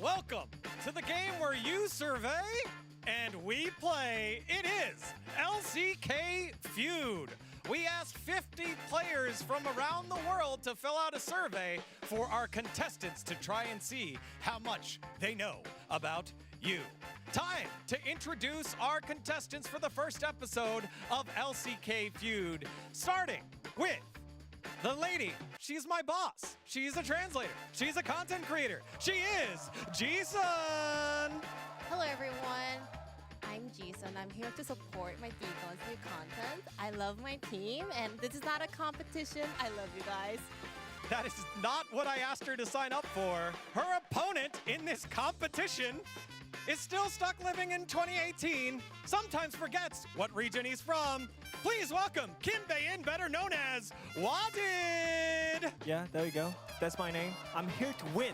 Welcome to the game where you survey and we play. It is LCK Feud. We asked 50 players from around the world to fill out a survey for our contestants to try and see how much they know about you. Time to introduce our contestants for the first episode of LCK Feud, starting with the lady. She's my boss. She's a translator. She's a content creator. She is Ji-sun. Hello everyone, I'm Ji-sun. I'm here to support my Deacon's new content. I love my team and this is not a competition. I love you guys. That is not what I asked her to sign up for. Her opponent in this competition is still stuck living in 2018, sometimes forgets what region he's from. Please welcome Kim Bae-in, better known as Wadid. Yeah, there we go. That's my name. I'm here to win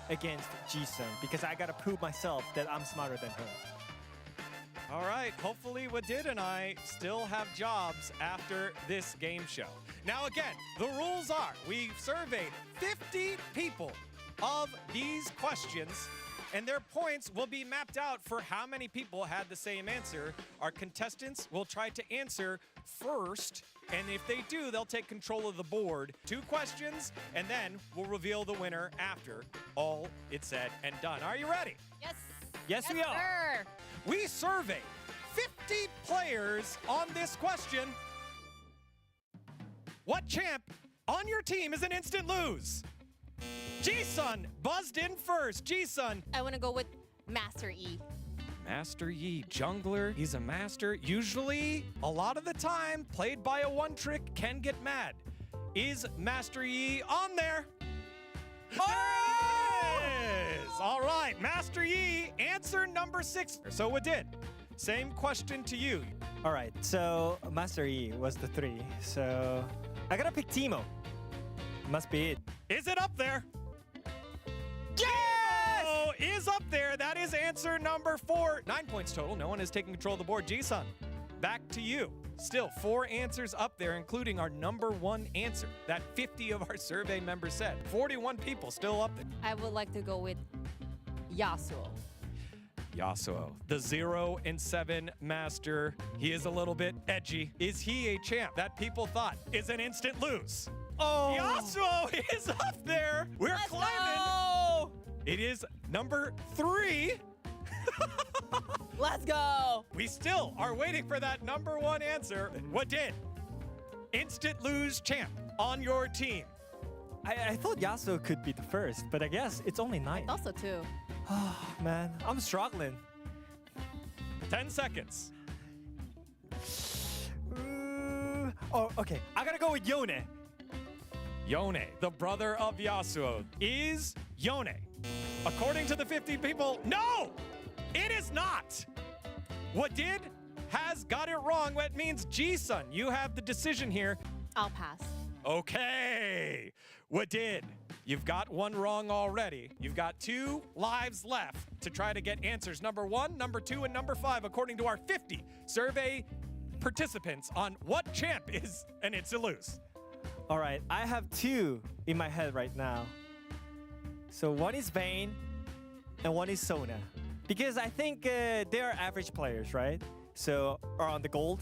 against Ji-sun because I gotta prove myself that I'm smarter than her. All right, hopefully Wadid and I still have jobs after this game show. Now again, the rules are we've surveyed 50 people of these questions, and their points will be mapped out for how many people had the same answer. Our contestants will try to answer first, and if they do, they'll take control of the board. 2 questions, and then we'll reveal the winner after all is said and done. Are you ready? Yes. Yes, we are. Sir. We surveyed 50 players on this question. What champ on your team is an instant lose? Ji-sun buzzed in first. Ji-sun. I want to go with Master E. Master Yi, jungler. He's a master. Usually, a lot of the time, played by a one-trick can get mad. Is Master Yi on there? Oh! There it is. All right, Master Yi, answer number 6. So Wadid, same question to you. All right, so Master E was the 3. So I gotta pick Teemo. Must be it. Is it up there? Yes! Oh, is up there. That is answer number 4. 9 points total. No one is taking control of the board. Ji-sun, back to you. Still 4 answers up there, including our number 1 answer that 50 of our survey members said. 41 people still up there. I would like to go with Yasuo. Yasuo, the 0 and 7 master. He is a little bit edgy. Is he a champ that people thought is an instant lose? Oh! Yasuo is up there. We're Let's climbing. go! It is number 3. Let's go! We still are waiting for that number 1 answer. What did? Instant lose champ on your team. I thought Yasuo could be the first, but I guess it's only 9. Also too. Oh, man, I'm struggling. 10 seconds. Oh, okay. I gotta go with Yone. Yone, the brother of Yasuo, is Yone. According to the 50 people, no, it is not. What did has got it wrong. That means Ji-sun, you have the decision here. I'll pass. Okay. What did? You've got 1 wrong already. You've got 2 lives left to try to get answers. Number 1, number 2, and number 5, according to our 50 survey participants on what champ is an instant lose. All right, I have 2 in my head right now. So one is Vayne and one is Sona. Because I think they're average players, right? So, are on the gold.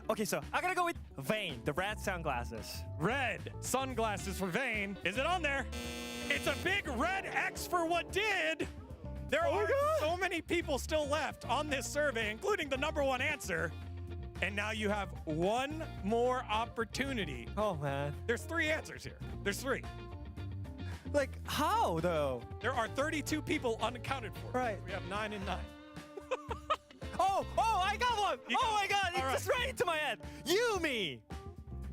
Okay, so I gotta go with Vayne, the red sunglasses. Red sunglasses for Vayne. Is it on there? It's a big red X for what did. There are so many people still left on this survey, including the number 1 answer. And now you have 1 more opportunity. Oh, man. There's 3 answers here. There's 3. Like, how, though? There are 32 people unaccounted for. Right. We have 9 and 9. Oh, I got one. You Oh, got my God. All It's right. just right into my head. Yumi.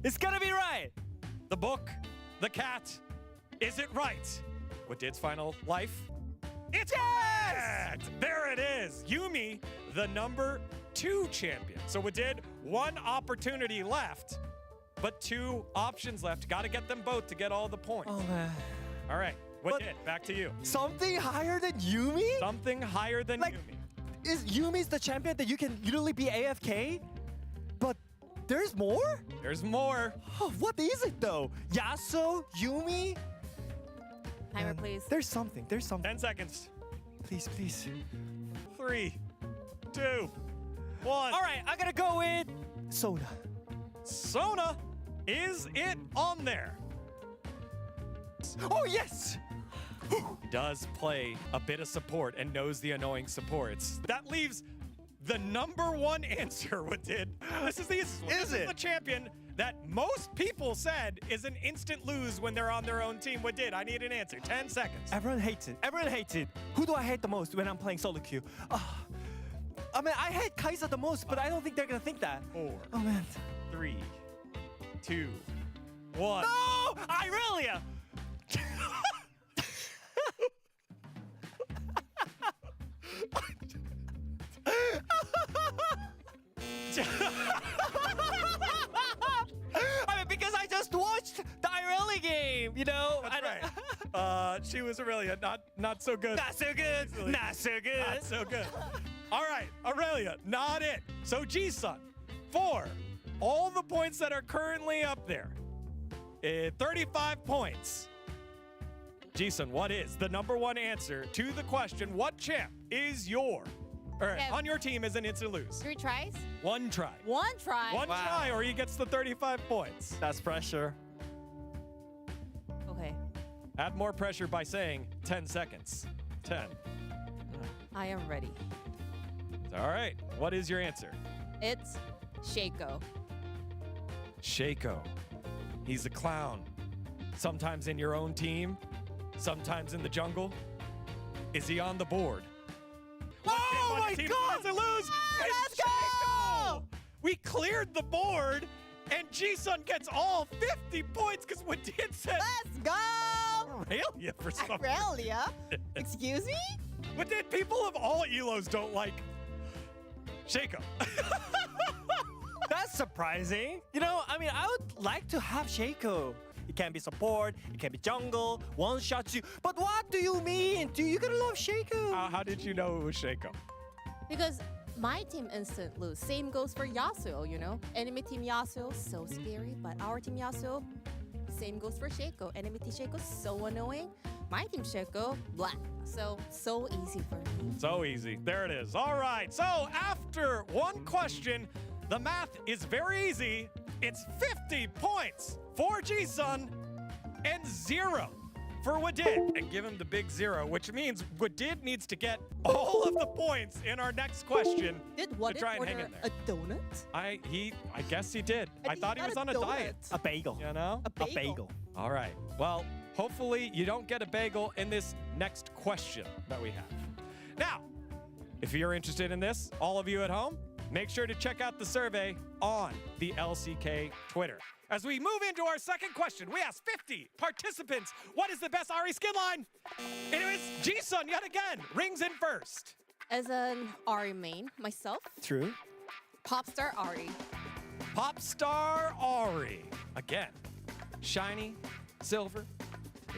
It's gonna be right. The book, the cat, is it right? What did's final life? It's correct! There it is. Yumi, the number 2 champion. So what did? 1 opportunity left, but 2 options left. Got to get them both to get all the points. Oh, man. All right. What But- did? Back to you. Something higher than Yumi? Something higher than Like- Yumi. Is Yumi's the champion that you can literally be AFK? But there's more? There's more. Oh, what is it though? Yasuo? Yumi? Timer, Man, please. There's something. 10 seconds. please, please. 3, 2, 1. All right, I'm gonna go with Sona. Sona, is it on there? Oh, yes! Does play a bit of support and knows the annoying supports. That leaves the number one answer, what did? This is the champion that most people said is an instant lose when they're on their own team. What did? I need an answer. 10 seconds. Everyone hates it. Everyone hates it. Who do I hate the most when I'm playing solo queue? I mean, I hate Kai'Sa the most, but I don't think they're gonna think that. 4, Oh, man. 3, 2, 1. No! Irelia! I mean, because I just watched the Irelia game, you know? That's right. She was Aurelia, not so good. Not so good. Not so good. Not so good. All right, Aurelia, not it. So G-Sun, for all the points that are currently up there, 35 points. G-Sun, what is the number one answer to the question, what champ is on your team is an instant lose? 3 tries? One try. 1 try. One try or he gets the 35 points. That's pressure. Okay. Add more pressure by saying 10 seconds. 10. I am ready. All right, what is your answer? It's Shaco. Shaco. He's a clown. Sometimes in your own team, sometimes in the jungle. Is he on the board? Oh my God! It's a lose. Let's It's Shaco. We cleared the board, and G-Sun gets all 50 points because Wadid said Let's go! Aurelia for some reason. Aurelia? Excuse me? Wadid, people of all elos don't like Shaco. That's surprising. You know, I mean, I would like to have Shaco. It can be support, it can be jungle, one shot you. But what do you mean? You gotta love Shaco. How did you know it was Shaco? Because my team instant lose. Same goes for Yasuo, you know? Enemy team Yasuo, so scary. But our team Yasuo, same goes for Shaco. Enemy team Shaco, so annoying. My team Shaco, blah. So easy for me. So easy. There it is. All right. So after one question, the math is very easy. It's 50 points for G-Sun and 0 for Wadid. And give him the big 0, which means Wadid needs to get all of the points in our next question Did to what try and hang order in there. a donut? I guess he did. I think thought he got was a on a donut. diet. A bagel. You know? A bagel. All right. Well, hopefully you don't get a bagel in this next question that we have. Now, if you're interested in this, all of you at home, make sure to check out the survey on the LCK Twitter. As we move into our second question, we asked 50 participants, what is the best Ahri skin line? And it was G-Sun yet again, rings in first. As an Ahri main, myself, True. Popstar Ahri. Popstar Ahri. Again, shiny, silver,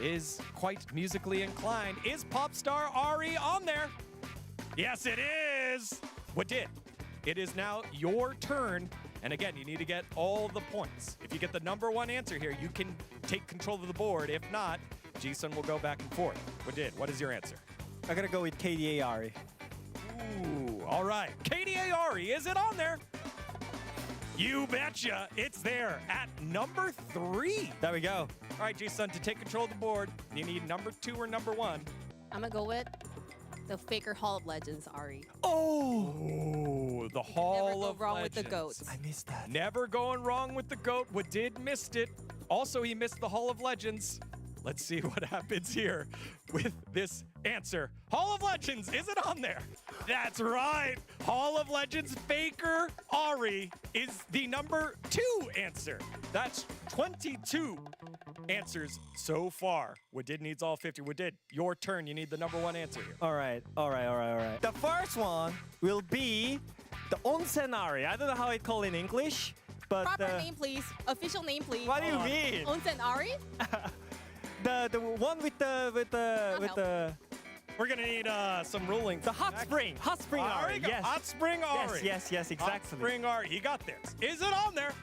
is quite musically inclined. Is Popstar Ahri on there? Yes, it is. What did? It is now your turn. And again, you need to get all the points. If you get the number one answer here, you can take control of the board. If not, G-Sun will go back and forth. What did? What is your answer? I'm gonna go with KDA Ahri. Ooh, all right. KDA Ahri, is it on there? You betcha. It's there at number 3. There we go. All right, G-Sun, to take control of the board, you need number 2 or number 1. I'm gonna go with the Faker Hall of Legends Ahri. Oh! Oh, the Hall Never go of wrong Legends. with the goats. I missed that. Never going wrong with the GOAT. Wadid missed it. Also, he missed the Hall of Legends. Let's see what happens here with this answer. Hall of Legends, is it on there? That's right. Hall of Legends Faker Ahri is the number 2 answer. That's 22 answers so far. Wadid needs all 50. Wadid, your turn. You need the number 1 answer here. All right. The first one will be the Onsen Ahri. I don't know how it's called in English, but Proper name, please. Official name, please. what do you mean? Onsen Ahri? The one with the We're gonna need some ruling. the hot spring Ahri. Yes. Hot Spring Ahri. Yes, exactly. Hot Spring Ahri. You got this. Is it on there?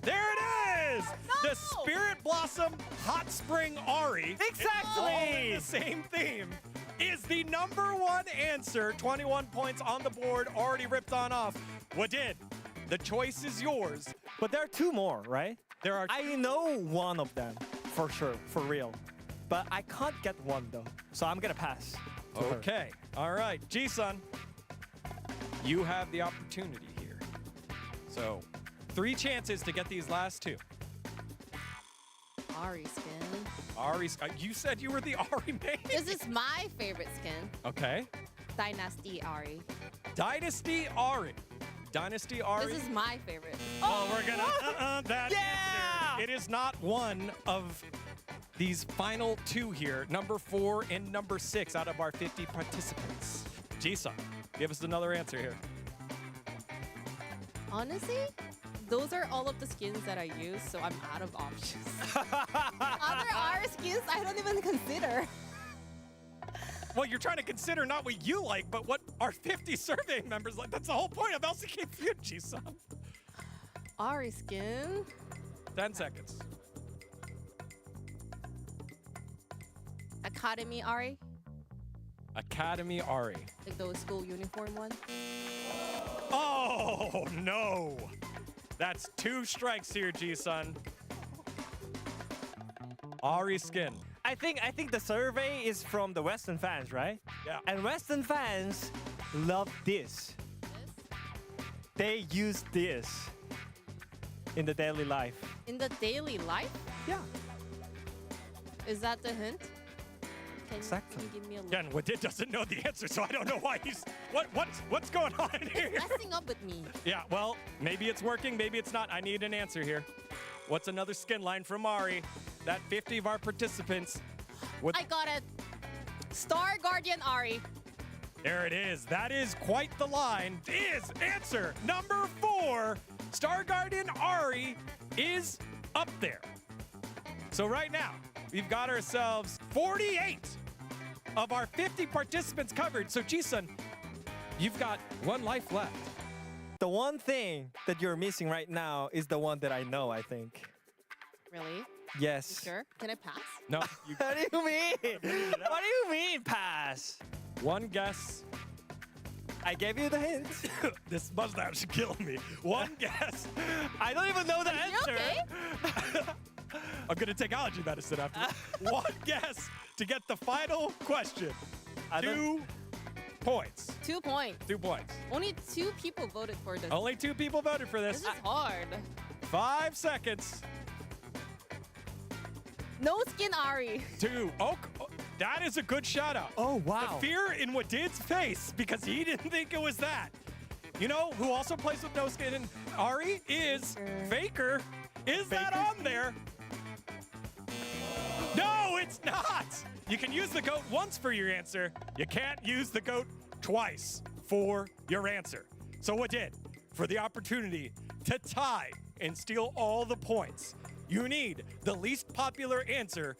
There it is. No! The Spirit Blossom Hot Spring Ahri. Exactly. It's all in the same theme. is the #1 answer. 21 points on the board, already ripped on off. Wadid, the choice is yours. But there are two more, right? There are. I know one of them for sure, for real. But I can't get one though. So I'm gonna pass. to her. Okay. All right. Ji-sun, you have the opportunity here. So 3 chances to get these last 2. Ari skin. Ari, you said you were the Ari main. This is my favorite skin. Okay. Dynasty Ari. Dynasty Ari. Dynasty Ari. This is my favorite. Oh, we're gonna that Yeah! answer. It is not one of these final 2 here, number 4 and number 6 out of our 50 participants. Ji-sun, give us another answer here. Honestly, those are all of the skins that I use, so I'm out of options. Other R skins I don't even consider. Well, you're trying to consider not what you like, but what our 50 surveying members like. That's the whole point of LCK Feud, Ji-sun. Ari skin. 10 seconds. Academy Ari. Academy Ari. Like those school uniform one. Oh, no. That's 2 strikes here, Ji-sun. Ari skin. I think the survey is from the Western fans, right? Yeah. And Western fans love this. They use this in the daily life. In the daily life? Yeah. Is that the hint? Can Exactly. you give me a look? Again, Wadid doesn't know the answer, so I don't know why he's... What's going on here? Messing up with me. Yeah, well, maybe it's working, maybe it's not. I need an answer here. What's another skin line from Ari that 50 of our participants would... I got it. Star Guardian Ari. There it is. That is quite the line. Is answer number 4. Star Guardian Ari is up there. So right now, we've got ourselves 48 of our 50 participants covered. So Ji-sun, you've got 1 life left. The one thing that you're missing right now is the one that I know, I think. Really? Yes. Sure. Can I pass? No, you, What do you mean? What do you mean, pass? 1 guess. I gave you the hint. This mustache should kill me. 1 guess. I don't even know the You answer. okay? I'm gonna take allergy medicine after. 1 guess to get the final question. I don't- 2 points. 2 points. 2 points. Only 2 people voted for this. Only 2 people voted for This this. is hard. 5 seconds. No skin Ari. 2. Oh, that is a good shout out. Oh, wow. The fear in Wadid's face because he didn't think it was that. You know who also plays with no skin and Ari is Faker. Is that Faker? on there? No, it's not. You can use the goat once for your answer. You can't use the goat twice for your answer. So Wadid, for the opportunity to tie and steal all the points, you need the least popular answer.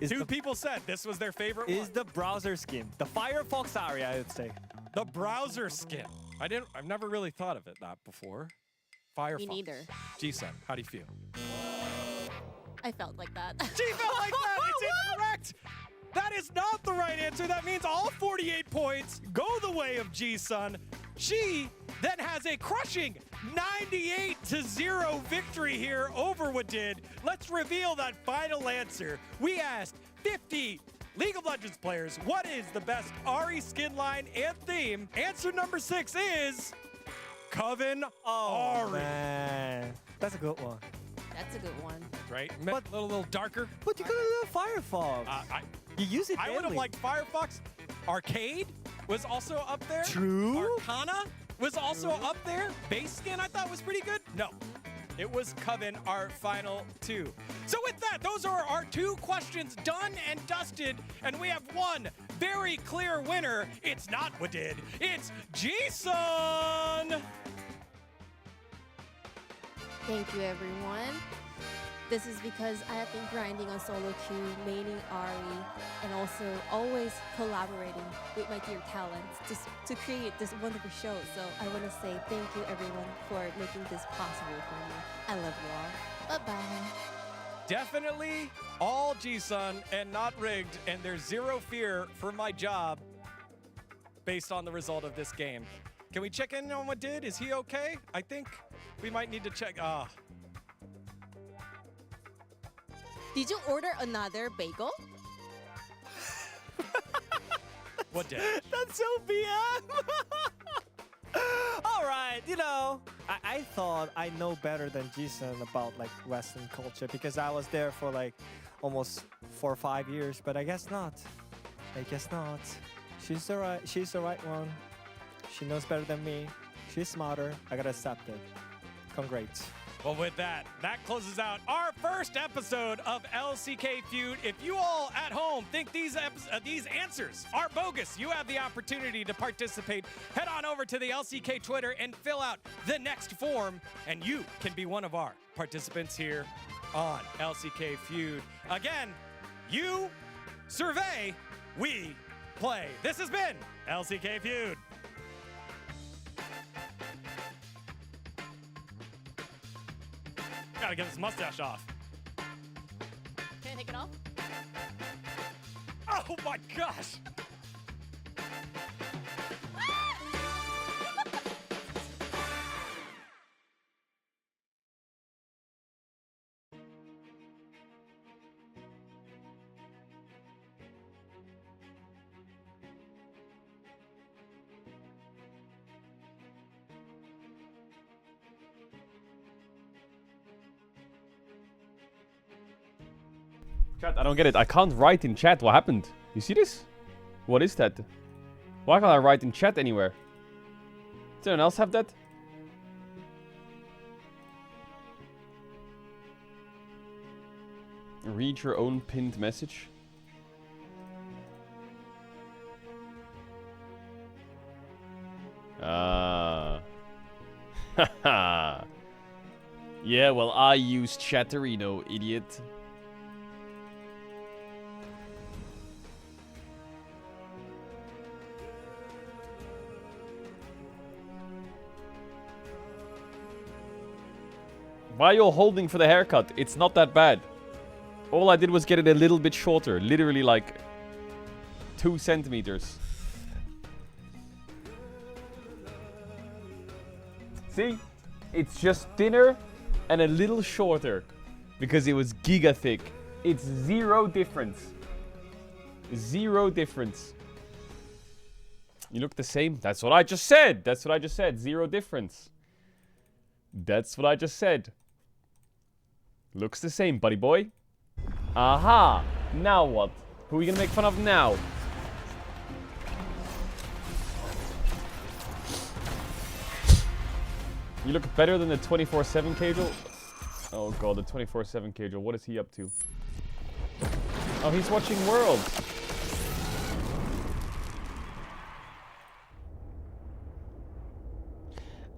Is 2 the- people said this was their favorite Is one. the browser skin. The Firefox Ari, I would say. The browser skin. I've never really thought of it that before. Firefox. Me neither. G-Sun, how do you feel? I felt like that. She felt like that. It's incorrect. That is not the right answer. That means all 48 points go the way of G-Sun. She then has a crushing 98-0 victory here over Wadid. Let's reveal that final answer. We asked 50 League of Legends players, what is the best Ari skin line and theme? Answer number 6 is Coven Ari. Man. That's a good one. That's a good one. Right? But- A little darker. But you could have done Firefox. You use it I would have daily. liked Firefox. Arcade was also up there. True. Arcana was also up there. Base skin I thought was pretty good. No, it was Coven, our final 2. So with that, those are our 2 questions done and dusted. And we have one very clear winner. It's not Wadid. It's Ji-Sun. Thank you, everyone. This is because I have been grinding on solo queue, maining Ari, and also always collaborating with my dear talents to create this wonderful show. So I want to say thank you, everyone, for making this possible for me. I love you all. Bye-bye. definitely all G-Sun and not rigged, and there's zero fear for my job based on the result of this game. Can we check in on what did? Is he okay? I think we might need to check. Did you order another bagel? What did? That's so BM. All right, you know, I thought I know better than Jason about like Western culture because I was there for like almost 4 or 5 years, but I guess not. I guess not. She's the right one. She knows better than me. She's smarter. I gotta accept it. Congrats. Well, with that closes out our first episode of LCK Feud. If you all at home think these answers are bogus, you have the opportunity to participate. Head on over to the LCK Twitter and fill out the next form, and you can be one of our participants here on LCK Feud. Again, you survey, we play. This has been LCK Feud. Gotta get this mustache off. Can I take it off? Oh my gosh! Chat, I don't get it. I can't write in chat. What happened? You see this? What is that? Why can't I write in chat anywhere? Does anyone else have that? Read your own pinned message. Haha. Yeah, well, I use Chatterino, idiot. Why are you holding for the haircut? It's not that bad. All I did was get it a little bit shorter. Literally like 2 centimeters. See? It's just thinner and a little shorter. Because it was giga thick. It's zero difference. Zero difference. You look the same? That's what I just said. That's what I just said. Zero difference. That's what I just said. Looks the same, buddy boy. Aha! Now what? Who are we gonna make fun of now? You look better than the 24/7 Caedrel. Oh god, the 24/7 Caedrel. What is he up to? Oh, he's watching Worlds.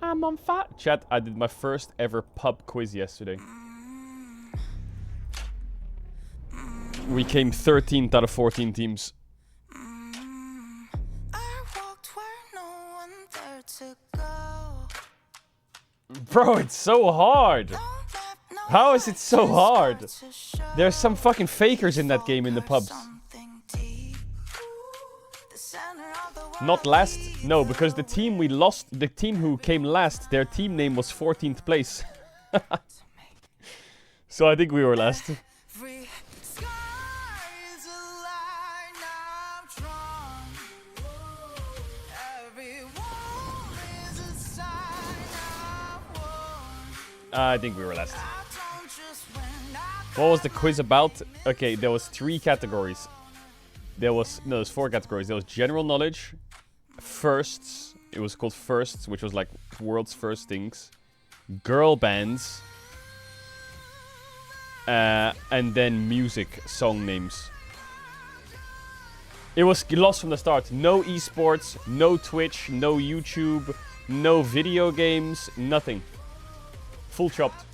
I'm on fire. Chat, I did my first ever pub quiz yesterday. We came 13th out of 14 teams. Bro, it's so hard. How is it so hard? There's some fucking fakers in that game in the pubs. Not last? No, because the team we lost, the team who came last, their team name was 14th place. So I think we were last. I think we were last. What was the quiz about? Okay, there was 3 categories. There's 4 categories. There was general knowledge, firsts. It was called firsts, which was like world's first things. Girl bands. And then music, song names. It was lost from the start. No esports, no Twitch, no YouTube, no video games, nothing. Full chopped.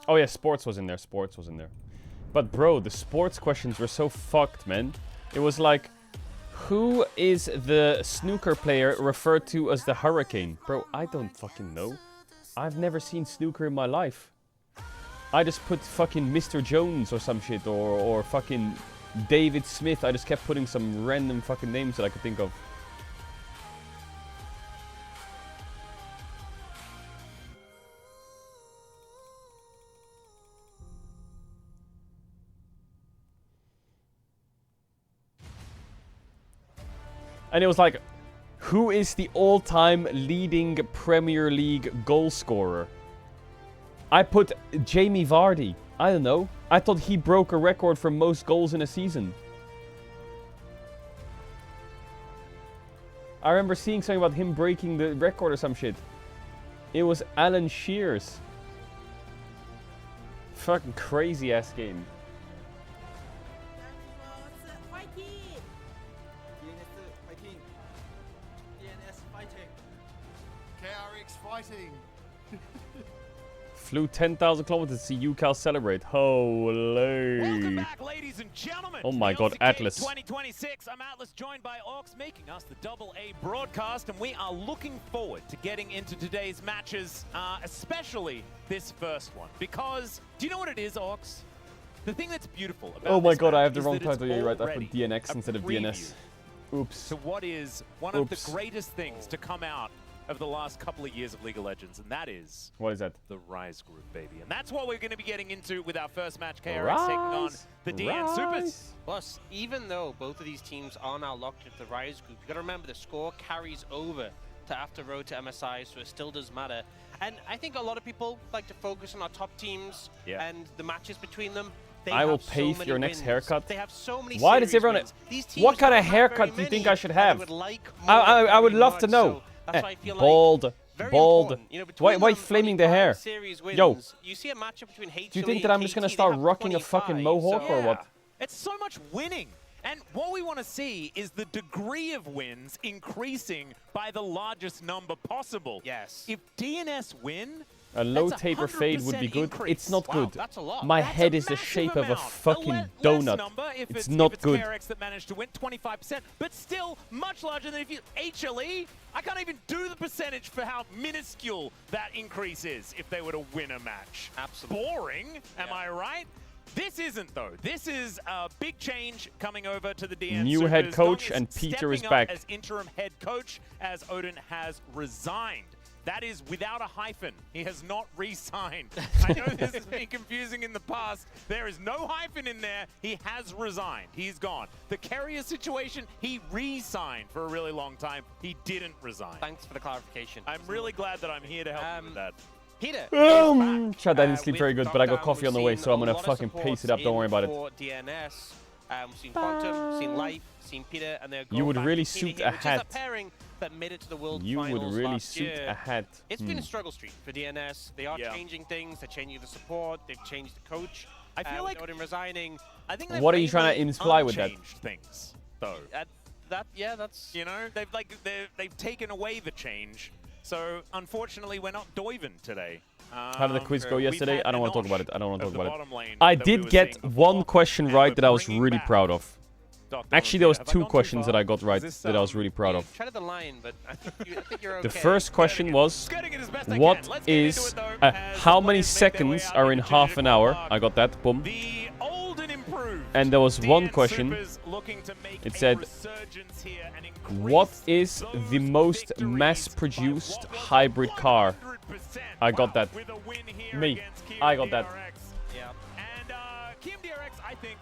Oh yeah, sports was in there. Sports was in there. But bro, the sports questions were so fucked, man. It was like, Who is the snooker player referred to as the Hurricane? Bro, I don't fucking know. I've never seen snooker in my life. I just put fucking Mr. Jones or some shit, or fucking David Smith. I just kept putting some random fucking names that I could think of. And it was like, who is the all-time leading Premier League goal scorer? I put Jamie Vardy. I don't know. I thought he broke a record for most goals in a season. I remember seeing something about him breaking the record or some shit. It was Alan Shears. Fucking crazy ass game. Fighting. Flew 10,000 kilometers to see UCal celebrate. Holy. Welcome back, ladies and gentlemen. Oh my god, Atlas. 2026. I'm Atlas, joined by Orcs, making us the AA broadcast, and we are looking forward to getting into today's matches, especially this first one. Because, do you know what it is, Orcs? The thing that's beautiful about Oh my this god, I match have the is wrong that it's title. Yeah, you're right. I already put DNX a instead of preview DNS. Oops. to what is one of the greatest things to come out of the last couple of years of League of Legends, and that is What is that? the Rise group, baby. And that's what we're going to be getting into with our first match, KRX taking on the DN Supers. Plus, even though both of these teams are now locked into the Rise group, you got to remember the score carries over to after road to MSI, so it still does matter. And I think a lot of people like to focus on our top teams and the matches between them. I will pay for your next haircut. They have so many. Why does everyone? What kind of haircut do you think I should have? I would love to know. That's why I feel bald, like bald. you know, Why flaming the hair? Wins, Yo, you see a matchup between HLE do you think that I'm just gonna start rocking a fucking mohawk or what? It's so much winning. And what we want to see is the degree of wins increasing by the largest number possible. Yes. If DNS win, a low that's taper fade would be good. increase. It's not good. That's a lot. My That's head a is the massive shape of a amount. fucking less donut. Number if It's if not it's good. KRX that managed to win 25%, but still much larger than if you HLE. I can't even do the percentage for how minuscule that increase is if they were to win a match. Absolutely. Boring, am I right? This isn't though. This is a big change coming over to the DN New Supers. head coach Dong and Peter is stepping up back. as interim head coach as Odin has resigned. That is without a hyphen. He has not re-signed. I know this has been confusing in the past. There is no hyphen in there. He has resigned. He's gone. The carrier situation, he re-signed for a really long time. He didn't resign. Thanks for the clarification. I'm really glad that I'm here to help you with that. Peter. Chad, I didn't sleep very good, but I got coffee on the way, so I'm gonna fucking pace it up. Don't worry about it. DNS. We've seen Quantum, seen Life, seen Peter, and they're You would going really back to suit Healing, a which is hat. pairing that made it to the World You would Finals really last suit year. a hat. It's been a struggle streak for DNS. They are changing things. They're changing the support. They've changed the coach. I feel like Odin resigning. I think What are you trying to imply with that? Unchanged things, though. That's You know, they've taken away the change. So unfortunately, we're not Doiven today. How did the quiz go We've yesterday? had I don't want to talk Enosh about it. I don't want to of talk the about it. bottom lane I that we did were get seeing one before, question and right we're that I was bringing really back proud of. Dr. Actually, there was Have I two gone too questions far? that I got right Is this, that I was really proud of. treaded the line, but I think you're okay. The first question was, Skirting it as best I what can. Let's get into is, it, though, as how the many players make their way seconds out are in into half an the hour? park. I got that, boom. The old and improved And there was one DN question. Supers looking to make It a said, resurgence here and what increase is the those most victories mass-produced by what was hybrid car? 100%. I got that. With a win here Me. against I got that. KMDRX. Yeah. And KMDRX, I think,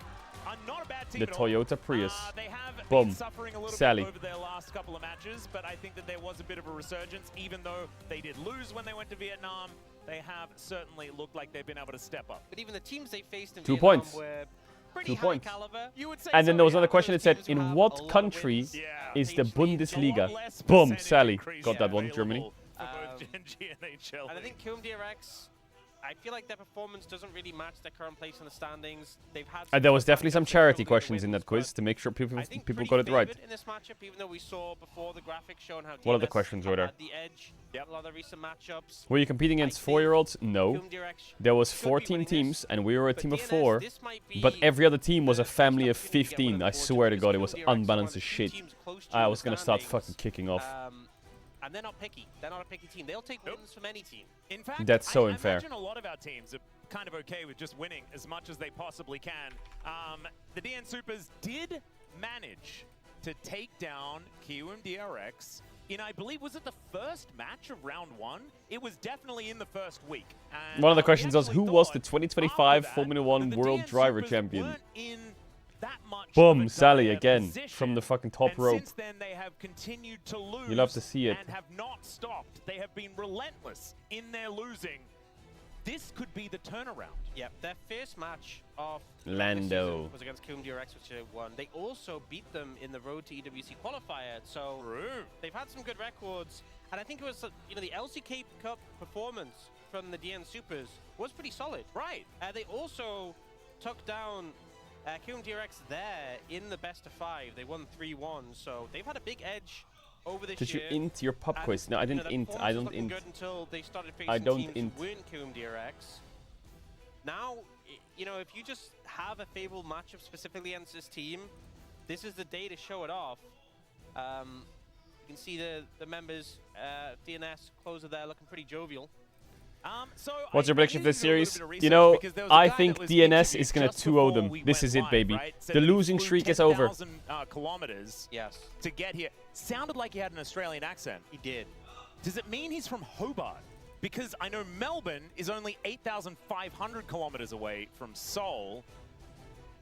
are not a bad team The at all. Toyota Prius. They have Boom. been suffering a little Sally. bit over their last couple of matches, but I think that there was a bit of a resurgence. Even though they did lose when they went to Vietnam, they have certainly looked like they've been able to step up. But even the teams they faced in 2 Vietnam points. were pretty 2 high points. caliber. You would say And then so, there was yeah. another question that said, teams who in have a what lot of country wins. Yeah. is the HLE. Bundesliga? A lot less Boom, percentage Sally. increase Got that one, available Germany. for both Gen G and HL. And I think KMDRX, I feel like their performance doesn't really match their current place in the standings. They've had There was definitely some charity questions in wins, that quiz but to make sure people I think people pretty got it right. favored in this matchup, even though we saw before the graphics showing how What other DNS questions were there? had the edge. Yep. A lot of the recent matchups. Were you competing against I think 4-year-olds? No. Doom Direct There was should be 14 winning teams, this, and we were a but team of DNS, 4. this might But be every other team was a the first family of opportunity to get one 15. of the I four swear to teams. God, it was Doom Direct is one of unbalanced the as two shit. teams close to I you in was the gonna start standings. fucking kicking off. And they're not picky. They're not a picky team. They'll take Nope. wins from any team. In fact, That's so I unfair. imagine a lot of our teams are kind of okay with just winning as much as they possibly can. The DN Supers did manage to take down QMDRX in, I believe, was it the first match of round 1? It was definitely in the first week. And, One of the we questions was, actually who was the thought 2025 after that Formula 1 that the World DN Driver Supers Champion? weren't in that much of a Boom, Sally dire again position. from the fucking top And rope. Since then, they have continued to lose. You love to see it. And have not stopped. They have been relentless in their losing. This could be the turnaround. Yep, their first match of Lando. was against QMDRX, which they won. They also beat them in the Road to EWC qualifier, so they've had some good records. And I think it was, the LCK Cup performance from the DN Supers was pretty solid. Right. They also took down QMDRX there in the best of 5. They won 3-1, so they've had a big edge over this Did you year. int your pop And, quiz? No, I didn't their int. I performance was don't looking int. good until they started facing I don't teams int. who weren't QMDRX. Now, if you just have a favorable matchup specifically against this team, this is the day to show it off. You can see the members, DNS closer there, looking pretty jovial. What's your prediction for this series? You know, I think DNS is going to 2-0 them. This is it, baby. The losing streak is over. Kilometers Yes, to get here. Sounded like he had an Australian accent. he did. Does it mean he's from Hobart? Because I know Melbourne is only 8,500 kilometers away from Seoul.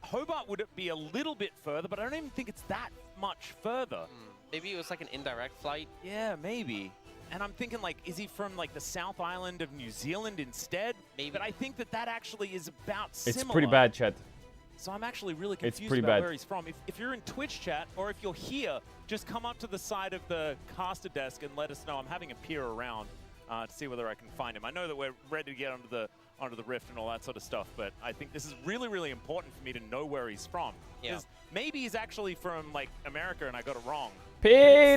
Hobart would be a little bit further, but I don't even think it's that much further. Maybe it was like an indirect flight. Yeah, maybe. And I'm thinking, like, is he from, like, the South Island of New Zealand instead? Maybe. But I think that actually is about similar. It's pretty bad, chat. So I'm actually really confused pretty about bad. where he's from. If you're in Twitch chat, or if you're here, just come up to the side of the caster desk and let us know. I'm having a peer around to see whether I can find him. I know that we're ready to get onto the rift and all that sort of stuff, but I think this is really, really important for me to know where he's from. Yeah. Because maybe he's actually from, like, America and I got it wrong. Peter!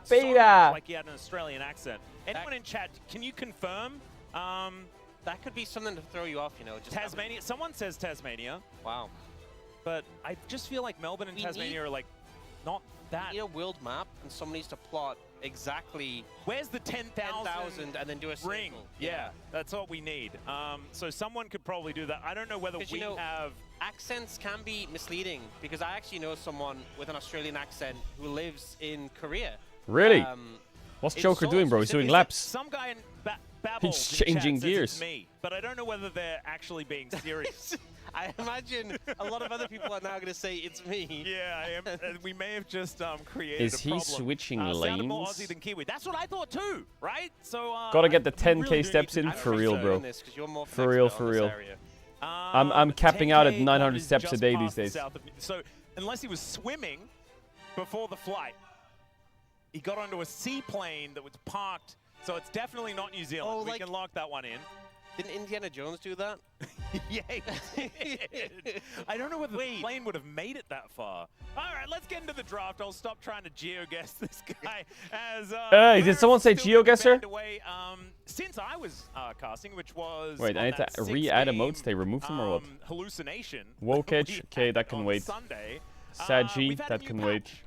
So much like he had an Australian accent. Anyone in chat, can you confirm? That could be something to throw you off, Just Tasmania. Someone says Tasmania, Wow. but I just feel like Melbourne and We Tasmania are, like, not that. Need a world map, and someone needs to plot exactly Where's the 10,000 and then do a ring? circle. Yeah, that's what we need. So someone could probably do that. I don't know whether 'Cause, we have. Accents can be misleading because I actually know someone with an Australian accent who lives in Korea. Really? What's it's Joker so doing, bro? He's doing specific. laps. Some guy in Babel He's changing in chat says gears. it's me, but I don't know whether they're actually being serious. I imagine a lot of other people are now going to say it's me. Yeah, I am. We may have just created Is a he problem. switching Sounded more lanes? Aussie than Kiwi. That's what I thought too, right? So Gotta get the we 10K really do steps need to in do for that. real, bro. For real, for real. I'm capping out at 10K, 900 that is steps a just day past these the days. south of- so unless he was swimming before the flight, he got onto a seaplane that was parked. So it's definitely not New Zealand. Oh, We like- can lock that one in. Didn't Indiana Jones do that? Yeah, he did. I don't know whether the plane would have made it that far. All right, let's get into the draft. I'll stop trying to geoguess this guy. As Hey, did someone say still getting geoguesser? banned away, since I was casting, which was Wait, on I need to that re-add 6-game, emotes. They removed them or what? Hallucination. Wokage, we okay, had that can on wait. Sunday. Saji, we've had a that new can wait. patch.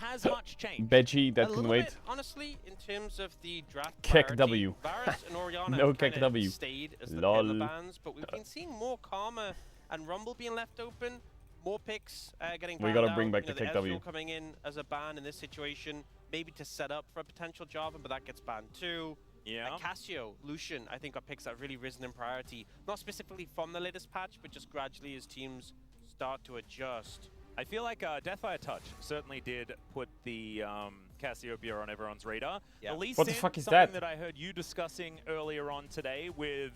Has much changed? Beji, that a can little wait. bit, honestly, in terms of the draft Kek priority, W. Varus and Oriana No have Kek kinda W. stayed as the Lol. pillar bans, but we've been seeing more Karma and Rumble being left open, more picks getting We banned gotta out. bring back You know, the Kek W. Ezreal coming in as a ban in this situation, maybe to set up for a potential Jarvan, but that gets banned too. Yeah. Cassio, Lucian, I think are picks that have really risen in priority, not specifically from the latest patch, but just gradually as teams start to adjust. I feel like Deathfire Touch certainly did put the Cassiopeia on everyone's radar. Yeah. Elise What the Sin, fuck is something that? I heard you discussing earlier on today with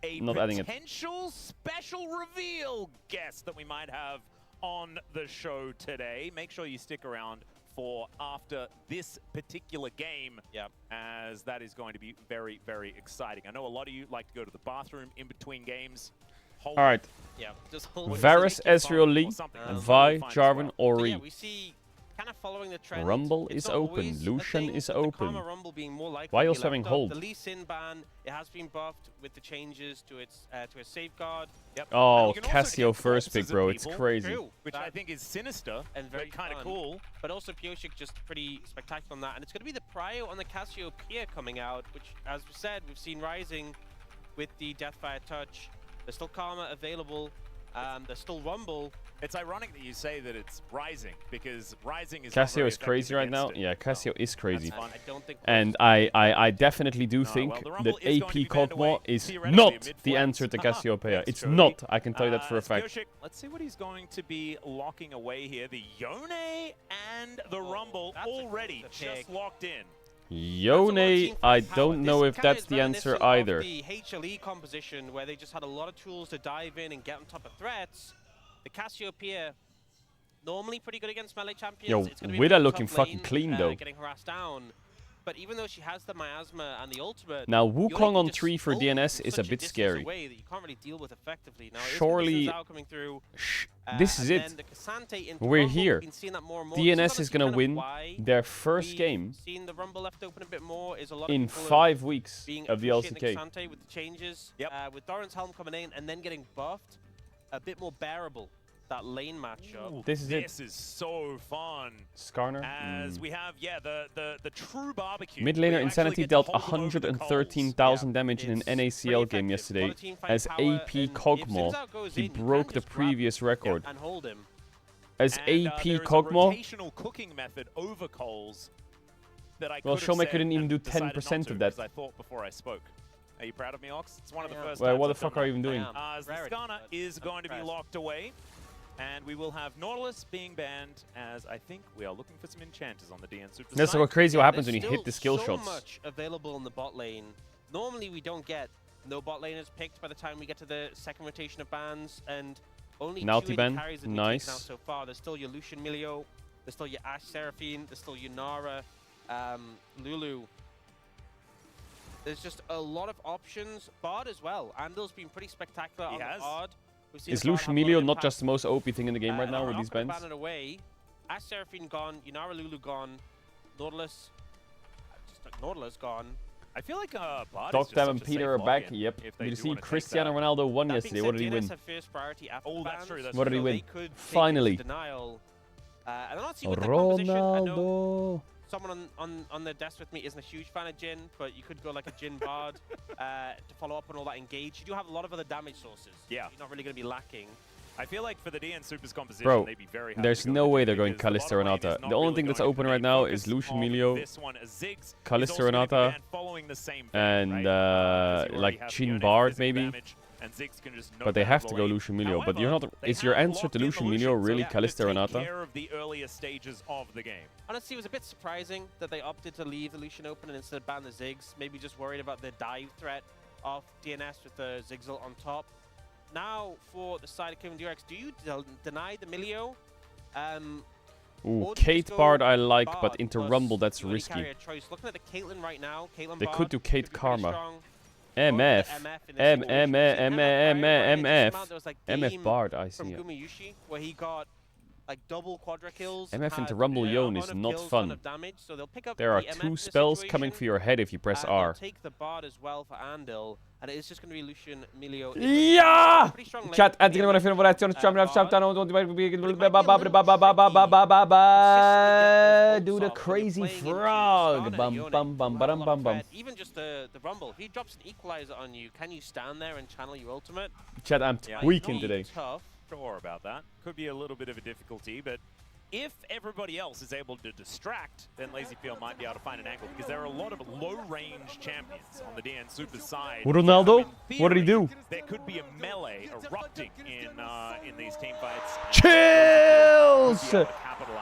a Not adding it. potential special reveal guest that we might have on the show today. Make sure you stick around for after this particular game. Yeah. As that is going to be very, very exciting. I know a lot of you like to go to the bathroom in between games. All right. Yeah, just hold Varus, Ezreal, Lee, Vi, Jarvan, So Ori. yeah, we see kind of following the trend. Rumble It's is not open. always a Lucian thing, is but the open. Karma Rumble being more likely Why to be also having left up. hold? The Lee Sin ban, it has been buffed with the changes to its safeguard. Yep. Oh, And you can also Cassio get first pick, glimpses of bro. It's people, crazy. True. which I think is sinister And very but kind of fun. cool. But also Pioshik just pretty spectacular on that. And it's going to be the Prio on the Cassiopeia coming out, which, as we said, we've seen Rising with the Deathfire Touch. There's still Karma available. There's still Rumble. It's ironic that you say that it's Rising, because Rising is Cassio not is very crazy effective right now. against it. Yeah, Cassio is crazy. That's fun. I don't think. And I definitely do well, think the that Rumble is going to AP be banned away, Kog'Maw is theoretically, not mid-flex. the answer to Cassiopeia. Thanks, It's Cody. not. I can tell you that for a fact. Skirshik, let's see what he's going to be locking away here. The Yone and the Rumble that's a already good just pick. locked in. Yone, I don't know if that's the answer either. The HLE composition, where they just had a lot of tools to dive in and get on top of threats. The Cassiopeia, normally pretty good against melee champions. Yo, It's gonna be Wida a looking tough fucking lane, clean, though. Getting harassed down. But even though she has the miasma and the ultimate, Now, Yone Wukong can on just 3 for ult DNS from is a such bit distance scary. away that you can't really deal with effectively. Now, Surely- coming through. This is and it. then the Cassante into We're Rumble, here. we've been seeing that more and more. This DNS is honestly gonna kind of win why their first we've game seen the Rumble left open a bit more. Is a lot of in people are 5 weeks being of the appreciating LCK. Cassante with the changes. Yep. With Doran's Helm coming in and then getting buffed, a bit more bearable. That lane matchup. Ooh, This is it. This is so fun. Skarner. As we have, yeah, the true barbecue. Mid where you laner actually Insanity get to dealt hold them over the 113,000 coals. damage in an It's NACL pretty game effective. yesterday A lot of team fight as power, AP and if Kog'Maw. Sinzao goes He in, you broke can the just grab him previous record. and hold him. As And, AP there is a Kog'Maw, rotational cooking method over coals that I Well, could have Showmaker said didn't even and do decided 10% not to of that. because I thought before I spoke. Are you proud of me, Ox? It's one of the I am. first well, times what the I've done fuck are you that. even doing? I am. As the Rarity, Skarner but is I'm going to be impressed. locked away. And we will have Nautilus being banned, as I think we are looking for some enchanters on the DN Super That's side. what crazy what happens There's when you hit the skill still shots. so much available in the bot lane. Normally we don't get no bot laners picked by the time we get to the second rotation of bans, and only Naughty 2 ban, carries have been nice. taken out so far. There's still your Lucian Milio, there's still your Ashe Seraphine, there's still your Nara, Lulu. There's just a lot of options. Bard as well. Andel's been pretty spectacular He on has. the Bard. We've seen Is the Bard Lucian have a lot of Milio not impact. just the most OP thing in the game right now with these bans? bans? Ban it away. Ashe Seraphine gone, Yunara Lulu gone, Nautilus, just like Nautilus gone. I feel like Bard is Doc just Dam and such a Peter safe are back. login Yep. if they Did you do see wanna take Cristiano that. Ronaldo won That yesterday? being What said, did he DNS win? have first priority after Oh, the that's bans, true, that's What did he so win? they could take Finally. this denial. And I'm not seeing with the composition. I know Ronaldo. someone on the desk with me isn't a huge fan of Jhin, but you could go like a Jhin Bard to follow up on all that engage. You do have a lot of other damage sources. Yeah. You're not really going to be lacking. I feel like for the DN Super's composition, Bro, they'd be very happy there's to go no with way it they're going because the Kalista bottom lane is Renata. not The only really thing that's going to open be right now is focused Lucian on Milio, this one. Ziggs is Kalista also gonna be Renata, banned following the same vein, and, right? As you already like have Chin Yone Bard, physical maybe. damage, and Ziggs can just But they no-ban have the to go lane. Lucian Milio. But you're However, not. they Is your have answer locked to in the Lucian Milio Lucian, really so Kalista take Renata? care of the earlier stages of the game. Honestly, it was a bit surprising that they opted to leave the Lucian open and instead ban the Ziggs. Maybe just worried about the dive threat of DNS with the Ziggsel on top. Now, for the side of Kevin Durex, do you deny the Milio? Ooh, or do you Kate just go Bard I like, Bard but into plus Rumble that's you only risky. carry a choice. Looking at the Caitlyn right now, Caitlyn They Bard could do Kate could be pretty Karma. strong. MF. MF. MF MF Bard, I from see. Gumiyushi, where he got like double quadra kills. MF into had Rumble a Yone ton is of not kills, fun. ton of damage, so they'll pick up There are the MF 2 in this spells coming situation, for your head if you press they'll R. take the Bard as well for Andil, and it is just going to be Lucian Milio. Ja! Pretty strong lane. Chat, äntligen var det film på reaktionen. Do the crazy frog. Bum bum bum bum bum bum. Even just the Rumble, if he drops an equalizer on you, can you stand there and channel your ultimate? Chat, I'm Yeah. tweaking Might be today. Tough. Sure about that. Could be a little bit of a difficulty, but if everybody else is able to distract, then LazyField might be able to find an angle because there are a lot of low-range champions on the DN Super side. Ronaldo? In What did he theory, do? There could be a melee erupting in these team fights. Chills!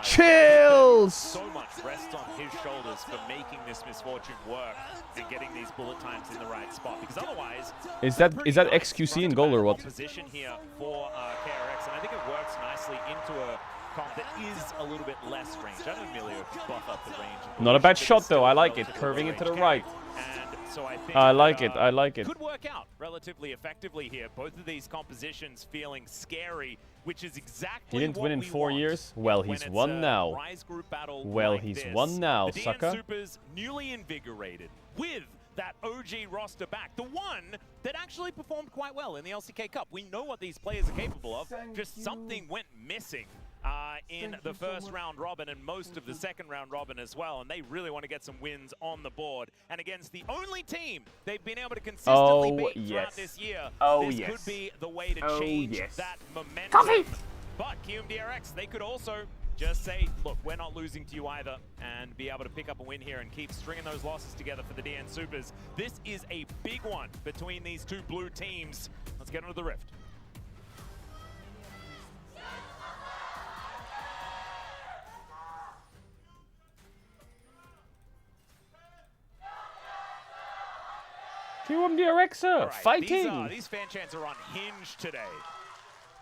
Chills! So much rests on his shoulders for making this misfortune work and getting these bullet times in the right spot. Because otherwise, Is that XQC in goal or what? Position here for KRX, and I think it works nicely into a comp that is a little bit less range. I know Emilio could buff up the range. Not a bad but shot it's though. still I like it. relatively Curving low it to the range right. carry. And so I think I like it. that, I like it. could work out relatively effectively here. Both of these compositions feeling scary, which is exactly He didn't what win in we 4 want year? Well, when he's it's won a now. Rise group battle Well, like he's this. won now, the sucker. DN Supers newly invigorated with that OG roster back. The one that actually performed quite well in the LCK Cup. We know what these players are capable of. Just something went missing in the first round robin and most of the second round robin as well. And they really want to get some wins on the board. And against the only team they've been able to consistently beat throughout this year, this could be the way to change that momentum. But QMDRX, they could also just say, look, we're not losing to you either, and be able to pick up a win here and keep stringing those losses together for the DN Supers. This is a big one between these two blue teams. Let's get into the Rift. QMDRXer, Right, fighting! These fan chants are unhinged today.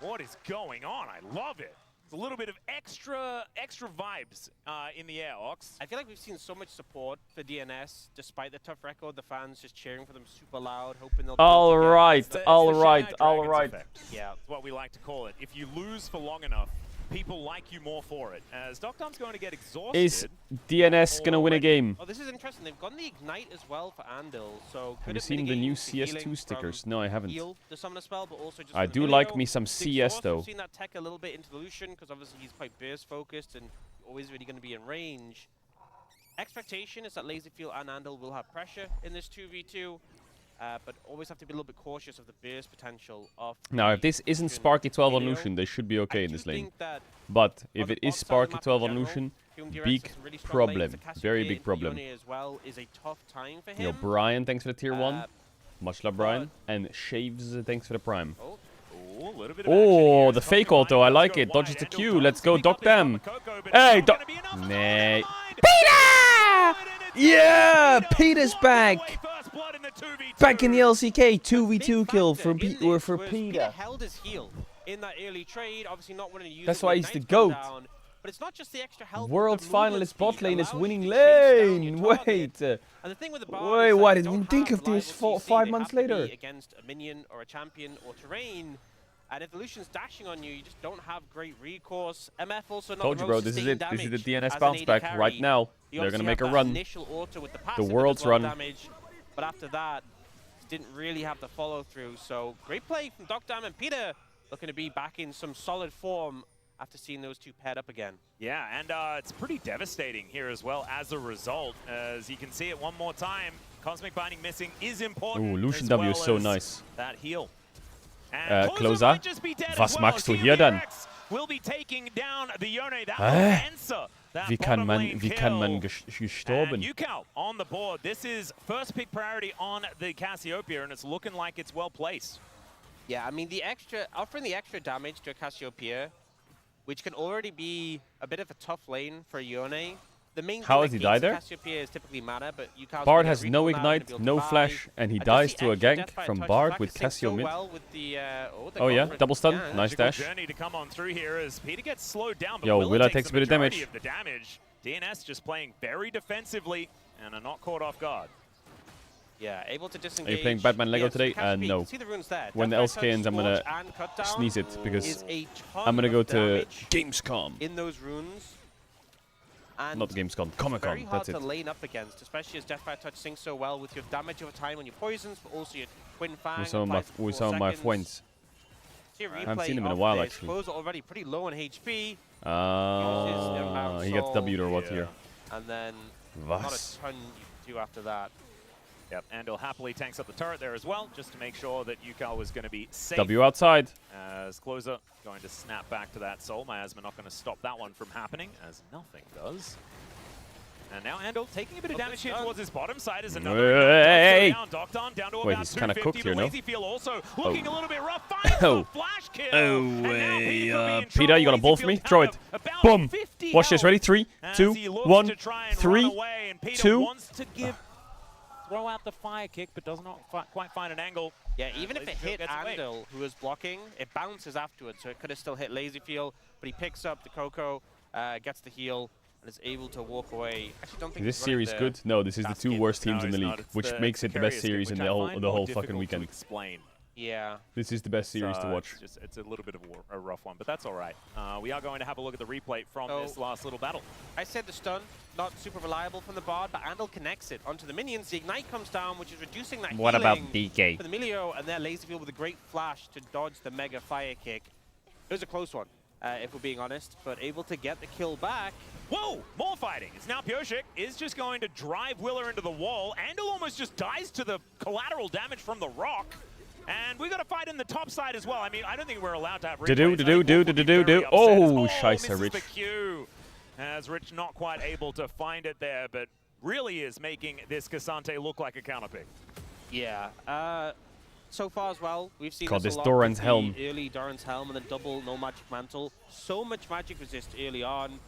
What is going on? I love it. It's a little bit of extra vibes in the air, Ox. I feel like we've seen so much support for DNS, despite the tough record. The fans just cheering for them super loud, hoping they'll. All do it right, again. all It's the right, Shanghai all Dragons right. effect. Yeah. That's what we like to call it. If you lose for long enough, people like you more for it. As Doctom's going to get exhausted. Is DNS gonna win a game? Oh, this is interesting. They've gotten the Ignite as well for Andil, so Have you seen the new CS2 stickers? No, I haven't. Heal the summoner spell, but also just I for the do video. like me some The CS exhaust, though. We've seen that tech a little bit into the Lucian, because obviously he's quite burst focused and always really going to be in range. Expectation is that Laserfield and Andil will have pressure in this 2v2. But always have to be a little bit cautious of the burst potential of. Now, if this isn't Lucian Sparky 12 on Helio, Lucian, they should be okay I in do this lane. think that But on if the it is bot side of the Sparky map in 12 on general, Lucian, QMDRX big has some really strong problem. lanes. The Cassiopeia Very big into problem. Ione as well is a tough time for him. Yo, Brian, thanks for the tier 1. Uh, Much love, Brian. And Shaves, thanks for the prime. Oh, a little bit of action Oh, here. the It's fake coming auto, right. I Let's like go it. Dodges wide. the Andil Q. does Let's go, pick Doc up his them. Coco, but it's Hey, not Doc. gonna be enough. It's not Nay. gonna mind. Peter! Yeah, Peter's back. First blood in the 2v2. Back in the LCK, 2v2 big kill factor for in this for was Peter. held his heal in that early trade, obviously not wanting to use That's it why with he's the Ignite's gone GOAT. down, but it's not just the extra health. World the movement finalist bot speed lane is allows you winning to chase down lane. your target. Wait. And the thing with the bar Wait, is why that did they we don't think have of this reliable 5 CC. months They have to later? be against a minion or a champion or terrain. And if the Lucian's dashing on you, you just don't have great recourse. MF also not Told the you, bro. most This is sustained it. This is the damage DNS as an bounce AD back carry. right now. You They're gonna obviously make a have that run. Initial auto with the passive that world's does a lot of run. damage, but after that, didn't really have the follow through. So great play from Doctam and Peter, looking to be back in some solid form after seeing those two paired up again. Yeah, and it's pretty devastating here as well as a result. As you can see it one more time, Cosmic Binding missing is important. Ooh, Lucian as W well is so as nice. That heal. And Closer. might just be dead Was as well. machst du hier denn? QMDRX will be taking down the Yone. That Hä? will answer that Wie kann bottom lane man kill. gestorben? And Yukao on the board. This is first pick priority on the Cassiopeia, and it's looking like it's well placed. Yeah, I mean, offering the extra damage to a Cassiopeia, which can already be a bit of a tough lane for Yone. The main How thing has that he died gates there? Cassiopeia is typically mana, but Yukao's Bard gonna has get no recall now, gonna ignite, be able to no buy. flash, and he I just dies see to a extra gank death by from touch. Bard Fact with is sync Cassio so mid. well with the, they're Oh going yeah, for it. double stun, Yeah, nice Magical dash. journey to come on through here as Peter gets slowed down, but Yo, Willa Willa takes takes a the bit of majority damage. of the damage. DNS just playing very defensively and are not caught off guard. Yeah, able to disengage. playing Batman Lego Yeah, so today? Cassiopeia, you No. can see the runes there. When the Death by else touch, ends, I'm gonna scorch, and cut down sneeze it because is a ton I'm gonna go of to damage Gamescom. in those runes. And Not Gamescom, Comic very Con. hard That's it. to lane up against, especially as Death by Touch syncs so well with your damage over time on your poisons, but also your Twin Fang. With some of my friends. See a haven't replay seen him in a of while, this. actually. Close already pretty low on HP, He gets W'd or what Yeah. here? and then not Was? a ton you can do after that. Yep, Andil happily tanks up the turret there as well, just to make sure that Yukao was going to be safe. W outside. As Closer going to snap back to that soul. Miasma not going to stop that one from happening, as nothing does. And now Andil taking a bit of damage here towards his bottom side as another Hey! down to Wait, about he's kinda 250, cooked here, but no? Lazy Feel also looking a little bit rough. Finds Oh. the flash kill. Oh, And now Peter could be in Peter, trouble. you got a ball for Lazy me? Feel Throw down it. to about Boom. 50 Watch this. health Ready? 3, as 2, he looks 1, to try and 3, run away, and Peter 2. wants to give throw out the fire kick, but does not quite find an angle. Yeah, And even if it Lazyfield hit gets away. Andal, who was blocking, it bounces afterwards, so it could have still hit Lazyfield, but he picks up the Coco, gets the heal, and is able to walk away. Actually, don't think Is this he's running series the good? No, this is the basket. two worst teams No, in the it's league, not. It's which the makes it the carrier best skip, series in which the I whole find the more whole fucking difficult weekend. to explain. Yeah. This is the best series to watch. It's a little bit of a rough one, but that's all right. We are going to have a look at the replay from So- this last little battle. I said the stun, not super reliable from the Bard, but Andal connects it onto the minions. The Ignite comes down, which is reducing that What about healing DK? for the Milio, and there Lazyfield with a great flash to dodge the Mega Fire Kick. It was a close one, if we're being honest, but able to get the kill back. Whoa! More fighting. It's now Pioshik is just going to drive Willer into the wall. Andal almost just dies to the collateral damage from the rock. And we got to fight in the top side as well. I mean, I don't think we're allowed to have replays. I think Wolf would be very upset. Oh, scheiße, misses Rich. the Q. As Rich not quite able to find it there, but really is making this Cassante look like a counterpick. Yeah. So far as well, we've seen God, this this a lot Doran's with the helm. early Doran's helm and then double no magic mantle. So much magic resist early on.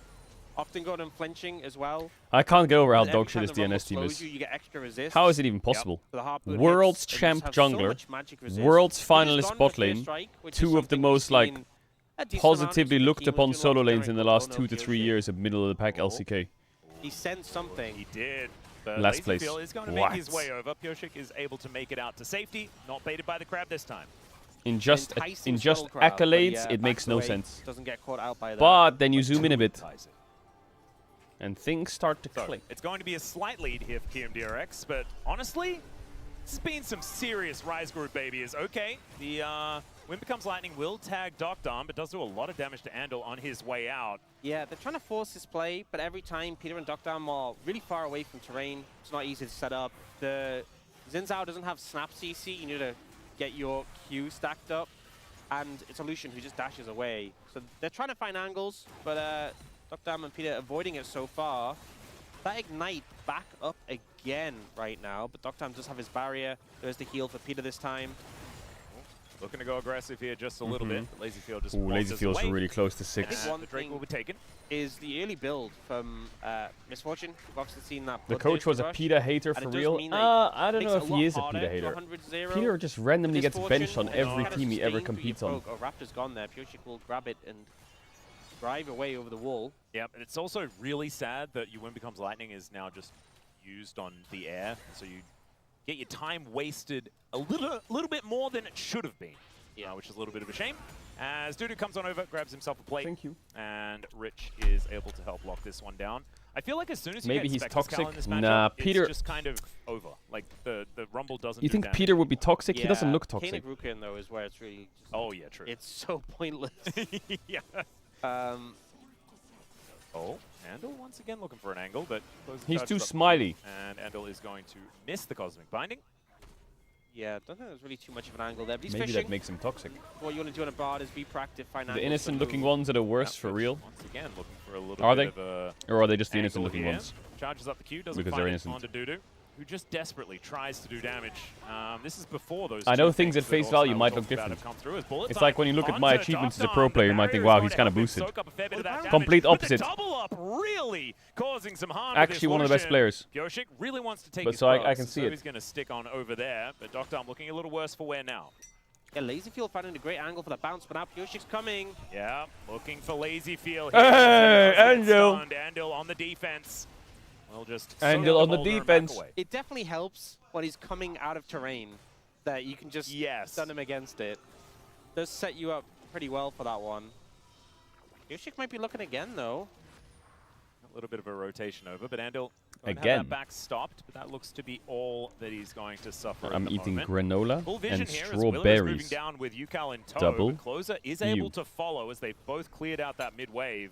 Often got unflinching as well. I can't get over how And every dog shit time this the rumble DNS team slows is. you get extra resist. How is it even possible? So the harpoon World's hits, and you champ just have so jungler, much magic resist. world's But he's finalist gone bot for first lane, strike, which is two of the something most we've like seen a decent amount positively of. looked The team upon was doing a lot solo of lanes in the Doran last Kono 2 to 3 Pioshik. years of middle of the pack Oh. LCK. He sensed something. He did. But Last place. Lazyfield is going to What? make his way over. Pioshik is able to make it out to safety. Not baited by the crab this time. In just Enticing in just shuttle crowd, but accolades, yeah, it makes backs no away, sense. Doesn't get caught out by that. But then you zoom in a bit, Enticing. and things start to So, click. it's going to be a slight lead here for KMDRX, but honestly, this has been some serious Rise Group babies. Okay, the Wind Becomes Lightning will tag Docdarm, but does do a lot of damage to Andal on his way out. Yeah, they're trying to force this play, but every time Peter and Docdarm are really far away from terrain. It's not easy to set up. The Xin Zhao doesn't have snap CC. You need to get your Q stacked up. And it's a Lucian who just dashes away. So they're trying to find angles, but Docdarm and Peter avoiding it so far. That Ignite back up again right now, but Docdarm does have his barrier. There's the heal for Peter this time. Looking to go aggressive here just a little bit. But Lazyfield just Ooh, walks us Lazyfield's away. really close to I 6. think one The Drake thing will be taken. is the early build from Misfortune. We've obviously seen that. The Blood coach Thirsty was a rush, PETA hater and for it does real. mean that I don't makes know it if a he lot is a harder PETA to hater. 100-0. PETA just randomly gets Misfortune, benched on and every kind of team he ever sustained through competes your on. poke. Oh, Raptor's gone there. Pioshik will grab it and drive away over the wall. Yeah, and it's also really sad that your Wind Becomes Lightning is now just used on the air, so you get your time wasted a little bit more than it should have been, which is a little bit of a shame. As Dudu comes on over, grabs himself a plate, Thank you. and Rich is able to help lock this one down. I feel like as soon as you Maybe get he's Spectre's Cal in toxic. this Nah, matchup, Peter- it's just kind of over. Like, the Rumble doesn't You do think damage Peter would be anymore. toxic? He doesn't look toxic. Koenig Rukin, though, is where it's really... Just, Oh, yeah, true. it's so pointless. yeah. Oh, Andal once again looking for an angle, but closes the He's charges too up. smiley. And Andal is going to miss the Cosmic Binding. Yeah, don't think there's really too much of an angle there. But he's Maybe fishing. that makes him toxic. What you want to do on a Bard is be proactive, find The angles to innocent-looking move. ones are the worst Yep, for Rich real. Once again looking for a little Are bit they? of a Or are they just the angle innocent-looking here. ones? Charges up the Q, doesn't Because find they're it innocent. onto Dudu, who just desperately tries to do damage. This is before those I know two things at that face Orson value was might look talking about different. have come through as bullet It's time like when you look at my onto achievements as a Docdarm. pro The player, you might think, barrier wow, is he's going kind of to help him boosted. soak up a fair bit of that damage, Complete but the opposite. double up really causing some harm to Actually, this one of the best Lucian. players. Pioshik really wants to take But his so I cross, can see so it. he's going to stick on over there, but Docdarm looking a little worse for wear now. Yeah, Lazyfield finding a great angle for the bounce, but now Pioshik's coming. Yeah, looking for Lazyfield. Hey, Andal. Andal on the defense. We'll just Andal solo on the hold her and defense. back away. It definitely helps when he's coming out of terrain that you can just Yes. stun him against it. Does set you up pretty well for that one. Pioshik might be looking again, though. A little bit of a rotation over, but Andal going to have Again. that back stopped, but that looks to be all that he's going to suffer at I'm the eating moment. granola Full vision and here as Willer is moving strawberries. down with Yukal in tow. Double but Closer is you. able to follow as they've both cleared out that mid wave.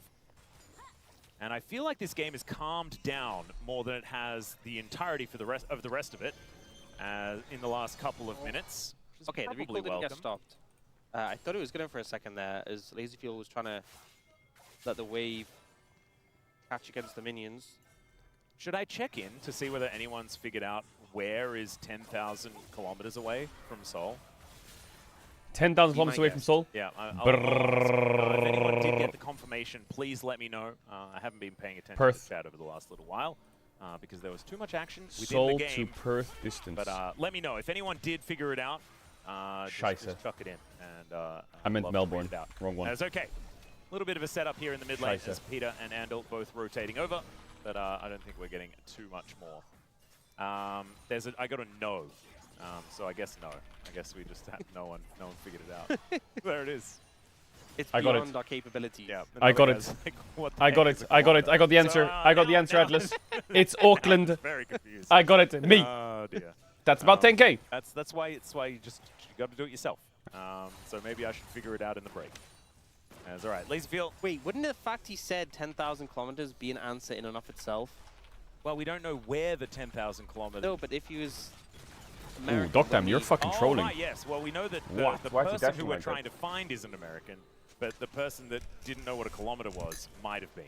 And I feel like this game has calmed down more than it has the entirety for the rest of it in the last couple of minutes. which is Okay, the probably recoil didn't get welcome. stopped. I thought it was good for a second there, as Lazyfield was trying to let the wave catch against the minions. Should I check in to see whether anyone's figured out where is 10,000 kilometers away from Seoul? 10,000 Be kilometers my away from guess. Seoul? Yeah, I'll ask. If anyone did get the confirmation, please let me know. I haven't been paying attention Perth. to the chat over the last little while. because there was too much action within Seoul the game. to Perth distance. But let me know if anyone did figure it out. Just chuck it in. And I meant love to read Melbourne. it out. Wrong one. That's okay. A little bit of a setup here in the mid lane as Peter and Andal both rotating over, but I don't think we're getting too much more. I got a no, so I guess no. I guess we just had no one figured it out. There it is. It's I got beyond it. our capability. Yeah, I got it. like, what the I got heck it. is a I got it. kilometer? I got the answer. So, I got the now- answer, now- Atlas. It's Auckland. Very confused. I got it. Me. Oh dear. That's about 10K. That's why you got to do it yourself. So maybe I should figure it out in the break. That's all right. Lazyfield. Wait, wouldn't the fact he said 10,000 kilometers be an answer in and of itself? Well, we don't know where the 10,000 kilometers. No, but if he was Ooh, American, Doctam, would you're he- fucking trolling. Right, yes. Well, we know that What? the Why is he person dashing who we're like that? trying to find isn't American, but the person that didn't know what a kilometer was might have been.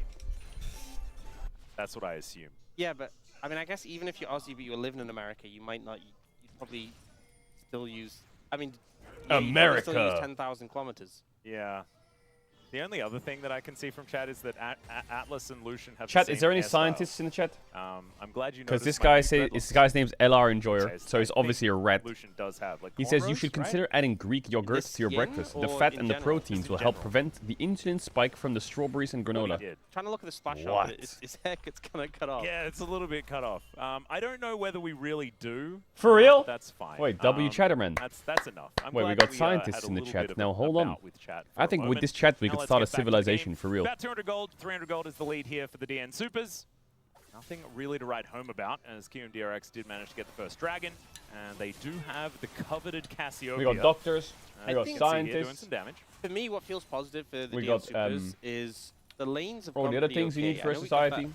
That's what I assume. Yeah, but I mean, I guess even if you're Aussie but you're living in America, you might not. You'd probably still use. I mean, yeah, you'd probably still use America. 10,000 kilometers. Yeah. The only other thing that I can see from chat is that Atlas and Lucian have Chat, the is same there any hairstyle. scientists in the chat? I'm glad you Because noticed this my guy big says dreadlocks, this guy's name's LR Enjoyer, which I so he's think obviously a rat. Lucian does have. Like He says you cornrows, should right? consider adding Greek yogurt This to your yin breakfast. The or fat in and the general? proteins Just will in help general. prevent the insulin spike from the strawberries and He granola. did. Trying to look at the splash What? shot, his hair gets kind of cut off. Yeah, it's a little bit cut off. I don't know whether we really do. For real? That's fine. Wait, W Chatterman. That's enough. I'm Wait, we glad got that scientists had a in the little chat. bit of Now, a hold on. bout with chat for I a think with moment. this chat we Now could let's start a get back to the civilization game. for real. About 200 gold, 300 gold is the lead here for the DN Supers. Nothing really to write home about, as QMDRX did manage to get the first dragon, and they do have the coveted Cassiopeia. We got doctors, we I got think- doing scientists. some damage. For me, what feels positive for the We DN got, Supers is the lanes have Oh, gone the other pretty things you okay. need I for know we got society. that-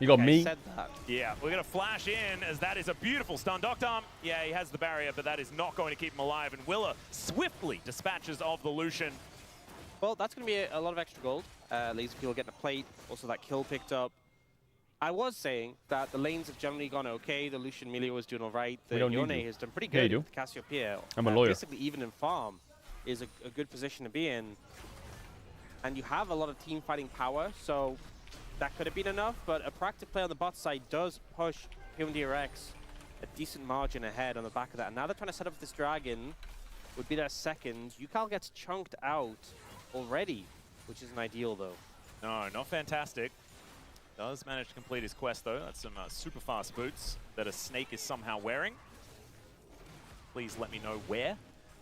You got I me. said that. Yeah, we're going to flash in, as that is a beautiful stun. Doctom, yeah, he has the barrier, but that is not going to keep him alive, and Willa swiftly dispatches of the Lucian. Well, that's going to be a lot of extra gold. Laserfield getting a plate, also that kill picked up. I was saying that the lanes have generally gone okay. The Lucian Melee was doing all right. The We don't need Yone you. has done pretty Yeah, you good. do. The Cassiopeia, I'm a lawyer. basically even in farm, is a good position to be in. And you have a lot of team fighting power, so that could have been enough. But a proactive play on the bot side does push QMDRX a decent margin ahead on the back of that. And now they're trying to set up this dragon. Would be their second. Yukal gets chunked out already, which isn't ideal though. No, not fantastic. Does manage to complete his quest, though. That's some super fast boots that a snake is somehow wearing. Please let me know where.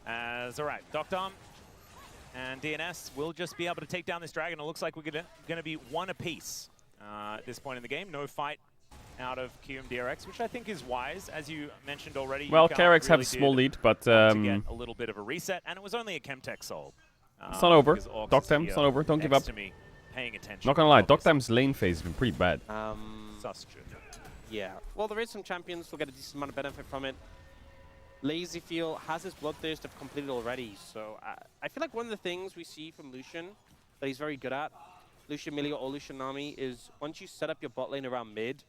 All right, Doctom and DNS will just be able to take down this dragon. It looks like we're going to be one apiece at this point in the game. No fight out of QMDRX, which I think is wise, as you mentioned already. Well, Yukal KRX have really a small did lead, but want to get a little bit of a reset, and it was only a Chemtech soul. it's not over. because Orcs is Doctam, here it's not over. Don't give up. next to me, paying attention. Not gonna lie, obviously. Doctam's lane phase has been pretty bad. Suspicious. Yeah. Well, there is some champions who'll get a decent amount of benefit from it. Lazyfield has his Bloodthirst have completed already, so I feel like one of the things we see from Lucian that he's very good at, Lucian Melee or Lucian Nami, is once you set up your bot lane around mid,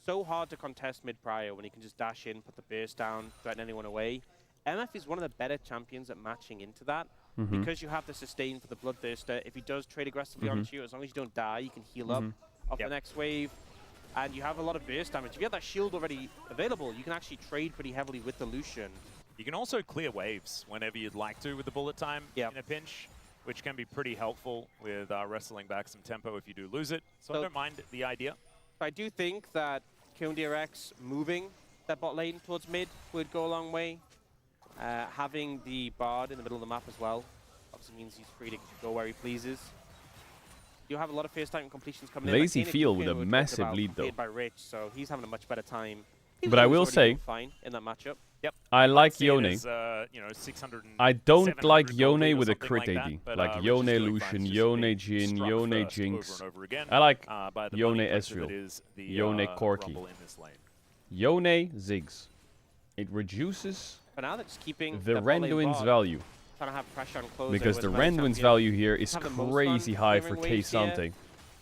so hard to contest mid prior when he can just dash in, put the burst down, threaten anyone away. MF is one of the better champions at matching into that, because you have the sustain for the Bloodthirster. If he does trade aggressively onto you, as long as you don't die, you can heal up off the next wave. And you have a lot of burst damage. If you have that shield already available, you can actually trade pretty heavily with the Lucian. You can also clear waves whenever you'd like to with the bullet time in a pinch, which can be pretty helpful with wrestling back some tempo if you do lose it. So I don't mind the idea. I do think that QMDRX moving that bot lane towards mid would go a long way. Having the Bard in the middle of the map as well obviously means he's free to go where he pleases. You have a lot of first time completions coming in. Lazy Field with a massive lead though. By Rich, so he's having a much better time. But I will say, fine in that matchup. Yep. I like See it Yone. as, you know, 600 and I don't 700 like gold Yone lead or with a something crit like that, AD. but, Like Rich Yone is doing fine. Lucian, It's just Yone being Jin, struck Yone first Jinx. over and over again, I like by the Yone bunny creature Ezreal. that is the, Yone Corki. rumble in this lane. Yone Ziggs. It reduces But now they're just keeping the that bot lane Randuin's bot, value. trying to have pressure on closer Because with the the meta Randuin's champion. value here is Have the most crazy fun high for clearing K waves here, Sante. but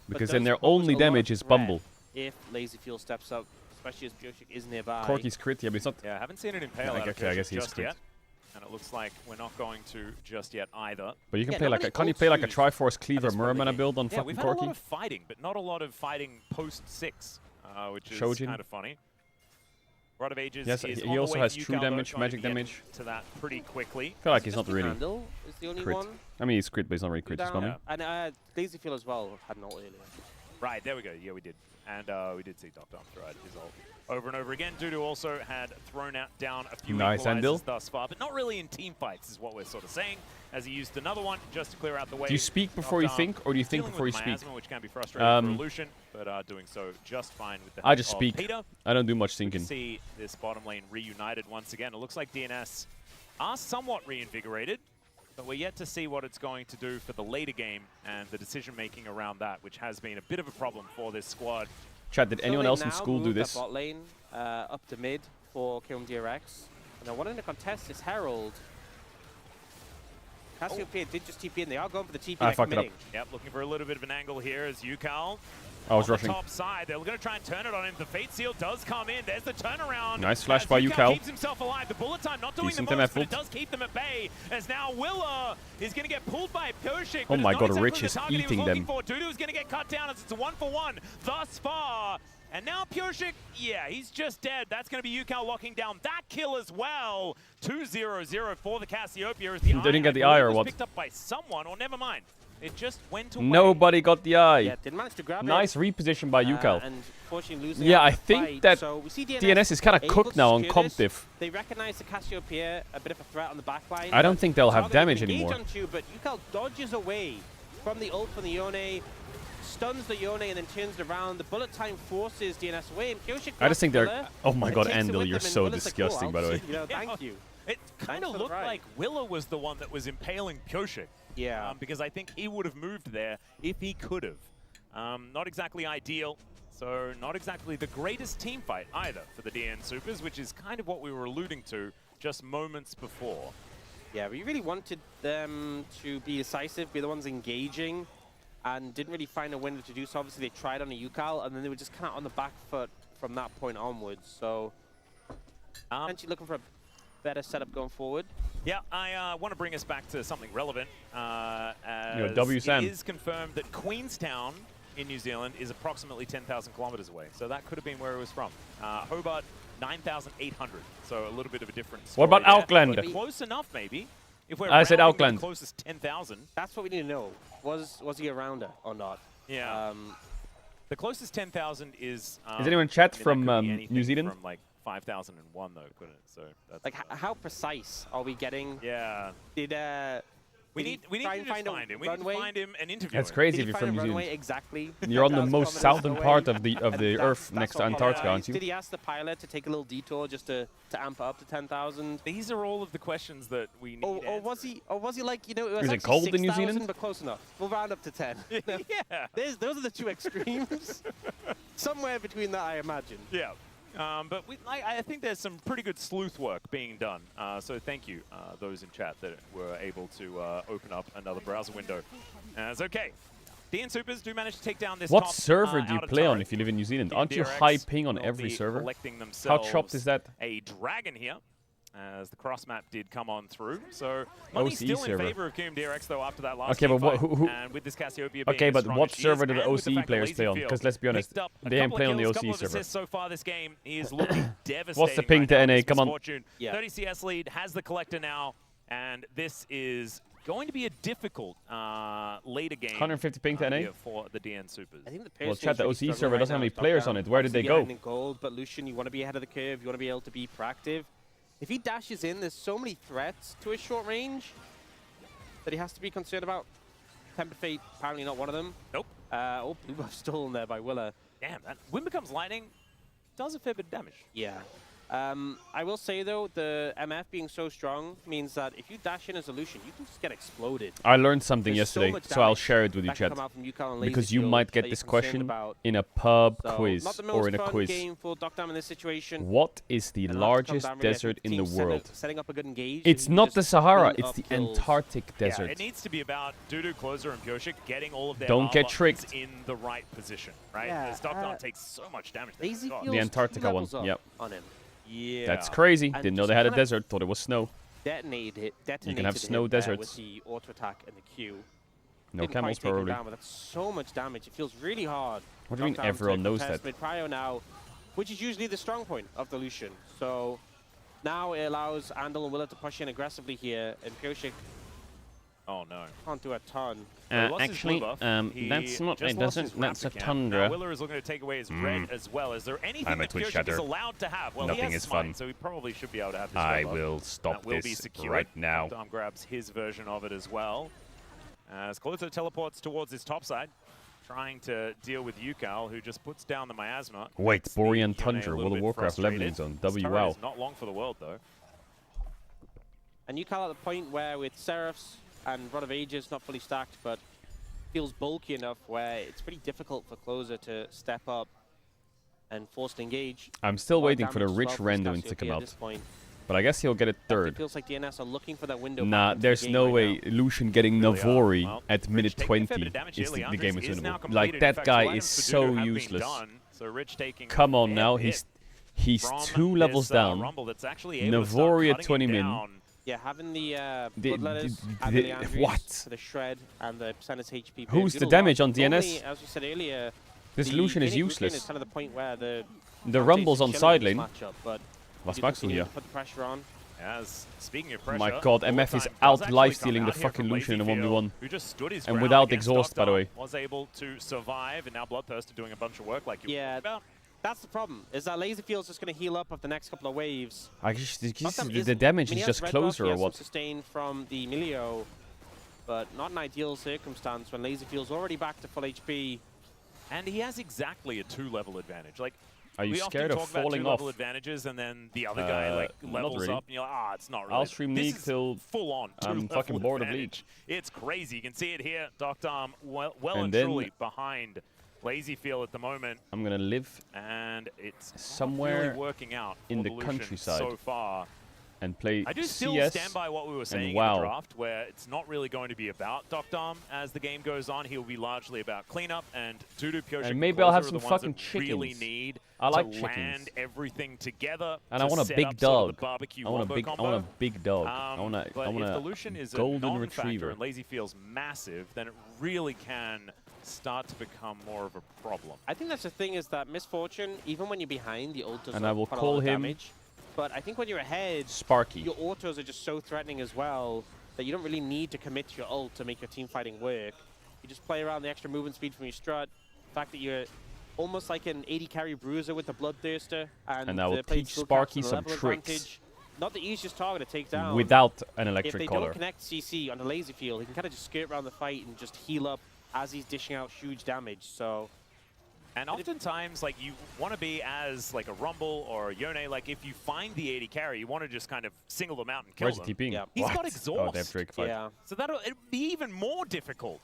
Because does then their pose only a lot of damage is threat Bumble. If Lazyfield steps up, especially as Bioshik is nearby. Corki's crit, yeah, but it's not. Yeah, I haven't seen it impale Yeah, out of okay, I guess Bioshik he's just crit. yet. And it looks like we're not going to just yet either. But you can Yeah, play like nobody can't you ults play like a used Triforce Cleaver this point in the Mermana game. build on Yeah, fucking we've had a lot Corki? of fighting, but not a lot of fighting post-6. which is Shojin. kind of funny. Rod of Ages Yes, is he on the also way has to true Yukal, though, damage, trying magic to get damage. to that pretty quickly. I feel like he's Just not the really Handle is the only crit. one. I mean, he's crit, but he's not really crit. He's Down. spamming. And Lazyfield as well had an ult earlier. Right, there we go. Yeah, we did. And we did see Dr. Armstride his ult over and over again. Dudu also had thrown down a few Nice, equalizers Andil. thus far, but not really in team fights is what we're sort of saying, as he used another one just to clear out the way. Do you speak before you Dr. think, or do you think dealing before you with speak? miasma, which can be frustrating for Lucian, but doing so just fine with the I help just of speak. Peter. I don't do much We can thinking. see this bottom lane reunited once again. It looks like DNS are somewhat reinvigorated, but we're yet to see what it's going to do for the later game and the decision-making around that, which has been a bit of a problem for this squad. Chat, did anyone else in school do this? Bot lane up to mid for KMDRX. And they're wanting to contest this Herald. Cassiopeia did just TP in. They are going for the TP. I fucked it up. Yep, looking for a little bit of an angle here as Yukal. I was on rushing. the top side. They're going to try and turn it on him. The Fate Seal does come in. There's the turnaround. Nice flash as by Yukal. keeps himself alive. The bullet time not doing Decent the most, time but it does keep them at bay. As now Willa is going to get pulled by Pioshik. Oh my god, exactly Rich the is target he was eating looking them. for. Dudu is going to get cut down as it's a 1-for-1 thus far. And now Pioshik, yeah, he's just dead. That's going to be Yukal locking down that kill as well. 2-0-0 for the Cassiopeia. As the They didn't get the I eye believe or was what? picked up by someone, or never mind. It just went away. Nobody got the eye. Yeah, didn't manage to grab Nice it. reposition by Yukal. And fortunately losing Yeah, out I the think fight. that So we see DNS is kind of able cooked to now on secure comp this. diff. They recognize the Cassiopeia a bit of a threat on the back line. I don't think they'll have Target they damage can engage anymore. Onto, but Yukal dodges away from the ult from the Yone, stuns the Yone, and then turns it around. The bullet time forces DNS away. And Pioshik I just think they're... Willa, Oh my and god, takes it Andil, with you're them, and so Willa's like, "Cool, disgusting, I'll by the way. see- Thank you. It kind Thanks of for the looked ride. like Willa was the one that was impaling Pioshik. Yeah. Because I think he would have moved there if he could have. Not exactly ideal, so not exactly the greatest team fight either for the DN Supers, which is kind of what we were alluding to just moments before. Yeah, we really wanted them to be decisive, be the ones engaging, and didn't really find a window to do so. Obviously, they tried on a Yukal, and then they were just kind of on the back foot from that point onwards. So, potentially looking for a better setup going forward. Yeah, I want to bring us back to something relevant. As WSM. it is confirmed that Queenstown in New Zealand is approximately 10,000 kilometers away. So that could have been where it was from. Hobart, 9,800. So a little bit of a difference. What about Auckland? But close enough, maybe. If we're I said rounding to Auckland. the closest 10,000. That's what we need to know. Was he a rounder or not? Yeah. The closest 10,000 is... Is anyone in chat I mean, from that could be anything New Zealand? From like 5,001 though, couldn't it? So that's... Like, how precise are we getting? Yeah. Did We need to just find him. We need to find him and interview That's him. crazy Did if he you're find from a New runway Zealand. exactly? You're on the 10,000 most kilometers southern away? part of the And Earth that's next to what Antarctica, probably- aren't you? Did he ask the pilot to take a little detour just to amp up to 10,000? These are all of the questions that we need. Or was he like, you know, it was Is it actually cold in New 6,000, Zealand? but close enough. We'll round up to 10. Yeah. Those are the two extremes. Somewhere between that, I imagine. Yeah. But I think there's some pretty good sleuth work being done. So thank you, those in chat that were able to open up another browser window. It's okay. DN Supers do manage to take down this What top, server do you outer play on turret. if you live in New Zealand? The Aren't you DRX high ping on will every be server? collecting How themselves chopped is that? A dragon here, as the cross map did come on through. So money's OCE still server. in favor of DRX though after that last Okay, but team fight. who- And with this Cassiopeia Okay, being but as strong what as she server is, do the and with OCE fact that players play on? Lazyfield 'Cause let's be honest, picked up a they ain't couple playing of on the kills, OCE couple of server. assists so far this game. He is looking devastating. What's the ping right to now, NA? this Come on. Misfortune. Yeah. 30 CS lead, has the collector now, and this is going to be a difficult later game. 150 ping to NA? here for the DN Supers. I think the Well, Pierce chat, the really OCE struggling server right doesn't have now. any It's players knockdown. on it. Where did they Obviously, go? getting in gold, but Lucian, you want to be ahead of the curve. You want to be able to be proactive. If he dashes in, there's so many threats to his short range that he has to be concerned about. Temper Fate, apparently not one of them. Nope. Oh, blue buff stolen there by Willa. Damn, that Wind Becomes Lightning does a fair bit of damage. Yeah. I will say, though, the MF being so strong means that if you dash in as a Lucian, you can just get exploded. I learned something There's so yesterday, much so I'll damage share it with you, that can chat. come out from Yukal and Because you Lazyfield might that get you're this concerned question about. in a pub So, quiz not the or most in a fun quiz. game for Dogtown in this situation. What is the And a lot to come largest down, really. I think desert in the teams world? setting up a good engage. It's and not just the Sahara, building it's the up kills. Antarctic Yeah, desert. it needs to be about Dudu, Closer, and Pioshik getting all of their Don't get armor tricked. in the right position, right? Yeah, As Dogtown takes so much damage. there. Lazy God. feels The Antarctica 2 one, levels up yep. on him. Yeah. That's crazy. And Didn't know just they had a kinda desert, thought it was snow. Detonated have snow him there deserts. with the auto attack and the Q. No Didn't camels, quite take him probably. down, but that's so much damage. It feels really hard What do you mean Knockdown to everyone knows contest that? Mid-prio now, which is usually the strong point of the Lucian. So now it allows Andal and Willa to push in aggressively here, and Pyosik Oh no. can't do a ton. Actually, that's not. It doesn't. That's a Tundra. Now Willer is looking to take away his red as well. Is there anything I'm a that Twitch Pyosik chatter. is allowed to have? Well, Nothing he has is smite, fun. so he probably should be able to have his I red buff. will stop That will be this secured. right now. Dom grabs his version of it as well. As Closer teleports towards his top side, trying to deal with Yukal, who just puts down the miasma. Wait, Makes the Borean Yone a Tundra, little World of bit Warcraft leveling frustrated. zone. This turret WoW. is not long for the world, though. And Yukal at the point where with Seraphs and Rod of Ages not fully stacked, but feels bulky enough where it's pretty difficult for Closer to step up and force to engage. I'm still A lot of waiting for the damage as rich well for randoms to Cassiopeia come at out. this point. But I guess he'll get it It third. feels like DNS are looking for that window. Nah, back into there's the game no right way now. Lucian getting Really are. Navori Well, at Rich minute taking a fair 20 bit of damage is here. the game is Leandris now winnable. completed. Like, In that fact, guy two is items to so do have been useless. done. So Rich taking Come on a now, hit he's from 2 levels this, down. Rumble that's actually able to start Navori at cutting 20 it min. down. Yeah, having the The- Bloodletters, the- having the- Leandris what? for the shred and the percentage HP. Who's did the a lot. damage on Only, DNS? as we said earlier, This the Lucian is Phoenix Root lane useless. is kind of the point where the Rumble's on side lane. matchup, but Was you Maxwell continue here? to put the pressure on. As speaking of pressure, My god, MF is overtime out does actually lifestealing come the out here fucking from Lucian in a Lazyfield, 1v1. who just stood his And ground without against exhaust, by the Dr. way. Was able to survive, and now Bloodthirster doing a bunch of work like you Yeah. were about. That's the problem, is that Lazyfield's just going to heal up of the next couple of waves. I guess the Knockdown damage I mean, is he just has red buff, closer he or has some what? sustain from the Milio, but not an ideal circumstance when Lazyfield's already back to full HP. And he has exactly a 2-level advantage. Like, Are you we scared often of talk about falling 2-level off? advantages, and then the other guy like not levels really. up, and you're like, ah, it's not really. I'll stream This League is till full on. I'm 2-level fucking bored of advantage. It's crazy. You can see it here. Dr. well And and then- truly behind Lazyfield at the moment, I'm gonna live and it's not somewhere really working out in for the Lucian countryside. so far. and play I do still CS stand by what we were saying and in WoW. the draft, where it's not really going to be about Dr. As the game goes on, he'll be largely about cleanup, and Dudu, Pyosik, And maybe I'll have Closer are some the ones fucking that really chickens. need I like to chickens. land everything together. And to I want a set big up sort of dog. the barbecue I want a wombo big combo. dog. But if the a Lucian is golden a non-factor retriever. and Lazyfield's massive, then it really can start to become more of a problem. I think that's the thing, is that Misfortune, even when you're behind, the ult does And not I will put a call lot of him damage. But I think when you're ahead, Sparky. your autos are just so threatening as well that you don't really need to commit to your ult to make your team fighting work. You just play around the extra movement speed from your strut, the fact that you're almost like an 80 carry bruiser with the Bloodthirster, And I will the plate teach still Sparky captures the some level tricks. advantage. Not the easiest target to take down. Without an If electric they collar. don't connect CC on the Lazyfield, he can kind of just skirt around the fight and just heal up as he's dishing out huge damage. So And oftentimes, like, you want to be as, like, a Rumble or a Yone, like, if you find the 80 carry, you want to just kind of single them out and kill Where's them. the TPing? Yeah. He's got What? exhaust. Oh, they have Drake fight. yeah, So it'll be even more difficult.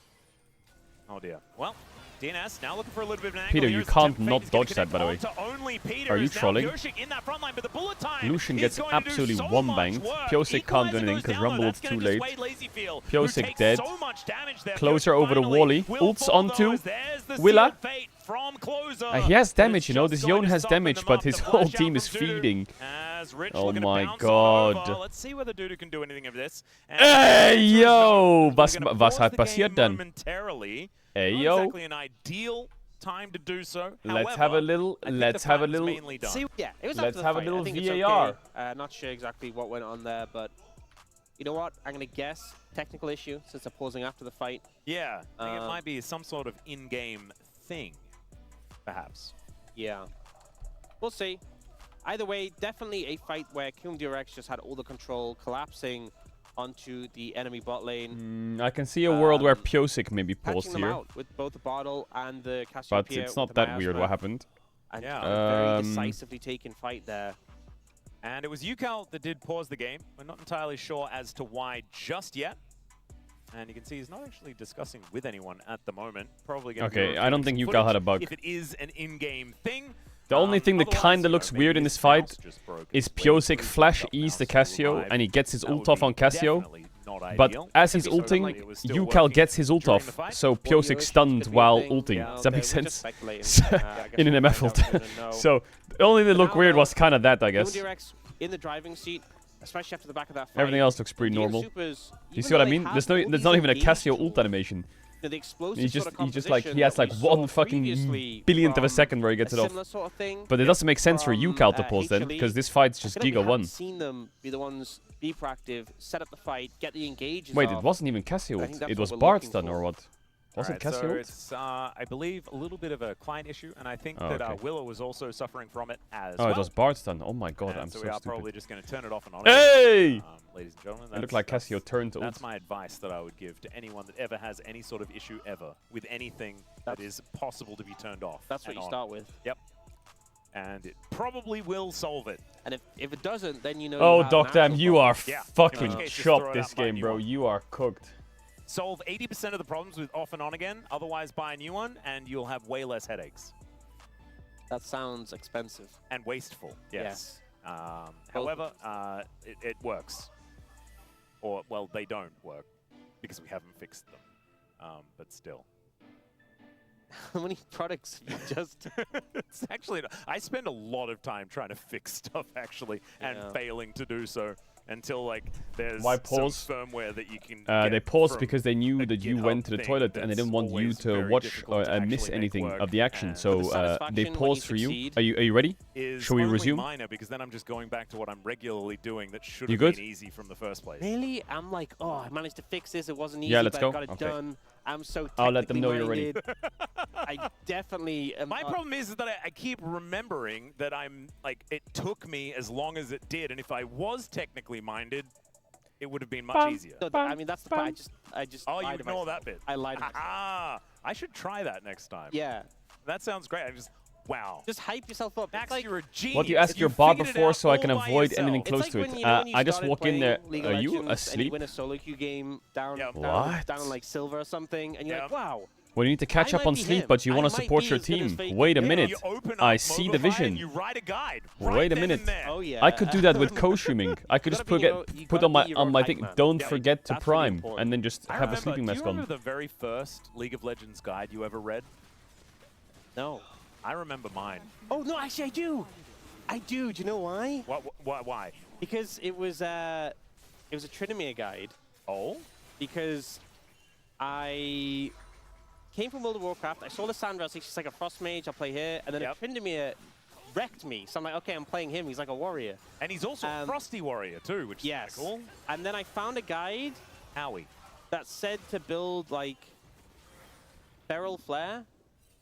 Oh, dear. Well, DNS now looking for a little bit of an angle. Peter, here you as the can't temp not fade is gonna dodge that, by the way. connect onto only Peter. Are you As now trolling? Pyosik in that front line, but the bullet time Lucian is gets going to do absolutely so one-banged. much work. Pyosik can't do Equalizer anything goes 'cause down, Rumble though. was That's too gonna late. dissuade Lazyfield, who Pyosik takes dead. so much damage there. Closer Pyosik over the finally wally. will Ults fall, onto though, as there's the Willa. sealed fate from Closer. He has But damage, it's you know. just This going Yone to has soften damage, them but up. his The whole flash out team is from Dudu, feeding. As Rich Oh looking to my bounce God. over. Let's see whether Dudu can do anything of this. And Hey, Rich yo! is Was gonna hat pause the passiert game denn? momentarily. Hey, Not yo. exactly an ideal time to do so. Let's have However, a little. I think Let's the have a fight was little. mainly done. yeah, it was Let's after the have a fight. little I think it's VAR. Okay. Not sure exactly what went on there, but you know what? I'm gonna guess technical issue since they're pausing after the fight. Yeah, I think it Um, might be some sort of in-game thing, perhaps. Yeah, we'll see. Either way, definitely a fight where Durex just had all the control, collapsing onto the enemy bot lane, I can see a world where Um, Pyosik maybe paused catching them here, out with both the bottle and the Cassiopeia. but it's not with the that weird miasma, what happened. And Yeah. just a very Um, decisively taken fight there. And it was Yukal that did pause the game. We're not entirely sure as to why just yet. And you can see he's not actually discussing with anyone at the moment. Probably going to Okay, I don't think Yukal had a bug. If it is an in-game thing. The only thing that Otherwise, kinda you know, looks maybe weird in his this fight mouse just broke. is It's way Pyosik through flash the E's the mouse Cassio, live. and he gets his That ult would off be on Cassio. definitely not But ideal. as he's Could be something ulting, like it was still Yukal working gets his ult during off, the fight. so Well, Pyosik Yoshi stunned could be a while thing. ulting. Yeah, Does that okay, make we're sense? just speculating. So- I guess in an we'll MF find ult. out soon and know. So the only thing that looked now, weird though, was kind of that, I guess. Durex in the driving seat, especially after the back of that fight. Everything else looks pretty Team normal. Supers, You even see what though I they mean? have There's all not these even a engaged Cassio ult tools, animation. the explosive He sort of just like composition he has that like we saw one fucking previously billionth of a from second where he gets a it off. similar sort of thing. But it doesn't make sense for you, from, Caltopause, then, HLE. because this fight's just I feel like Giga we 1. haven't seen them be the ones be proactive, set up the fight, get the engages Wait, off. it wasn't even Cassio. I think that's It what was we're Bard's looking done, for. or what? Was it Alright, Cassio? so ult? it's, I believe, a little bit of a client issue, and I think Oh, that okay. Willow was also suffering from it as Oh, well. it was Bard's done. Oh my god, And I'm so so we are stupid. probably just going to turn it off and on. Hey! Ladies and gentlemen, It looked like Cassio turned to That's ult. my advice that I would give to anyone that ever has any sort of issue ever with anything that is possible to be turned off. That's what and you on. start with. Yep. And it probably will solve it. And if it doesn't, then you know. Oh, you have an Doctam, actual you problem. are Yeah. fucking In which case, just throw chopped it this out and buy a game, new bro. one. You are cooked. Solve 80% of the problems with off and on again, otherwise buy a new one, and you'll have way less headaches. That sounds expensive. And wasteful, yes. However, it works. Or, well, they don't work, because we haven't fixed them. But still. How many products have you just? It's actually, I spend a lot of time trying to fix stuff, actually, and Yeah. failing to do so. Until like there's Why some pause? firmware that you can. They get paused from because they knew a that you GitHub went to the thing toilet and they that's didn't want you always to very watch difficult or to miss actually make anything work, of the action. and So the satisfaction they when you paused for you. succeed Are you ready? is Shall we only resume? minor because then I'm just going back to what I'm regularly doing that should You have good? been easy from the first place. Really? I'm like, oh, I managed to fix this. It wasn't easy, Yeah, let's but go. I got it Okay. done. I'm so I'll let them know you're ready. technically minded. I definitely am. My problem is that I keep remembering that I'm like it took me as long as it did, and if I was technically minded, it would have been much easier. No, I mean, that's the part. I just. Oh, you lied to ignore myself. that bit. I lied to myself. Ah, I should try that next time. Yeah. That sounds great. I just wow. Just hype yourself up. Max, It's like, you're a genius. What do you ask your bot before so I can avoid anything it's close like to when, it? you know, when you I just started walk in there. playing League Are of you Legends and asleep? you win a solo queue game down, Yep. down like silver or something, and you're like, wow. Well, you need to catch I up might on be sleep, him. but you I want to might support be your as good as team. Fake Wait a is. minute. You open up I see the Mobify vision. and you write a guide. Wait right a then minute. and there. Oh yeah. I could do that with co-streaming. I could You just gotta be put you put gotta on my be your own thing. hype man. Don't Yeah, forget to that's really prime, important. and then just I have a remember, sleeping do mask you remember on. the very first League of Legends guide you ever read? No. I remember mine. Oh no, actually I do. I do. Do you know why? Why? Because it was a Tryndamere guide. Oh? Because I came from World of Warcraft. I saw the Sandra. I was like, she's like a frost mage. I'll play here. And then Yep. a Tryndamere wrecked me. So I'm like, okay, I'm playing him. He's like a warrior. And he's also a Frosty Warrior too, which Yes. is kinda cool. And then I found a guide Howie. that said to build like Feral Flare.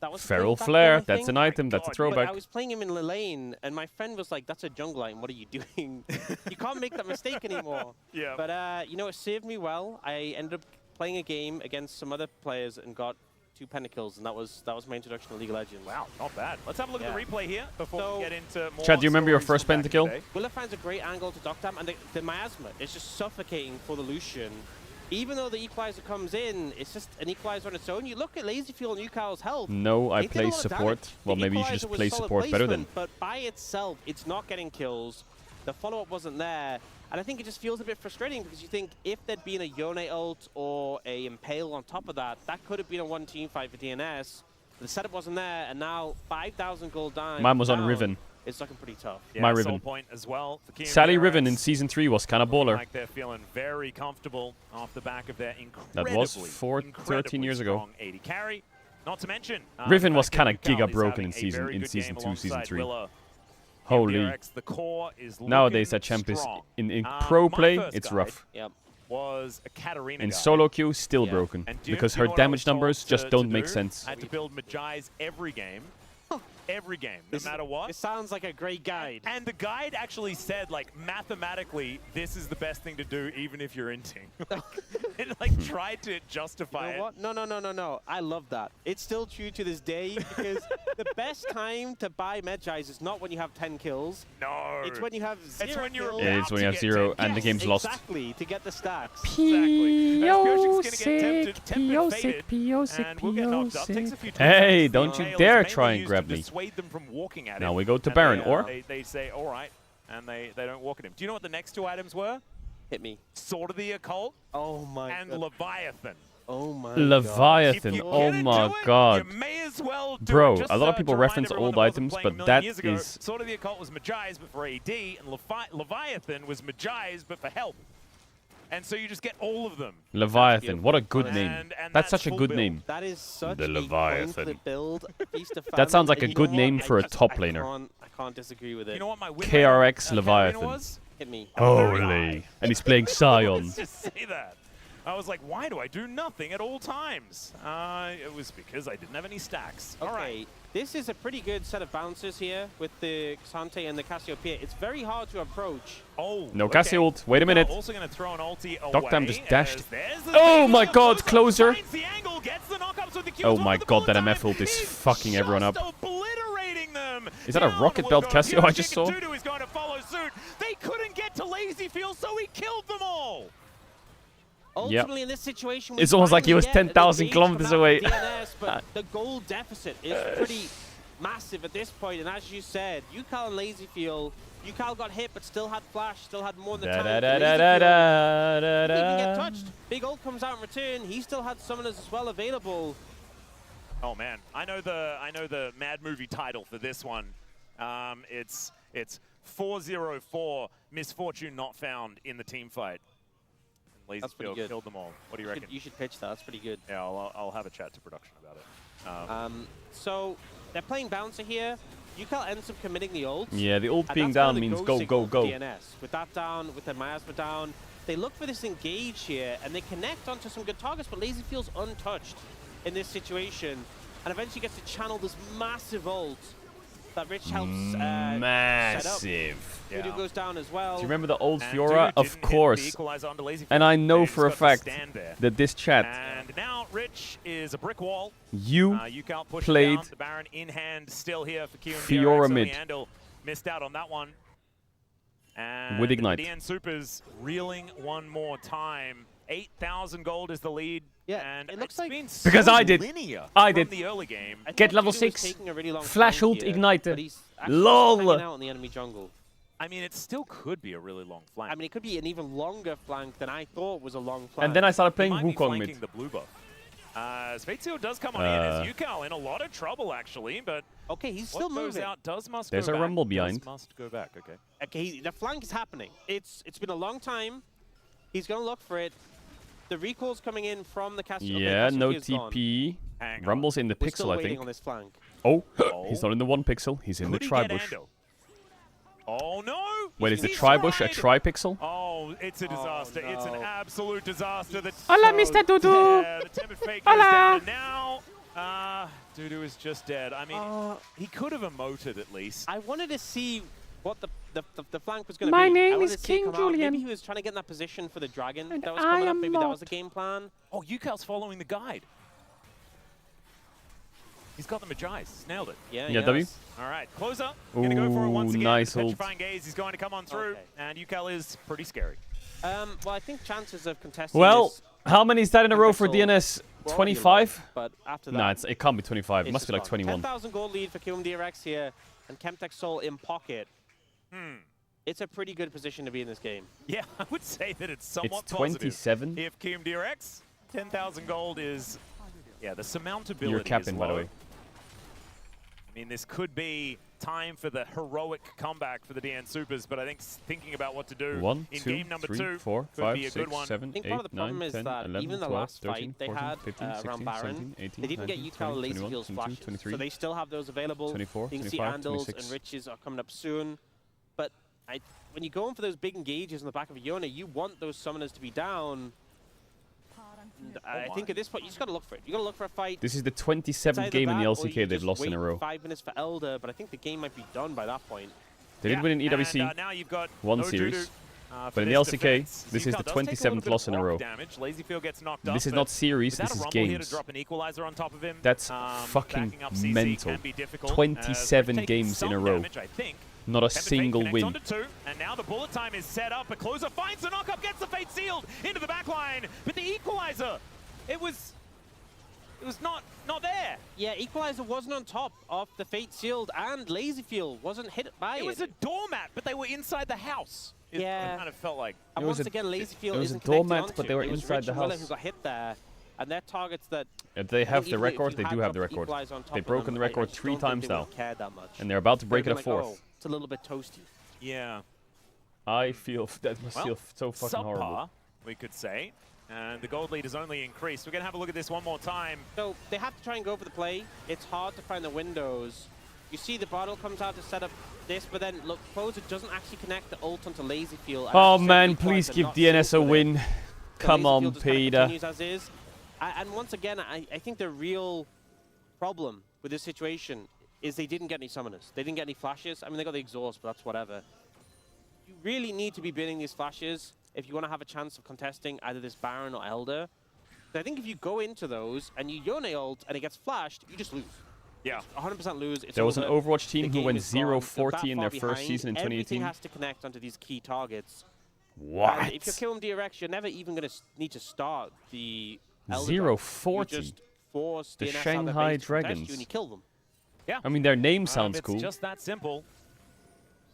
That was Feral back Flare, then, I that's think. an item, that's a God, But throwback. I was playing him in Lane, and my friend was like, that's a jungle item, what are you doing? You can't make that mistake anymore. Yeah. But, you know, it served me well. I ended up playing a game against some other players and got 2 pentakills, and that was my introduction to League of Legends. Wow, not bad. Let's have a look at the Yeah. replay here before So- we get into more. Chad, do you remember your stories first from back in the pentakill? day. Willa finds a great angle to Doctam, and the miasma is just suffocating for the Lucian. Even though the equalizer comes in, it's just an equalizer on its own. You look at Lazyfield and Yukao's health. No, I They did a play lot of support. damage. Well, The maybe you equalizer should just was play solid support better then. placement, But by itself, it's not getting kills. The follow-up wasn't there. And I think it just feels a bit frustrating because you think if there'd been a Yone ult or a Impale on top of that, that could have been a 1-team fight for DNS. The setup wasn't there, and now 5,000 gold down. Mine was on Riven. It's looking pretty tough. Yeah, My Soul Riven. Point as well. For Keenan Sally Ramirez. Riven in Season 3 was kind of baller. Like they're feeling very comfortable off the back of their incredibly, That was 13 years ago. strong 80 carry. Not to mention, Riven the was fact that kinda Mikal giga is broken having in a season- very in good Season game 2, Season alongside 3. Willa. Holy. MDRX, the core is Nowadays, looking that champ is strong. in pro My play, first it's guide rough. Yep. Was a Katarina In guide. solo queue, still Yeah. broken And do you because know her what I damage was told numbers just to don't make do? sense. I had to build Majai's every game. Every game, no matter what. It sounds like a great guide. And the guide actually said, like, mathematically, this is the best thing to do, even if you're inting. It, like, tried to justify You know what? No. I love that. It's still true to this day because the best time to buy Medjais is not when you have 10 kills. it. No. It's when you have 0 It's when you're kills. Yeah, it's when you have to get 0 10 and the kills. game's lost. Exactly, to get the stacks. Exactly. Piosik's gonna get tempted faded, and we'll get knocked up. Takes a few Hey, turns. don't you Nail is dare mainly try and used grab to me. dissuade them from walking at Now him, we go to and Baron, they, or? They say, all right, and they don't walk at him. Do you know what the next 2 items were? Hit me. Sword of the Occult Oh my and god. Leviathan. Oh my Leviathan, If you're oh gonna my do it, god. You may as well do Bro, it. Just, a lot of people to reference remind everyone old that wasn't items, playing but a million that years ago, is- Sword of the Occult was Majai's, but for AD, and Leviathan was Majai's, but for help. And so you just get all of them. Leviathan. What a good name. And That's such a full good build. name. That is such The a Leviathan. pointless build. Feast of That sounds Famine, like a and you good know name what? for a top I laner. can't disagree with it. You know what my win KRX rate, Leviathan. was? Hit me. Holy. And he's playing Sion. Let's just say that. I was like, why do I do nothing at all times? It was because I didn't have any stacks. Okay, All right. this is a pretty good set of bouncers here with the Xante and the Cassiopeia. It's very hard to approach. Oh, No okay. Cassie ult. Wait a minute. Also going to throw an ulti away. Doctam just dashed. as there's the Oh thing, my the god, closer. finds the angle, gets the knockups with the Qs. Oh What my with the god, that bullet MF time? ult is He's fucking everyone up. just obliterating them. Is that a Down rocket will belt go Cassio I just Chicken saw? Tudu is going to follow suit. They couldn't get to Lazy Field, so he killed them all. Ultimately, in this situation, It's almost like he was 10,000 kilometers away. DNS, but the goal deficit is pretty massive at this point. And as you said, UCal and Lazyfield, UCal got hit, but still had flash, still had more than the tank. Lazyfield didn't even get touched. Big ult comes out in return. He still had summoners as well available. Oh man, I know the Mad Movie title for this one. It's 404 Misfortune Not Found in the team fight. That's pretty Lazyfield good. killed them all. What do you reckon? You should pitch that. That's pretty good. Yeah, I'll have a chat to production about it. So they're playing bouncer here. UCal ends up committing the ult. Yeah, the ult And being that's kind down of the means go go, signal go, for go. DNS. With that down, with their miasma down, they look for this engage here, and they connect onto some good targets, but Lazy feels untouched in this situation, and eventually gets to channel this massive ult that Rich helps set up. Massive. Voodoo goes down as well. Do you remember the old And Fiora? Dudu Of didn't hit the course. equalizer onto Lazyfield. And I know They for a just got to fact stand there. that this chat, And now Rich is a brick wall. you UCal pushing played down, the Baron in hand, still here for Q and Fiora mid. Andal missed out on that one. And With Ignite. DN Supers reeling one more time. 8,000 gold is the lead. Yeah, and it looks it's like- been Because so I did. linear I from did. the early game. I Get thought level Voodoo was 6, taking a really long flash flank ult, here, igniter. but he's actually LOL. hanging out in the enemy jungle. I mean, it still could be a really long flank. I mean, it could be an even longer flank than I thought was a long flank. And then I started He playing might be Wukong flanking mid. the blue buff. Spatio does come on in as UCal in a lot of trouble, actually, but Okay, he's still what goes moving. out does must There's go a back. rumble Does behind. must go back, okay. Okay, the flank is happening. It's been a long time. He's gonna look for it. The recall's coming in from the Cassiopeia. Yeah, no Cassiopeia's gone. TP. Hang on. Rumble's in the We're pixel, still I waiting think. on this flank. Oh, he's not in the 1 pixel. He's in Could the he tri get bush. Ando? Oh no! Wait, is the He's tri bush a right. tri pixel? Oh, it's a disaster. no. It's an absolute disaster. Hola, Mr. Dudu. Yeah, the tempered fake goes down, and now Dudu is just dead. I mean, he could have emoted at least. I wanted to see what the flank was going to be. My I name wanted is to see it King come out. Julian. Maybe he was trying to get in that position for the dragon And that was I coming up. am Maybe that was not. the game plan. Oh, UCal's following the guide. He's got the Magi's. He's nailed it. Yeah, Yeah, he W. has. All right, closer. Gonna go for it once Ooh, again. nice ult. Petrifying Gaze. He's going to come on through, Okay. and UCal is pretty scary. Well, I think chances of contesting Well, this how many is that in a row for Pixel DNS? were already 25? low, but after that, Nah, it can't be 25. It it's must be just like gone. 21. 10,000 gold lead for Kilm DRX here, and Chemtech Soul in pocket. It's a pretty good position to be in this game. Yeah, I would say that it's somewhat It's positive. 27. If Kium DRX, 10,000 gold is, yeah, the surmountability You're is captain, by the low. way. I mean, this could be time for the heroic comeback for the DN Supers, but I think thinking about what to do 1, in 2, game number 3, 2 4, could 5, be a good 6, one. 7, I think 8, part of the 9, problem is 10, that 11, even the 12, last 13, fight they 14, had 15, around 16, Baron, 17, 18, they didn't get 19, UCal 20, Lazy 21, Fuel's 22, flashes, 23, so they still have those available. 24, you can see 25, Andals 26. and Riches are coming up soon. But when you're going for those big engages in the back of Iona, you want those summoners to be down. And I think at this point, you just got to look for it. You got to look for a fight. This is the It's 27th either game in the that or LCK you they've just lost in wait a row. 5 minutes for Elder, but I think the game might be done by that point. They did win in EWC, And, now you've got one no series. Dudu, for But in the this LCK, defense. this is UCal the does take a little 27th bit of loss in a rock row. Damage. Lazyfield gets knocked up, This is but not series, without this a is rumble here to games. drop an equalizer on top of him. That's backing fucking up CC mental. can be difficult, 27 taking games in some a row. damage, I think. Not a Tempered Fate single connects win. onto 2, and now the bullet time is set up. A closer finds the knockup, gets the Fate sealed into the back line, but the equalizer, it was not there. Yeah, Equalizer wasn't on top of the Fate Sealed, and Lazyfield wasn't hit by it. It was a doormat, but they were inside the house. Yeah. It kind of felt like. And It was once a- again, Lazyfield it was a isn't connected doormat, onto. but they were It was inside Rich the and Willer house. who got hit there, and they're targets that. If they I have think the even if record, you they had do have dropped the record. Equalizer on top They've of broken them, the I record just 3 don't think times they now. would've cared that much. And they're about to break it They'd a been like, 4th. "Oh, it's a little bit toasty." Yeah. I feel that must Well, feel so fucking horrible. we could say. And the gold lead has only increased. We're going to have a look at this one more time. So they have to try and go for the play. It's hard to find the windows. You see the bottle comes out to set up this, but then look, Poser doesn't actually connect the ult onto Lazyfield. Oh man, please give DNS a win. Come on, Peter. Continues as is. And once again, I think the real problem with this situation is they didn't get any summoners. They didn't get any flashes. I mean, they got the exhaust, but that's whatever. You really need to be binning these flashes if you want to have a chance of contesting either this Baron or Elder. So I think if you go into those and you Yone ult and it gets flashed, you just lose. Yeah. 100% lose. It's There was an over. Overwatch team who went The game is 0-40 gone. in That their far first season in behind. 2018. Everything has to connect onto these key targets. What? And if you're killing DRX, you're never even going to need to start the Elder 0-40? You just force The DNS out of their Shanghai base to contest Dragons. you and you kill them. Yeah. I mean, their name sounds it's cool. just that simple.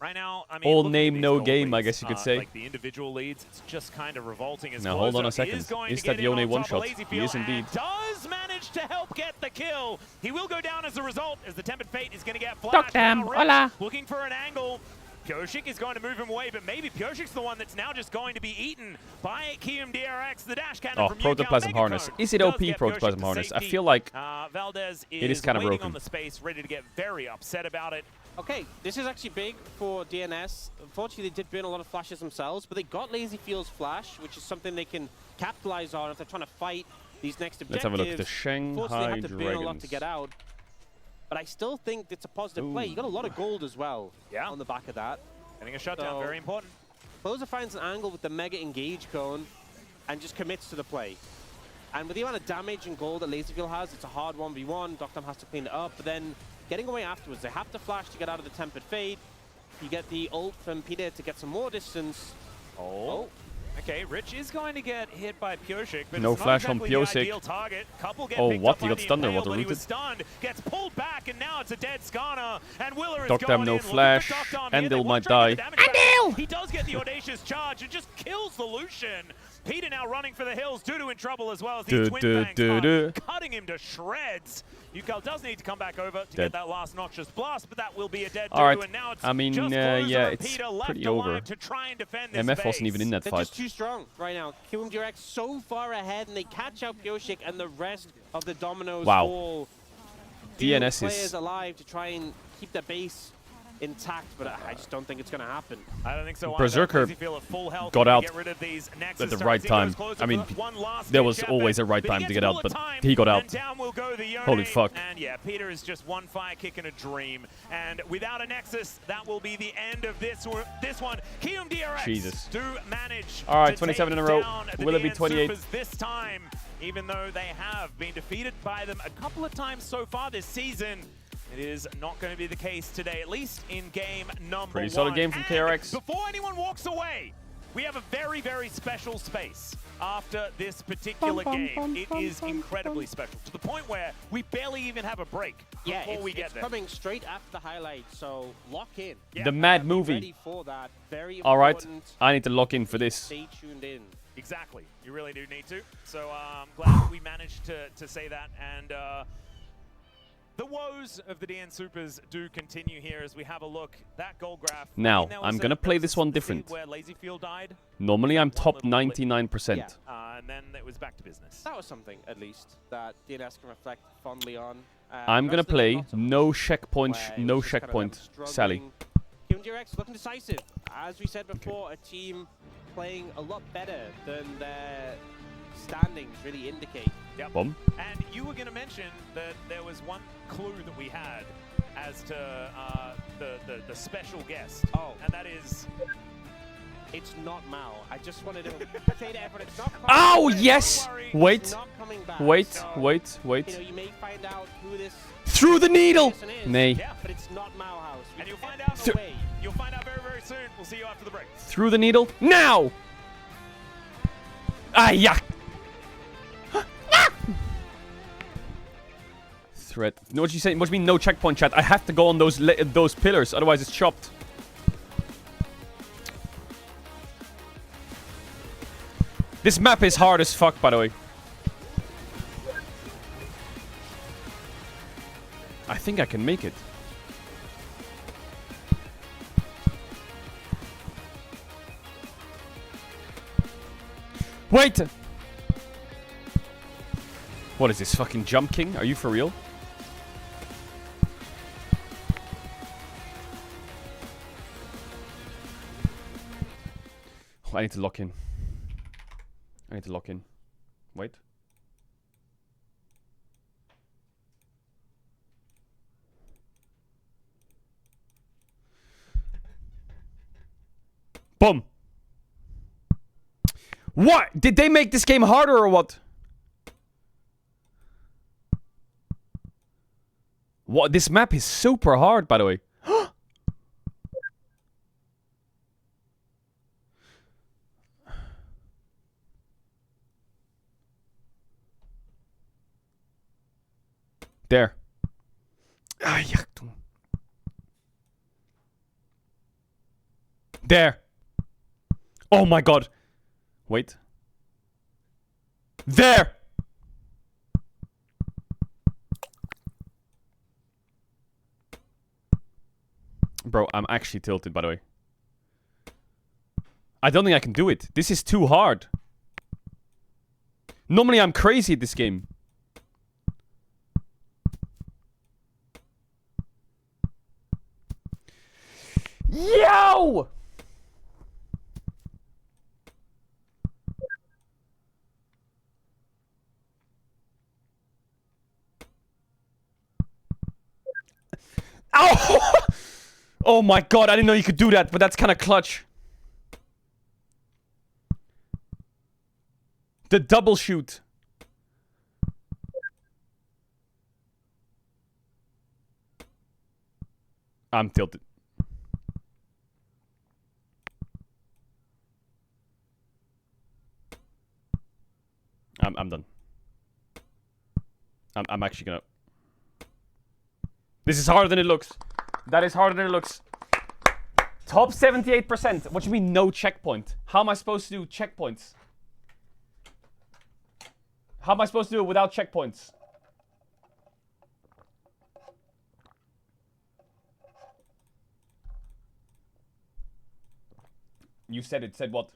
Right now, I mean, All looking at name, these no gold game, I leads, guess you could say. Like the individual leads, it's just kind of revolting. As Now, hold on a Closer second. going Is to get that in Yone on one top of shot? Lazyfield He is and indeed. does manage to help get the kill. He will go down as a result, as the Tempered Fate is going to get flashed. Doctor, Now Rich hola. looking for an angle. Pyoshik is going to move him away, but maybe Pyoshik's the one that's now just going to be eaten by Kium DRX, the dash cannon Oh, from Protoplasm Megaton Harness. Is it does OP get Protoplasm Pyoshik to Harness? I safety. feel like Valdez it is kind of waiting broken. on the space, ready to get very upset about it. Okay, this is actually big for DNS. Unfortunately, they did burn a lot of flashes themselves, but they got Lazyfield's flash, which is something they can capitalize on if they're trying to fight these next objectives. Let's have a look at the Unfortunately, they Shanghai had to burn a lot to Dragons. get out. But I still think it's a positive play. You got a lot of gold as well on the back of that. Getting a shutdown, So- very important. Closer finds an angle with the Mega Engage Cone and just commits to the play. And with the amount of damage and gold that Lazyfield has, it's a hard 1v1. Doctam has to clean it up, but then getting away afterwards. They have to flash to get out of the Tempered Fate. You get the ult from Peter to get some more distance. Oh. Okay, Rich is going to get hit by Pyoshik, but No it's not flash from exactly the Pyoshik. ideal target. Couple get Oh, picked what? up He by got the stunned there, Impale, what a but he was rooted. stunned, gets pulled back, and now it's a dead Skarner, and Willer is Doctam, going no in. Looking for flash. Doctam here. They Andil want might to try to get die. the damage back. He does get the audacious charge and just kills the Lucian. Peter now running for the hills. Dudu in trouble as well as these twin bangs are cutting him to shreds. Yukal does need to come back over to get that last noxious blast, but that will be a dead All right. Dudu, and now it's I mean, just yeah, Closer and it's Peter left pretty alive over. to try and defend this MF wasn't base. even in that They're fight. just too strong right now. Kium DRX so far ahead, and they catch out Pyoshik, and the rest of the dominoes Wow. fall. DNS players is alive to try and keep their base intact, but I just don't think it's going to happen. I don't think so. Berserker got out at the right time. I mean, there was always a right time to get out, but he got out. Holy fuck. And yeah, Peter is just one fire kick in a dream. And without a Nexus, that will be the end of this one. Kium DRX Jesus. do manage All right, to 27 take in a row. down the Will it be DN 28? Supers this time, even though they have been defeated by them a couple of times so far this season. It is not going to be the case today, at least in game number Pretty one. solid game from And KRX. before anyone walks away, we have a very, very special space after this particular game. It is incredibly special, to the point where we barely even have a break before we get it's there. coming straight after the highlight, so lock in. Yeah. The Mad Be Movie. ready for that. Very All right, important. I need to lock in for this. Stay tuned in. Exactly. You really do need to. So I'm glad we managed to say that. And the woes of the DN Supers do continue here as we have a look. That goal graph. Now, I mean, there I'm was gonna play there was this a one scene different. Where Lazyfield died, Normally, I'm top One of the 99%. Yeah. and then it was back to business. That was something, at least, that DNS can reflect fondly on. I'm gonna Rest of them, play not so no much, checkpoint, where it no was just kind of them checkpoint, Sally. struggling. Kium DRX looking decisive. As we said before, a team playing a lot better than their standings really indicate. Yep. Boom. And you were going to mention that there was one clue that we had as to the special guest. Oh. And that is... It's not Mao. I just wanted to say to everyone, it's not coming Oh, back. yes! Don't worry, Wait, It's not coming back. wait, So, wait, You know, wait. you may find out who this Through the needle! person is. Nay. Yeah. But it's not Mao House. We And you'll kept find out it away. You'll find out very, very soon. We'll see you after the break. Through the needle, now! Ah, yeah! Threat. No, what you say? What do you mean no checkpoint, chat? I have to go on those pillars, otherwise it's chopped. This map is hard as fuck, by the way. I think I can make it. Wait! What is this, fucking Jump King? Are you for real? Oh, I need to lock in. I need to lock in. Wait. Boom! What? Did they make this game harder or what? What? This map is super hard, by the way. There. Ah, ja, toen. There. Oh my god. Wait. There! Bro, I'm actually tilted, by the way. I don't think I can do it. This is too hard. Normally I'm crazy at this game. Yo! Ow! Oh my god, I didn't know you could do that, but that's kind of clutch. The double shoot. I'm tilted. I'm done. I'm actually gonna... This is harder than it looks. That is harder than it looks. Top 78%. What do you mean no checkpoint? How am I supposed to do checkpoints? How am I supposed to do it without checkpoints? You said it. Said what?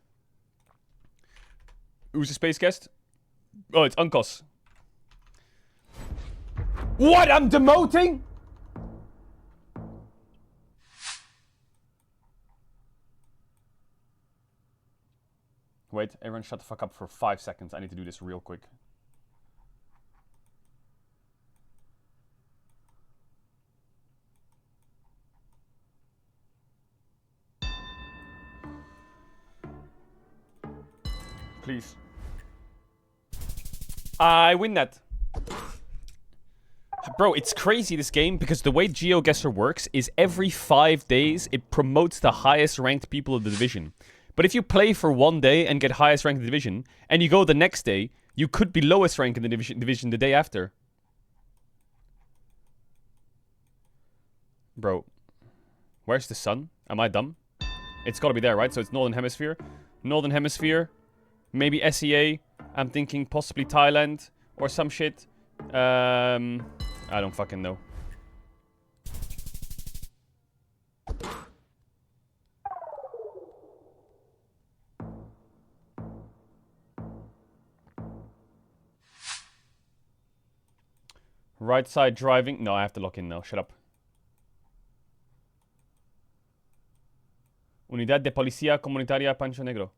Who's the space guest? Oh, it's Uncos. What? I'm demoting? Wait, everyone shut the fuck up for 5 seconds. I need to do this real quick. Please. I win that. Bro, it's crazy this game because the way GeoGuessr works is every 5 days it promotes the highest ranked people of the division. But if you play for 1 day and get highest ranked in the division, and you go the next day, you could be lowest ranked in the division the day after. Bro, where's the sun? Am I dumb? It's gotta be there, right? So it's Northern Hemisphere. Northern Hemisphere. Maybe SEA. I'm thinking possibly Thailand or some shit. I don't fucking know. Right side driving. No, I have to lock in now. Shut up. Unidad de Policía Comunitaria Pancho Negro.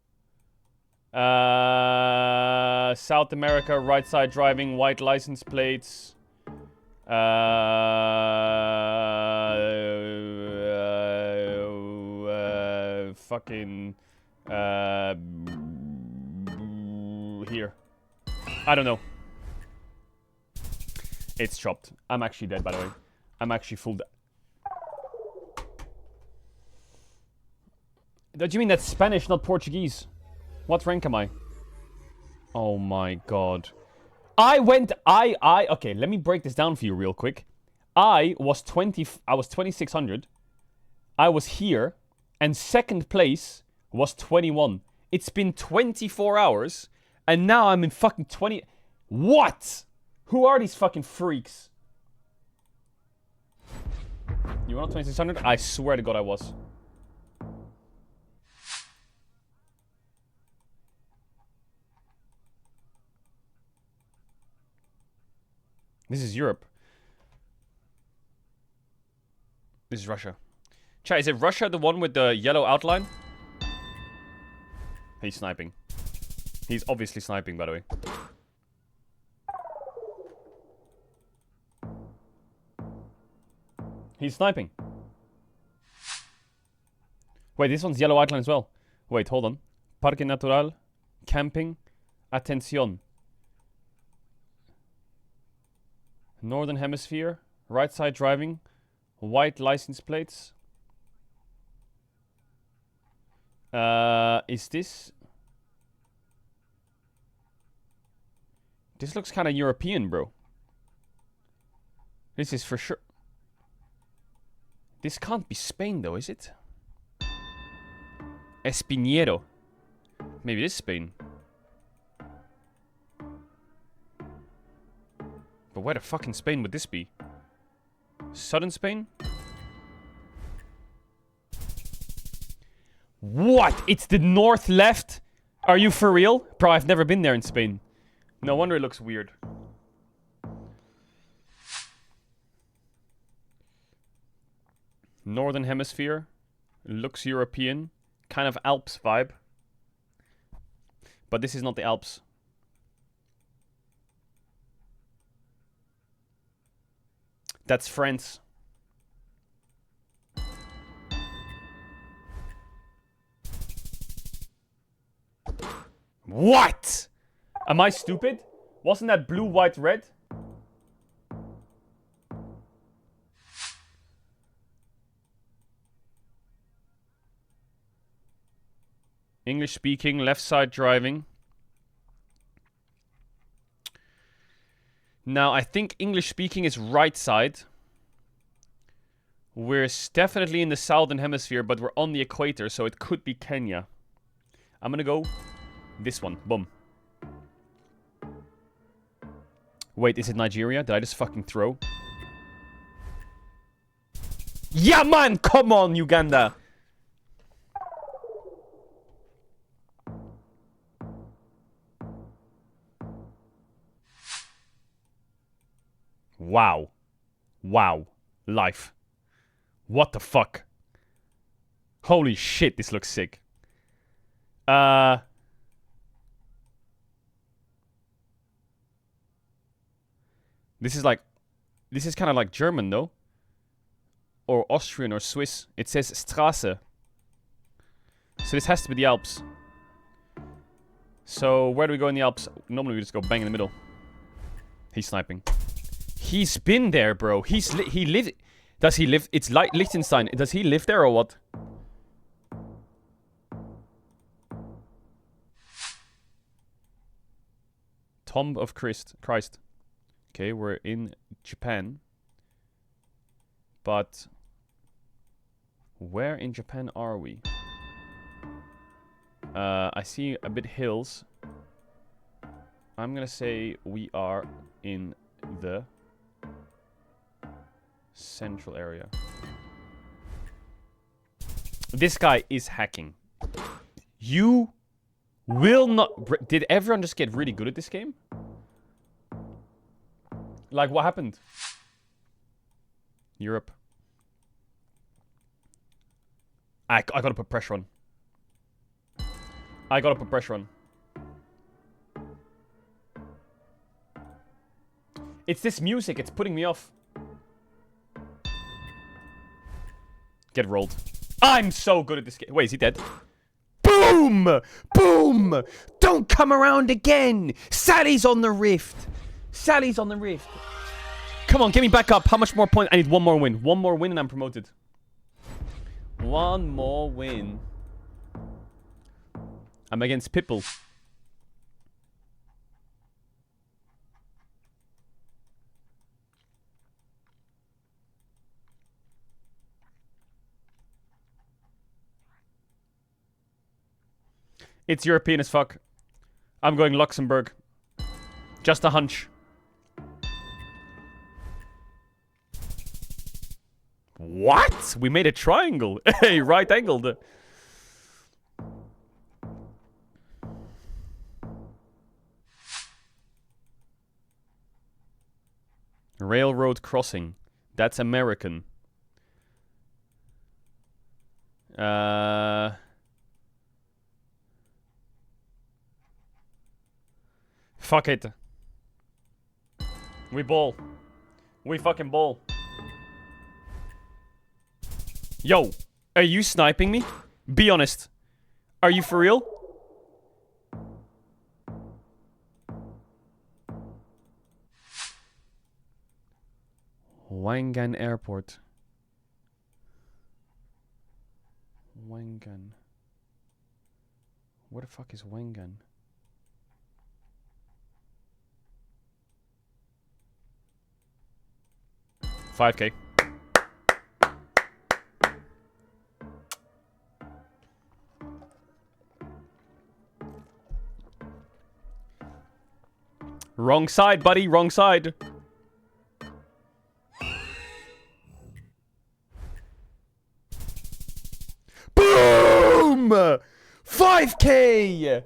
South America, right side driving, white license plates. Fucking here. I don't know. It's chopped. I'm actually dead, by the way. I'm actually full dead. Do you mean that's Spanish, not Portuguese? What rank am I? Oh my god. Okay, let me break this down for you real quick. I was 2600. I was here, and second place was 21. It's been 24 hours, and now I'm in fucking 20... What? Who are these fucking freaks? You were not 2600? I swear to god I was. This is Europe. This is Russia. Chat, is it Russia the one with the yellow outline? He's sniping. He's obviously sniping, by the way. He's sniping. Wait, this one's yellow outline as well. Wait, hold on. Parque Natural, camping, atención. Northern Hemisphere, right side driving, white license plates. Is this? This looks kind of European, bro. This is for sure. This can't be Spain, though, is it? Espinero. Maybe it is Spain. But where the fuck in Spain would this be? Southern Spain? What? It's the north left? Are you for real? Bro, I've never been there in Spain. No wonder it looks weird. Northern Hemisphere. Looks European. Kind of Alps vibe. But this is not the Alps. That's France. What? Am I stupid? Wasn't that blue, white, red? English speaking, left side driving. Now, I think English speaking is right side. We're definitely in the southern hemisphere, but we're on the equator, so it could be Kenya. I'm gonna go this one. Boom. Wait, is it Nigeria? Did I just fucking throw? Yeah, man! Come on, Uganda! Wow. Wow. Life. What the fuck? Holy shit, this looks sick. This is kind of like German, though. Or Austrian or Swiss. It says Straße. So this has to be the Alps. So where do we go in the Alps? Normally we just go bang in the middle. He's sniping. He's been there, bro. He lived. Does he live? It's like Liechtenstein. Does he live there or what? Tomb of Christ. Okay, we're in Japan. But where in Japan are we? I see a bit hills. I'm gonna say we are in the central area. This guy is hacking. You will not... Did everyone just get really good at this game? Like, what happened? Europe. I gotta put pressure on. I gotta put pressure on. It's this music. It's putting me off. Get rolled. I'm so good at this game. Wait, is he dead? Boom! Boom! Don't come around again! Sally's on the rift! Sally's on the rift. Come on, get me back up. How much more points? I need one more win. One more win and I'm promoted. One more win. I'm against Pitbull. It's European as fuck. I'm going Luxembourg. Just a hunch. What? We made a triangle. Hey, right angled. Railroad crossing. That's American. Fuck it. We ball. We fucking ball. Yo, are you sniping me? Be honest. Are you for real? Wangan Airport. Wangan. Where the fuck is Wangan? $5K. Wrong side, buddy. Wrong side. Boom! 5K!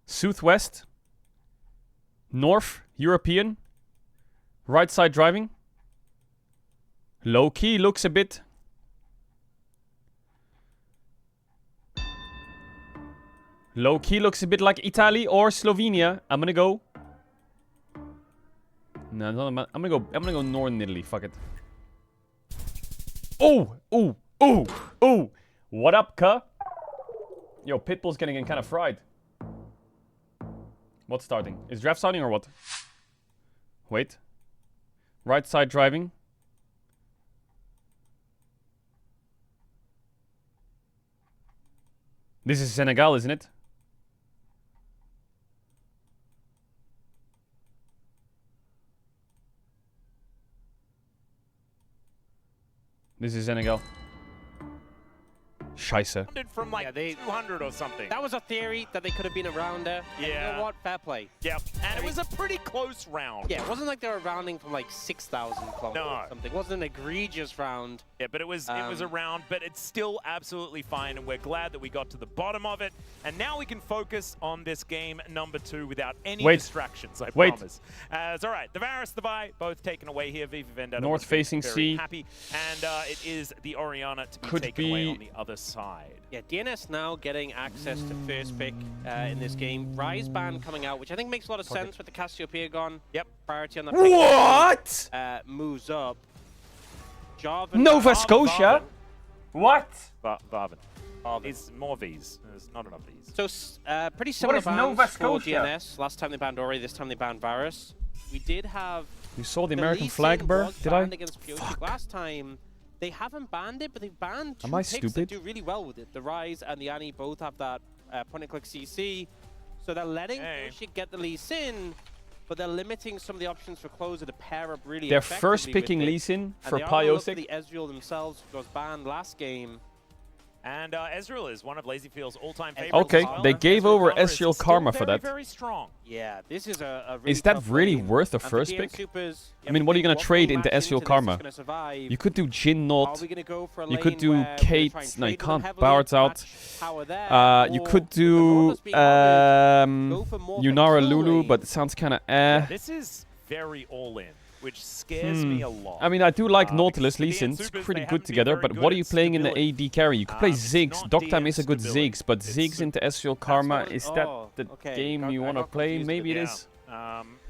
Southwest. North. European. Right side driving. Low key looks a bit. Low key looks a bit like Italy or Slovenia. I'm gonna go. No, I'm gonna go northern Italy. Fuck it. Oh, oh, oh, oh. What up, cuh? Yo, Pitbull's getting kind of fried. What's starting? Is draft starting or what? Wait. Right side driving. This is Senegal, isn't it? This is Senegal. Scheisse. From like 200 or something. That was a theory that they could have been around there. And you know what? Fair play. Yep. And it was a pretty close round. Yeah, it wasn't like they were rounding from like 6,000 kilometers or something. It wasn't an egregious round. Yeah, but it was a round, but it's still absolutely fine, and we're glad that we got to the bottom of it. And now we can focus on this game number 2 without any distractions, I promise. It's all right. The Varus, the Vi, both taken away here. Viva Vendetta North facing sea. Happy. And it is the Oriana to be taken away on the other side. Yeah, DNS now getting access to first pick in this game. Rise ban coming out, which I think makes a lot of sense with the Cassiopeia gone. Yep. Priority on the pick. What? Moves up. Jarvan. Nova Scotia? What? Varvin. It's more Vs. There's not enough Vs. So, pretty similar bans Nova for Scotia? DNS. Last time they banned Ori, this time they banned Varus. We did have... You saw the American flag, bro? Did I? Fuck. Last time... They haven't banned it, but they've banned two Am I picks stupid? that do really well with it. The Rise and the Annie both have that point-and-click CC. So they're letting Pyosik get the Lee Sin, but they're limiting some of the options for Closer to pair up really They're effectively first picking Lee Sin for Pyosik. The Ezreal themselves, who was banned last game. And Ezreal is one of LazyField's all-time favorites. Okay, they gave over Ezreal Ezreal Karma for that. Very strong. Yeah, this is a really Is that tough really lane. worth a first pick? I mean, what are you going to trade into Ezreal Karma? You could do Jin Not. You could do Kate. No, you can't. Power's out. You could do Yunara Lulu, but it sounds kind of eh. This is very all-in, which scares me a lot. I mean, I do like Nautilus Lee Sin. It's pretty good together, but what are you playing in the AD carry? You could play Ziggs. Doctime is a good Ziggs, but Ziggs into Ezreal Karma, is that the game you want to play? Maybe it is.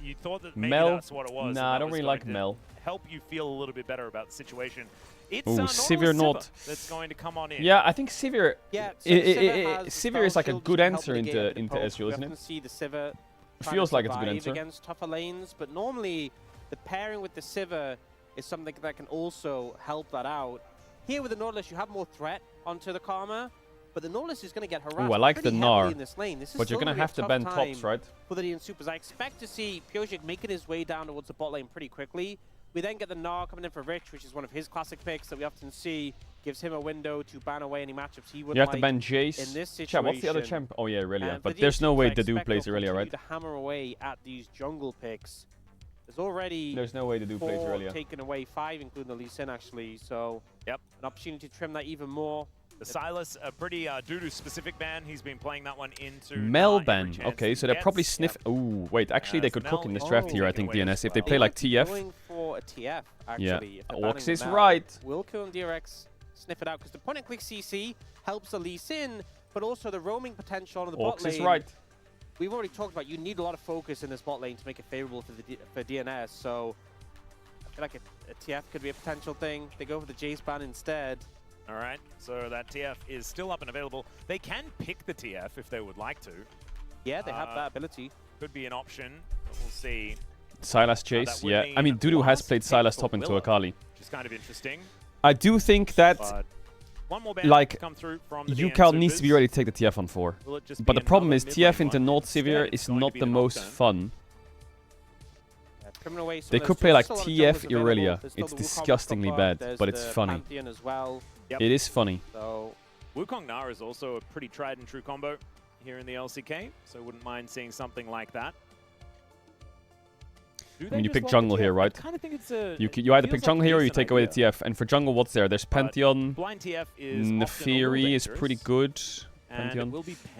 You thought that maybe Mel? that's what it was. Nah, I don't really like Mel. Help you feel a little bit better about the situation. It's Sivir not. That's going to come on in. Yeah, I think Sivir. Yeah, Sivir is like a good answer into Ezreal, isn't it? See the Sivir Feels like it's a good answer. Against tougher lanes, but normally the pairing with the Sivir is something that can also help that out. Here with the Nautilus, you have more threat onto the Karma, but the Nautilus is going to get harassed. Ooh, I like the Gnar, in this lane. This is but you're going to have to bend tops, right? For the DN Supers, I expect to see Pyosik making his way down towards the bot lane pretty quickly. We then get the Gnar coming in for Rich, which is one of his classic picks that we often see. Gives him a window to ban away any matchups he would You have like to ban Jace. in this situation. Chat, what's the other champ? Oh yeah, Irelia. But there's no way Dedu plays Irelia, right? To hammer away at these jungle picks. There's already no way Dedu plays Irelia. Taken away, 5 including the Lee Sin actually. So an opportunity to trim that even more. The Silas, a pretty Dudu-specific ban. He's been playing that one into Mel every ban. chance Okay, he so they're probably gets. sniff. Ooh, wait. Actually, they could cook in this draft here. I think taken away DNS as if they well. play like They might be TF. going for a TF, actually. Yeah. if they're Ox banning is Mel. right. Will DRX sniff it out? Because the point-and-click CC helps the Lee Sin, but also the roaming potential on the bot Ox lane. is right. We've already talked about you need a lot of focus in this bot lane to make it favorable for DNS. So I feel like a TF could be a potential thing. They go for the Jace ban instead. All right, so that TF is still up and available. They can pick the TF if they would like to. Yeah, they have that ability. Could be an option, but we'll see. Sylas Chase. Yeah. I mean, Dudu has played Sylas top into Akali. Which is kind of interesting. I do think that But one more ban like to come through from the UCal DN needs to be Supers. ready to take the TF on 4. Will it just But be the problem another is mid TF lane into one? North Instead, Severe it's is going to not be the most Nocturne. fun. Criminal Way, so They there's could play like still a lot of TF jungles available. Irelia. There's still It's the Wukong disgustingly Copper, bad, there's but it's the funny. Pantheon as well. Yep. It is funny. So Wukong Na is also a pretty tried and true combo here in the LCK, so wouldn't mind seeing something like that. I mean, you pick jungle here, right? I kind of think it's a. You either pick jungle here or you take away the TF. And for jungle, what's there? There's Pantheon. Blind TF is Neferi is pretty good. Pantheon.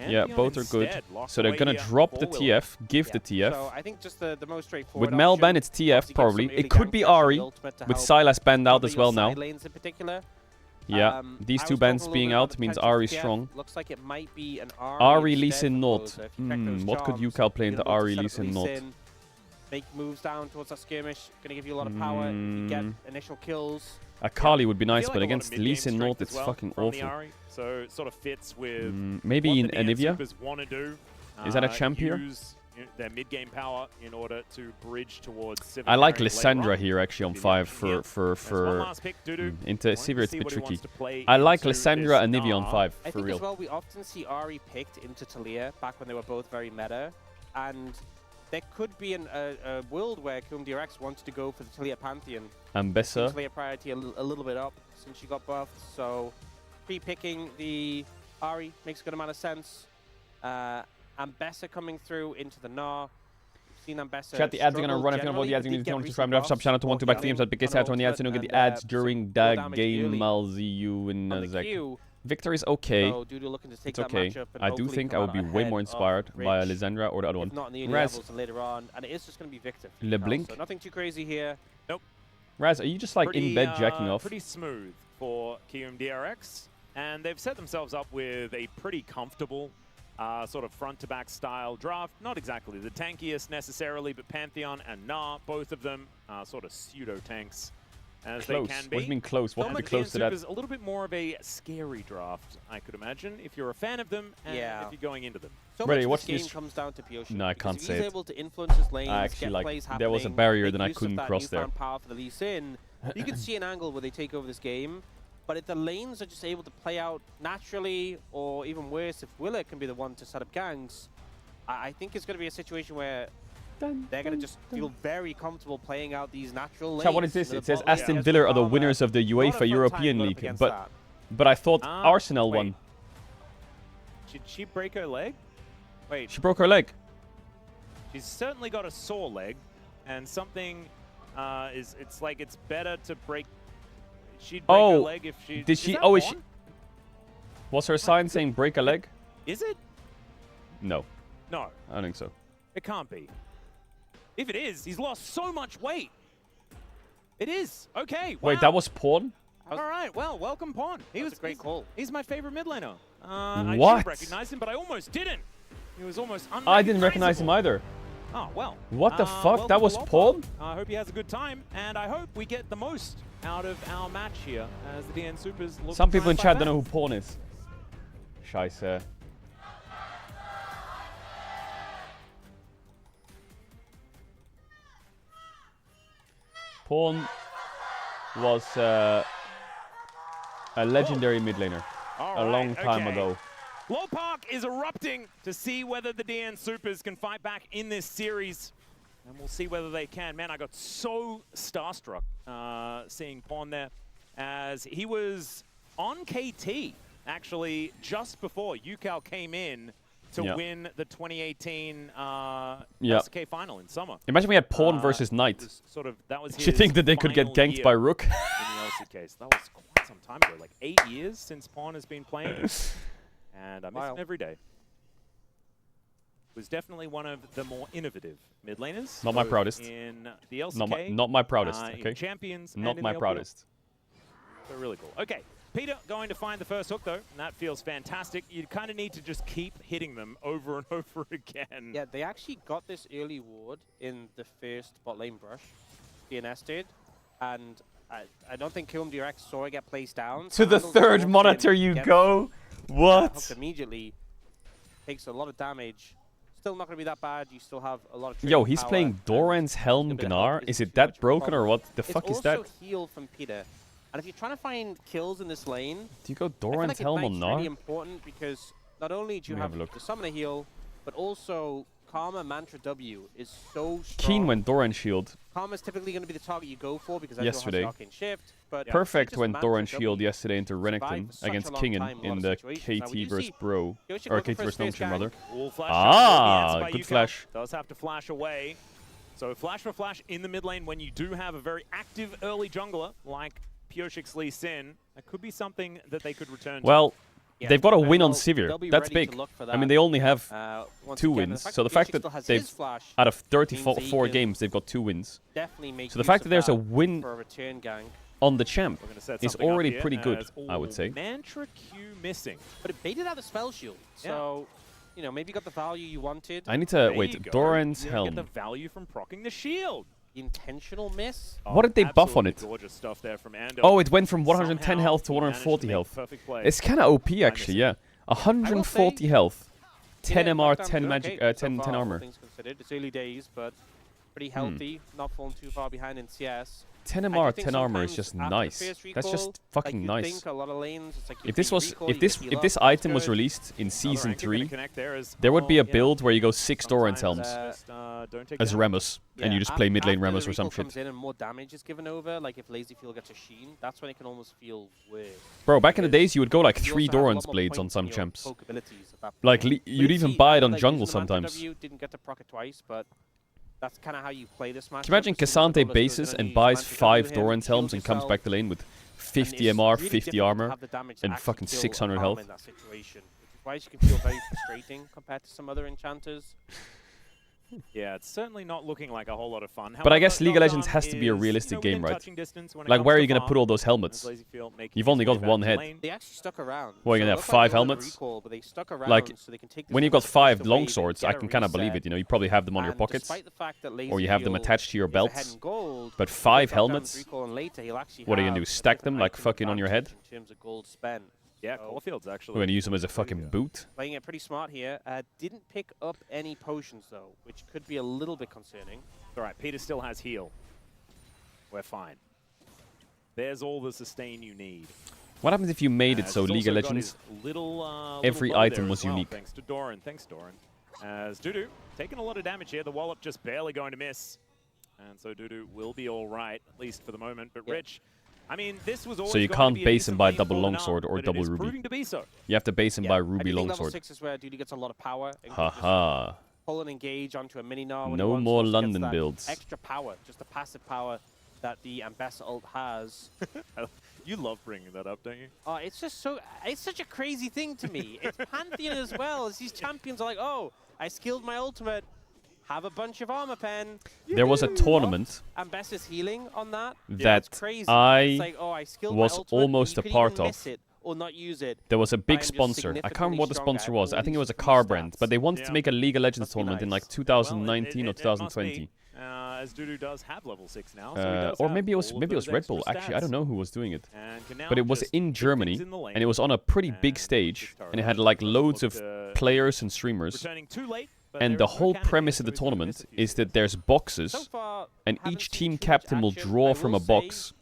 Yeah, both are good. So they're gonna drop the TF, give the TF. So I think just the most straightforward With Mel option, ban, it's TF obviously, probably. gives some It could be early Ari, gank ultimate to with help Sylas banned out cover as your well now. side lanes in particular. Yeah, these I two was bans talking a being little bit out about means the potential Ari's TF. strong. Looks like it might be an Ari, Lee instead Sin, for Nod. those. So if you check those What could charms, UCal play you'll into be able to Ari, set Lee up Sin, Lee Nod? Sin, make moves down towards that skirmish, gonna give you a lot of power. You get initial kills. Akali would be I nice, feel but like a lot of against mid-game Lee Sin, strength Nod, as it's well fucking from the awful. Ari, so it sort of fits with Maybe in what the DN Anivia? Supers want to do. Is that a champ here? Use their mid-game power in order to bridge towards Sivir. I like carrying later Lysandra on. here actually on Could be 5 the option here. There's one for last pick, Dudu. into Wanting Sivir to it's a see bit what he tricky. wants to play I like into Lysandra this and Nivea on Gnar. 5 I for think real. as well we often see Ari picked into Talia back when they were both very meta, and there could be a world where DRX wanted to go for the Talia Pantheon. Ambessa. Talia priority a little bit up since she got buffed, so pre-picking the Ari makes a good amount of sense. Ambessa coming through into the Gnar. We've seen Ambessa Chat, the ads are gonna struggle run. If you don't know what the ads, you generally, need to but know did to get subscribe. recent Sub channel to buffs, 1 to back both themes at on Big out on the ads. You don't get ultimate the ads and, during some that damage game. early I'll see you in on a the sec. queue. Victor is okay. So Dudu looking to take It's that okay. matchup and I do hopefully think I come would out be way ahead more of inspired by Rich, Lysandra or the other if one. not in the early Raz, levels and later on, and it is just going to be Victor. for LeBlink? UCal, so nothing too crazy here. Raz, are you just like in bed jacking off? Pretty smooth for DRX, and they've set themselves up with a pretty comfortable sort of front-to-back style draft. Not exactly the tankiest necessarily, but Pantheon and Gnar, both of them sort of pseudo-tanks as Close. they can What be. do you mean close? What Some could be of close to that? is a little bit more of a scary draft, I could imagine, if you're a fan of them and Yeah. if you're going into them. So Ready, much watch of this game this. comes down to Pioshi. No, I because can't if say he's it. able to influence his lanes, Actually, get like, plays happening, there was a barrier make that I use of couldn't that cross there. newfound power for the Lee Sin. You can see an angle where they take over this game, but if the lanes are just able to play out naturally, or even worse, if Willer can be the one to set up gangs, I think it's going to be a situation where they're going to just feel very comfortable playing out these natural lanes. Chat, what is this? in It the says bot lane Aston against Villa are the Farmer. winners of the Not a UEFA fun European time going up League, against but that. I thought Ah, Arsenal wait. won. Did she break her leg? Wait, She broke her leg. she's certainly got a sore leg, and something it's like it's better to break. She'd break her Oh, leg if she. did she? that Oh, is she? Vaughn? Was her sign saying break a leg? Is it? No, No, I don't think so. it can't be. If it is, he's lost so much weight. It is. Okay. Wait, wow. that was porn? All right. Well, welcome, Pawn. That was a great call. He's my favorite mid laner. I should What? have recognized him, but I almost didn't. He was almost I didn't recognize him either. Oh, well. What the fuck? welcome That to was Lolpa. porn? I hope he has a good time, and I hope we get the most out of our match here as the DN Supers look Some to people try in and chat fight don't know back. who porn is. Scheiße. Porn was a legendary mid laner All a right, long time okay. ago. Low Park is erupting to see whether the DN Supers can fight back in this series. And we'll see whether they can. Man, I got so starstruck seeing Pawn there, as he was on KT, actually, just before UCal came in to Yeah. win the 2018 Yeah. LCK final in summer. Imagine we had Porn versus Knight. That was Do you his think that they could get final ganked year by Rook? in the LCK. So that was quite some time ago, like 8 years since Pon has been playing. And I miss him every day. Was definitely one of the more innovative mid laners. Not my proudest. In the LCK. Not my proudest, okay? Champions. Not my proudest. So really cool. Okay, Peter going to find the first hook though, and that feels fantastic. You kind of need to just keep hitting them over and over again. Yeah, they actually got this early ward in the first bot lane brush. DNS did, and I don't think Kilm Direct saw it get placed down. To the third monitor you go. What? Hooked immediately. Takes a lot of damage. Still not going to be that bad. You still have a lot of Yo, he's power, playing Doran's Helm Gnar. Is it that broken or what the fuck is that? It's also heal from Peter. And if you're trying to find kills in this lane, Do you go Doran's Helm on Ignite's Gnar? really important because not only do you have the summoner heal, but also Karma Mantra W is so strong. Keen when Doran shield. Karma's typically going to be the target you go for because Yesterday. Arcane Shift. But Perfect just when Mantra Doran W shield yesterday into Renekton survived for against such a long Kingen time in a in lot the of situations. Now, when you KT vs see Bro. Yoshi Or go KT for vs first Notion, rather. Good Yuka. flash. Does have to flash away. So flash for flash in the mid lane when you do have a very active early jungler like Pioshik's Lee Sin. That could be something that they could return to. Well, Yeah, they've got a win on they'll Sivir. be That's ready to big. look for I mean, that. they only have Once 2 again, wins. So the fact Pioshik that still has they've, his flash out of means that he 34 can games, they've got 2 wins. definitely make So the use fact of that there's a that win for a return gang. on the champ We're gonna set is something up already here pretty good, as I would say. Mantra Q missing. But it baited out the spell shield. So, you know, maybe you got the value you wanted. I need to There wait. you go. Doran's You Helm. get the value from proccing the shield. Intentional miss. What did they buff on Absolutely it? Gorgeous stuff there from Ando. Oh, it went from 110 Somehow health to he managed 140 make health. perfect play. It's kind of OP actually, yeah. 140 health, 10 Yeah, MR, knockdown 10 good. magic, Okay, 10 so 10 far, all armor. things considered. It's early days, but pretty healthy. Not falling too far behind in CS. 10 I MR, do think 10 armor is sometimes just after the nice. first That's recall, just fucking like you nice. think a lot of lanes, it's like you If this think was, recall, if you this, get heal if this up, item that's was good. released in season Another anchor gonna 3, connect there as there would be a well, build where you go 6 Doran's sometimes, Helms don't take as damage. Remus, and you just play mid lane after the Remus or some recall shit. comes in and more damage is given over, like if Lazy Field gets a Sheen, that's when it can almost feel weird. Bro, back in the days, you would go like You 3 also have a lot Doran's more blades on points some in your champs. poke abilities at that Like, point. you'd But even see, buy it on like, jungle using the Mantra sometimes. W, didn't get to proc it twice, but that's kind of how you play this match. Can you imagine Cassante bases and buys 5 Doran's Helms and comes back to lane with 50 MR, 50 armor, and fucking 600 health? In that situation, which is why she can feel very frustrating compared to some other enchanters. Yeah, it's certainly not looking like a whole lot of fun. But I However, guess League of Legends Knockdown has to be a is, realistic game, within right? touching distance when it Like, comes where are to you going to put all those farm. helmets? As Lazyfield making You've his only way got back one to head. lane. They actually stuck around. What, you're So gonna it have looked 5 like they wanted helmets? recall, but they stuck around Like, so they can take this when you've got momentum 5 the way, they longswords, get I a can kind of believe reset. it. You know, you probably have them on your And pockets, despite the fact that or you have them Lazyfield attached to your is ahead belts. in gold, But if they 5 drop down helmets? with recall and later, he'll actually What are you gonna have do? a Stack bit of them like item fucking on your head? advantage in terms of gold spent. Yeah, So, Caulfield's actually. We're going to use them as a there you fucking go. boot. playing it pretty smart here. Didn't pick up any potions though, which could be a little bit concerning. All right, Peter still has heal. We're fine. There's all the sustain you need. What happens if you made it so He's League of also got Legends, his little every bow there item as was well, unique? Thanks to Doran. Thanks, Doran. As Dudu taking a lot of damage here. The wallop just barely going to miss. And so Dudu will be all right, at least for the moment. But Rich, I mean, this was always So you going can't to be a base him decent by lead double for longsword Lenard, or but double it is ruby? proving to be so. You have to base him by I Ruby do think level Longsword. 6 is where Duty gets a lot of power. And can just Haha. pull and engage onto a mini Gnar when No he wants, more also gets London that builds. Extra power, just the passive power that the Ambassador ult has. You love bringing that up, don't you? It's just so, it's such a crazy thing to me. It's Pantheon as well, as these champions are like, oh, I skilled my ultimate, have a bunch of armor pen. There was a tournament Ambassador's healing on that. that That's crazy. I It's like, oh, I skilled my was ultimate, almost you a could part even of. miss it or not use it. There was a I big am just sponsor. I can't remember what the significantly sponsor was. stronger. I think it All was a these car free brand. stats. But they wanted to Yeah. make a League of Legends Must be tournament in nice. like 2019 or it must 2020. be, as Dudu does have level 6 now. So he does Or have maybe it was all of those Red Bull. extra Actually, I don't stats. know who was doing it. And can now But it was just in keep Germany, things in the lane and it was on a pretty big and stage, just and it had like loads of look to players and streamers. returning too late, but And there the is no whole cannon premise here, of the so he's gonna tournament miss a few is that there's boxes, So far, and haven't each seen team too much captain will action. draw I from will a say box,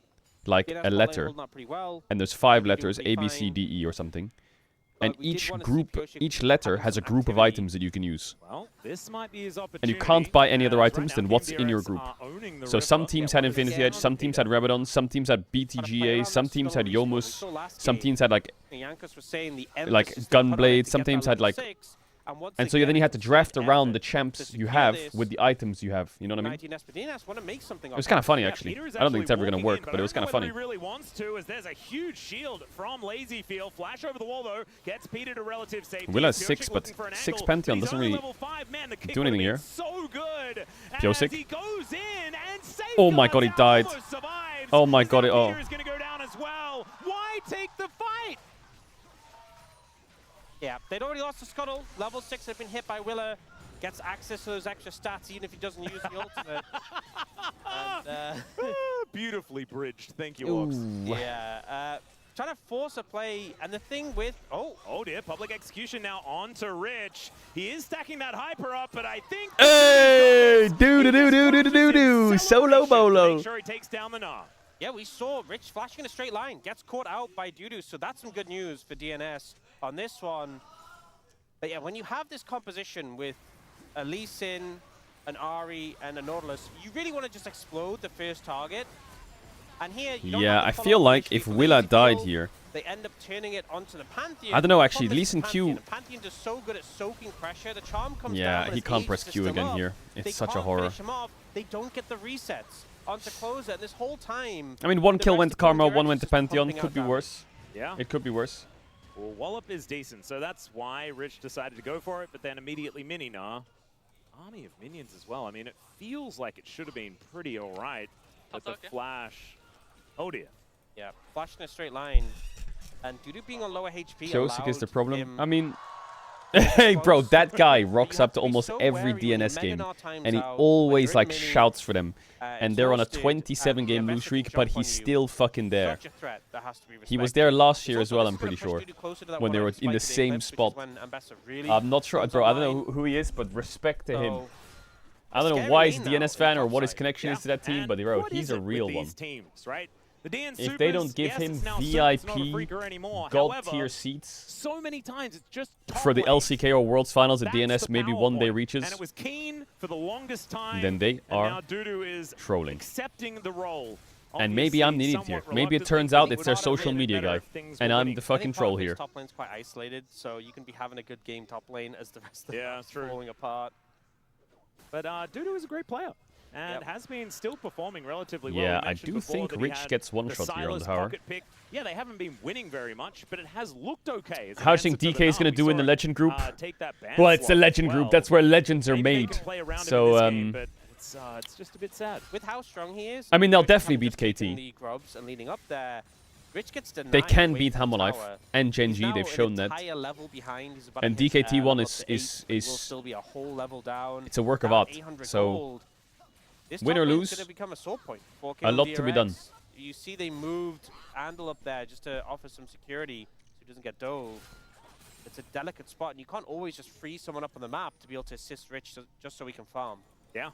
like DNS a bot lane letter, holding up pretty well. and there's 5 They're doing letters, pretty A, B, C, fine. D, E or something. But And we did each wanna see group, Pioshik each letter having has a some group of activity. items that you can use. Well, this might be his And opportunity. you can't buy any other as items, right then now, what's Team in your DRX group? are owning the So some Ripper. teams Yeah, had what is Infinity it? Edge, some teams had Rabadon, some teams had BTGA, some teams had Yomus, some teams had like Yankus was saying the like Gunblade, some teams had like And so then you had to draft around the champs you have with the items you have. You know what I mean? It was kind of funny, actually. I don't think it's ever going to work, but it was kind of funny. He really wants to, as there's a huge shield from Lazyfield. Flash over the wall, though. Gets Peter to relative safety. Will has 6, but 6 Pantheon doesn't really do anything here. So good. Piosik. He goes in and oh my god, he died. Oh my god, oh. Peter is going to go down as well. Why take the fight? Yeah, they'd already lost to Scuttle. Level 6 had been hit by Willa. Gets access to those extra stats even if he doesn't use the ultimate. And, beautifully bridged. Thank you, Ox. Yeah. Trying to force a play. And the thing with... Oh dear. Public execution now on to Rich. He is stacking that hyper up, but I think... Hey! Do. Solo bolo. Make sure he takes down the Gnar. Yeah, we saw Rich flashing in a straight line. Gets caught out by Dudu. So that's some good news for DNS on this one. But yeah, when you have this composition with a Lee Sin, an Ahri, and a Nautilus, you really want to just explode the first target. And here, you don't have to I follow feel up like HP if from Willa Lazyfield, died here... They end up turning it onto the Pantheon. I don't know, actually. Lee Sin Q... Pantheon is so good at soaking pressure. The charm comes down. Yeah, he can't press Q again here. It's such a horror. Finish him off. They don't get the resets onto closer. And this whole time... I mean, 1 kill went to Karma, 1 went to Pantheon. Could be worse. Yeah. It could be worse. Well, Wallop is decent, so that's why Rich decided to go for it, but then immediately Mini Gnar. Army of minions as well. I mean, it feels like it should have been pretty alright, but the flash... Oh dear. Yeah, flash in a straight line. And Dudu being on lower HP Piosik is the problem. I mean... Hey, bro, that guy rocks up to almost every DNS game, and he always, like, shouts for them. And they're on a 27-game lose streak, but he's still fucking there. He was there last year as well, I'm pretty sure, when they were in the same spot. I'm not sure, bro, I don't know who he is, but respect to him. I don't know why he's a DNS fan or what his connection is to that team, but bro, he's a real one. If they don't give him VIP God-tier seats so many times, it's just for the LCK or Worlds Finals that DNS maybe one day reaches, and it was Keen for the longest time, then they are now Dudu is trolling. Accepting the role. And maybe I'm the idiot here. Maybe it turns out it's their social media guy, and I'm the fucking troll here. Top lane's quite isolated, so you can be having a good game top lane as the rest of the is falling apart. But Dudu is a great player. And has been still performing relatively well. Yeah, I do think Rich gets one shot here on the tower. Yeah, they haven't been winning very much, but it has looked okay. How do you think DK is going to do in the Legend group? Well, it's the Legend group. That's where legends are made. So, it's just a bit sad. With how strong he is, I mean, they'll definitely beat KT. The grubs and leading up there, Rich gets denied. They can beat Hammerlife and Genji. They've shown that. And DKT1 is still be a whole level down. It's a work of art. So. Win or lose, a lot to be done. You see they moved Andal up there just to offer some security so he doesn't get dove. It's a delicate spot, and you can't always just free someone up on the map to be able to assist Rich just so he can farm. Yeah,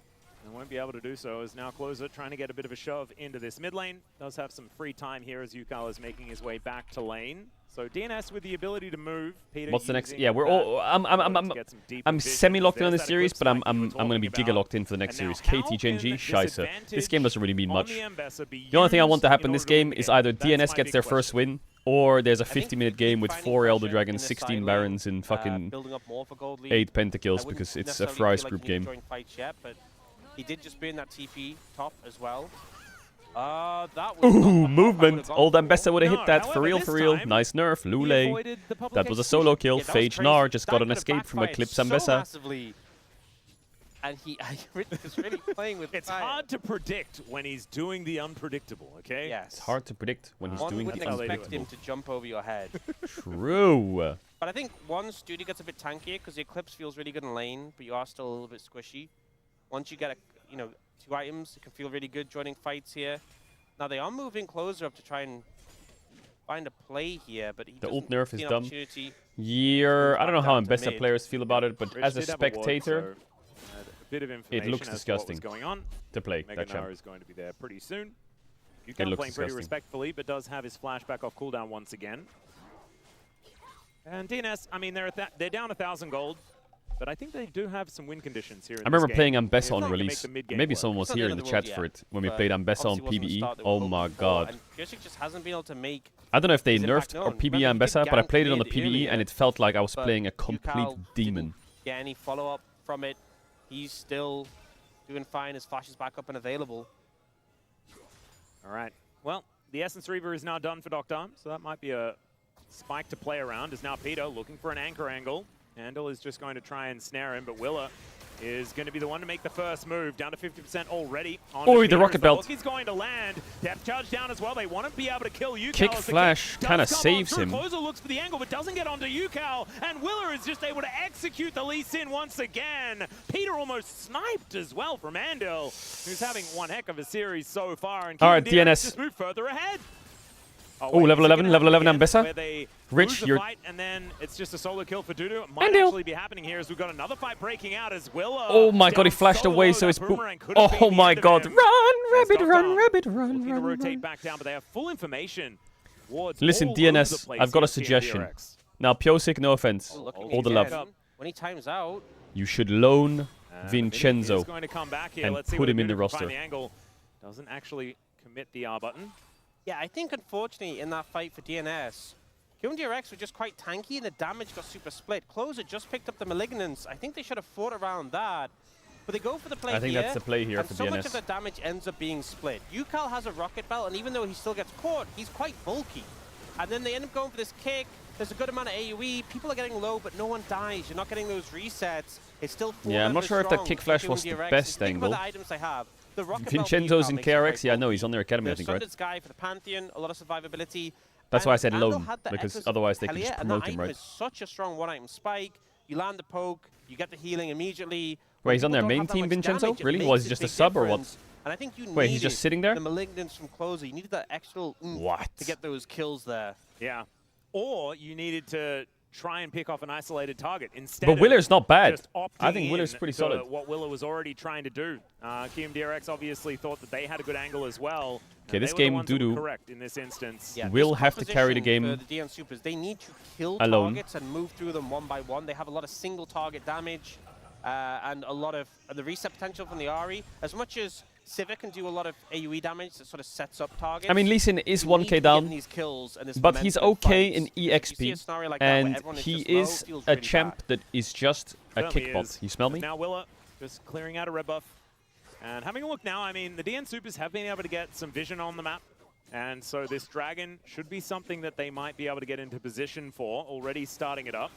and won't be able to do so as now Closer trying to get a bit of a shove into this mid lane. Does have some free time here as Yukal is making his way back to lane. So DNS with the ability to move. Peter, what's the next? Yeah, we're all. I'm semi-locked in on this series, but I'm going to be giga locked in for the next series. KT Genji, Scheisse. This game doesn't really mean much. The only thing I want to happen in this game is either DNS gets their first win, or there's a 50-minute game with 4 Elder Dragons, 16 Barons, and fucking 8 Pentakills because it's a Fry's group game. He did just burn that TP top as well. Ooh, movement. Old Ambessa would have hit that. For real. Nice nerf. Lule. That was a solo kill. Phage Gnar just got an escape from Eclipse Ambessa. And he is really playing with It's hard to predict when he's doing the unpredictable, okay? Yes. It's hard to predict when he's doing the unpredictable. Expect him to jump over your head. True. But I think once Duty gets a bit tankier, because the Eclipse feels really good in lane, but you are still a little bit squishy. Once you get, 2 items, it can feel really good joining fights here. Now they are moving closer up to try and find a play here, but the ult nerf is dumb. Yeah, I don't know how Ambessa players feel about it, but as a spectator, it looks disgusting to play that champ. Is going to be there pretty soon. You can play pretty respectfully, but does have his flashback off cooldown once again. And DNS, I mean, they're down 1,000 gold. But I think they do have some win conditions here. I remember playing Ambessa on release. Maybe someone was here in the chat for it when we played Ambessa on PvE. Oh my god. Just hasn't been able to make I don't know if they nerfed or PvE Ambessa, but I played it on the PvE and it felt like I was playing a complete demon. get any follow-up from it. He's still doing fine. His flash is back up and available. All right. Well, the Essence Reaver is now done for Doctor, so that might be a spike to play around. Is now Peter looking for an anchor angle. Handel is just going to try and snare him, but Willa is going to be the one to make the first move. Down to 50% already. Oh, the rocket belt. He's going to land. Depth charge down as well. They want to be able to kill UCal. Kick flash kind of saves him. Closer looks for the angle, but doesn't get onto UCal. And Willer is just able to execute the Lee Sin once again. Peter almost sniped as well from Handel, who's having one heck of a series so far. And all right, DNS DNS. just moved further ahead. Oh, level 11, level 11 Ambessa. Rich, you're... Fight, and then it's just a solo kill for Dudu. It might actually be happening here as we've got another fight breaking out as Willa. Oh my god, he flashed away, so it's... Oh my god. Run, rabbit, run, rabbit, run, run, rotate back down, but they have full information. Listen, DNS, I've got a suggestion. Now, Piosik, no offense. All the love. When he times out, you should loan Vincenzo going to come back here. and Let's see put him in the The roster. angle. Doesn't actually commit the R button. yeah, I think unfortunately in that fight for DNS, QMDRX were just quite tanky and the damage got super split. Closer just picked up the Malignance. I think they should have fought around that. But they go for the play here. I think that's the play here and for so DNS. much of the damage ends up being split. UCal has a rocket belt, and even though he still gets caught, he's quite bulky. And then they end up going for this kick. There's a good amount of AoE. People are getting low, but no one dies. You're not getting those resets. It's still Yeah, I'm not sure if that kick flash was the best angle. The items they have. The rocket Vincenzo's in belt for UCal makes KRX? Yeah, no, he's on their academy, I the think, right? Sundered Sky for the Pantheon, a lot of survivability. That's why I said Andal loan, had the because Echoes otherwise they of could just Hellier, and promote that him, item right? is such a strong one-item spike. You land the poke, you get the healing immediately. Wait, he's on People their don't main have that team, much Vincenzo? damage, it Really? makes Was he a just a big sub or what? difference. And I think you Wait, he's just needed sitting there? the Malignance from Closer. You needed that extra What? to get those kills there. Yeah. Or you needed to try and pick off an isolated target instead. But Willer's not bad. I I think Willer's pretty solid. What Willer was already trying to do. QMDRX obviously thought that they had a good angle as well. Okay, and this they were the game, ones that were Dudu correct in this instance. Yeah, will this have to carry the composition game for the DN Supers. They need to kill alone. targets and move through them one by one. They have a lot of single target damage and a lot of the reset potential from the Ahri. As much as Civic can do a lot of AoE damage that sort of sets up targets. I mean, Lee Sin is you need to 1k be down, getting these kills and this but he's momentum okay fights. in You see a EXP, scenario like that where and everyone he just low, is feels a really champ bad. that is just a Certainly kickbot. is. You smell me? Now Willer just clearing out a red buff. And having a look now, I mean, the DN Supers have been able to get some vision on the map. And so this Dragon should be something that they might be able to get into position for, already starting it up.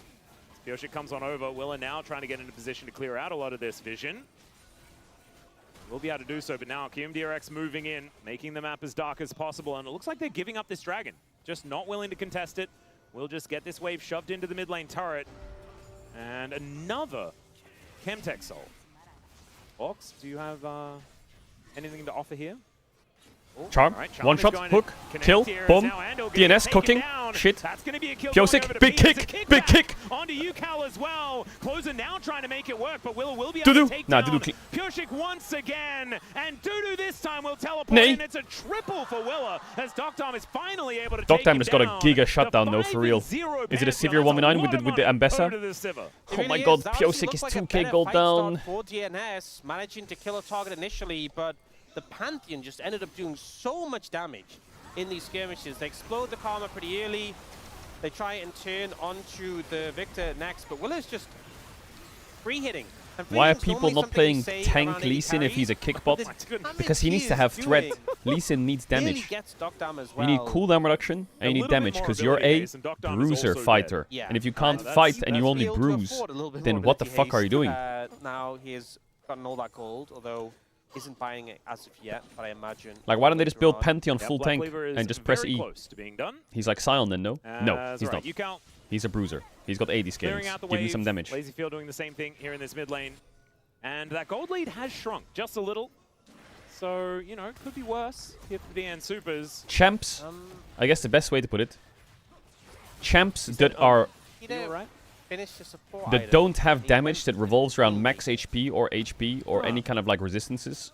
Piosik comes on over. Willer now trying to get into position to clear out a lot of this vision. We'll be able to do so, but now QMDRX moving in, making the map as dark as possible, and it looks like they're giving up this Dragon. Just not willing to contest it. We'll just get this wave shoved into the mid lane turret. And another Chemtech Soul. Ox, do you have anything to offer here? Charm, All right, one is shot, going to hook, connect kill, here as boom, now Andal getting DNS taken cooking, down. shit. That's going to be a kill Piosik, going over to big Pete. It's a kick, big back kick. onto UCal as well. Closer now trying to make it work, but Willer will be Dudu. able to take Nah, down Dudu Piosik once again. And Dudu this time will teleport Nay. in. It's a triple for Willer as Doctom is finally able to Dog take Time him has got a down. giga shutdown The though, for real. 5-0 Is it a penalty. severe That's 1v9 lot of with the money Ambessa? over to the Sivir. It Oh my really god, That honestly Piosik is looks like a 2k better gold fight down. start for DNS, managing to kill a target initially, but the Pantheon just ended up doing so much damage in these skirmishes. They explode the Karma pretty early. They try and turn onto the Victor next, but Willer's just free hitting. And free Why are hitting's people normally not something playing we say tank around Lee AD Sin if he's a carries, kickbot? but this damage Because he needs to have threat. Lee Sin needs Really damage. gets Doctam as You well. need cooldown reduction and you need little bit damage more because you're ability a base, and Doctom is bruiser also fighter. dead. Yeah. And if you can't that's- fight and you That's only able to bruise, afford a little bit then more what the ability fuck are you haste. doing? Now he has gotten all that gold, although isn't buying it as of yet, but I imagine. Like, why don't they just later build on. Pantheon Yeah, full Black tank Cleaver is and just press very E? close to being done. He's like Sion then, no? No, That's he's right. not. UCal He's a bruiser. He's got 80 clearing scales. out the Give him wave. some damage. Lazyfield doing the same thing here in this mid lane. And that gold lead has shrunk just a little. So, you know, it could be worse here for the DN Supers. Champs, I guess the best way to put it. Champs that oh, are You You know, all right? finish the support that item. don't have He damage went that revolves around fully. max HP or HP or Huh. any kind of like resistances.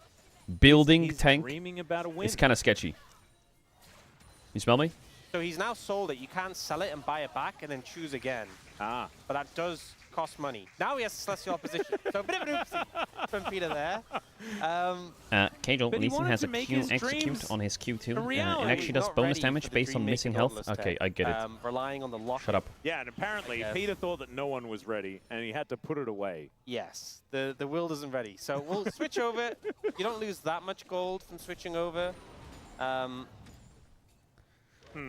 Building He's tank dreaming about a win. is kind of sketchy. You smell me? So he's now sold it. You can sell it and buy it back and then choose again. Ah. But that does cost money. Now he has Celestial Opposition. So a bit of an oopsie from Peter there. Caedrel, But he Lee Sin wanted has to a make Q his execute dreams on his Q2. a It reality. actually does Not bonus ready damage for the based on Dream missing Maker health. Dauntless Okay, tech. I get it. Relying on the lock. Shut up. Yeah, and apparently Yes. Peter thought that no one was ready, and he had to put it away. Yes, the world isn't ready. So we'll switch over. You don't lose that much gold from switching over.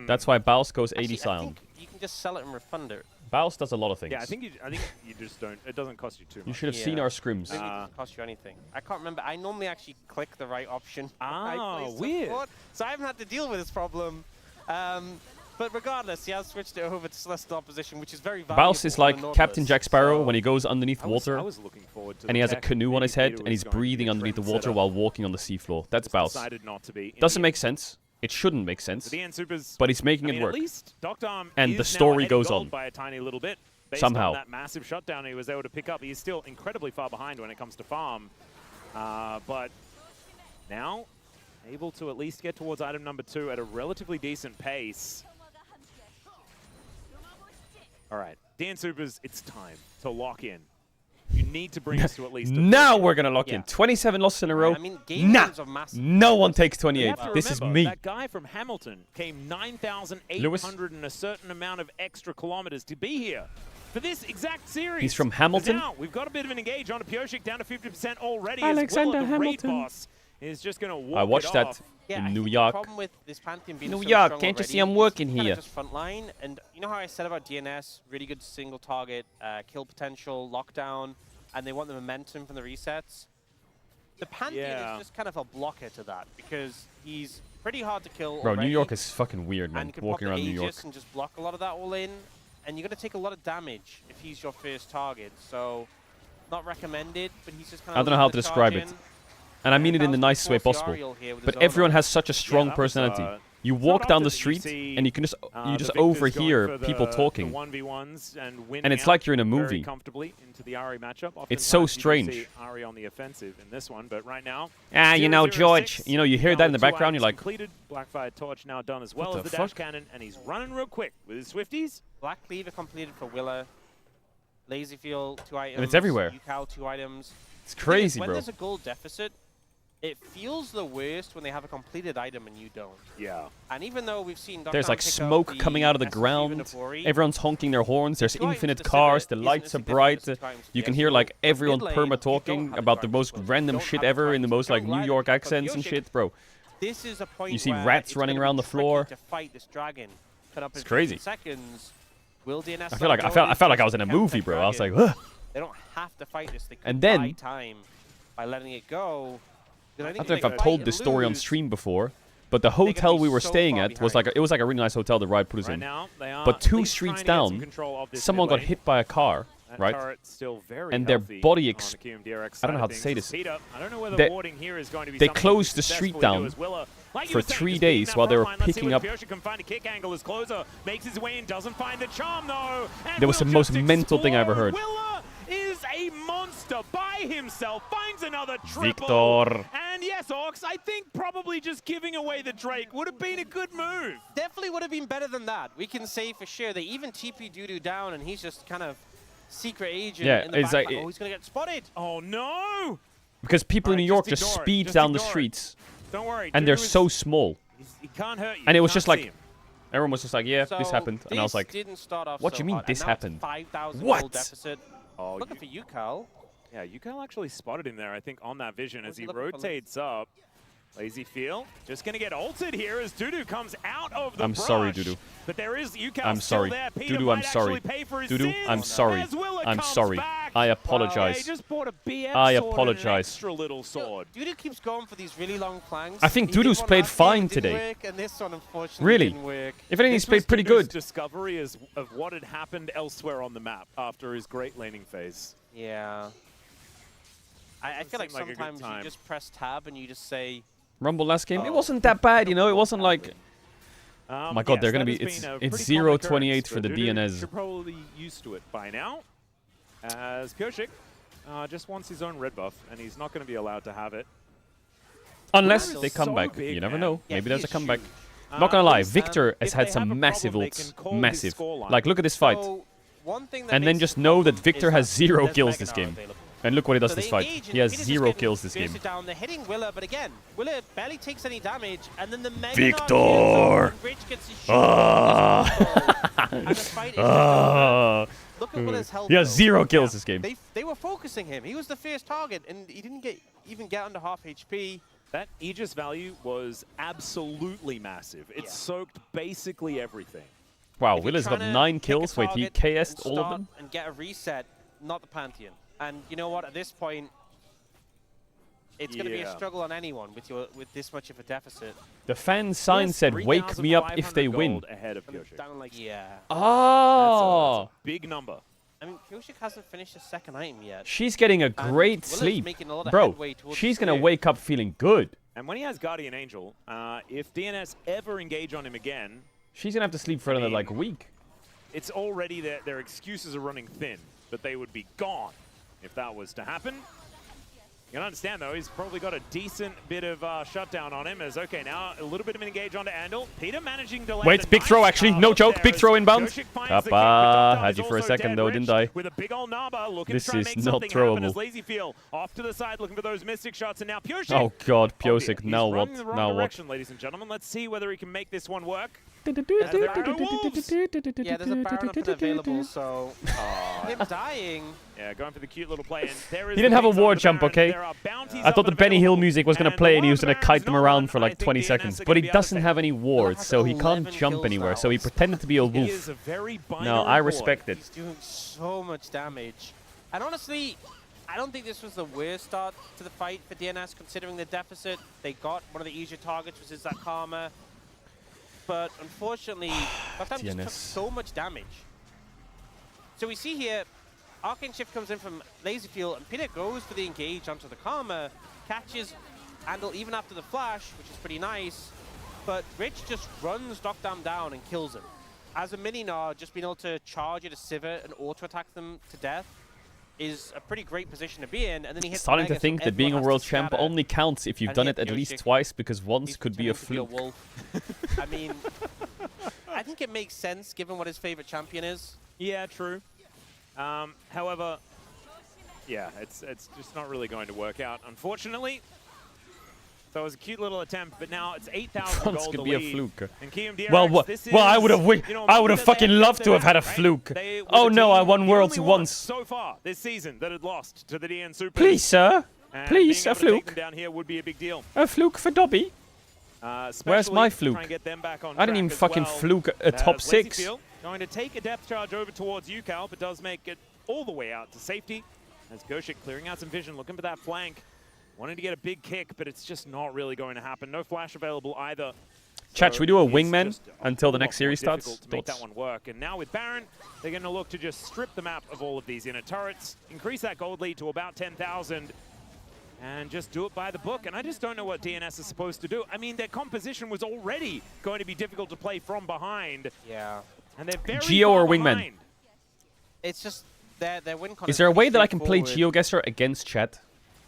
That's why Baus goes 80 Actually, I silent. think you can just sell it and refund it. Baus does a lot of things. Yeah, I think you just don't. It doesn't cost you too much. You should have Yeah. seen our scrims. Maybe it doesn't cost you anything. I can't remember. I normally actually click the right option. when I Ah, play weird. support, so I haven't had to deal with this problem. But regardless, he has switched it over to Celestial Opposition, which is very valuable. Baus is on like the Captain Nautilus. Jack Sparrow So when he goes underneath I water was looking forward to and he has a tech. canoe on Maybe his head Peter and he's was going to be breathing a underneath the water trendsetter. while walking on the seafloor. That's Just Baus. decided not to be. in Doesn't the- make sense. It shouldn't make sense. The DN Supers. But he's making I mean, it work. At least Dr. Arm And is the now story ahead goes gold on. by a tiny little bit. Based Somehow. on that massive shutdown he was able to pick up. He's still incredibly far behind when it comes to farm. But now able to at least get towards item number 2 at a relatively decent pace. All right, DN Supers, it's time to lock in. You need to bring us to at least a Now 3. we're going to lock in. 27 losses in a row. I mean, game Nah. wins are massive. No one takes You 28. have to This is remember, me. That guy from Hamilton came 9,800 and a certain amount of extra kilometers to be here for this exact series. He's from 'Cause Hamilton? Now we've got a bit of an engage on a Pioshik down to 50% already. Alexander as well. The Hamilton. raid boss is just going to walk I watched it that off. Yeah, I in New think York. The problem with this Pantheon being New so York, strong can't you already see I'm is working kinda here? Just frontline, and you know how I said about DNS, really good single target, kill potential, lockdown, and they want the momentum from the resets. The Pantheon Yeah. is just kind of a blocker to that because he's pretty hard to kill. Bro, already, New York is fucking weird, man. and can Walking pop around the New York. Aegis and just block a lot of that all in, and you're gonna take a lot of damage if he's your first target. So, not recommended, but he's just kind I of. don't know how to describe it. And I mean it in the nicest way possible. But everyone has such a strong that was, personality. You it's walk not down often the that you street see, and you can just the Victors overhear going for people the talking. 1v1s and winning And it's out like you're in a very movie. comfortably into the Ari matchup. It's so Oftentimes you do strange. see Ari on the offensive in this one, but right now. Ah, you know, 0-0-6, George. You know, you hear now that in the with 2 background, you're items like, completed. Blackfire Torch now done as well What as the the dash fuck? cannon, and he's running real quick with his Swifties. Black Cleaver completed for Willa. Lazy Field, 2 items. it's everywhere. UCal, 2 items. it's The thing is, crazy, when bro. there's a gold deficit, it feels the worst when they have a completed item and you don't. Yeah. And even though we've seen There's Darkdown like pick up smoke coming out of the SSG ground. Vinotori, Everyone's honking their horns. There's 2 items infinite to cars. Civet The isn't lights are significant bright. as 2 items to You the can extra hear like gold. everyone Mid lane, you perma don't talking have about the the most Triumphs, random you don't shit have ever in the Triumphs, most you like don't New ride York it, but accents and Pioshik, shit, bro. This is a point You see where rats it's running gonna be around the tricky floor. to fight this dragon. Cut up It's in crazy. 15 seconds. Will DNS I feel like I was in a counter movie, bro. I was like, dragon? ugh. They don't have to fight this. They could And then- buy time by letting it go. I think don't know if they I've fight told and this story on lose. stream before, but the gonna hotel be we were so staying far at was like behind. it was like a really nice hotel the Ride put us Right in. now, they are But at 2 least streets trying to get some down, control of this someone mid got lane. hit by a car, That right? turret's still very And their healthy body on the QMDRX I don't know side how of to things. say this. Heat up. I don't know whether They- warding here is going to be they something closed we the street successfully do down as well. Like you for were saying, 3 just being days that while they were front line. Let's see picking whether up- Pioshik can find a kick angle as Closer makes his way in, doesn't find the charm though. And That was the will most just mental thing I ever explode. heard. Willa is a monster by himself, finds another triple. Victor. And yes, Orcs, I think probably just giving away the Drake would have been a good move. Definitely would have been better than that. We can say for sure. They even TP Dudu down, and he's just kind of secret agent Yeah, in the it's like- background. Oh, he's going to get spotted. Oh no! Because people in New York Alright, just ignore it, speed just down the ignore it. streets, Don't worry. and they're Dudu is- so small. he can't hurt you. And it You was can't just see like, him. everyone was just like, yeah, this So happened, and I was this like, didn't start off what so do you mean hot, this and now it's happened? 5,000 What? gold deficit. Oh, Looking for UCal. Yeah, Yukel actually spotted him there, I think, on that vision as Was he he looking for rotates up. Lazy Feel just going to get ulted here as Dudu comes out of the I'm brush. sorry, Dudu. But there is UCal I'm still sorry. there. Peter Dudu, might I'm sorry. actually pay for his Dudu, sins I'm sorry. as Willa I'm comes sorry. back. I Yeah, apologize. he just bought a BF I sword and an apologize. extra little sword. Dudu keeps going for these really long flanks. I think He did Dudu's one played last game, fine didn't today. work, and this one unfortunately Really? didn't work. If anything, he's This was played pretty Dudu's good. discovery of what had happened elsewhere on the map after his great laning phase. Yeah. I feel like seem like a good sometimes you time. just press tab and you just say, Rumble last game, it Oh. wasn't that bad, you know. It wasn't like, my God, yes, they're gonna that be- has been a it's pretty common 0-28 occurrence, for the but DNS. Dudu should probably used to it by now, as Pioshik just wants his own red buff, and he's not going to be allowed to have it. unless Still they come so back. big, You never man. know. Yeah, Maybe he there's a is comeback. huge. Not gonna lie, Please, Victor if has they had have some a massive problem, they ults. can call his Massive. scoreline. Like, look at this fight. So, one thing that And then makes just it know that problem Victor is has 0 there's kills Mega this Gnar game. available. And look what he does So this they fight. engage, and He has Peter's 0 just kills this getting game. bursted down. They're hitting Willa, but again, Willa barely takes any damage, and then the Mega Victor! Gnar and Rich gets his shot. And the fight is just over. Look at Willa's health. He has though. 0 kills this game. They were focusing him. He was the first target, and he didn't even get under half HP. That Aegis value was absolutely massive. It soaked basically everything. Wow, If you're Willa's got trying to 9 pick a kills. Wait, he target KS'd and all of start them? and get a reset, not the Pantheon. And you know what? At this point, it's going to be a struggle on anyone with this much of a deficit. The fan sign said, "Wake me up if they win." Ahead of Pyosik. Down like, yeah. Oh! That's a big number. I mean, Pyosik hasn't finished his second item yet. She's getting a great Willa's sleep. making a lot of Bro, headway towards she's the going to clear. wake up feeling good. And when he has Guardian Angel, if DNS ever engage on him again, She's going to have to sleep for another, like, week. it's already their excuses are running thin, but they would be gone if that was to happen. You can understand, though, he's probably got a decent bit of shutdown on him. As okay, now a little bit of an engage onto Andal. Peter managing to land Wait, big throw, actually. No joke. Big throw inbound. Appa, had you for a second, though, didn't I? With a big old Naba looking This to try and is make not something happen as throwable. Lazy Feel off to the side looking for those mystic shots, and now Pyosik. Oh, God, Pyosik. He's Now what? running the wrong Now what? direction, ladies and gentlemen. Let's see whether he can make this one work. Yeah, there's a Baron up and available, so him dying. Yeah, going for the cute little play. And there is He didn't have a the war Baron. jump, okay? There are bounties I thought up the and Benny Hill available. music was going to And play the and he was one going to Baron's kite them not around on. for I like think 20 DNS seconds. are But he gonna be able to doesn't take have any wards, Look so at he can't 11 jump kills anywhere. now. So he pretended to be a He wolf. is a very binary No, I boy. respect it. He's doing so much damage. And honestly, I don't think this was the worst start to the fight for DNS, considering the deficit. They got one of the easier targets, which is that Karma. But unfortunately, Lifetime just took DNS. so much damage. So we see here, Arcane Shift comes in from Lazy Field, and Peter goes for the engage onto the Karma, catches Andal even after the flash, which is pretty nice. But Rich just runs Knockdown down and kills him. As a mini-Gnar, just being able to charge at a Sivir and auto-attack them to death is a pretty great position to be in. And then he hits Starting Mega, to think so that being a everyone has world to champ scatter. only counts if you've And done hit it at least Pyosik. twice, because once He's could be a pretending to fluke. wolf. I mean, I think it makes sense given what his favorite champion is. Yeah, true. However, yeah, it's just not really going to work out, unfortunately. So it was a cute little attempt, but now it's 8,000 Once gold could to be a lead. fluke. And Kiam DRX, Well, this I is, would have, you know, I would have that they fucking had loved left to have had a right? fluke. They were Oh the no, team, I won the Worlds only one once. so far this season that had lost to the DN Super. Please, sir. And Please, being a able to take fluke. them down here would be a big deal. A fluke for Dobby. Where's my Especially to fluke? try and get them back on I didn't track even as fucking well. fluke a top Lazy 6. Field going to take a depth charge over towards UCal, but does make it all the way out to safety. As Goshik clearing out some vision, looking for that flank. Wanting to get a big kick, but it's just not really going to happen. No flash available either. Chat, should we do a it's wingman just until the lot next series more starts? difficult to make that Thoughts? one work. And now with Baron, they're going to look to just strip the map of all of these inner turrets, increase that gold lead to about 10,000, and just do it by the book. And I just don't know what DNS is supposed to do. I mean, their composition was already going to be difficult to play from behind. Yeah. And they're very Geo far or wingman? behind. It's just their win con Is there a way that I can play straightforward, GeoGuessr against chat?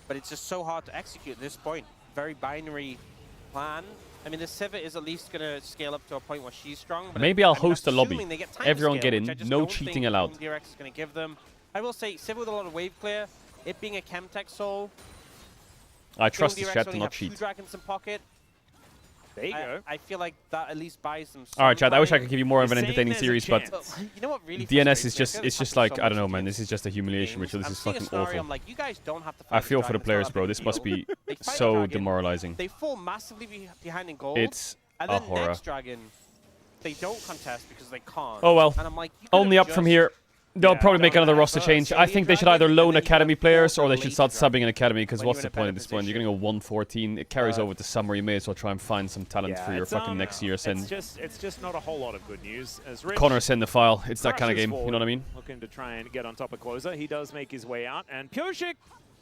But it's just so hard to execute at this point. Very binary plan. I mean, the Sivir is at least going to scale up to a point where she's strong. But Maybe I'll I'm host a lobby. assuming they get time Everyone scale, get which in. I just No don't cheating think allowed. Team DRX is going to give them. I will say, Sivir with a lot of wave clear, it being a Chemtech soul. I trust Team this DRX chat to only not have cheat. 2 dragons in pocket. There you go. I feel like that at least buys them some Alright, chat, I wish I time. could give you more of an You're saying entertaining there's a series, but chance. You know what really DNS frustrates is me? just, I feel it's this just happens like, so I don't much know, in man, games. this is just a humiliation Games. ritual. This I'm is seeing a fucking scenario, awful. I'm like, you guys don't have to I fight feel this for the dragon, it's players, not a bro. big This must deal. be They fight so dragon, demoralizing. They fall massively behind in gold. It's and a then horror. next dragon, they don't contest because they can't. Oh well. And I'm like, you could've Only up from just- here. They'll Yeah, probably make done another that roster first. change. So I you think they should dragon, either and loan then you academy go players for or they late should start dragon subbing in academy, because when what's you're the in a point better at this point? You're position. going to go 114. It carries But- over to summer. You may as well try and find some talent for your it's, fucking next year. Send it's just not a whole lot of good news. As Rich Connor, send the file. It's that kind of crashes game. You forward, know what I mean? Looking to try and get on top of Closer. He does make his way out. And Pyosik,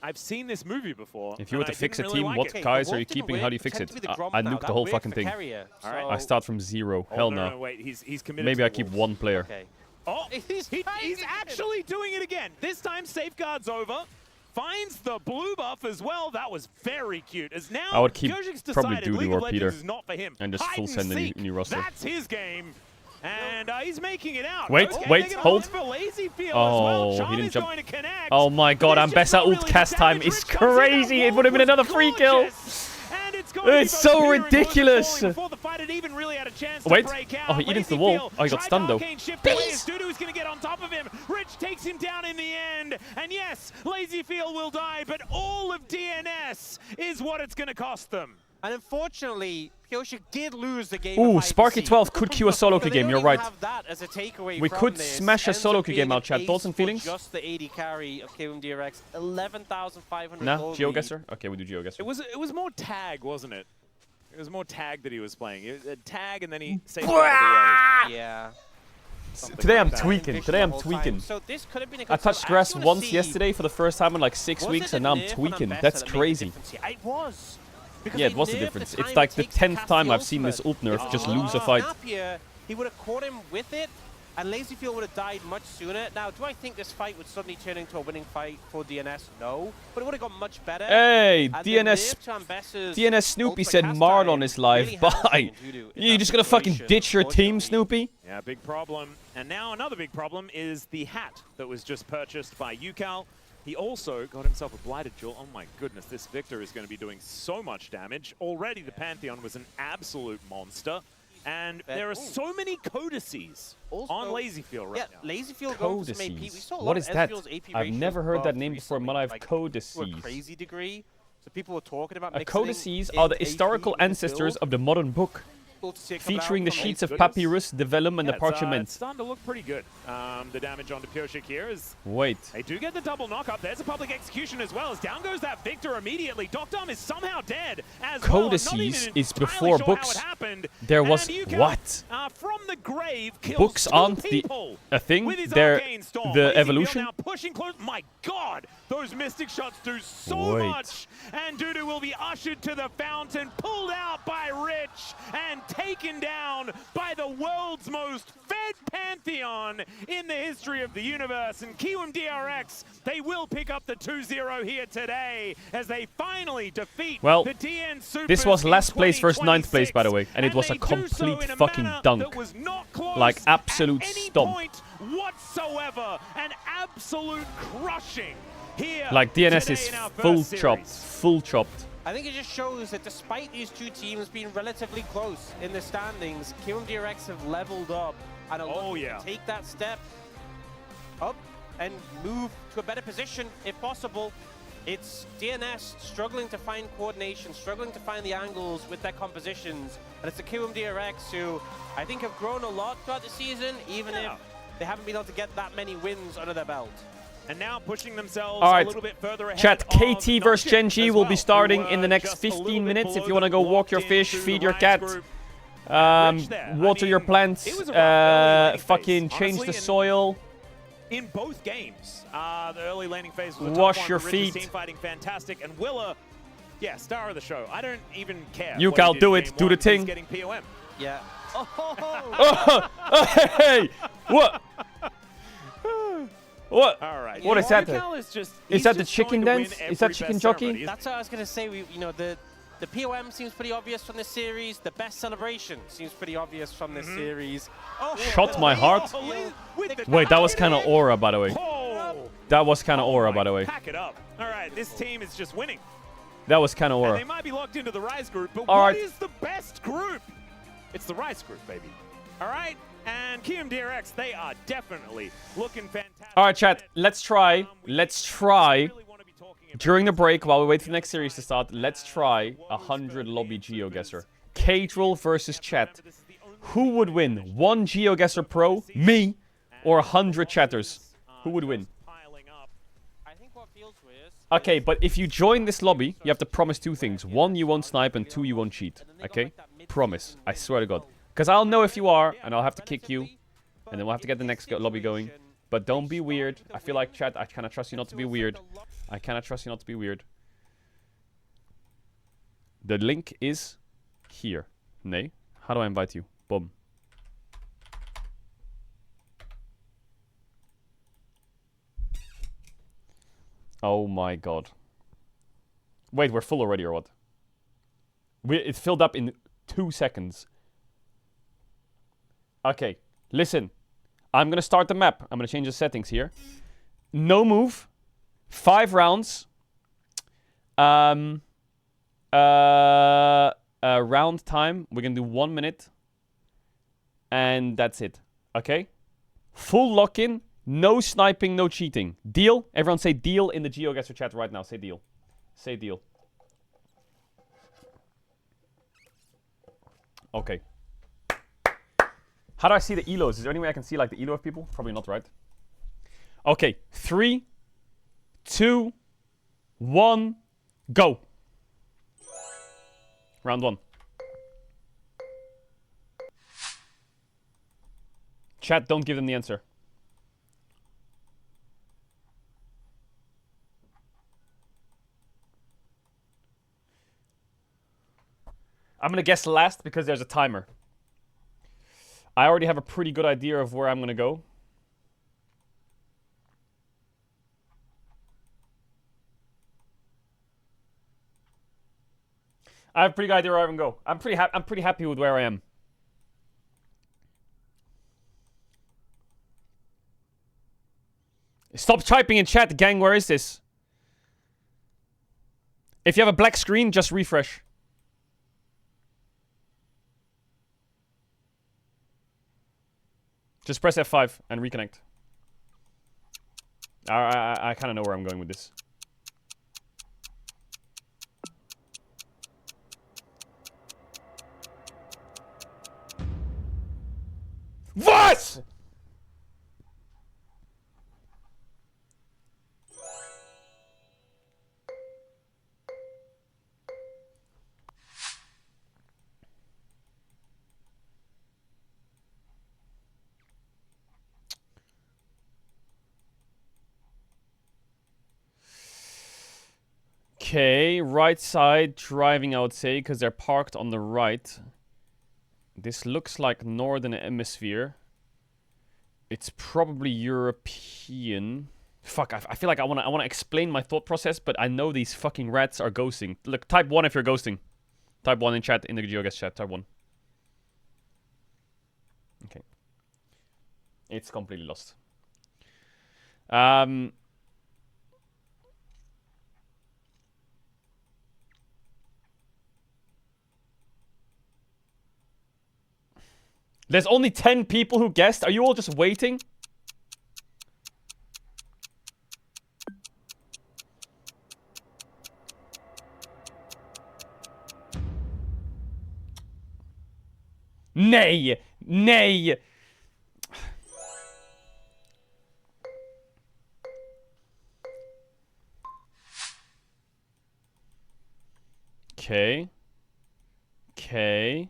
I've seen this movie before. If you were and to I fix a didn't really team, like what it. guys the are you Wolf didn't keeping? How do you win, fix tends it? to be the Gromp I now. nuke That the whole worked fucking for thing. Carrier, All right. so- I start from 0. Oh, Hell no, no. wait. He's committed Maybe to I the keep Wolves. one player. Okay. Oh, He's he's actually doing it again. This time, safeguards over. Finds the blue buff as well. That was very cute. As now, I would keep Pyosic's probably decided Dudu League or of Legends Peter is not for him. and just Hide full and send a seek, new roster. That's his game. And he's making it out. Wait, Okay, wait, they're gonna hold. look for Lazy Field as Oh, well. he Charm didn't is jump. going to connect. Oh my god, But there's Ambessa just not ult really cast the time damage. is Rich comes in, that crazy. It wall would have been was another free kill. gorgeous. And it's going to It's be so both Peter and Ghost ridiculous. falling before the fight had even really had a chance to Wait. break out. Oh, he hit into the Lazy wall. Field Oh, he got tried stunned, to though. arcane shift away as Dudu is going to get on top of him. Rich takes him down in the end. And yes, Lazy Field will die, but all of DNS is what it's going to cost them. And unfortunately, Pioche did lose the game. Ooh, of Sparky 12 could queue a solo queue But they game, don't you're even right. have that as a takeaway We from could this. smash a Ends solo up queue being game out, an chat. ace Thoughts and for feelings? Just the AD carry of KMDRX, 11,500 Nah, gold lead. GeoGuessr? Okay, we do GeoGuessr. It was more tag, wasn't it? It was more tag that he was playing. It was tag and then he saved it out of the way. Yeah. Today I'm like that. tweaking. Today I'm The whole tweaking. time. So this could have been a I good touched sub. grass actually wanna once see, yesterday for the first time in like 6 was weeks, it the and now I'm nerf on tweaking. Ambessa That's that made the crazy. difference here? It was. Because Yeah, they it was the nerfed difference. time It's like it the takes to 10th cast time the I've seen this ultimate. ult nerf just If lose a fight. Napier, he would have caught him with it, and Lazyfield would have died much sooner. Now, do I think this fight would suddenly turn into a winning fight for DNS? No. But it would have got much better. Hey, And the DNS nerf to Ambessa's DNS Snoopy ultimate said cast Marl time on his live. really hamstrung Bye. Dudu in You that just gonna fucking situation, ditch your team, unfortunately. Snoopy? Yeah, big problem. And now another big problem is the hat that was just purchased by UCal. He also got himself a blighted jewel. Oh my goodness, this Victor is going to be doing so much damage. Already the Pantheon was an absolute monster. And there are so many codices on Lazyfield right now. Lazyfield going for some AP. We Codices. saw a lot What of is that? Ezreal's AP I've ratio never heard above that name before in my life. recently, like, Codices. to a crazy degree. So people were talking about Codices are the historical ancestors of the modern book, featuring the sheets of papyrus, the vellum, and the It's parchment. starting to look pretty good. The damage onto Pioshik here is... Wait. They do get the double knock-up. There's a public execution as well, as down goes that Victor immediately. Docdom is somehow dead as well. I'm not even Codices is entirely before sure books. how it happened. There And was Yuka, what? From the grave kills Books 2 aren't people a thing. with his They're Arcane Storm. the Lazyfield evolution. now pushing close. My God, those Mystic Shots do so Wait. much. And Dudu will be ushered to the fountain, pulled out by Rich, and taken down by the world's most fed Pantheon in the history of the universe. And Kiwim DRX, they will pick up the 2-0 here today as they finally defeat Well, the DN Supers. this was in last place versus 9th place, 2026, by the way, and it was a they do so complete in a fucking manner dunk. that was not close Like absolute at any stomp. point whatsoever. An absolute crushing here. Like DNS today is in our full first chopped, series. full chopped. I think it just shows that despite these two teams being relatively close in the standings, KMDRX have leveled up and are looking to take that step up and move to a better position if possible. It's DNS struggling to find coordination, struggling to find the angles with their compositions, and it's the KMDRX who I think have grown a lot throughout the season, even if they haven't been able to get that many wins under their belt. And now pushing themselves All right, a little bit further ahead. chat, of KT versus Nugget Genji as will well, be starting who in the were next just a little 15 bit minutes. If below you want to them, go walk locked your fish, into feed the your Rise cat, group. Rich there. water your plants, it was a rough early laning fucking phase, change honestly, the and soil. in both games. The early laning phase was a Wash tough one. your Rich's feet. team fighting fantastic, and Willa, yeah, star of the show. I don't even care. You what he gal did do in it, game do the one. thing. He's getting POM. Yeah. Oh, hey, what? What? All right. What is that? Yucal is just, Is he's that the just chicken going to dance? win Is that every chicken best jockey? ceremony, isn't That's what I was going to say. The POM seems pretty obvious from this series. The best celebration seems pretty obvious from this series. Shot my heart. Wait, that was kind of aura, by the way. Oh, That was kind of aura, by the way. pack it up. All right, this team is just winning. That was kind of And aura. they might be locked into the Rise group, but All what right. is the best group? It's the Rise group, baby. All right? And KMDRX, they are definitely looking fantastic. All right, chat. Let's try. During the break, while we wait for the next series to start, let's try 100 lobby GeoGuessr. Caedrel versus chat. Who would win? 1 GeoGuessr Pro, me, or 100 chatters? Who would win? I think what feels weird. Okay, but if you join this lobby, you have to promise 2 things. 1, you won't snipe, and 2, you won't cheat. Okay? Promise. I swear to God. Because I'll know if you are, and I'll have to kick you, and then we'll have to get the next lobby going. But don't be weird. I feel like, chat, I cannot trust you not to be weird. I cannot trust you not to be weird. The link is here. Nee? How do I invite you? Boom. Oh my god. Wait, we're full already or what? It filled up in 2 seconds. Okay, Listen. I'm going to start the map. I'm going to change the settings here. No move. 5 rounds. Round time. We're going to do 1 minute. And that's it. Okay? Full lock-in. No sniping, no cheating. Deal? Everyone say deal in the GeoGuessr chat right now. Say deal. Say deal. Okay. How do I see the elos? Is there any way I can see like the elo of people? Probably not, right? Okay. 3, 2, 1, go. Round 1. Chat, don't give them the answer. I'm going to guess last because there's a timer. I already have a pretty good idea of where I'm going to go. I have a pretty good idea where I'm going to go. I'm pretty happy with where I am. Stop typing in chat, gang. Where is this? If you have a black screen, just refresh. Just press F5 and reconnect. I kind of know where I'm going with this. What? Okay, right side driving, I would say, because they're parked on the right. This looks like Northern Hemisphere. It's probably European. Fuck, I feel like I wanna explain my thought process, but I know these fucking rats are ghosting. Look, type 1 if you're ghosting. Type 1 in chat, in the GeoGuessr chat. Type 1. Okay. It's completely lost. There's only 10 people who guessed. Are you all just waiting? Nay! Nay! Okay. Okay.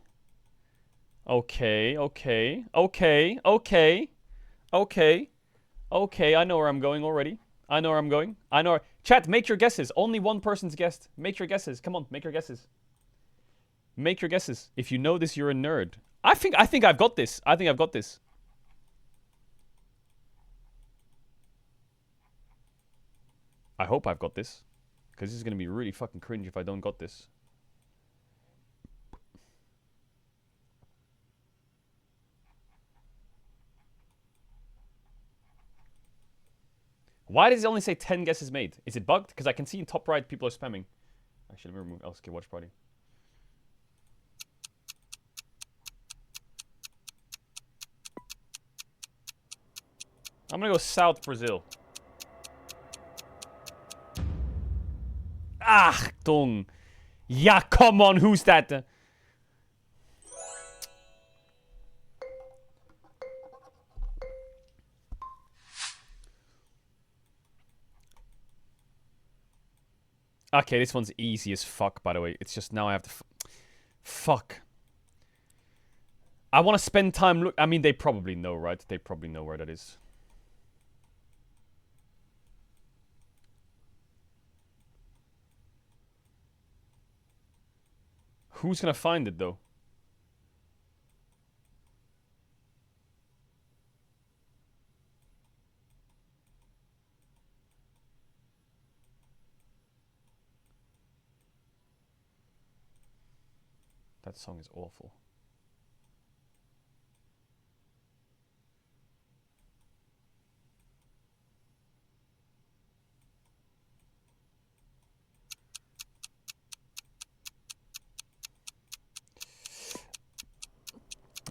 Okay, okay, okay, okay, okay, okay, I know where I'm going already. I know where I'm going. I know. Chat, make your guesses. Only one person's guessed. Make your guesses. Come on, make your guesses. Make your guesses. If you know this, you're a nerd. I think I've got this. I think I've got this. I hope I've got this. Because this is going to be really fucking cringe if I don't got this. Why does it only say 10 guesses made? Is it bugged? Because I can see in top right people are spamming. Actually, let me remove LSK Watch Party. I'm gonna go South Brazil. Achtung! Yeah, come on, who's that? Okay, this one's easy as fuck, by the way. It's just now I have to... Fuck. I want to spend time... Look, I mean, they probably know, right? They probably know where that is. Who's gonna find it, though? That song is awful.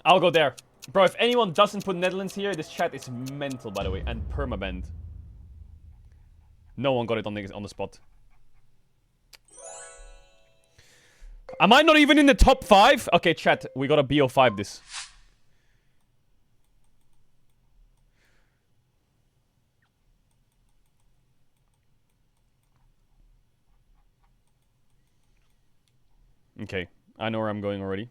I'll go there. Bro, if anyone doesn't put Netherlands here, this chat is mental, by the way. And permaband. No one got it on the spot. Am I not even in the top 5? Okay, chat, we gotta BO5 this. Okay, I know where I'm going already.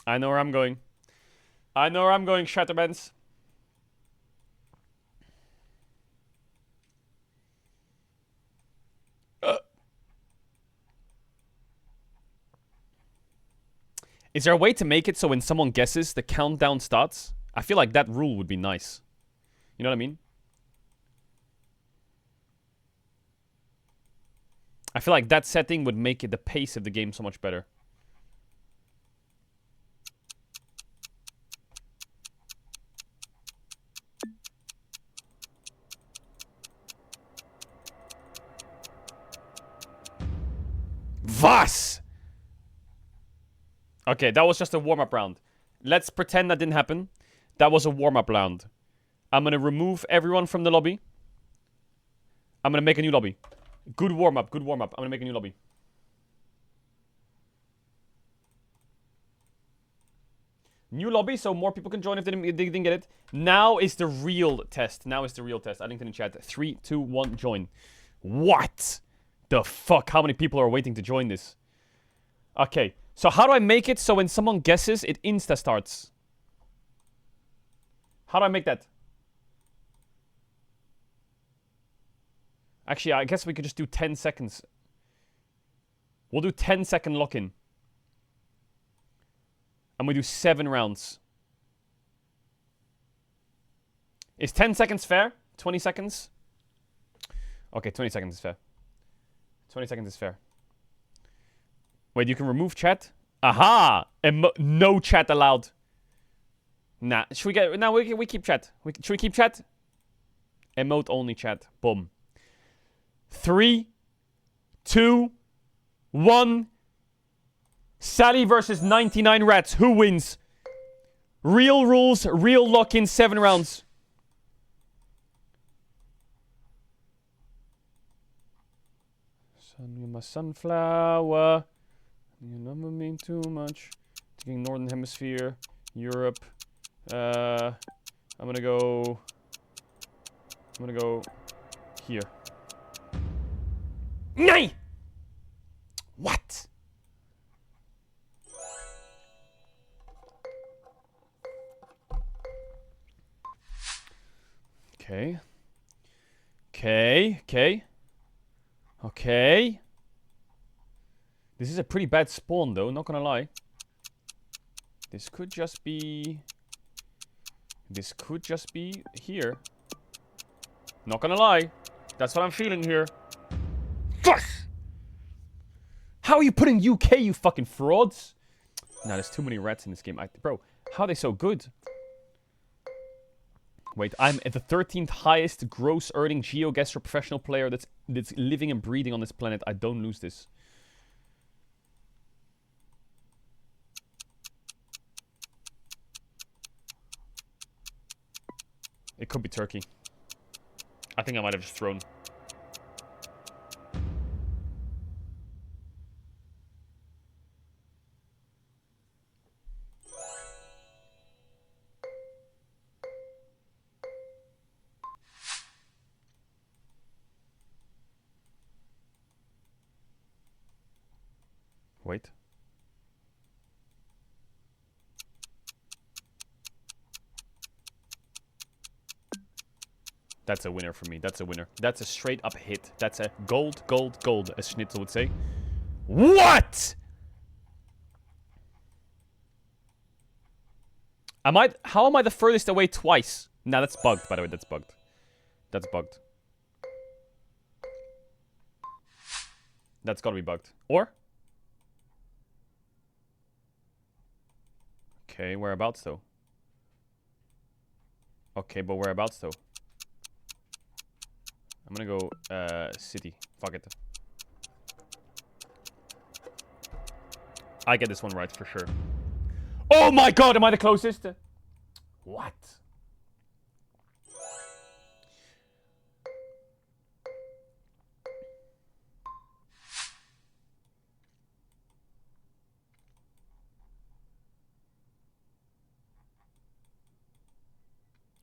I know where I'm going. I know where I'm going, Shatterbands. Is there a way to make it so when someone guesses, the countdown starts? I feel like that rule would be nice. You know what I mean? I feel like that setting would make it the pace of the game so much better. Was! Okay, that was just a warm-up round. Let's pretend that didn't happen. That was a warm-up round. I'm gonna remove everyone from the lobby. I'm gonna make a new lobby. Good warm-up, good warm-up. I'm gonna make a new lobby. New lobby, so more people can join if they didn't get it. Now is the real test. Now is the real test. I think in the chat. 3, 2, 1, join. What the fuck? How many people are waiting to join this? Okay. So how do I make it so when someone guesses, it insta starts? How do I make that? Actually, I guess we could just do 10 seconds. We'll do 10-second lock-in. And we do 7 rounds. Is 10 seconds fair? 20 seconds? Okay, 20 seconds is fair. 20 seconds is fair. Wait, you can remove chat? Aha! No chat allowed. Nah, should we get... No, we keep chat. Should we keep chat? Emote only chat. Boom. 3, 2, 1. Sally versus 99 rats. Who wins? Real rules, real lock-in, 7 rounds. You're my sunflower. You never mean too much. Taking Northern Hemisphere, Europe. I'm gonna go here. Nay! What? Okay. Okay. This is a pretty bad spawn, though, not gonna lie. This could just be here. Not gonna lie. That's what I'm feeling here. Fuck! How are you putting UK, you fucking frauds? Nah, there's too many rats in this game. Bro, how are they so good? Wait, I'm at the 13th highest gross earning GeoGuessr professional player that's living and breathing on this planet. I don't lose this. It could be Turkey. I think I might have just thrown. Wait. That's a winner for me. That's a winner. That's a straight up hit. That's a gold, gold, gold, as Schnitzel would say. What? How am I the furthest away twice? Nah, that's bugged, by the way. That's bugged. That's bugged. That's gotta be bugged. Or? Okay, whereabouts though? Okay, but whereabouts though? I'm gonna go, city. Fuck it. I get this one right for sure. Oh my god, am I the closest? What?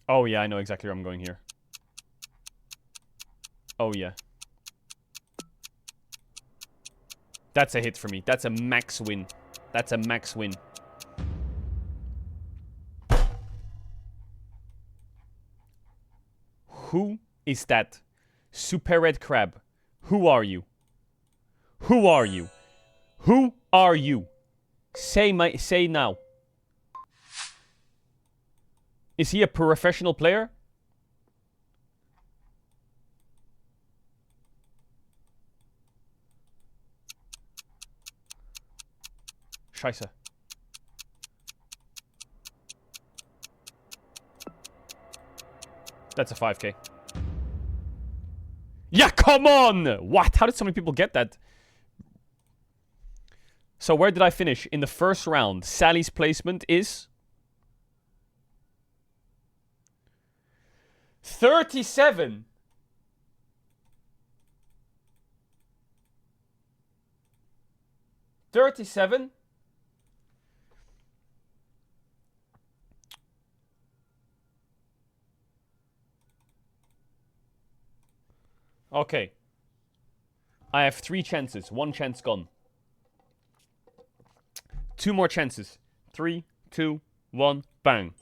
Oh yeah, I know exactly where I'm going here. Oh yeah. That's a hit for me. That's a max win. That's a max win. Who is that? Super Red Crab. Who are you? Who are you? Who are you? Say now. Is he a professional player? Scheiße. That's a 5k. Yeah, come on! What? How did so many people get that? So where did I finish? In the first round, Sally's placement is 37. Okay. I have 3 chances. 1 chance gone. 2 more chances. 3, 2, 1, bang.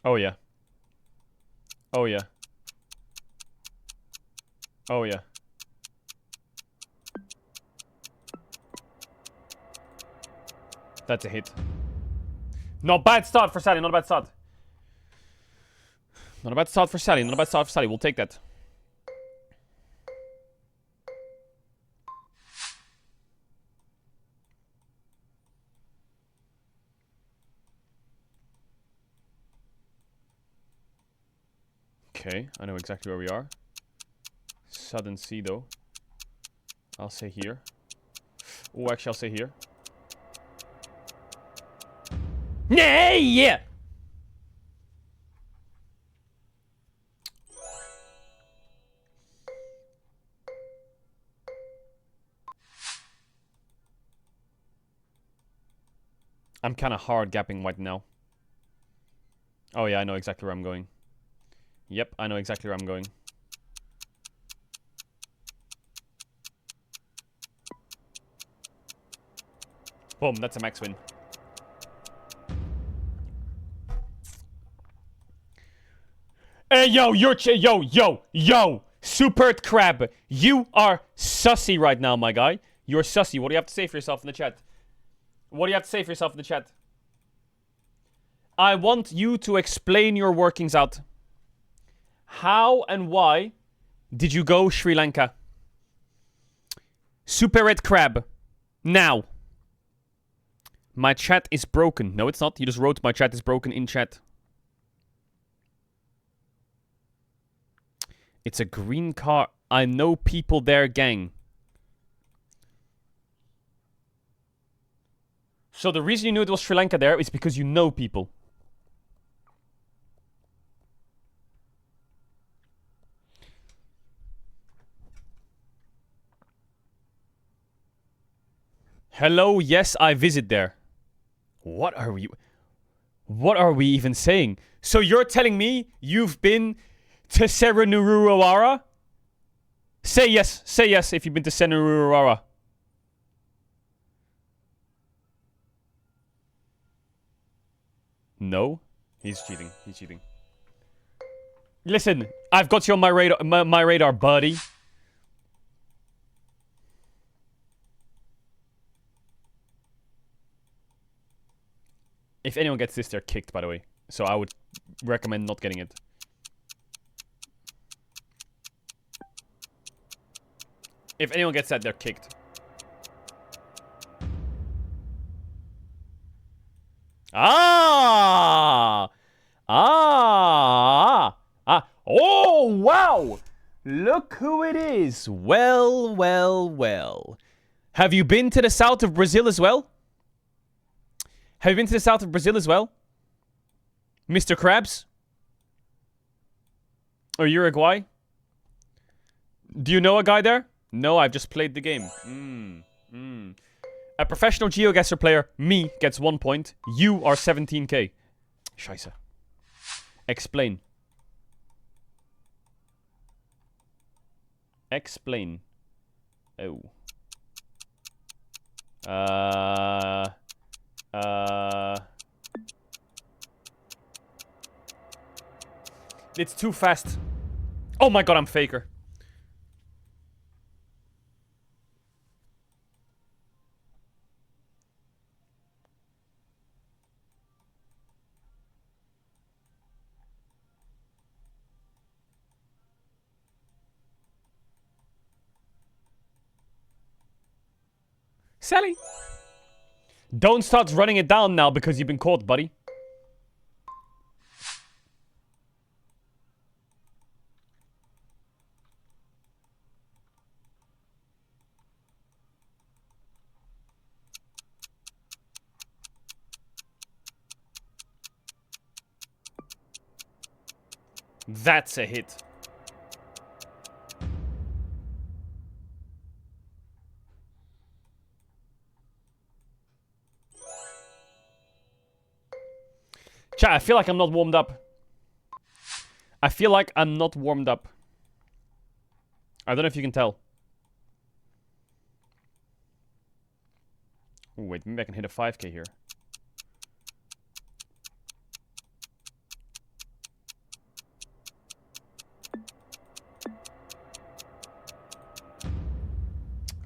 Oh yeah. Oh yeah. Oh yeah. That's a hit. Not bad start for Sally. Not a bad start. Not a bad start for Sally. Not a bad start for Sally. We'll take that. Okay, I know exactly where we are. Southern Sea, though. I'll say here. Oh, actually, I'll say here. Yeah! I'm kind of hard gapping right now. Oh yeah, I know exactly where I'm going. Yep, I know exactly where I'm going. Boom, that's a max win. Hey, yo, yo! Super Crab, you are sussy right now, my guy. You're sussy. What do you have to say for yourself in the chat? What do you have to say for yourself in the chat? I want you to explain your workings out. How and why did you go Sri Lanka? Super Red Crab. Now. My chat is broken. No, it's not. You just wrote my chat is broken in chat. It's a green car. I know people there, gang. So the reason you knew it was Sri Lanka there is because you know people. Hello, yes, I visit there. What are we even saying? So you're telling me you've been to Serenururawara? Say yes if you've been to Serenururawara. No, he's cheating. He's cheating. Listen, I've got you on my radar, buddy. If anyone gets this, they're kicked, by the way. So I would recommend not getting it. If anyone gets that, they're kicked. Ah! Ah! Ah! Oh, wow! Look who it is. Well, well, well. Have you been to the south of Brazil as well? Have you been to the south of Brazil as well? Mr. Krabs? Or Uruguay? Do you know a guy there? No, I've just played the game. A professional GeoGuessr player, me, gets 1 point. You are 17k. Scheiße. Explain. Explain. Oh. It's too fast. Oh my god, I'm faker. Sally! Don't start running it down now because you've been caught, buddy. That's a hit. Chat, I feel like I'm not warmed up. I feel like I'm not warmed up. I don't know if you can tell. Ooh, wait, maybe I can hit a 5k here.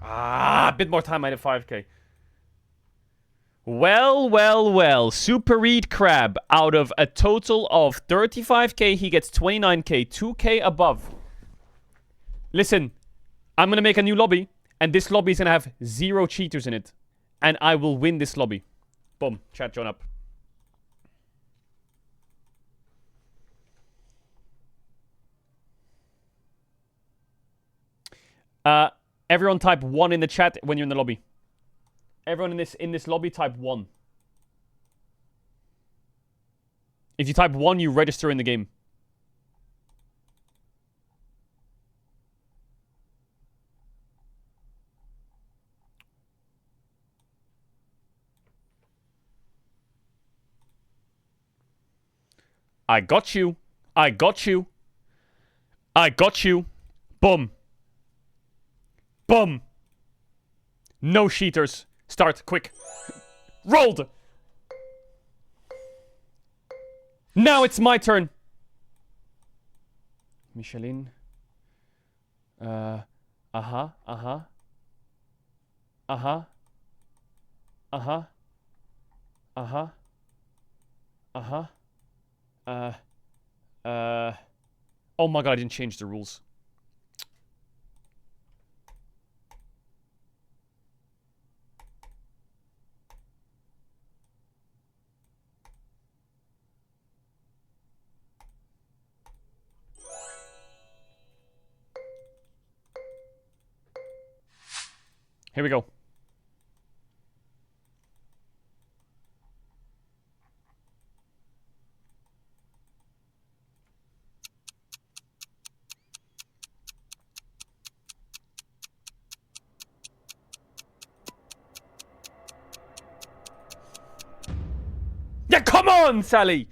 Ah, a bit more time, I hit 5k. Well, well, well. Super Reed Crab, out of a total of 35k, he gets 29k, 2k above. Listen, I'm going to make a new lobby, and this lobby is going to have 0 cheaters in it. And I will win this lobby. Boom. Chat, join up. Everyone type 1 in the chat when you're in the lobby. Everyone in this lobby type 1. If you type 1, you register in the game. I got you. I got you. I got you. Boom. Boom. No cheaters. Start, quick. Rolled! Now it's my turn. Michelin. Uh-huh. Uh-huh. Uh-huh. Uh-huh. Uh-huh. Uh-huh. Oh my god, I didn't change the rules. Here we go. Yeah, come on, Sally!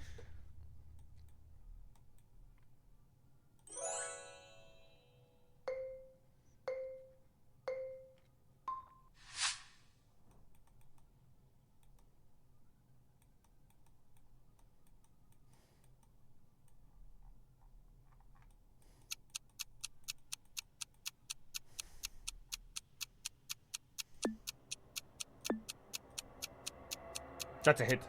That's a hit.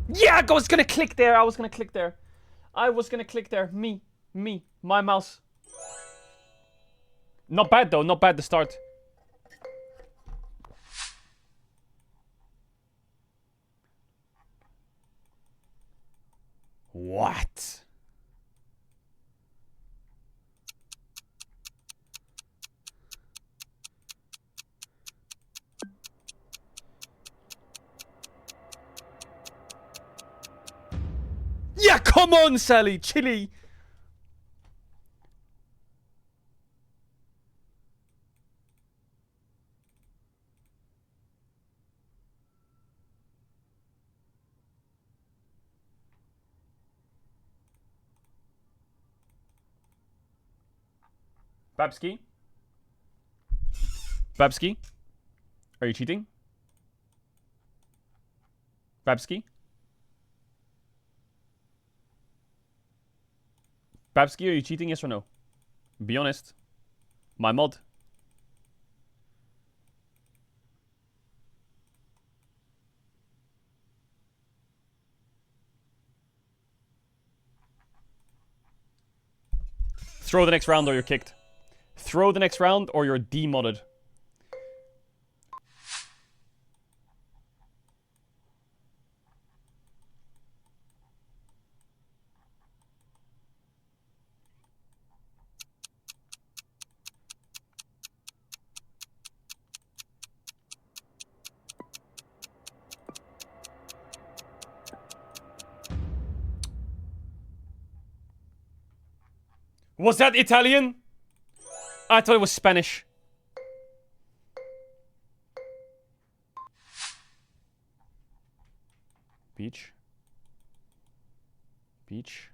Yeah, I was gonna click there. I was gonna click there. I was gonna click there. Me. My mouse. Not bad though. Not bad to start. What? Yeah, come on, Sally. Chili. Babsky? Babsky? Are you cheating? Babsky? Babsky, are you cheating, yes or no? Be honest. My mod. Throw the next round or you're kicked. Throw the next round or you're demodded. Was that Italian? I thought it was Spanish. Beach. Beach.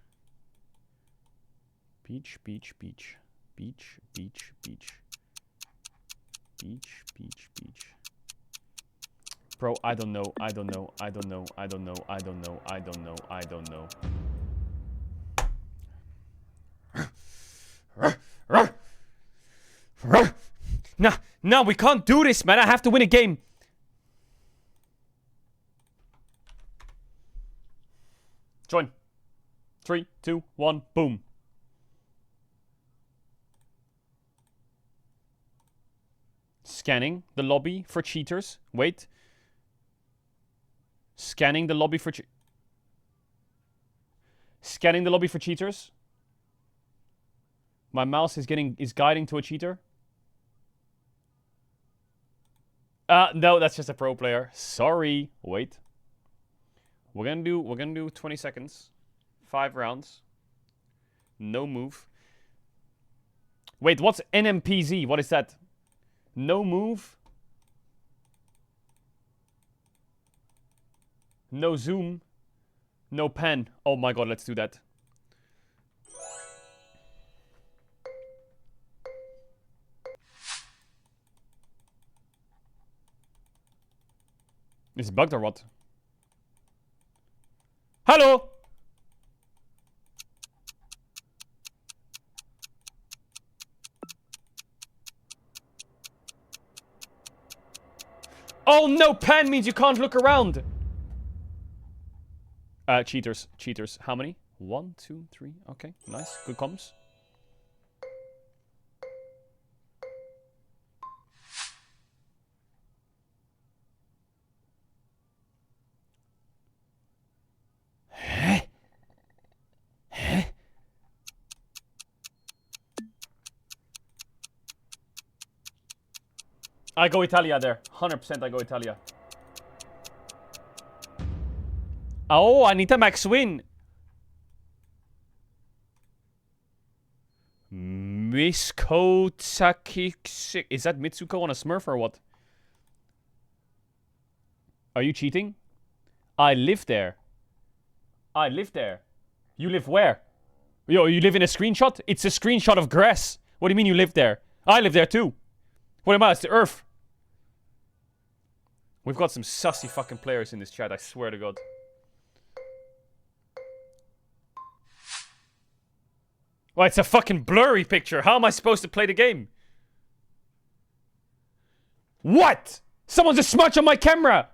Beach, beach, beach. Beach, beach, beach. Beach, beach, beach. Bro, I don't know, I don't know, I don't know, I don't know, I don't know, I don't know, I don't know. No, we can't do this, man. I have to win a game. Join. 3, 2, 1, boom. Scanning the lobby for cheaters. Wait. Scanning the lobby for Scanning the lobby for cheaters. My mouse is guiding to a cheater. No, that's just a pro player. Sorry. Wait. We're gonna do 20 seconds. 5 rounds. No move. Wait, what's NMPZ? What is that? No move. No zoom. No pen. Oh my god, let's do that. Is it bugged or what? Hello! Oh no, pen means you can't look around! Cheaters. Cheaters. How many? 1, 2, 3. Okay, nice. Good comms. I go Italia there. 100% I go Italia. Oh, Anita Max win. Misko Taki. Is that Mitsuko on a Smurf or what? Are you cheating? I live there. I live there. You live where? Yo, you live in a screenshot? It's a screenshot of grass. What do you mean you live there? I live there too. What am I? It's the Earth. We've got some sussy fucking players in this chat, I swear to God. Well, it's a fucking blurry picture. How am I supposed to play the game? What? Someone's a smudge on my camera!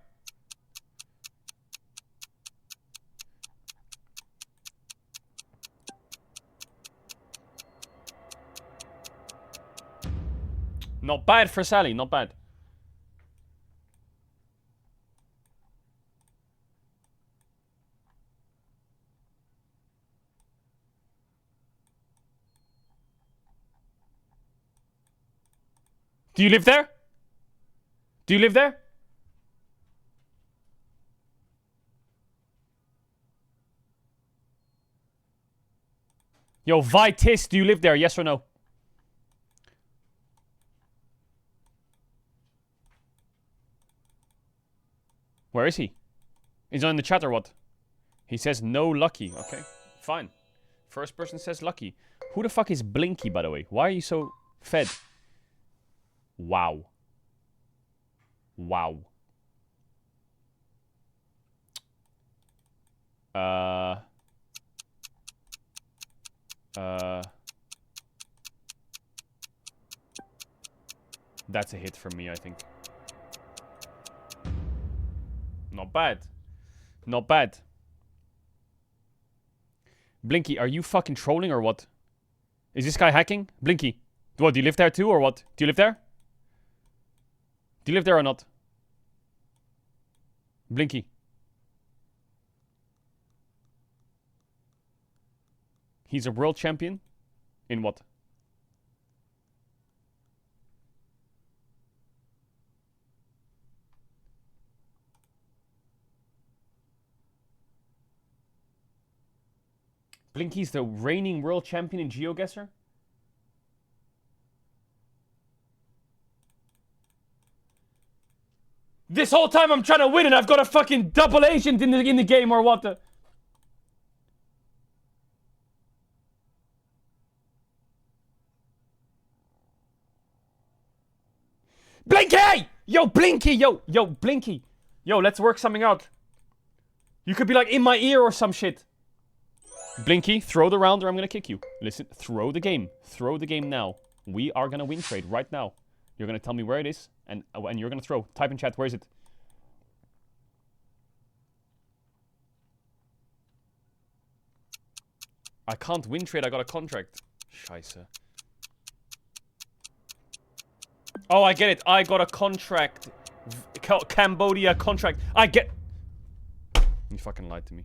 Not bad for Sally, not bad. Do you live there? Do you live there? Yo, Vitis, do you live there? Yes or no? Where is he? He's not in the chat or what? He says no lucky. Okay, fine. First person says lucky. Who the fuck is Blinky, by the way? Why are you so fed? Wow. Wow. That's a hit from me, I think. Not bad. Not bad. Blinky, are you fucking trolling or what? Is this guy hacking? Blinky. What, do you live there too or what? Do you live there? Do you live there or not? Blinky. He's a world champion? In what? Blinky's the reigning world champion in GeoGuessr? This whole time I'm trying to win and I've got a fucking double agent in the game or what the... Blinky! Yo, Blinky! Yo, Blinky! Yo, let's work something out. You could be like in my ear or some shit. Blinky, throw the round or I'm gonna kick you. Listen, throw the game. Throw the game now. We are gonna win trade right now. You're gonna tell me where it is and you're gonna throw. Type in chat, where is it? I can't win trade, I got a contract. Scheiße. Oh, I get it. I got a contract. Cambodia contract. I get... You fucking lied to me.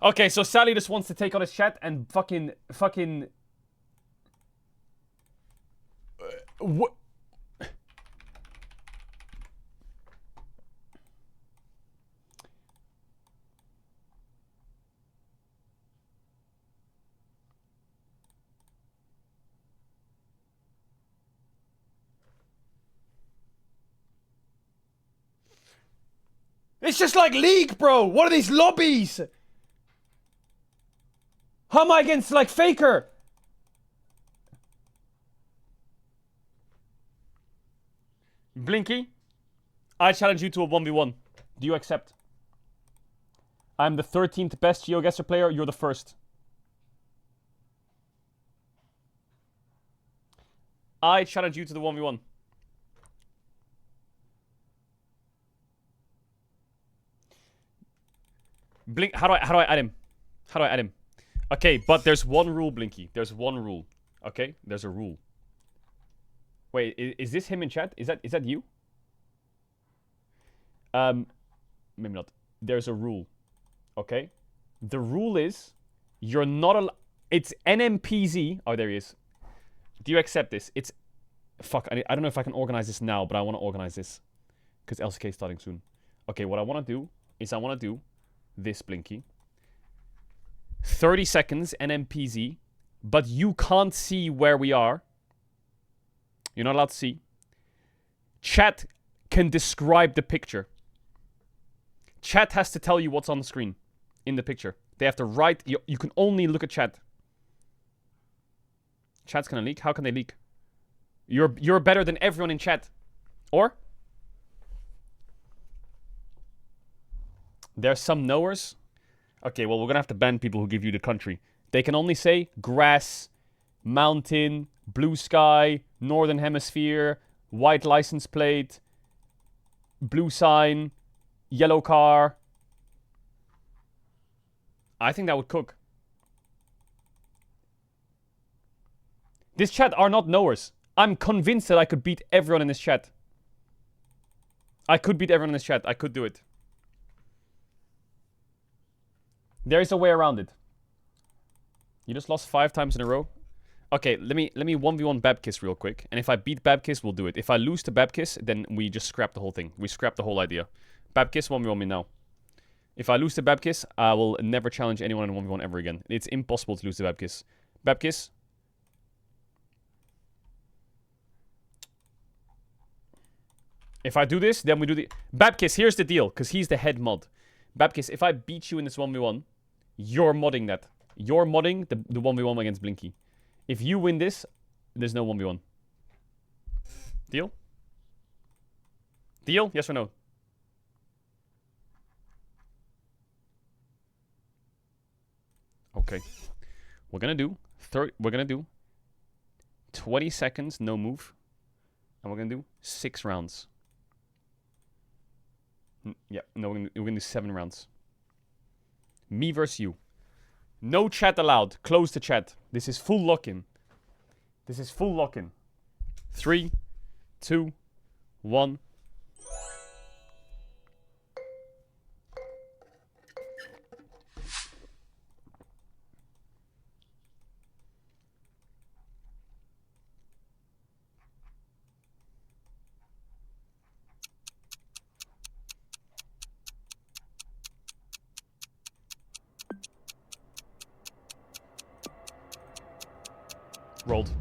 Okay, so Sally just wants to take on his chat and fucking... What? It's just like League, bro. What are these lobbies? How am I against, like, Faker? Blinky, I challenge you to a 1v1. Do you accept? I'm the 13th best GeoGuessr player. You're the first. I challenge you to the 1v1. Blink. How do I add him? How do I add him? Okay, but there's one rule, Blinky. There's one rule. Okay, there's a rule. Wait, is this him in chat? Is that you? Maybe not. There's a rule. Okay, the rule is you're not allowed. It's NMPZ. Oh, there he is. Do you accept this? It's fuck. I don't know if I can organize this now, but I want to organize this because LCK is starting soon. Okay, what I want to do is I want to do this, Blinky. 30 seconds NMPZ, but you can't see where we are. You're not allowed to see. Chat can describe the picture. Chat has to tell you what's on the screen in the picture. They have to write. You can only look at chat. Chat's gonna leak. How can they leak? You're better than everyone in chat. Or there's some knowers. Okay, well, we're gonna have to ban people who give you the country. They can only say grass, mountain, blue sky, northern hemisphere, white license plate, blue sign, yellow car. I think that would cook. This chat are not knowers. I'm convinced that I could beat everyone in this chat. I could beat everyone in this chat. I could do it. There is a way around it. You just lost 5 times in a row. Okay, let me 1v1 Babkiss real quick. And if I beat Babkiss, we'll do it. If I lose to Babkiss, then we just scrap the whole thing. We scrap the whole idea. Babkiss, 1v1 me now. If I lose to Babkiss, I will never challenge anyone in 1v1 ever again. It's impossible to lose to Babkiss. Babkiss. If I do this, then we do the... Babkiss, here's the deal, because he's the head mod. Babkiss, if I beat you in this 1v1, you're modding that. You're modding the 1v1 against Blinky. If you win this, there's no 1v1. Deal? Deal? Yes or no? Okay. We're gonna do 20 seconds, no move. And we're gonna do 6 rounds. Yeah, no, we're gonna do 7 rounds. Me versus you. No chat allowed. Close the chat. This is full lock-in. This is full lock-in. 3, 2, 1. Rolled.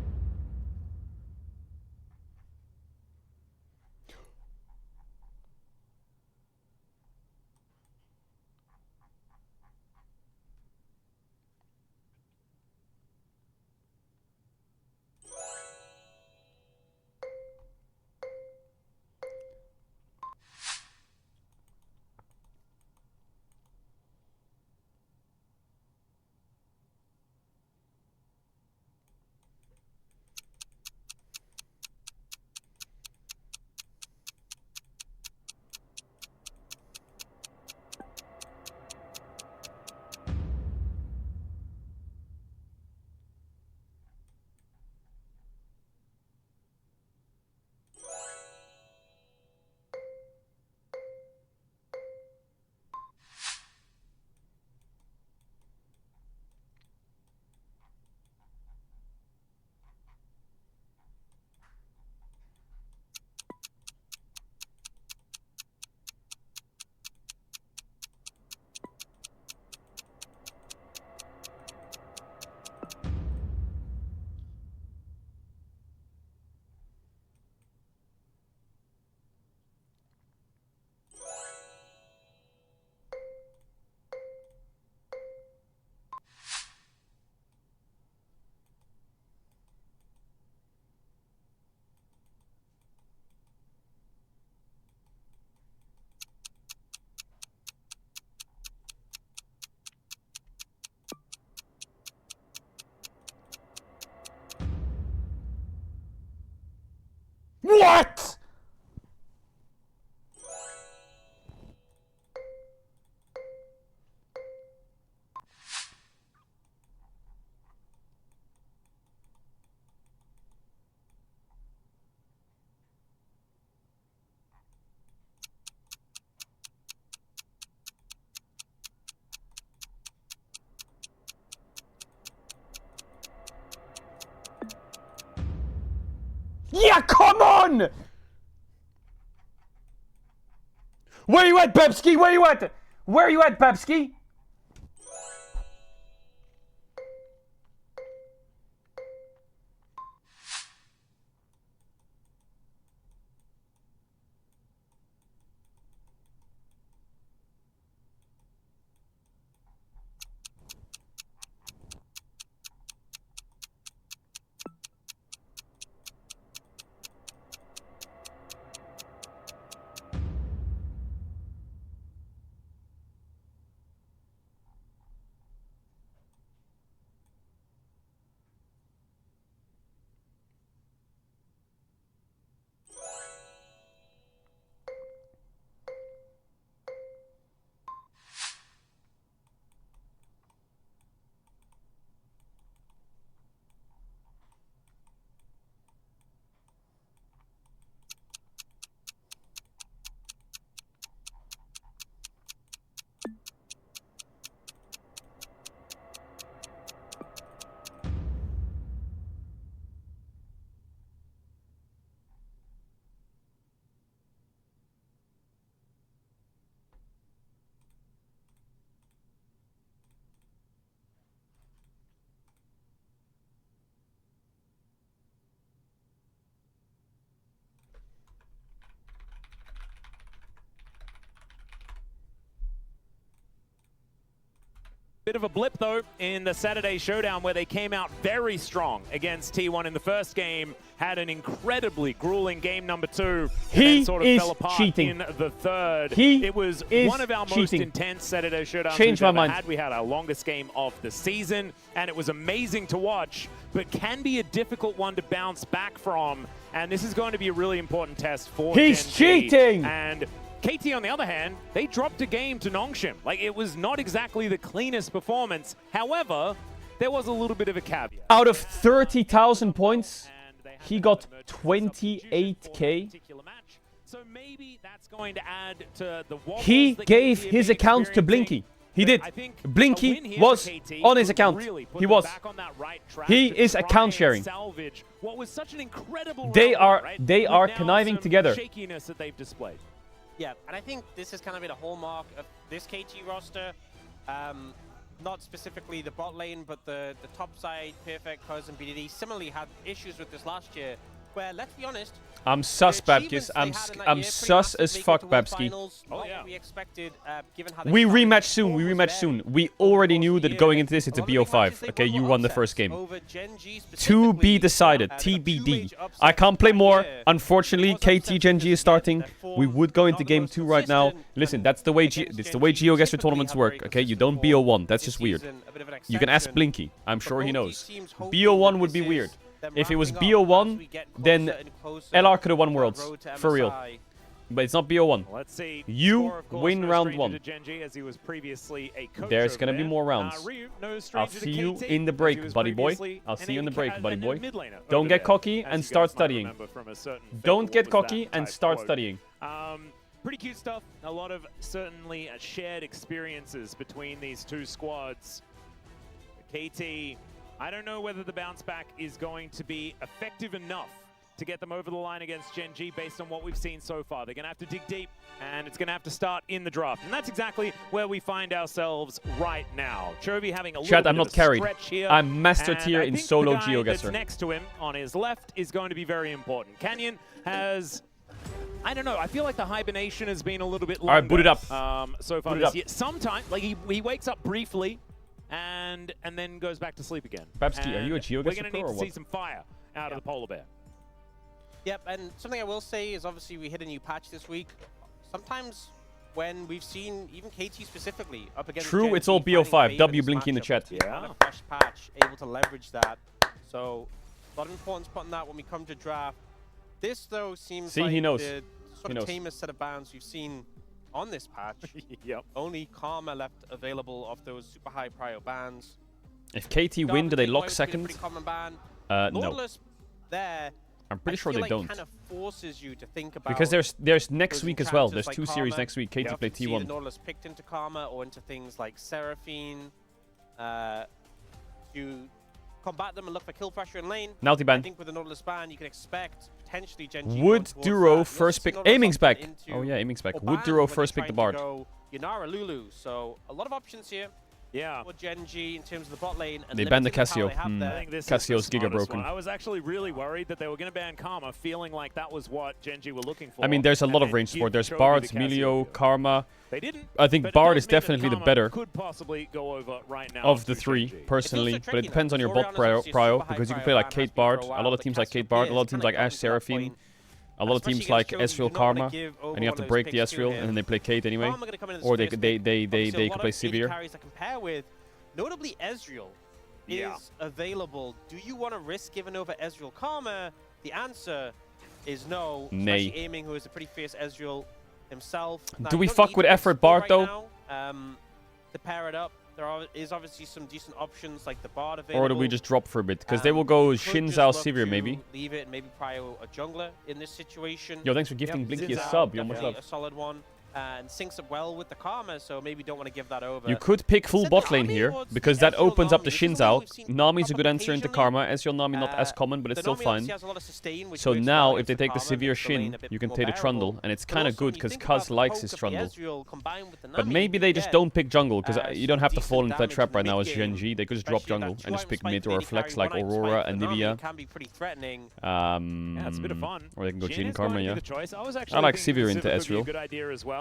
What? Yeah, come on! Where you at, Babski? Where you at? Where you at, Babski? Bit of a blip, though, in the Saturday showdown where they came out very strong against T1 in the first game, had an incredibly grueling game number 2, and then sort of fell apart in the third. It was one of our most intense Saturday showdowns we've ever had. We had our longest game of the season, and it was amazing to watch, but can be a difficult one to bounce back from, and this is going to be a really important test for He's cheating! And KT, on the other hand, they dropped a game to Nongshim. Like, it was not exactly the cleanest performance. However, there was a little bit of a caveat. Out of 30,000 points, he got 28k. So maybe that's going to add to the he gave his account to Blinky. He did. Blinky was on his account. He was. He is account sharing. They are conniving together. That they've displayed. Yeah, and I think this has kind of been a hallmark of this KT roster. Not specifically the bot lane, but the top side, Perfect, Cuz, and BDD similarly had issues with this last year, where, let's be honest, I'm sus, Babkis. I'm sus as fuck, Babski. Oh, yeah. We expected, given how we rematch soon. We rematch soon. We already knew that going into this, it's a BO5. Okay, you won the first game. To be decided. TBD. I can't play more. Unfortunately, KT Gen G is starting. We would go into game 2 right now. Listen, that's the way GeoGuessr tournaments work. Okay, you don't BO1. That's just weird. You can ask Blinky. I'm sure he knows. BO1 would be weird. If it was BO1, then LR could have won Worlds. For real. But it's not BO1. Let's see. You win round 1. As he was previously a coach. There's going to be more rounds. I'll see you in the break, buddy boy. I'll see you in the break, buddy boy. Don't get cocky and start studying. Don't get cocky and start studying. Pretty cute stuff. A lot of certainly shared experiences between these two squads. KT, I don't know whether the bounce back is going to be effective enough to get them over the line against Gen G based on what we've seen so far. They're going to have to dig deep, and it's going to have to start in the draft. And that's exactly where we find ourselves right now. Chovy having a little Chat, bit I'm not of a carried. stretch here. I'm master tier in solo GeoGuessr. The guy that's next to him on his left is going to be very important. Canyon has... I don't know. I feel like the hibernation has been a little bit longer. All right, boot it up. So far this year. Sometimes, like he wakes up briefly and then goes back to sleep again. Babski, are you a GeoGuessr We're going to need or to what? see some fire out of the polar bear. Yep, and something I will say is obviously we hit a new patch this week. Sometimes when we've seen even KT specifically up against True, Gen it's all G finding BO5. favor W this Blinky in the matchup, chat. yeah. On a fresh patch, able to leverage that. So a lot of importance put on that when we come to draft. This though seems like he knows. the sort of tamest set of bans we've seen on this patch. Yep. Only Karma left available of those super high prio bans. If KT win, do they lock second? No. Nautilus there. I'm pretty sure they don't. Kind of forces you to think about Because there's next week as well. There's two series next week. KT play See the T1. Nautilus picked into Karma or into things like Seraphine. You combat them and look for kill pressure in lane. Naughty ban. I think with the Nautilus ban, you can expect potentially Gen G Would Duro first pick... Aiming's back. Oh yeah, Aiming's back. Would Duro first pick the Bard? Yanara Lulu. So a lot of options here. Yeah. For Gen G in terms of the bot lane. And they banned the Cassio. Cassio. Cassio's Giga broken. I was actually really worried that they were going to ban Karma, feeling like that was what Gen G were looking for. I mean, there's a lot of range support. There's Bard, Milio, Karma. They didn't. I think Bard is definitely the better could possibly go over right now of the three, personally. But it depends on your bot prio, because you can play like Kate Bard. A lot of teams like Kate Bard. A lot of teams like Ashe Seraphine. A lot of teams like Ezreal Karma, and you have to break the Ezreal, and then they play Kate anyway. Or they could play Severe. Notably, Ezreal is available. Do you want to risk giving over Ezreal Karma? The answer is no. Nay. Aiming, who is a pretty fierce Ezreal himself. Do we fuck with Effort Bard, though? To pair it up, there is obviously some decent options like the Bard available. Or do we just drop for a bit? Because they will go Shin, Zhao, Severe, maybe. Leave it and maybe prio a jungler in this situation. Yo, thanks for gifting Blinky a sub. Yo, much love. A solid one. And syncs up well with the Karma, so maybe don't want to give that over. You could pick full bot lane here, because that opens up the Shin Zhao. Nami's a good answer into Karma. Ezreal Nami not as common, but it's still fine. So now, if they take the Severe Shin, you can take the Trundle, and it's kind of good, because Kaz likes his Trundle. But maybe they just don't pick jungle, because you don't have to fall into that trap right now as Gen G. They could just drop jungle, and just pick mid or flex like Aurora and Nivea. Yeah, it's a bit of fun. Or they can go Jhin Karma, yeah. I like Severe into Ezreal.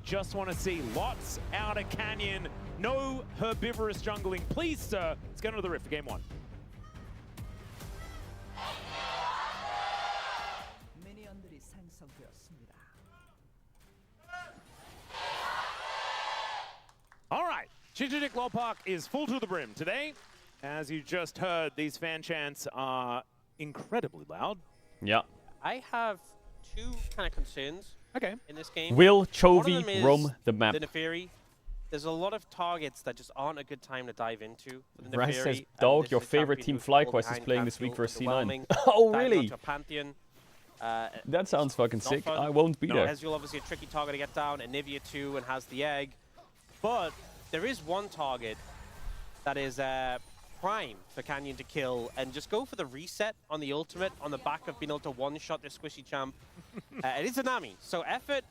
just want to see lots out of Canyon. No herbivorous jungling, please, sir. Let's go into the Rift for game 1. All right, Chichidik Law Park is full to the brim today. As you just heard, these fan chants are incredibly loud. Yeah. I have two kind of concerns in this game. Will One of Chovy them is roam the map? the Neferi. There's a lot of targets that just aren't a good time to dive into. For the Rice Neferi, says, and Dog, this your is a favorite champion team who's fall FlyQuest is behind playing this week Pantheon, for C9. underwhelming, Oh, diving really? onto a Pantheon. That sounds fucking Not sick. fun. I won't be there. Ezreal obviously a tricky target to get down, and Nivea too, and has the egg. But there is one target that is prime for Canyon to kill, and just go for the reset on the ultimate on the back of being able to one-shot this squishy champ. It is a Nami, so effort,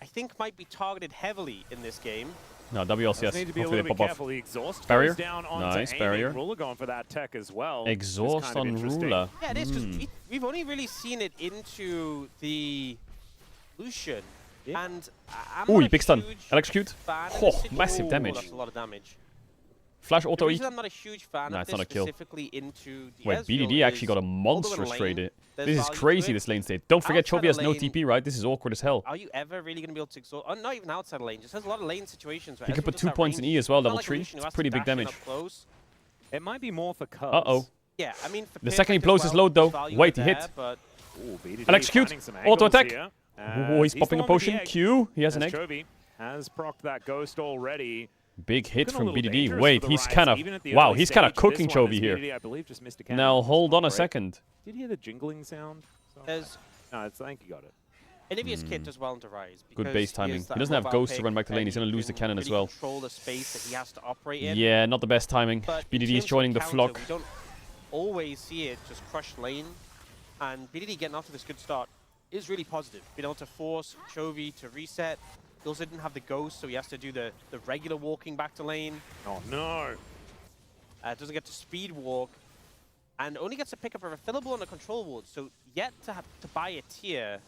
I think, might be targeted heavily in this game. No, WLCS. Need to be a Hopefully little they bit pop careful. The exhaust Barrier. goes down onto Nice, aiming. barrier. Ruler going for that tech as well. off. Exhaust It's kind of on interesting. Ruler. Yeah, it is, because we've only really seen it into the Lucian. Yeah. And I'm Ooh, not a big stun. huge Electrocute. fan of Oh, this. massive Ooh, damage. That's a lot of damage. Flash The auto E. reason I'm not a huge fan Nah, of it's this not a kill. specifically into the Wait, Ezreal BDD actually is, got a although in monstrous lane, trade. there's This is value to crazy, it. this lane state. Don't forget, Outside Chovy has of no lane- TP, right? This is awkward as hell. Are you ever really going to be able to exhaust? Oh, not even outside of lane. Just has a lot of lane situations. Where He could Ezreal put does 2 that points in range. E as well, It's not level like a 3. Lucian who It's has to pretty big dash in damage. up close. It might be more for Cubs. Uh-oh. Yeah, I mean, for The second he Perfect blows as his well, load, though. there's value Wait, he there, hit. But Ooh, BDD Electrocute. finding some Auto angles attack. here. Oh, he's popping the a one with the potion. egg, Q. He has an as egg. Chovy has procced that ghost already. Big hit Looking a from little BDD. dangerous Wait, for the he's Rise, kind of... even at the Wow, early he's kind of stage. cooking This one Chovy is here. BDD, I believe, just missed a cannon. Now, That's hold not on a great. second. Did you hear the jingling sound? there's No, I think you got it. Anivia's kit does well into Rise. Good because base he timing. is He that doesn't have mobile Ghost to pick, run back to lane. and He's going to he lose the can cannon as really well. Control the space that he has to operate in. Yeah, not the best timing. But in BDD terms is of joining the counter, flock. We don't always see it just crush lane, and BDD getting off to this good start is really positive. Being able to force Chovy to reset. He also didn't have the Ghost, so he has to do the regular walking back to lane. Oh, no. Doesn't get to speed walk, and only gets to pick up a refillable and a control ward. So yet to have to buy a tier.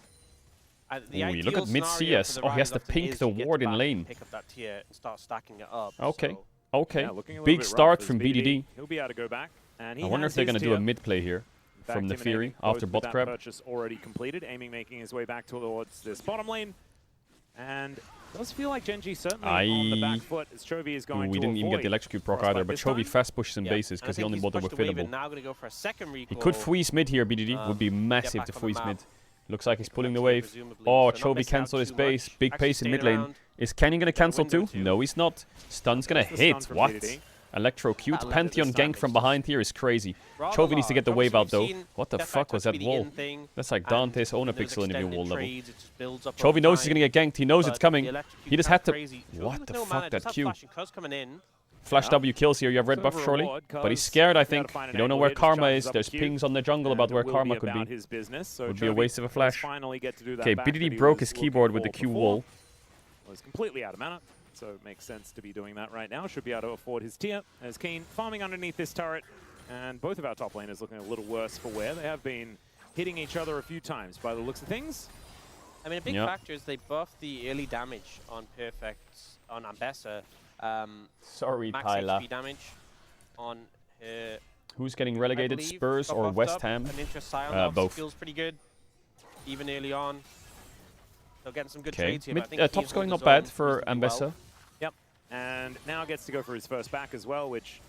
The Ooh, ideal look at mid scenario CS. for the Oh, he has Rise to often pink is the you get ward to in back lane. and pick up that tier and start stacking it up. Okay. So Okay. Yeah, looking a little Big bit start rough from as BDD. He'll be able to go back. And he I wonder has if they're his going to do a tier. mid play here In fact, from the Tim and Fury Aiming after both with bot that grab. purchase already completed. Aiming making his way back towards this bottom lane. And does feel like Genji certainly on the back foot as Chovy is going We to didn't even get the avoid electrocute proc frostbite either, but this time. Chovy fast pushes some yeah. bases And I because he think only he's bought the pushed away, but refillable. now going to go for a second He recall. could freeze mid here, BDD. Would be massive back to on the freeze map. mid. Looks like he's pulling the Actually, wave. presumably, Oh, so not Chovy missing out cancelled his too base. much. Big Actually pace in stayed mid lane. around. Is Canyon going to cancel window too? too. No, he's not. Stun's going to That's the stun hit. from What? BDD. Electrocute. That Pantheon limited gank this from time behind here is crazy. Rather Chovy needs to get the obviously wave out though. we've seen What the Death fuck Vector was that be the wall? in thing, That's like and Dante's there's Onapixel in a extended wall level. trades, it just builds up Chovy over knows he's time, going to get ganked. He knows but it's coming. the electrocute He just sounds had to... crazy. Chovy What with the no fuck, mana, that just have Q? Flash and Cuz coming in. Flash Yeah. W kills here. You have red So buff a surely. reward, But he's Cuz scared, I gotta think. find an You don't know angle where here, just Karma charges is. up There's the queue. pings on the jungle about And where it will Karma be could about be. his business, so Would be a Chovy waste of a does flash. finally get to do that Okay, back that BDD he broke was his keyboard with the looking Q for wall. Was completely out of mana, so it makes sense to be doing that right now. Should be able to afford his tier as Keen farming underneath this turret. And both of our top laners looking a little worse for wear. They have been hitting each other a few times by the looks of things. I mean, a big factor is they buff the early damage on on Ambessa. Sorry, Max Tyler. HP damage on her. Who's getting I relegated? believe, Spurs got or buffed West up, Ham? and Intra Silence both. feels pretty good, even early on. So getting some good Okay. trades here. but I think Top's he going holds not his bad own for reasonably Ambessa. well. Yep. And now gets to go for his first back as well, which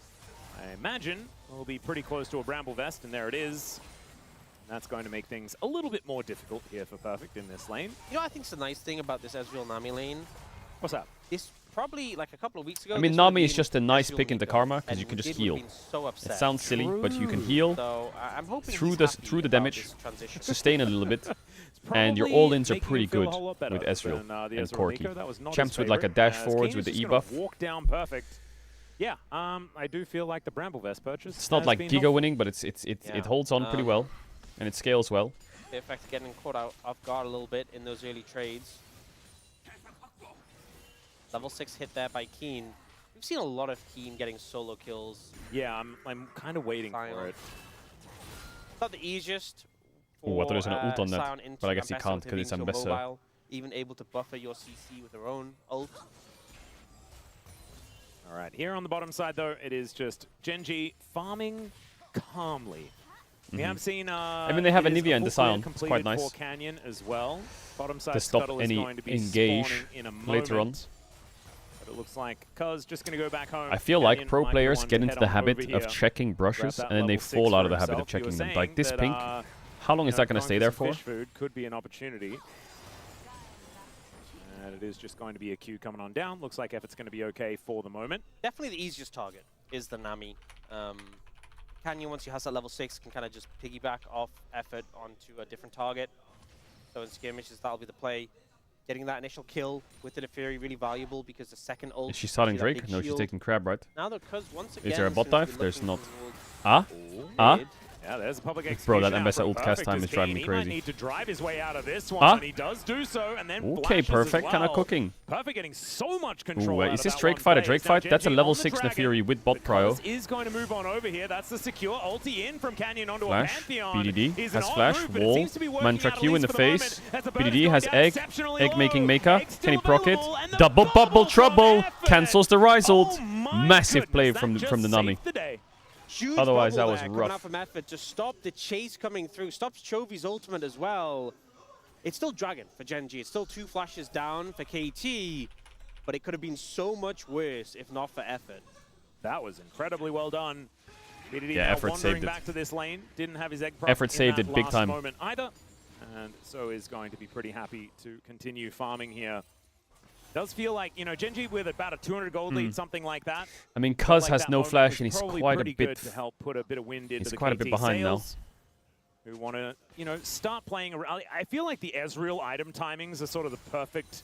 I imagine will be pretty close to a Bramble Vest, and there it is. And that's going to make things a little bit more difficult here for Perfect in this lane. You know, I think it's the nice thing about this Ezreal Nami lane. What's that? This probably like a couple of weeks ago. I mean, this Nami would've is been just a nice Ezreal pick into Nico, Karma because and you can we just would've heal. been so upset. It sounds silly, but you can heal So I'm hoping through he's the happy through the about damage, this transition. sustain a little bit, and your Probably all-ins are making pretty him feel a good whole lot better with Ezreal than, the and Ezreal Corki. Nico. That was not Champs his with like a favorite, dash as forwards Kane with the is just e-buff. gonna walk down Perfect. Yeah, I do feel like the Bramble Vest purchase. It's not has like been Giga helpful. winning, but it holds on pretty well, and it scales well. The effect of getting caught out off guard a little bit in those early trades. Level 6 hit there by Keen. We've seen a lot of Keen getting solo kills. Yeah, I'm kind of waiting for it. It's not the easiest. Ooh, I thought there was an ult on that, Sion into but I guess he Ambessa can't with because him it's being so Ambessa. mobile, even able to buffer your CC with their own ult. All right, here on the bottom side, though, it is just Genji farming calmly. We have seen. I mean, they have it is Anivia and full the Scion. clear It's quite completed nice. for Canyon as well. Bottom side To stop Scuttle is any going to be engage spawning in a later on. moment. But it looks like Cuz just going to go back home. I feel like Canyon pro might be players one get to into head the on habit over of here. checking brushes, Grab that and then they level 6 fall out for of the habit of himself. You were checking them. saying Like this that, pink, how long is that going to stay there for? Fish food could be an opportunity. And it is just going to be a queue coming on down. Looks like Effort's going to be okay for the moment. Definitely the easiest target is the Nami. Canyon, once he has that level 6, can kind of just piggyback off Effort onto a different target. So in skirmishes, that'll be the play. Getting that initial kill with the Fury really valuable because the second ult. Is she starting gives you that Drake? big No, she's shield. taking Crab, right? Now though, Cuz once again, Is there a bot seems to be dive? There's looking not. towards Ah? Ah? Mid. Yeah, there's a public Bro, execution that out Ambassador from ult cast Perfect time as is driving me He might crazy. need to drive his way out of this one, Ah? and he does do so, and then Okay, flashes Perfect. as Kind of well. cooking. Perfect getting so much Ooh, control. out is of this that Drake one fight a phase. Drake Now fight? That's a Genji level on the 6 dragon. Nefiri with bot But prio. Cuz is going to move on over here. That's the secure ulti in from Canyon onto Flash, a Pantheon. BDD, He's has an odd flash, move, but it wall, seems to be working Mantra out, at Q in least the for the face. moment, as the burn is BDD going has down egg, exceptionally egg low. making maker. Egg's Can he still proc it? available, and the Double bubble from trouble. Effort. Cancels the rise ult. Oh my Massive play goodness, that from the just Nami. saved the day. Huge Otherwise, bubble that was there rough. coming out from Effort to stop the chase coming through. Stops Chovy's ultimate as well. It's still Dragon for Genji. It's still 2 flashes down for KT, but it could have been so much worse if not for Effort. That was incredibly well done. BDD Yeah, now Effort wandering saved it. back to this lane. Didn't have his egg prop Effort in saved that it big last time. moment either, and so is going to be pretty happy to continue farming here. Does feel like, you know, Genji with about a 200 gold lead, something like that. I mean, Felt Cuz like has that no moment flash, was and he's probably quite a pretty bit. good to help put a bit of wind into He's the quite a KT bit behind now. sails, who want to, you know, start playing around. I feel like the Ezreal item timings are sort of the perfect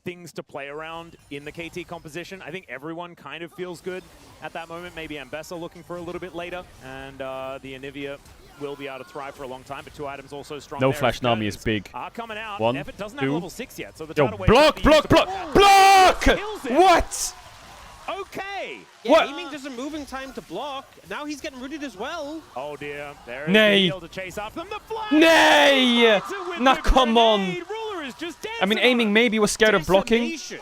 things to play around in the KT composition. I think everyone kind of feels good at that moment. Maybe Ambessa looking for a little bit later, and the Anivia will be able to thrive for a long time, but 2 items also strong. No there flash as Nami is curtains big. are coming out. 1, Effort doesn't 2. have level 6 yet, so the Yo, tidal wave block, might be block, used block, to- block! Kills it. What? Okay. Yeah, What? aiming doesn't move in time to block. Now he's getting rooted as well. Oh dear, there is Nay. the heal to chase after them. The flash! Nay! Finds it with Nah, the come on. grenade. Ruler is just I mean, dancing aiming on it. maybe was scared of blocking. Decimation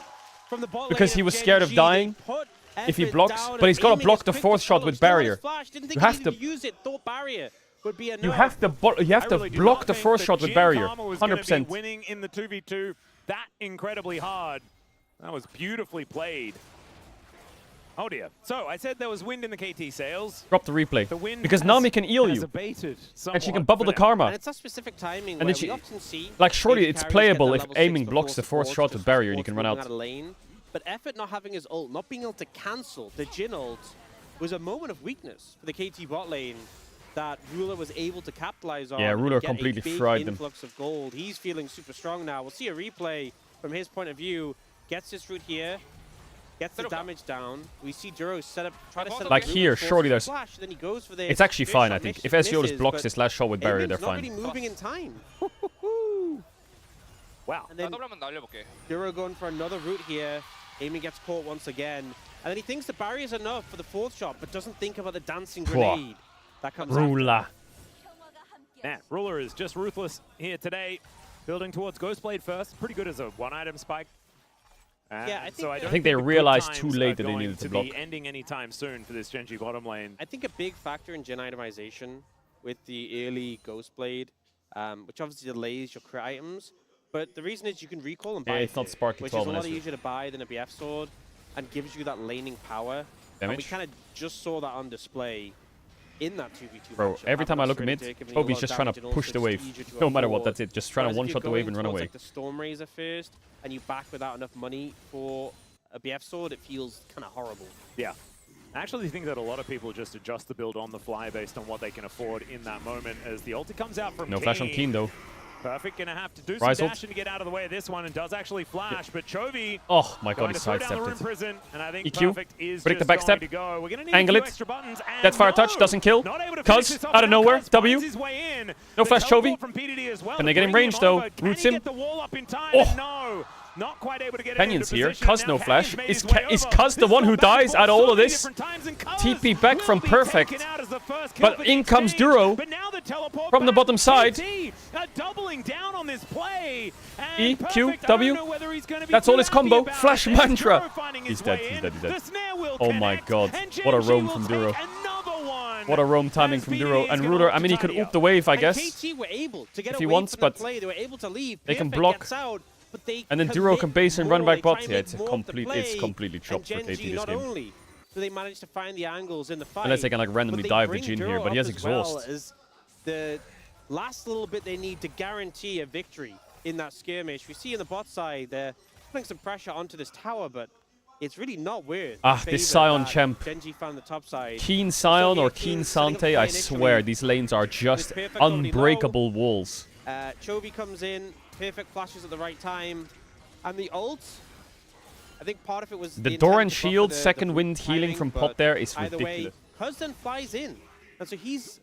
from the bot because lane he of was scared of Genji. dying They put if he Effort blocks, down but he's and got to aiming block is the quick 4th to shot follow. with Still on his barrier. flash. Didn't think You he have needed to- to use it. Thought barrier would be enough. You have to I really do block not the think 4th that shot with Jin barrier. Karma was gonna be 100%. winning in the 2v2 that incredibly hard. That was beautifully played. Oh dear. So I said there was wind in the KT sails. Drop the replay. The wind Because Nami can heal has you. abated And she can somewhat bubble for the now. karma. And it's that specific timing And where then she- we often see Like, surely KT it's carries playable get if that level aiming 6 blocks the before 4th support, shot with just barrier and you support can run moving out. of lane. But Effort not having his ult, not being able to cancel the Jin ult, was a moment of weakness for the KT bot lane that Ruler was able to capitalize on. Yeah, and Ruler get completely a big fried them. influx of gold. He's feeling super strong now. We'll see a replay from his point of view. Gets this route here. Gets the damage down. We see Duro set up, try to set up Like a here, forces surely there's- flash, then he goes for the It's actually first fine, shot, I think. misses- If Ezreal just misses, blocks but this last shot with barrier, they're Aiming's not fine. really moving in time. Wow. And then Duro going for another route here. Aiming gets caught once again. And then he thinks the barrier's enough for the 4th shot, but doesn't think about the dancing Pwah. grenade that comes after. Ruler. Man, Ruler is just ruthless here today. Building towards Ghostblade first. Pretty good as a 1-item spike. Yeah, I think- don't I think they the good realized too times late are that they going needed to be block. ending anytime soon for this Genji bottom lane. I think a big factor in gen itemization with the early Ghostblade, which obviously delays your crit items, but the reason is you can recall and buy Yeah, it's not it, Sparky which 12 is a on lot Ezreal. easier to buy than a BF sword and gives you that laning power. And we Damage. kind of just saw that on display in that 2v2 Bro, matchup. every time I Having look that mid, Serenity giving you a Toby's lot just of trying damage to and push also the wave. steers you to No a matter what, forward. that's it. Just trying Whereas to if you're one-shot the wave going and run towards, away. Like the Stormrazor first, and you back without enough money for a BF sword, it feels kind of horrible. Yeah. I actually think that a lot of people just adjust the build on the fly based on what they can afford in that moment as the ulti comes out from No flash on Keen, though. Perfect, gonna have to do Rise some ult. dashing to get out of the way of this one and does actually flash, but Chovy Oh my god, going he to throw down the room sidestepped it. prison, and I think EQ. Perfect is Predict just the backstab. going to go. We're gonna need Angle a few it. extra buttons, and Dead fire no! touch, doesn't kill. Not able to Cuz, finish this off, out of and now nowhere, Cuz W. finds his way in. No The flash, teleport Chovy. from PDD as well Can to they get in bring range, him though? over. Can Roots he him. get the wall up in time? Oh. No. Not quite able to get Canyon's it here. into position. Cuz Now no flash. Canyon's made Is his way Is over. Cuz the This one is who back and dies forth out of all so of many this? different times, and Cuz TP back will from be Perfect. taken out as the first kill But for in the comes exchange. Duro But now the teleport from the back. bottom side. KT, doubling down on this play. And E, Perfect, Q, I don't W. know whether he's gonna be That's too all his happy combo. about Flash it. There's mantra. Duro finding his He's dead, way he's in. dead, he's dead. The snare will Oh my connect, god, and what a Genji roam will from take Duro. another one. What a roam timing from Duro. And Ruler, I mean, he could oop the wave, I guess. KT were able to get if he away wants, from the but play. They were able to leave. they can Perfect block. gets out, but they And then Duro can base and run more. back They try bot. and Yeah, make it's more of the it's play. completely chopped for And KT Gen G this not game. only do they manage to find the angles in the fight, Unless they can like randomly but they dive the bring Jhin Duro here, but he up has as well exhaust. as the last little bit they need to guarantee a victory in that skirmish. We see in the bot side they're putting some pressure onto this tower, but it's really not worth. This Sion champ. Gen G found the top side. Keen Sion or Keen Sante, I swear, these lanes are just unbreakable walls. Chovy comes in, perfect flashes at the right time, and the ult. I think part of it was The intent Doran to buffer shield, the second wind healing timing, from but pot there is either ridiculous. way, Husden flies in, and so he's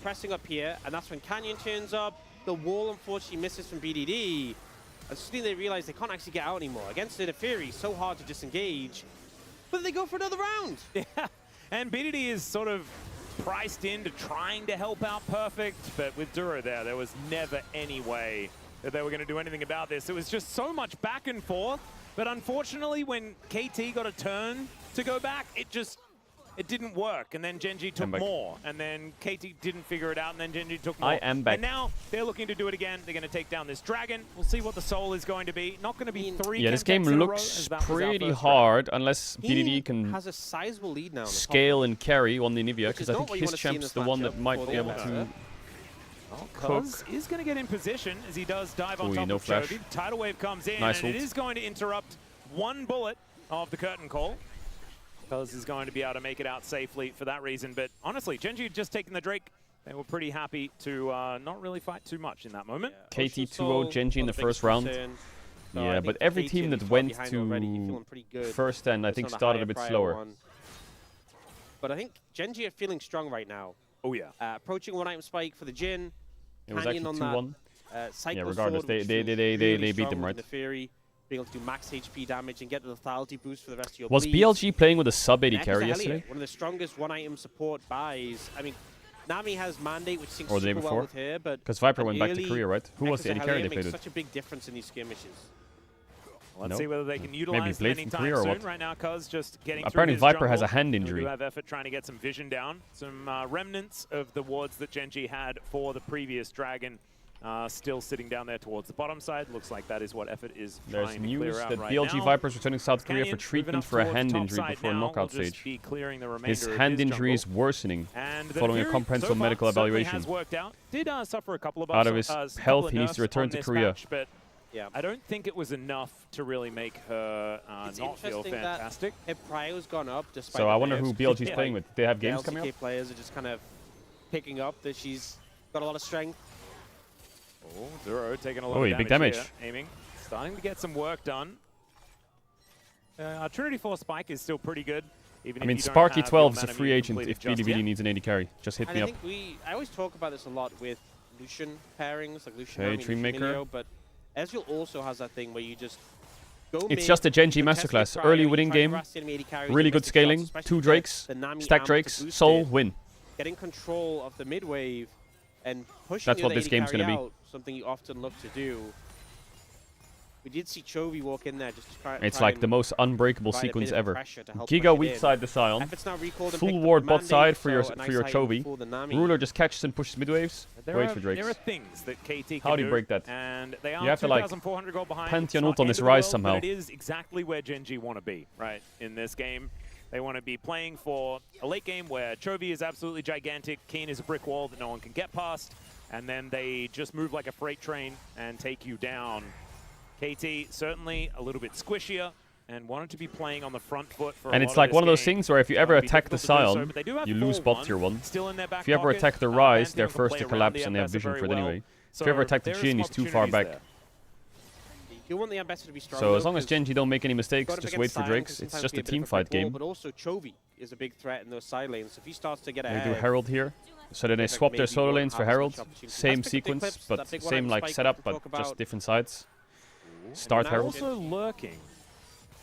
pressing up here, and that's when Canyon turns up. The wall unfortunately misses from BDD, and suddenly they realize they can't actually get out anymore. Against Interferi, so hard to disengage, but they go for another round. Yeah, and BDD is sort of priced into trying to help out Perfect, but with Duro there was never any way that they were going to do anything about this. It was just so much back and forth, but unfortunately when KT got a turn to go back, it didn't work, and then Gen G took more, and then KT didn't figure it out, and then Gen G took more. I am back. And now they're looking to do it again. They're going to take down this dragon. We'll see what the soul is going to be. Not going to be 3. Yeah, this game in a row, looks as that was our pretty first hard unless BDD can has a sizable lead now. scale and carry on the Nivea, Which is because I not think what you his wanna see in champ's this the one that matchup might for be the able Ultra. to Cuz is going to get in position as he does dive on Ooh, top no of flash. Chovy. Tidal wave comes in, Nice and it ult. is going to interrupt one bullet of the curtain call. Cuz is going to be able to make it out safely for that reason. But honestly, Gen G had just taken the Drake. They were pretty happy to not really fight too much in that moment. KT 2-0 Gen G in the first round. Yeah, but every team that went to first end, I think, started a bit slower. But I think Gen G are feeling strong right now. Oh yeah. Approaching one item spike for the Jhin. It was Canyon actually on 2-1. that. Yeah, regardless, sword, which they feels really beat strong them, with right? The Fury, being able to do max HP damage and get the lethality boost for the rest of your Was bleeds. BLG playing with a sub 80 And carry Echoes of yesterday? Elliot, one of the strongest one-item support buys. I mean, Nami has Mandate, which syncs Or the day super well before? with her, but Because Viper an went back to early Korea, right? Who was the Echoes 80 of carry Elliot they played makes with? such a big difference in these skirmishes. Let's No. see whether they can utilize them Blade from anytime Korea or soon. what? Right now, Cuz just getting Apparently through his Viper has a jungle. hand We injury. do have effort trying to get some vision down. Some remnants of the wards that Gen G had for the previous dragon still sitting down there towards the bottom side. Looks like that is what effort is There's trying to news clear out that right BLG now. Vipers returning South Korea for Canyon treatment moving up for a towards hand top injury side before now. knockout Will just stage. be clearing the His remainder of hand his injury is jungle. worsening And the following a Fury comprehensive so far medical certainly evaluation. has worked out. Did suffer a couple of Out of buffs, his couple health, of he needs to nerfs return on to this Korea. match, but Yeah. I don't think it was enough to really make her It's not feel interesting fantastic. that her prio's gone up despite So the I wonder nerfs, who 'cause BLG is yeah, playing with. They have games the coming LCK up? players are just kind of picking up that she's got a lot of strength. Oh, Duro taking a lot Oh, of big damage. damage. Here, aiming. Starting to get some work done. Trinity Force Spike is still pretty good. Even I if mean, you don't Sparky have 12 your is a mana free meter agent completed if just BDBD yet. needs an 80 carry. Just hit And me I up. think I always talk about this a lot with Lucian pairings, like Lucian Okay, Nami, Dream Lucian Maker. Ilio, but Ezreal also has that thing where you just go It's mid, just a Gen G you contest with masterclass. Prio, Early you winning try to game. harass the enemy AD carries, Really you good miss the shots, scaling. especially 2 with Drakes. the Nami Stack amp to Drakes. boost Soul. it, Win. getting control of the mid wave and pushing That's the what other this AD game's carry gonna be. out, something you often look to do. We did see Chovy walk in there just to try It's try like and the most unbreakable provide a sequence bit of ever. pressure to help Giga push it weak in. side the Sion. Effort's now recalled and Full picked up ward the bot Mandate, side for so your a nice for your item Chovy. for the Nami. Ruler just catches and pushes mid waves. Wait for Drakes. There are things that KT can How do you do, break that? And they are You have to, like, 2,400 gold behind. Pantheon It's ult not on this end of the rise world, somehow. But it is exactly where Gen G want to be, right, in this game. They want to be playing for a late game where Chovy is absolutely gigantic, Keen is a brick wall that no one can get past, and then they just move like a freight train and take you down. KT certainly a little bit squishier and wanted to be playing on the front foot for And a it's lot like of one of this those game. things where if you ever It'll be attack the difficult to do so, Sion, but they do have you lose bot 4-1 tier 1. still in their back If you ever pocket. attack the Rise, Pantheon they're can first play to around collapse the and they have Ambassador vision very for it well. anyway. So If you ever attack the there is Jhin, some he's too far opportunities back. there. You want the Ambassador to be strong. So as though, long as 'cause Gen G don't make any mistakes, got up just against wait for Sion, Drakes. can It's sometimes just be a bit of team brick fight wall, game. But also Chovy is a big threat in those side lanes. So if he starts to get They ahead, do Herald here. So then they Perfect swap their maybe solo won't lanes for have as much Herald. opportunity. Same Let's pick the big sequence, clips, but that big one same on like Spike setup, we but talk about. just different sides. Start now Herald. Also lurking.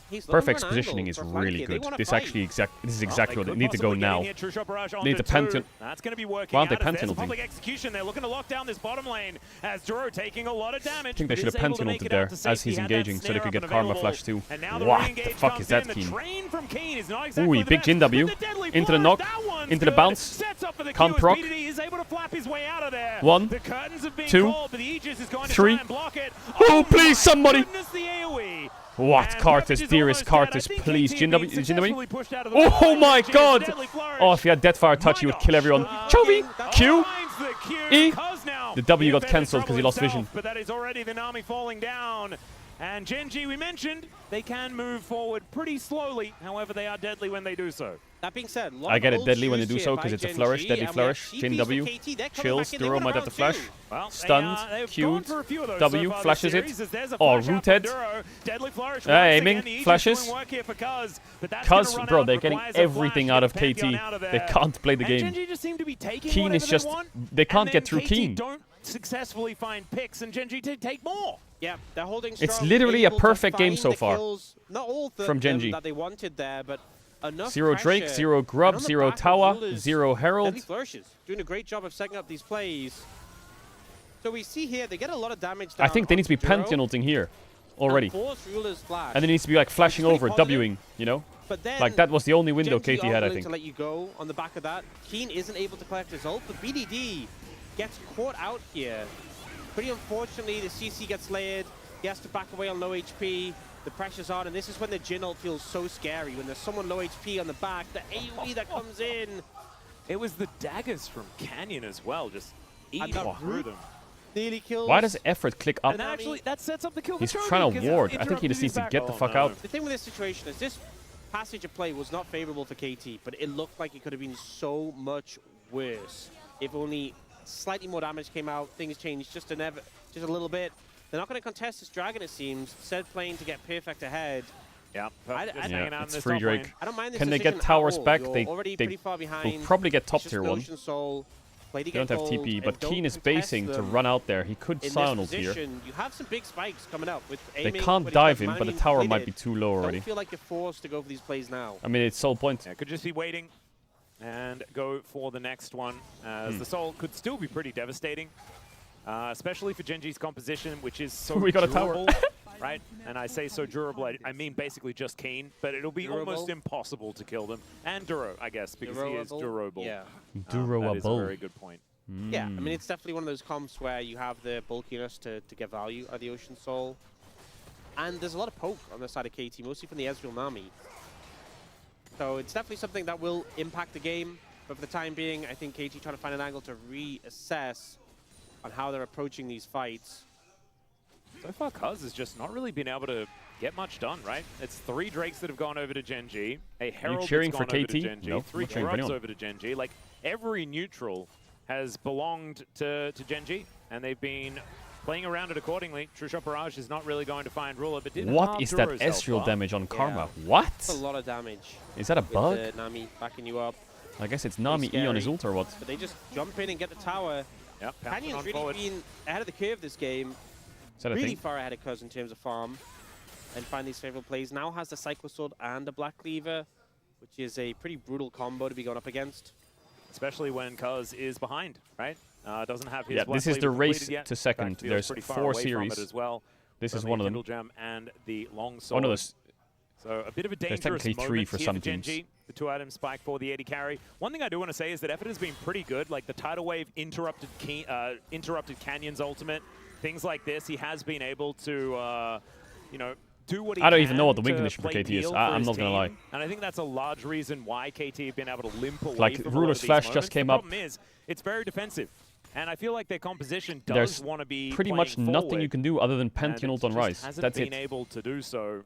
He's looking Perfect's for an positioning angle is for a flank really here. They good. wanna This fight. actually this is Well, exactly what they they could need to go possibly get now. in here. True shot barrage Need onto the two. Pantheon. That's going to be working Why aren't they out as there's Pantheon ulting? public execution. They're looking to lock down this bottom lane as Duro taking a lot of damage. I think they but should have is able to Pantheon make ulted it there out to as safety. he's Had that engaging so they snare could up get and Karma available. Flash too. And now the What the re-engage fuck comes is that in. The Keen? train from Keen is not exactly Ooh, the big best, Jhin W. but the deadly Into the blow, knock. that one into the bounce. Sets up for the Can't Q as proc. BDD is able to flap his way out of there. 1, The curtains have been 2, called, but the Aegis is going to 3. try and block it. Oh, please, my somebody. Goodness, the AoE. What, And Cartus, Perfect is dearest almost dead. Cartus, I think please. KT Jindabi, being successfully pushed out of the oh way. my Jin's god! deadly flourish. Oh, if he had Deathfire touch, he would kill everyone. Chovy! Q! Finds the Q. E. Cuz now The W in got better cancelled because he trouble lost vision. himself, but that is already the Nami falling down. And Genji, we mentioned, they can move forward pretty slowly. However, they are deadly when they do so. That being said, I get it deadly when they do so because it's a flourish, deadly flourish. Jin W, chills, Duro might have to flash. Well, Stunned, they've Q'd, gone for a few of those W, so far this flashes it. series, as there's a Oh, flash out rooted. from Duro. Deadly flourish once Aiming, again. The Aegis flashes. doing work here for Cuz, but that's Cuz, gonna run bro, out, they're getting requires a everything flash out to of get KT. Pantheon out of They there. can't play the And game. Genji just seem to be taking Keen is whatever just, they want, they can't and get then through KT Keen. don't successfully find picks, and Genji to take more. Yeah, they're holding It's strong, literally a able to perfect game find so the far kills. Not all from Genji. that they wanted there, but enough 0 Drake, pressure. 0 And Grub, on the 0 back of Tower, Rulers, 0 Herald. Deadly Flourishes, doing a great job of setting up these plays. So we see here, they get a lot of damage down I think they need to be onto Duro, Pantheon ulting here already. and force Rulers flash. And it needs to be like flashing Pretty over, positive. Wing, you know? But then Like that was the only window Genji KT are had, I willing think. to let you go on the back of that. Keen isn't able to collect his ult, but BDD gets caught out here. Pretty unfortunately, the CC gets layered. He has to back away on low HP. The pressure's on, and this is when the Jin ult feels so scary. When there's someone low HP on the back, the AoE that comes in. It was the daggers from Canyon as well, just eating that through them. Nearly kills. Why does effort click up? And that actually, that sets up the kill for He's Chovy, trying to 'cause ward. it I think he just interrupted needs to his get back- the oh, fuck no. out. The thing with this situation is this passage of play was not favorable for KT, but it looked like it could have been so much worse. If only slightly more damage came out, things changed just a little bit. They're not going to contest this dragon, it seems. Instead, playing to get perfect ahead. Yeah, It's free Drake. I don't mind this Can they decision get towers at all. back? You're They already they pretty far will behind. probably get top It's just tier an 1. Ocean Soul. Play to They don't get have gold, TP, and but don't Keen is contest basing to them. run out there. He could In this Sion ult here. position, you have some big spikes coming up with They aiming. can't but dive if him, but the managing tower to might hit be it, too low already. Don't feel like you're forced to go for these plays now. I mean, it's sole point. Yeah, could just be waiting and go for the next one, as the Soul could still be pretty devastating, especially for Genji's composition, which is so We got a tower. durable, right? And I say so durable, I mean basically just Keen, but it'll be almost impossible to kill them. And Duro, I guess, because he is durable. Yeah. That is a very good point. Yeah, I mean, it's definitely one of those comps where you have the bulkiness to get value out of the Ocean Soul. And there's a lot of poke on the side of KT, mostly from the Ezreal Nami. So it's definitely something that will impact the game. But for the time being, I think KT trying to find an angle to reassess on how they're approaching these fights. So far, Cuz has just not really been able to get much done, right? It's 3 Drakes that have gone over to Genji, a Herald that's cheering gone for over KT? to Genji, No, 3 not cheering for Grubs anyone. over to Genji. Like, every neutral has belonged to Genji, and they've been playing around it accordingly. True Shot Barrage is not really going to find Ruler, but did What halve is that Duro's health Ezreal bar. damage on Karma? That's a What? lot of damage. Is that a bug? With Nami backing you up. I guess it's Nami E on his scary. ult or what? But they just jump in and get the tower. Yep, pouncing Canyon's on really forward. been ahead of the curve this game. Is that a Really thing? far ahead of Cuz in terms of farm. And find these favorable plays. Now has the Cyclo Sword and the Black Cleaver, which is a pretty brutal combo to be going up against. Especially when Cuz is behind, right? Doesn't have his Yeah, Black this is the Cleaver race completed yet. to In second. fact, feels There's pretty far 4 away from series. it as well. This is From one the of them. Kindle Gem and the Long Oh Sword. no, there's So a bit of a There's dangerous technically 3 moment for here some for Genji. teams. The 2-item spike for the AD carry. One thing I do want to say is that effort has been pretty good. Like the Tidal Wave interrupted Canyon's ultimate. Things like this, he has been able to, you know, do what he I don't can even know what the win to condition for play KT is. Peel I'm for his not gonna lie. team. And I think that's a large reason why KT have been able to limp away Like, from Ruler's a lot of these Flash just moments. came the up. problem is, it's very defensive. And I feel like their composition does There's want to be pretty much playing nothing forward, you can do other than and Pantheon it ult on just Rise. hasn't That's been it. able to do so.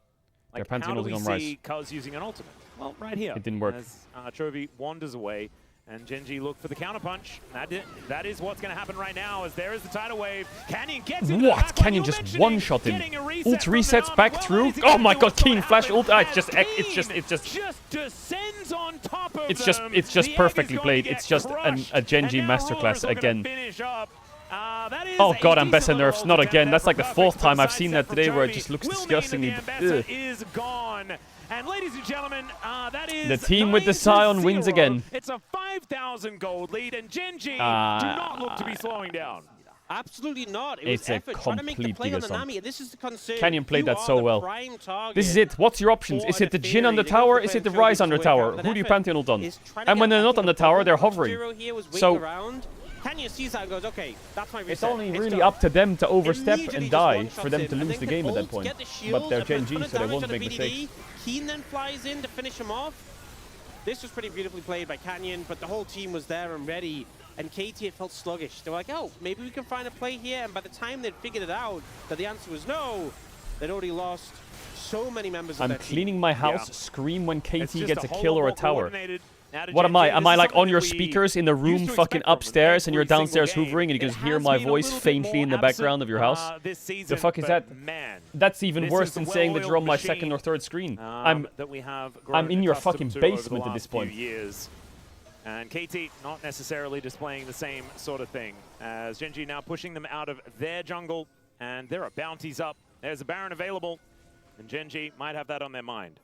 Like, Pantheon how do we ulting on Rise. see Cuz using an ultimate? Well, right here. It didn't work. As Chovy wanders away, and Genji look for the counterpunch. That is what's going to happen right now, as there is the Tidal Wave. Canyon gets into the What? back line. Canyon You just mentioned one-shot him. getting a reset Ult from the resets Nami. back Well, through. that is Oh my exactly god, what's Keen gonna Flash happen, ult. It's as just Keen descends on top of it's them. just The egg perfectly is going played. to It's get just crushed. a Genji And now masterclass Ruler's looking to again. finish up. That is Oh a god, decent Ambessa little nerfs. ult Not attempt again. there That's like from the Perfect, 4th time but I've seen that sidestep from today where it Chovy just looks will mean disgustingly. that the Ambessa Ugh. is gone. And ladies and gentlemen, that is The team with the Sion wins 9-0. again. It's a 5,000 gold lead, and Genji do not look to be slowing down. Absolutely not. It It's was a effort trying to make the complete play on Giga the stomp. Nami, and this is the concern. Canyon played You that are so the well. prime target This is it. What's your options? for Is it the an Jhin on the Ethereum. They go tower? for Is it the Feng Ryze Chobi on the to wake tower? up, but Who do you effort Pantheon ult on? is trying to And when get they're not back on the in tower, they're bubble. hovering. Zero here was waiting So around. Canyon sees that and goes, okay, that's my reset. it's only It's really done. up to them to overstep Immediately and just die one-shots for them him, to and lose then the game at can that point. get the But shield they're and put Gen G, a so they damage won't on the make BDD. mistakes. Keen then flies in to finish him off. This was pretty beautifully played by Canyon, but the whole team was there and ready. And KT, it felt sluggish. They were like, oh, maybe we can find a play here. And by the time they'd figured it out, that the answer was no, they'd already lost so many members of I'm their team. cleaning my house. Yeah. Scream when It's KT just gets a a whole kill lot or a more tower. coordinated. Now to What Gen am I? G, Am this I is like something on your that we speakers in the used room to fucking expect from them upstairs and you're every downstairs single game. hoovering and you can It hear has my been a voice little bit faintly more in the background of your house? absent, this season, The fuck is but that? Man, That's even this worse is the than saying that you're on my well-oiled second or machine, third screen. that we have I'm grown in your accustomed fucking to over the basement at this last few point. years. And KT not necessarily displaying the same sort of thing, as Gen G now pushing them out of their jungle, and there are bounties up. There's a Baron available, and Gen G might have that on their mind.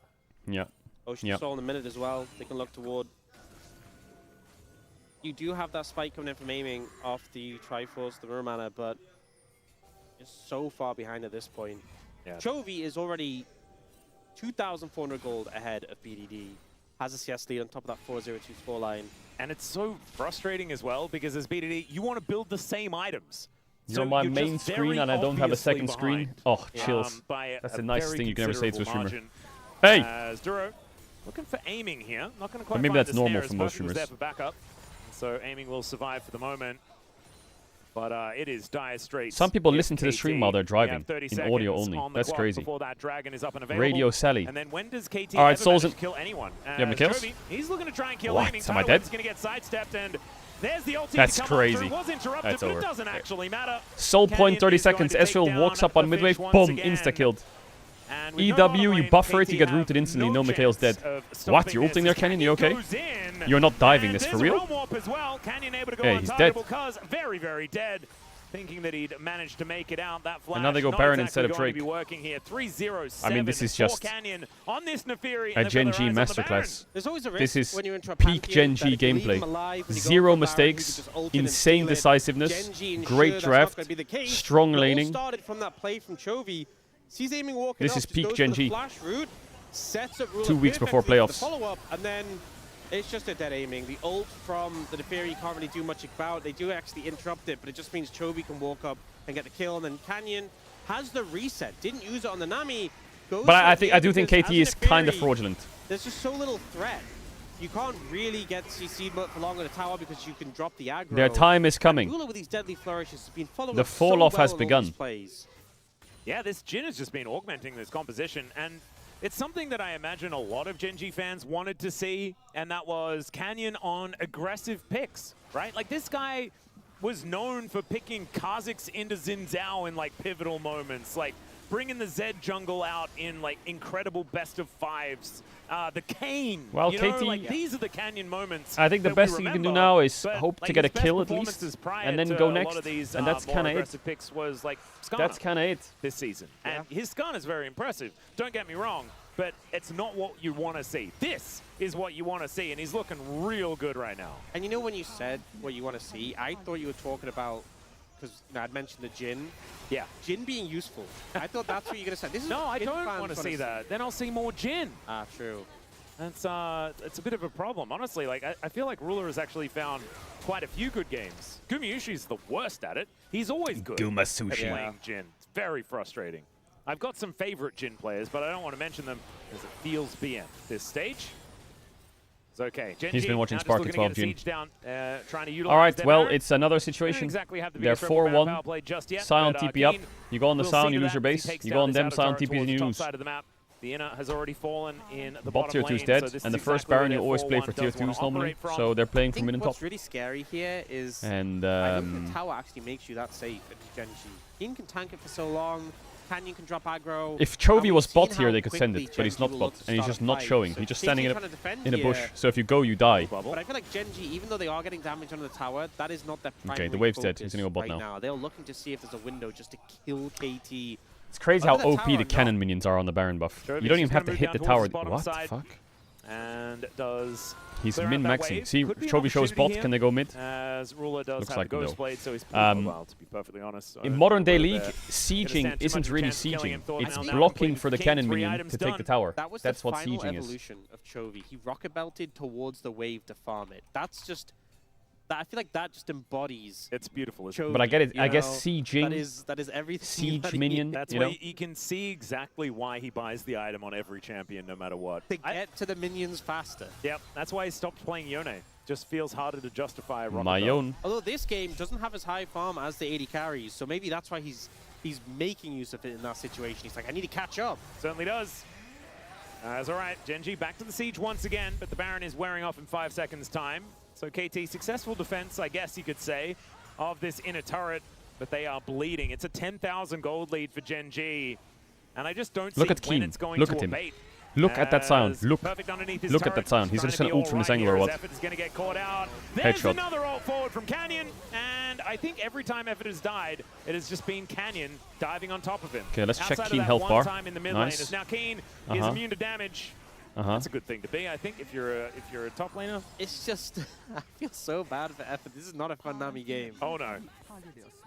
Yeah. Ocean Soul in a minute as well. They can look toward. You do have that spike coming in from aiming off the Triforce, the Murmana, but it's so far behind at this point. Yeah. Chovy is already 2,400 gold ahead of BDD. Has a CS lead on top of that 4-0-2 scoreline. And it's so frustrating as well, because as BDD, you want to build the same items. You're So on my you're main just screen very and I don't have a obviously second screen. behind, Oh, chills. by That's a the nicest very thing you can ever say to a considerable streamer. margin. Hey! As Duro looking for aiming here. Not going to quite maybe find that's the normal snare, for as most Percy was there streamers. for backup. So aiming will survive for the moment. But it is dire straits. Some people if listen to the KT. stream while they're We driving, have 30 in audio seconds only. on the That's clock crazy. before that dragon is up and available. Radio Sally. And then when does KT All right, ever Souls manage to kill anyone? You have the kills? Chovy, he's looking to try and kill What? aiming. Am I dead? He's going to get sidestepped, and there's the ulti That's to come crazy. Through. It was interrupted, That's but over. it doesn't actually matter. Soul Canyon point 30 is going seconds. to take Ezreal down walks up on the mid wave. fish Boom. once again. Insta-killed. And with no one on EW, the you lane, buffer it, KT you get have rooted instantly. No, chance Mikhail's dead. of What? stopping You're ulting this. there, Canyon? You okay? Goes in. You're not diving And this for there's a real? realm warp as well. Canyon able to go Yeah, on he's target dead. because very, very dead. Thinking that he'd managed to make it out. That flash And now they go not Baron exactly instead of going to Drake. be working here. 3-0-7 I mean, this is for just Canyon on this Neferi, a and they've Gen got G their eyes on the Baron. masterclass. There's always a risk This is when you're into a peak Pantheon Gen G that if you leave gameplay. him alive, when you go Zero for a Baron, mistakes, he could just ult in and insane steal it. decisiveness, Gen G ensure great that's not draft, gonna be the case. strong It all laning. started from that play from Chovy. Sees aiming walking This up, is just peak goes Gen for the G. flash route, sets up 2 weeks before perfectly for the playoffs. follow-up, and then it's just a dead aiming. The ult from the Neferi you can't really do much about. They do actually interrupt it, but it just means Chovy can walk up and get the kill, and then Canyon has the reset. Didn't use it on the Nami. Goes But for I do think because KT as is a kind of Neferi, fraudulent. there's just so little threat. You can't really get CC'd for long on the tower because you can drop the aggro. Their time is coming. Ruler with these deadly flourishes has been following The up so fall-off well has in all begun. these plays. Yeah, this Jhin has just been augmenting this composition, and it's something that I imagine a lot of Gen G fans wanted to see, and that was Canyon on aggressive picks, right? Like, this guy was known for picking Kha'Zix into Xin Zhao in, like, pivotal moments, like bringing the Zed jungle out in, like, incredible best-of-5s. The Kayn, Well, you know, KT like, these are the Canyon moments. I think the that we best thing you can do remember, now is but, hope like, to get a his best kill at performances least, prior and then to go a lot next. of these, And that's more kind of it. aggressive picks was like Skarner That's kind of it. this season. And his Skarner is very impressive. Don't get me wrong, but it's not what you want to see. This is what you want to see, and he's looking real good right now. And you know when you said what you want to see, I thought you were talking about, because I'd mentioned the Jhin. Yeah. Jhin being useful. I thought that's what you're going to say. This is No, what I Jhin don't fans want to wanna see that. Then I'll see more Jhin. Ah, true. That's it's a bit of a problem, honestly. Like I feel like Ruler has actually found quite a few good games. Gumayushi's the worst at it. He's always good at Gumasushi. playing Jhin. It's very frustrating. I've got some favorite Jhin players, but I don't want to mention them as it feels BM this stage. It's okay. Gen He's G been watching now just Spark looking at to 12 get a Jhin. siege down, trying to utilize All right, their well, Baron. it's another Don't situation. exactly have to be They're a triple Baron power 4-1. play just yet, Sion but, TP up. Keen You go on the will Sion, see you to lose your that as base. he takes You down go on this them, outer Sion turret TPs, and towards you the top lose. side of the map. The inner has already fallen in the Bot bottom tier lane, 2 is dead, so this and the is first exactly Baron where you always their play for 4-1 tier does wanna 2s normally, operate from. so they're playing I from think mid and top. what's really scary here is And I think the tower actually makes you that safe at Gen G. Keen can tank it for so long. Canyon can drop aggro. if and Chovy we've was seen bot here, how they could send quickly it, but Gen he's G not will bot, look to and he's start just a not fight. showing. So He's just KT standing trying to defend in a bush. here. So if you go, you die. Bubble. But I feel like Gen G, even though they are getting damage onto the tower, that is not their primary the wave's dead. focus He's gonna go bot right now. They're looking to see if there's a window just to kill KT. It's crazy how Under the OP tower, the no. cannon minions are on the Baron buff. Jovi's You don't even just have to gonna hit move the down tower. towards the bottom What the side. fuck? And does He's clear out that min-maxing. wave. See, Could be an Chovy shows bot. opportunity Can they go mid? here. as Ruler does Looks have like the no. Ghost Blade, so he's pretty mobile, to be perfectly honest. So In modern day Ruler League, there sieging gonna stand too isn't much of a really chance of killing him. sieging. Thought It's now blocking with for the King, cannon 3 minion items to take done. the tower. That's the what final sieging is. evolution of Chovy. He rocket belted towards the wave to farm it. That's just... I feel like that just embodies... It's beautiful, isn't it? Chovy, But I get it. you I guess know? sieging, That is everything. siege that he- minion, That's you where know? you can see exactly why he buys the item on every champion, no matter what. To get to the minions faster. Yep, that's why he stopped playing Yone. Just feels harder to justify a rocket My belt. own. Although this game doesn't have as high farm as the 80 carries, so maybe that's why he's making use of it in that situation. He's like, I need to catch up. Certainly does. That's all right. Genji back to the siege once again, but the Baron is wearing off in 5 seconds' time. So KT, successful defense, I guess you could say, of this inner turret, but they are bleeding. It's a 10,000 gold lead for Genji, and I just don't see Look at when Keen. it's going Look to at him. abate. Look at that sound. As Look. perfect underneath his Look at turret, that sound. He's trying just to gonna be ult from his all right angle or here as what? Effort is going to get caught out. There's Headshot. another ult forward from Canyon, and I think every time Effort has died, it has just been Canyon diving on top of him. Okay, let's check Outside of Keen that health one bar. time in the mid Nice. lane, as now Keen is immune to damage. That's a good thing to be, I think, if you're a top laner. It's just, I feel so bad for Effort. This is not a fun Nami game. Oh no.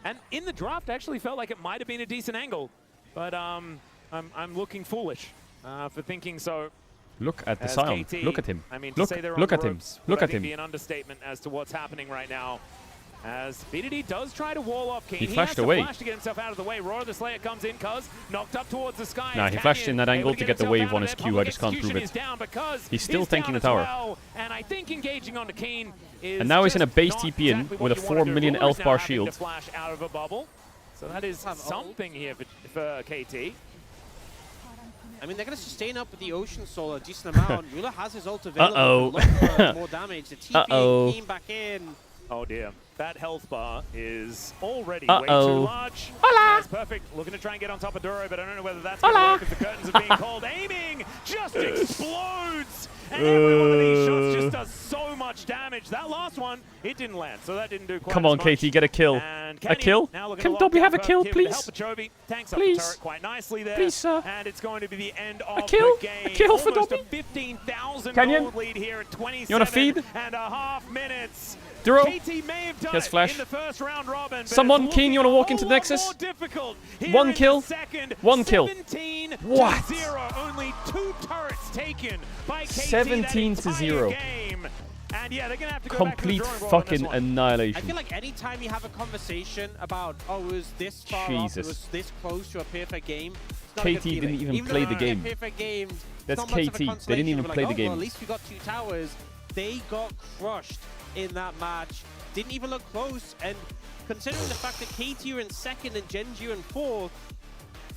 And in the draft, I actually felt like it might have been a decent angle, but I'm looking foolish for thinking so. Look at the As sound. KT, Look at him. I mean, to Look, say they're look on at the him. ropes Look would, I at think, him. be an understatement as to what's happening right now. As BDD does try to wall off Keen. He flashed has away. To flash to get himself out of the way. Roar the Slayer comes in, cuz knocked up towards the sky. Nah, as he flashed in that Canyon angle able to get the himself wave out on of his there. Q. I Public just can't prove execution it. is down because He's still tanking down the tower. as well, and I think engaging onto Keen is And now he's in a just base not TP in exactly with a what you 4 wanna do. million Roar is elf now bar having to shield. flash out of a bubble. So that is Have ult. something here for KT. I mean, they're going to sustain up with the Ocean Soul a decent amount. Ruler has his ult available. Uh-oh. Look for more damage. The TP Uh-oh. came back in. Oh dear. That health bar is already way too Uh-oh. large. Hola. That's perfect. Looking to try and get on top of Duro, but I don't know whether that's going to work as the curtains are being called. Aiming just explodes. And every one of these shots just does so much damage. That last one, it didn't land, so that didn't do quite Come as on, much. KT, get a kill. And A Canyon kill? now looking Can to lock Dobby have a down kill, Perfect here with the please? help of Chovy. Tanks Please. up the turret quite nicely there. Please, sir. And it's going to be the end of kill? the game. A kill for Almost Dobby? a 15,000 Canyon? gold lead here at 27 You wanna feed? and a half minutes. Duro? KT may have done He has it flash. in the first round robin, but Someone, it's Keen, you wanna looking walk into a the whole Nexus? lot more difficult here One in kill. the second. One kill. 17 What? to 0. Only 2 turrets taken by KT 17 that to entire 0. game. And yeah, they're gonna have to go Complete back to the drawing board on this fucking one. I annihilation. feel like any time you have a conversation about, oh, it was this far off, Jesus. it was this close to a perfect game, it's not KT a good didn't feeling. even play though the it's not a game. perfect game, it's That's not much of a KT. They didn't consolation. even We're play like, the oh, game. Well, at least we got 2 towers. They got crushed in that match. Didn't even look close. And considering the fact that KT are in 2nd and Genji are in 4th,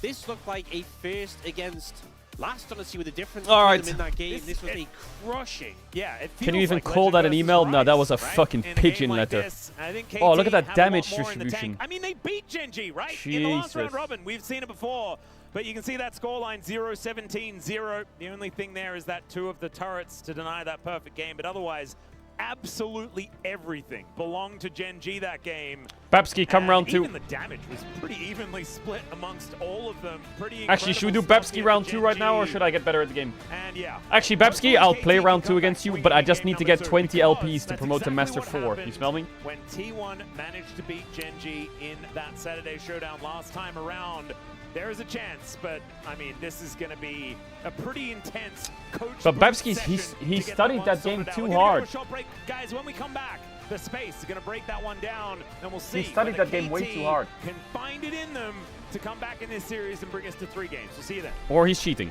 this looked like a first against last, honestly, with a difference All right. between them in that game. This was it- a crushing. Yeah, it Can you feels even like call Legend that an versus email? No, that was a Rise, right? fucking In a pigeon game like letter. this, I think Oh, look KT at that have a lot damage more in the tank. distribution. I mean, they beat Genji, right? In the last round Jesus. robin. We've seen it before. But you can see that scoreline 0-17-0. The only thing there is that 2 of the turrets to deny that perfect game. But otherwise, absolutely everything belonged to Genji that game. Babsky, come And round 2. even the damage was pretty evenly split amongst all of them. Pretty Actually, should we do incredible stuff Babsky here round for 2 right now, or Genji. should I get better at the game? And yeah. Actually, Babsky, I'll play KT round can 2 come against back you, swinging but I in just game need to number get 2, 20 because LPs to that's promote to exactly Master what 4. You happened smell me? When T1 managed to beat Genji in that Saturday showdown last time around, there is a chance, but I mean, this is going to be a pretty intense coach. But boost Babsky, session he to get studied one that game sorted out. too We're gonna go hard. a short break. Guys, when we come back, the space is going to break that one down, and we'll see. studied whether that game way KT too hard. Can find it in them to come back in this series and bring us to 3 games. We'll see you then. Or he's cheating.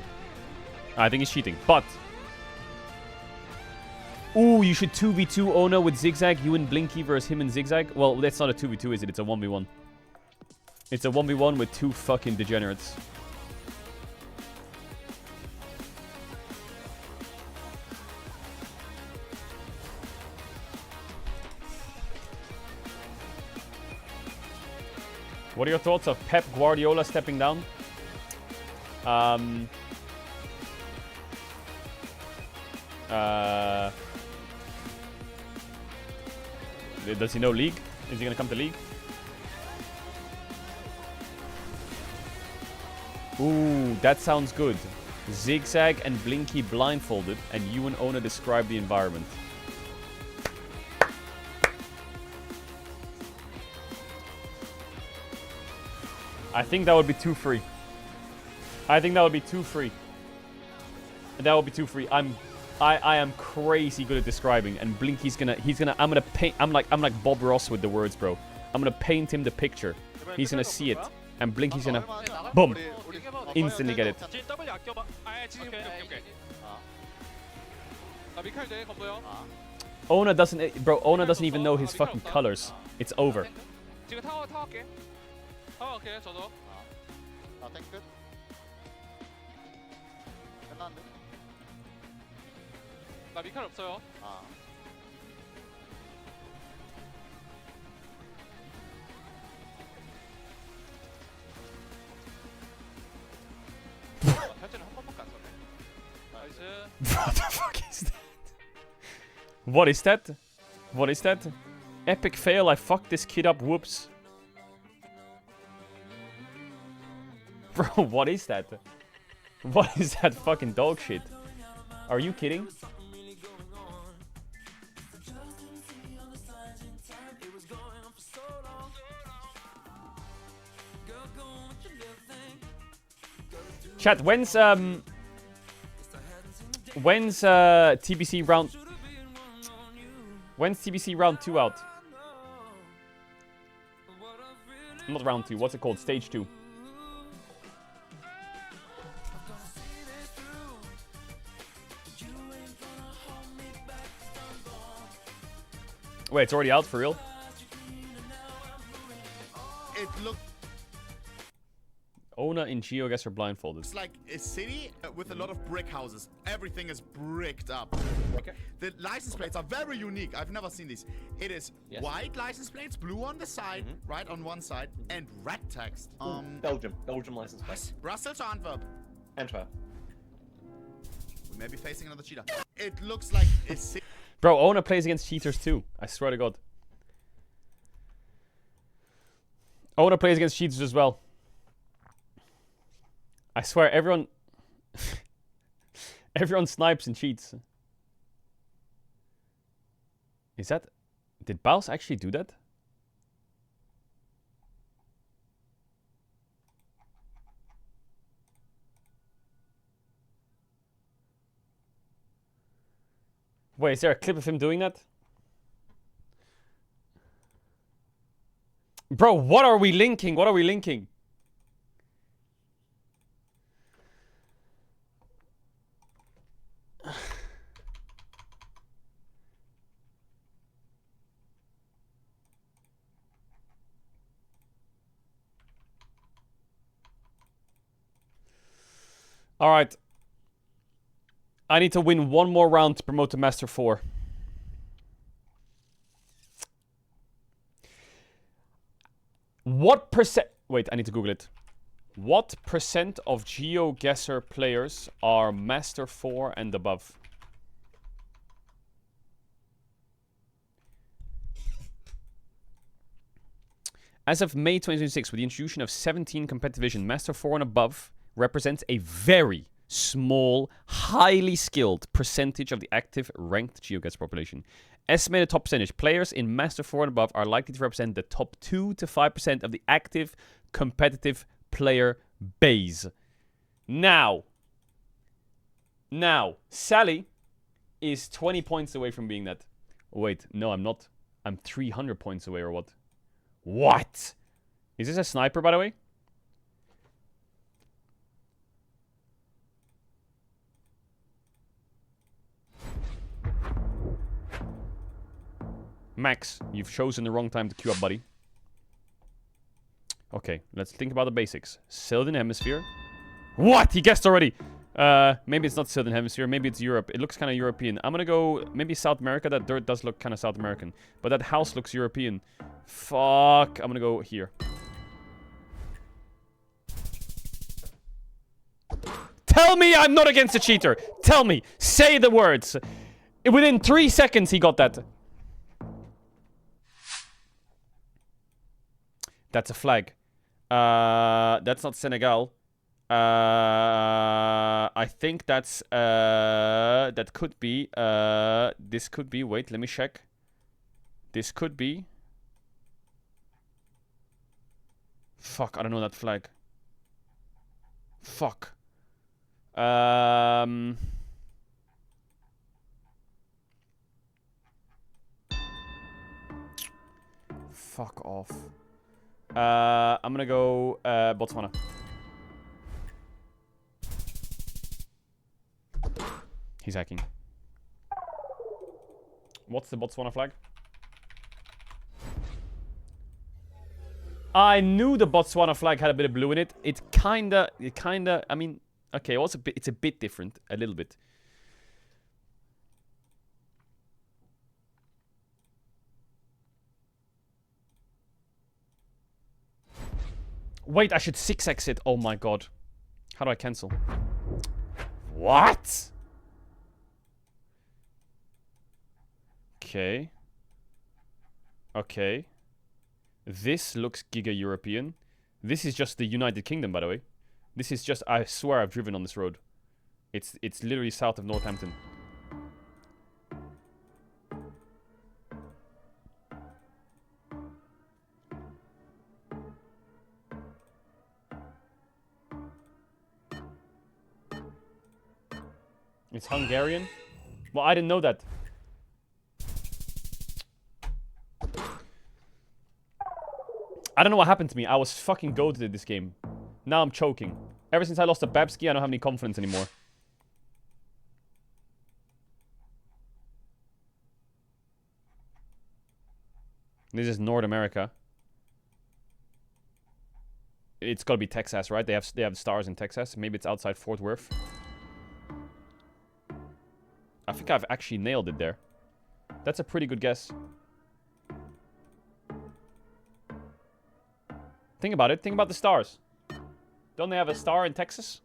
I think he's cheating, but... Ooh, you should 2v2 Ona with Zigzag, you and Blinky versus him and Zigzag. Well, that's not a 2v2, is it? It's a 1v1. It's a 1v1 with 2 fucking degenerates. What are your thoughts of Pep Guardiola stepping down? Does he know League? Is he gonna come to League? Ooh, that sounds good. Zigzag and Blinky blindfolded, and you and Ona describe the environment. I think that would be too free. I think that would be too free. That would be too free. I am crazy good at describing, and Blinky's gonna I'm gonna paint. I'm like Bob Ross with the words, bro. I'm gonna paint him the picture. He's gonna see it, and Blinky's gonna boom, instantly get it. Ona doesn't, bro. Ona doesn't even know his fucking colors. It's over. What the fuck is that? What is that? What is that? Epic fail, I fucked this kid up, whoops. Bro, what is that? What is that fucking dog shit? Are you kidding? Chat, when's TBC round... When's TBC round 2 out? Not round 2, what's it called? Stage 2. Wait, it's already out for real? It looks Ona and GeoGuessr are blindfolded. like a city with a lot of brick houses. Everything is bricked up. Okay. The license plates are very unique. I've never seen these. It is white license plates, blue on the side, right on one side, and red text. Belgium license plate. What? Brussels or Antwerp? Antwerp. We may be facing another cheater. It looks like a city. Bro, Ona plays against cheaters too. I swear to God. Ona plays against cheaters as well. I swear, everyone... everyone snipes and cheats. Is that... Did Baus actually do that? Wait, is there a clip of him doing that? Bro, what are we linking? What are we linking? All right. I need to win one more round to promote to Master 4. What percent... Wait, I need to Google it. What percent of GeoGuessr players are Master 4 and above? As of May 2026, with the introduction of 17 competitive division, Master 4 and above represents a very small, highly skilled percentage of the active ranked GeoGuessr population. Estimated top percentage. Players in Master 4 and above are likely to represent the top 2 to 5% of the active competitive player base. Now, Sally is 20 points away from being that. Wait, no, I'm not. I'm 300 points away, or what? What? Is this a sniper, by the way? Max, you've chosen the wrong time to queue up, buddy. Okay, let's think about the basics. Southern Hemisphere. What? He guessed already. Maybe it's not Southern Hemisphere. Maybe it's Europe. It looks kind of European. I'm gonna go maybe South America. That dirt does look kind of South American. But that house looks European. Fuck. I'm gonna go here. Tell me I'm not against a cheater. Tell me. Say the words. Within 3 seconds he got that. That's a flag. That's not Senegal. I think that's that could be this could be, wait, let me check. This could be Fuck, I don't know that flag. Fuck. Fuck off. I'm gonna go Botswana. He's hacking. What's the Botswana flag? I knew the Botswana flag had a bit of blue in it. It kinda, I mean, okay, it's a bit different, a little bit. Wait, I should 6x it. Oh my god. How do I cancel? What? Okay. Okay. This looks Giga European. This is just the United Kingdom, by the way. This is just, I swear I've driven on this road. It's literally south of Northampton. It's Hungarian? Well, I didn't know that. I don't know what happened to me. I was fucking goated at this game. Now I'm choking. Ever since I lost to Babsky, I don't have any confidence anymore. This is North America. It's gotta be Texas, right? They have stars in Texas. Maybe it's outside Fort Worth. I think I've actually nailed it there. That's a pretty good guess. Think about it. Think about the stars. Don't they have a star in Texas?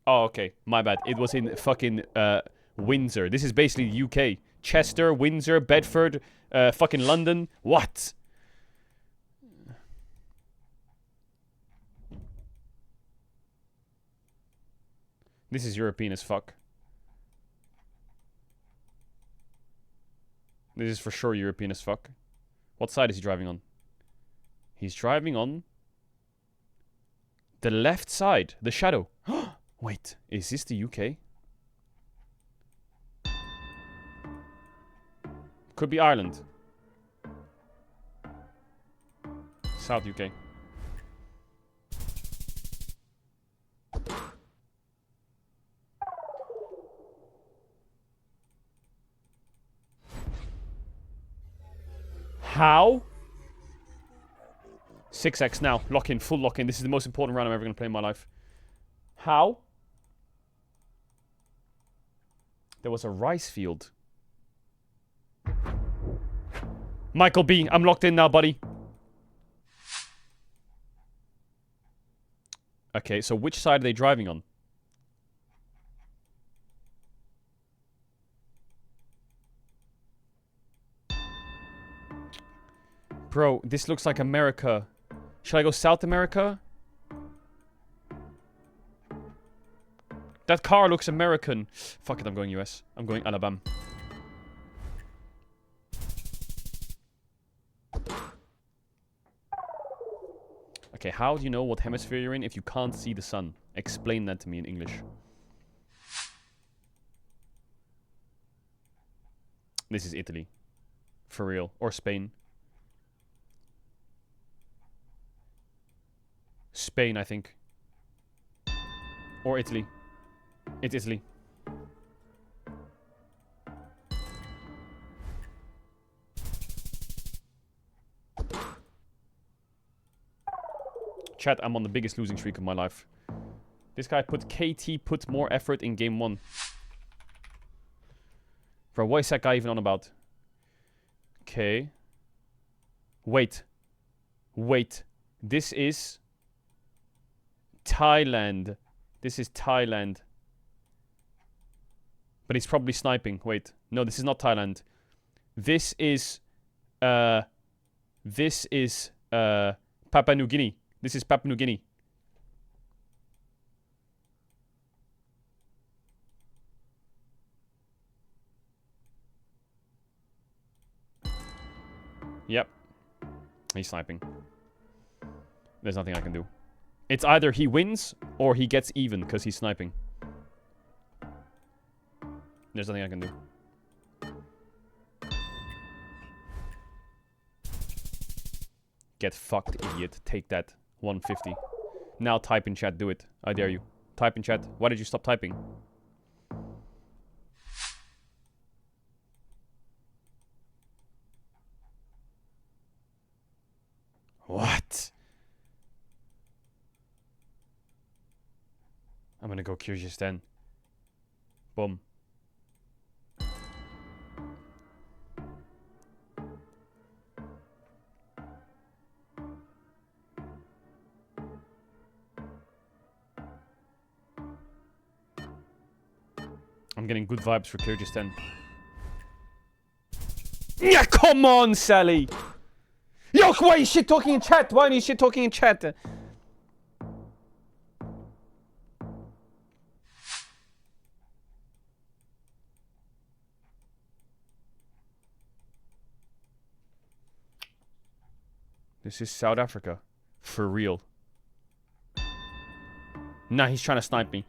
Oh, okay. My bad. It was in fucking Windsor. This is basically the UK. Chester, Windsor, Bedford, fucking London. What? This is European as fuck. This is for sure European as fuck. What side is he driving on? He's driving on the left side, the shadow. Wait, is this the UK? Could be Ireland. South UK. How? 6x now. Lock in. Full lock in. This is the most important round I'm ever going to play in my life. How? There was a rice field. Michael B, I'm locked in now, buddy. Okay, so which side are they driving on? Bro, this looks like America. Should I go South America? That car looks American. Fuck it, I'm going US. I'm going Alabama. Okay, how do you know what hemisphere you're in if you can't see the sun? Explain that to me in English. This is Italy. For real. Or Spain. Spain, I think. Or Italy. It's Italy. Chat, I'm on the biggest losing streak of my life. This guy put more effort in game 1. Bro, what is that guy even on about? Okay. Wait. Wait. This is Thailand. This is Thailand. But he's probably sniping. Wait. No, this is not Thailand. This is Papua New Guinea. This is Papua New Guinea. Yep. He's sniping. There's nothing I can do. It's either he wins or he gets even because he's sniping. There's nothing I can do. Get fucked, idiot. Take that. 150. Now type in chat. Do it. I dare you. Type in chat. Why did you stop typing? What? I'm gonna go Curious then. Boom. I'm getting good vibes for Kyrgyzstan. Yeah, come on, Sally! Yo, why are you shit talking in chat? Why are you shit talking in chat? This is South Africa. For real. Nah, he's trying to snipe me.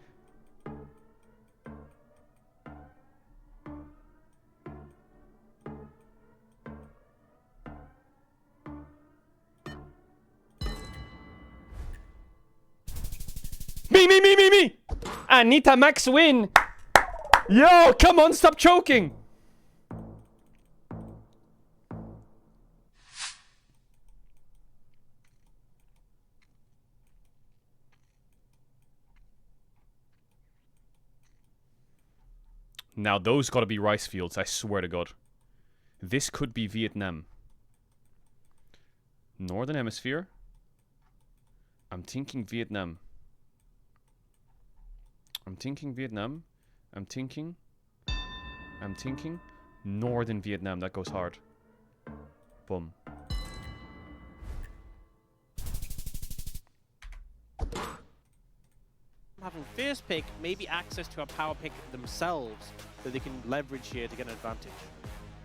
Me! Anita Max win! Yo, come on, stop choking! Now those gotta be rice fields, I swear to God. This could be Vietnam. Northern Hemisphere? I'm thinking Vietnam. I'm thinking Northern Vietnam. That goes hard. Boom. Having first pick, maybe access to a power pick themselves that they can leverage here to get an advantage.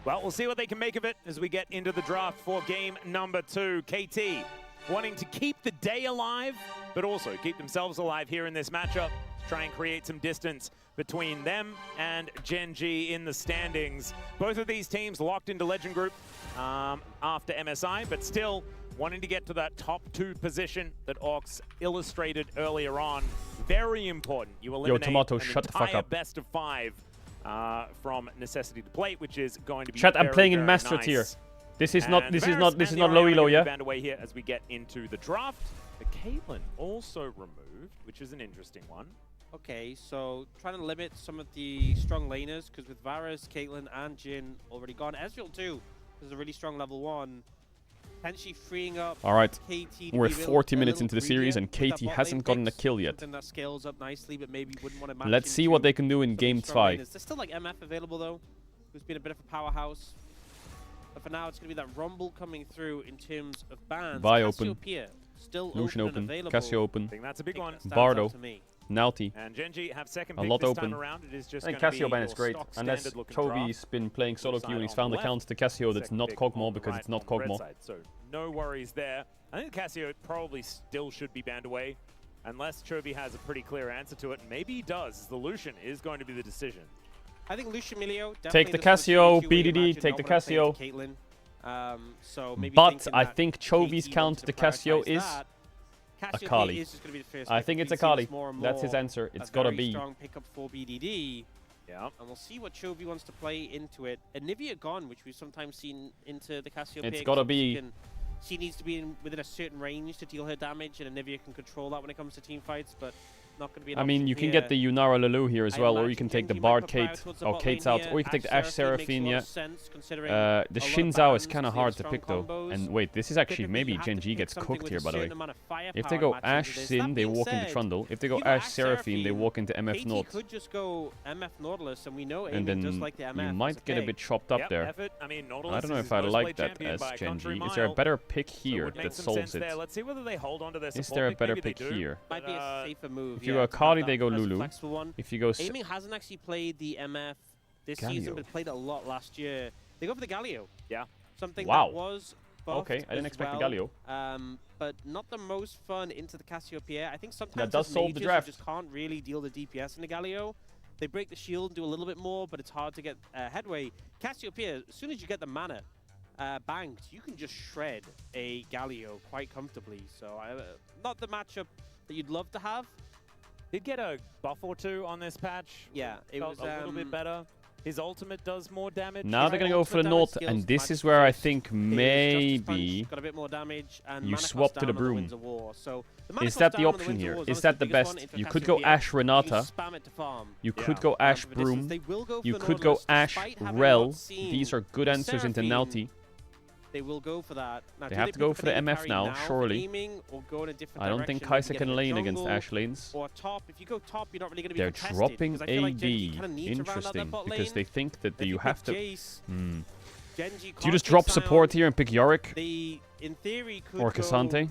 Well, we'll see what they can make of it as we get into the draft for game number 2. KT wanting to keep the day alive, but also keep themselves alive here in this matchup. Try and create some distance between them and Gen G in the standings. Both of these teams locked into Legend Group after MSI, but still wanting to get to that top 2 position that Ox illustrated earlier on. Very important. You eliminate Tomato, shut the fuck up. best of 5 from Necessity to Plate, which is going to be Chat, I'm very, playing in very Master nice. tier. This is not Varus low elo, yeah? Band away here as we get into the draft. The Caitlyn also removed, which is an interesting one. Okay, so trying to limit some of the strong laners, because with Varus, Caitlyn, and Jhin already gone. Ezreal too is a really strong level 1. Potentially freeing up Alright, KT we're 40 minutes into the series and KT hasn't gotten a kill yet. That scales up nicely, but maybe wouldn't want to match Let's see what they can do in game 2. There's still like MF available though, who's been a bit of a powerhouse. But for now, it's going to be that Rumble coming through in terms of bans. Vi open. Still Lucian open, open. and Cassio open. I think that's a big one. Bardo. Naughty. And Gen G have second A pick lot this open. time around. It is just I think gonna be Cassio ban your is great. stock Unless standard looking Chovy's draft. been playing solo queue and he's Side found on the accounts to Cassio that's Second not pick Kog'Maw on the because right it's not on the red Kog'Maw. side. So no worries there. I think Cassio probably still should be banned away unless Chovy has a pretty clear answer to it. Maybe he does. The Lucian is going to be the decision. I think Lucian Milio Take the Cassio, BDD, take the Cassio. So maybe But I think Chovy's count to Cassio is Akali. I think it's Akali. That's his answer. It's gotta be. Strong pickup for BDD. Yeah. And we'll see what Chovy wants to play into it. And Nivea gone, which we've sometimes seen into the Cassio pick. It's gotta be. She needs to be within a certain range to deal her damage, and Nivea can control that when it comes to team fights, but not going to be an I mean, option you can here. get the Yunara Lulu here as well, or you can take the Genji Bard might put Kate. towards the Oh, bot Kate's lane out. here. Or you can take the Ashe Seraphine, yeah. The Shinzao is kind of hard to pick though. And wait, this is actually maybe Gen G gets cooked here, by the way. If they go Ashe Sin, they walk into Trundle. If they go Ashe Seraphine, they walk into MF Naught. could just go MF Nautilus, and we know And then just like the MF. you might get a bit chopped up there. I mean, I don't know if I like that as Gen G. Is there a better pick here that solves it? Let's see whether they hold on to their Is there a better pick here? Might be a safer move. If you go Akali, they go Lulu. If you go... Aiming hasn't actually played the MF this season, but played it a lot last year. They go for the Galio. Yeah. Something Wow. that was buffed Okay, I didn't as expect the well, Galio. but not the most fun into the Cassiopeia. I think sometimes That does as solve the mages, draft. you just can't really deal the DPS in the Galio. They break the shield and do a little bit more, but it's hard to get headway. Cassiopeia, as soon as you get the mana banked, you can just shred a Galio quite comfortably. So not the matchup that you'd love to have. Did get a buff or two on this patch. Yeah, it Felt was a little bit better. His ultimate does more damage. Now they're going to go for the North, and this is where I think maybe got a bit more damage and you mana swap cost to the down on Broom. Winds of War. So the mana Is cost that the down on option Winds of here? War Is honestly that the biggest one best? for You could go Cassiopeia. Ash Renata. You spam it to farm. You Yeah. could go Ash For distance. Broom. They will go for You the could go Nautilus, Ash despite having Rel. not seen These are good the answers into Seraphine. Naughty. They will go for that. Now, They do have to pick go up for the an AD MF carry now, for surely. aiming or go in a different I don't think direction? Kai'Sa You can get lane the against jungle Ash lanes. Or top. If you go top, you're not really going to be They're contested, dropping because I feel like AD. Genji kinda needs to round out Interesting, that bot because lane. they think that If you pick have to. Jace, Genji Do you can't just take drop Sion. support here and pick Yorick? They, in theory, could Or go, Cassante?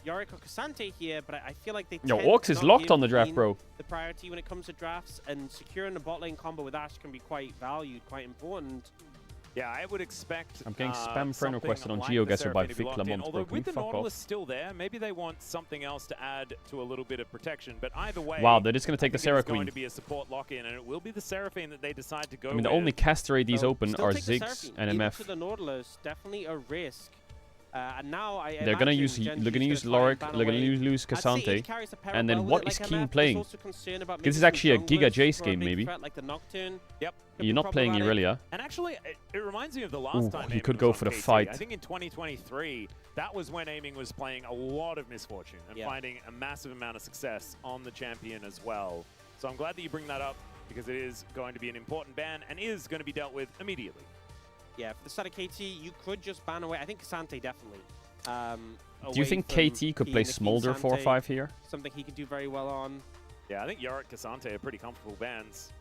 Yorick or Cassante here, but I feel like they Yo, tend Orcs to is not locked give on the draft, Queen bro. the priority when it comes to drafts, and securing the bot lane combo with Ashe can be quite valued, quite important. Yeah, I would expect. I'm getting spam friend something requested on like GeoGuessr the by Seraphine to be Vic locked in. Lamont, Although bro. Can with you the fuck Nautilus off? still there, maybe they want something else to add to a little bit of protection. But either way, Wow, they're just going to take I the think it is Seraphine. going to be a support lock-in, and it will be the Seraphine that they decide to go I mean, the with. only caster ADs So, open still are take the Ziggs Seraphine. and Even MF. to the Nautilus, definitely a risk. And now They're gonna use Lorik, they're gonna lose Cassante, and then what is Keen playing? This is actually a Giga Jace game, maybe. Yep. You're not playing Irelia. And actually, it reminds me of the last time he Aiming could was go on for the KT. fight. I think in 2023, that was when Aiming was playing a lot of Misfortune and finding a massive amount of success on the champion as well. So I'm glad that you bring that up, because it is going to be an important ban and is going to be dealt with immediately. Yeah, for the side of KT, you could just ban away. I think Cassante definitely. Do you think KT could play Smolder 4-5 here? Something he could do very well on. Yeah, I think Yorick, Cassante are pretty comfortable bans.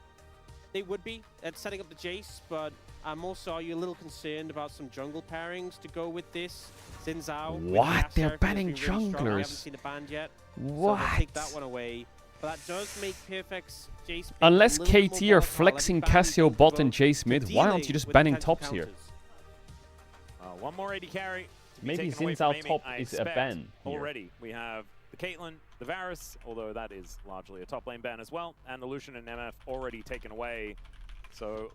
They would be at setting up the Jace, but I'm also, are you a little concerned about some jungle pairings to go with this? Xin Zhao. What? They're banning really strong. We haven't junglers. seen it banned yet. What? So they'll take that one away. But that does make Perfect's Jace pick Unless a little bit KT more are volatile. flexing Letting ban Cassio people bot go and Jace to mid, why aren't you dealing just with banning potential tops here? counters. One more AD carry. to be Maybe taken away Xin from Zhao Aiming, top I is a expect. ban here. Already, we have the Caitlyn, the Varus, although that is largely a top lane ban as well, and the Lucian and MF already taken away. So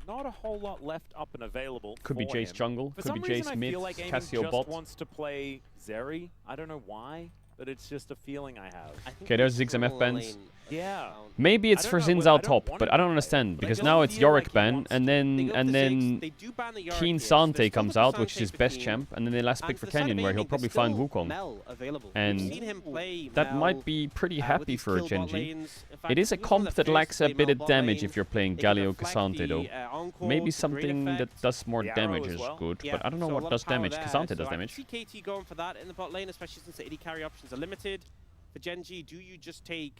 not a whole lot left up and available. Could be for Jace him. jungle, For could some be reason, Jace I mid, feel like Aiming Cassio just bot. wants to play Zeri. I don't know why, but it's just a feeling I have. Okay, there's Ziggs MF bans. Yeah. Maybe it's I for don't know, Xin I Zhao don't top, want but it I don't to understand play, but I because don't now it's feel Yorick like he ban, wants and to. then They go for the Ziggs, they do ban the Yorick Keen here, so Sante there's comes still out, the which is his Cassante best for champ, Keen. and then they last And pick for the side of Canyon, where he'll Aiming, probably there's find still Wukong. Mel available. And We've seen him play that Mel, might be pretty with happy his for a kill bot Genji. lanes. In fact, It is a he was one of comp the that first lacks to a play bit Mel of bot damage lane. if you're playing They can Galio reflect Cassante though. the, Encore Maybe to great something that effect. does more The arrow damage as is well. good, Yeah, but I don't know so a what lot does of power damage. there. Cassante So does I damage. see KT going for that in the bot lane, especially since the AD carry options are limited. For Genji, do you just take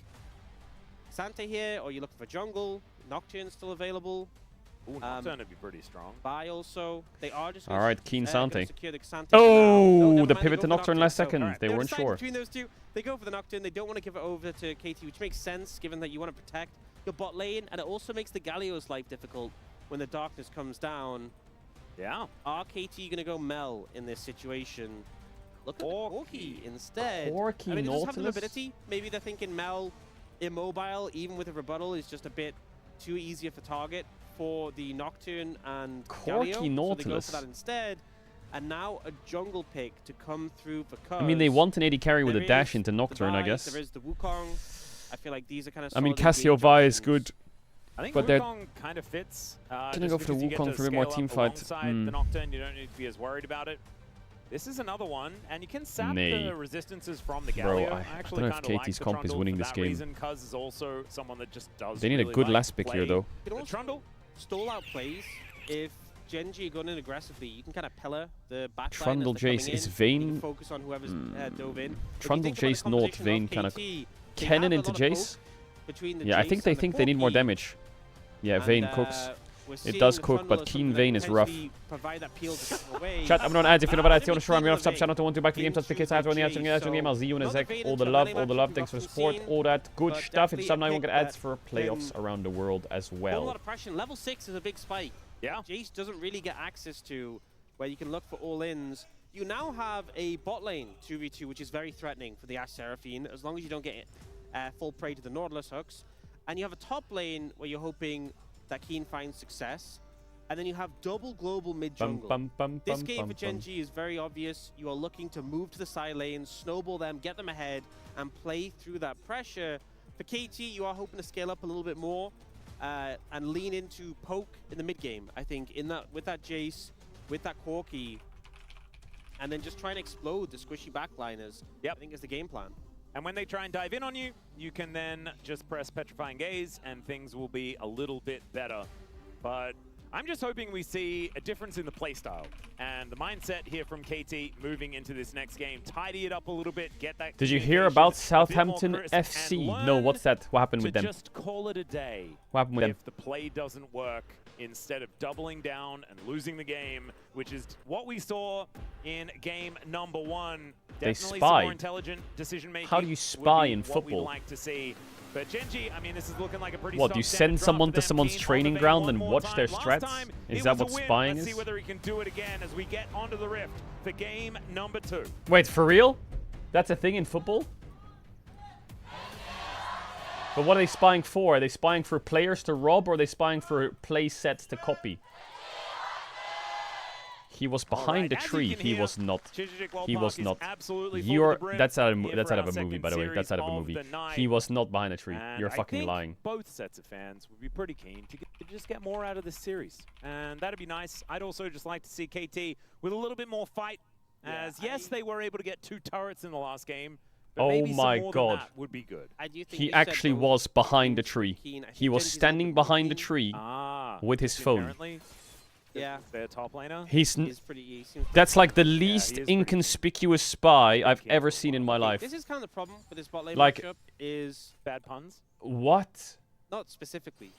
Sante here, or are you looking for jungle? Nocturne's still available. Ooh, Nocturne would be pretty strong. Buy also. They are just All right, Keen gonna Sante. secure the Cassante for now. Oh, never the mind, they pivot go to for Nocturne last So, second. alright, They were weren't deciding sure. Between those two, they go for the Nocturne. They don't want to give it over to KT, which makes sense given that you want to protect your bot lane, and it also makes the Galio's life difficult when the darkness comes down. Yeah. Are KT going to go Mel in this situation? Look at Corki instead. Corki I mean, it does have the Nautilus? mobility. Maybe they're thinking Mel immobile, even with a rebuttal, is just a bit too easier for target for the Nocturne and Corki Galio. So they go Nautilus. for that instead. And now a jungle pick to come through for Cuz. I mean, they want an AD carry with a There dash is into the Nocturne, I Vi, guess. There is the Wukong. I feel like these are kind of I mean, solid Cassio engage Vi is options. good. I think But they're Wukong kind of fits. gonna just go for the because you get Wukong to for a bit more scale team up fight. alongside the Nocturne, you don't need to be as worried about it. This is another one, and you can sap Nay. the resistances from the Galio. Bro, I I don't actually know if kind of like KT's the comp is Trundle winning for this that game. reason. Cuz is also someone that just does They need a really good like last pick here, play though. You can the also Trundle. stall out plays. If Genji are going in aggressively, you can kind of pillar the backline. Trundle as they're Jace coming is in. Vayne. You can focus on whoever's dove in. If you Trundle think about the Jace North, composition Vayne of kind of KT, they cannon have a into lot of Jace. poke between the Yeah, I Jace think they and the think they need more Corki. damage. Yeah, And, Vayne cooks. we're It seeing does the cook, Trundle but as Keen something that Vayne can is rough. potentially provide that peel to get them away. Chat, I'm on ads. If you know about that, you want to show, I'm Maybe off sub Vayne channel to 1 2 back for the game. into Subs, kids, ads, on the ads, on the ads, on the game. I'll see you in a Another sec. Vayne All the into love, running all the match love. we've Thanks for often support. seen, All that good but stuff. It's definitely sub a 9 pick get ads that for can playoffs around the world as a well. lot of pressure. Level 6 is a big spike Yeah. Jace doesn't really get access to, where you can look for all-ins. You now have a bot lane 2v2, which is very threatening for the Ash Seraphine, as long as you don't get full prey to the Nautilus hooks. And you have a top lane where you're hoping that Keen finds success. And then you have double global mid-jungle. This game for Gen G is very obvious. You are looking to move to the side lanes, snowball them, get them ahead, and play through that pressure. For KT, you are hoping to scale up a little bit more and lean into poke in the mid-game, I think, with that Jace, with that Corki, and then just try and explode the squishy backliners. Yep. I think is the game plan. And when they try and dive in on you, you can then just press Petrifying Gaze, and things will be a little bit better. But I'm just hoping we see a difference in the playstyle and the mindset here from KT moving into this next game. Tidy it up a little bit, get that. Did you hear about Southampton FC? No, what's that? What happened with them? Just call it a day. What happened with them? If the play doesn't work, instead of doubling down and losing the game, which is what we saw in game number 1. Definitely spy. some more intelligent decision making. How do you spy in what football? we'd like to see. But Gen G, I mean, this is looking like a pretty What, you send someone to someone's training ground and watch their strats? Is that what spying Let's is? see whether he can do it again as we get onto the Rift for game number 2. Wait, for real? That's a thing in football? But what are they spying for? Are they spying for players to rob, or are they spying for play sets to copy? He was behind a tree. He was not. He was not. You're. That's out of a movie, by the way. That's out of a movie. He was not behind a tree. You're fucking lying. Both sets of fans would be pretty keen to just get more out of this series, and that'd be nice. I'd also just like to see KT with a little bit more fight. As yes, they were able to get 2 turrets in the last game. But oh my god. That would be good. He actually was behind a tree. He was standing behind a tree with his phone. Yeah, their top laner. He's pretty. That's like the least inconspicuous spy I've ever seen in my life. This is kind of the problem with this bot lane like, matchup is bad puns. What? Not specifically.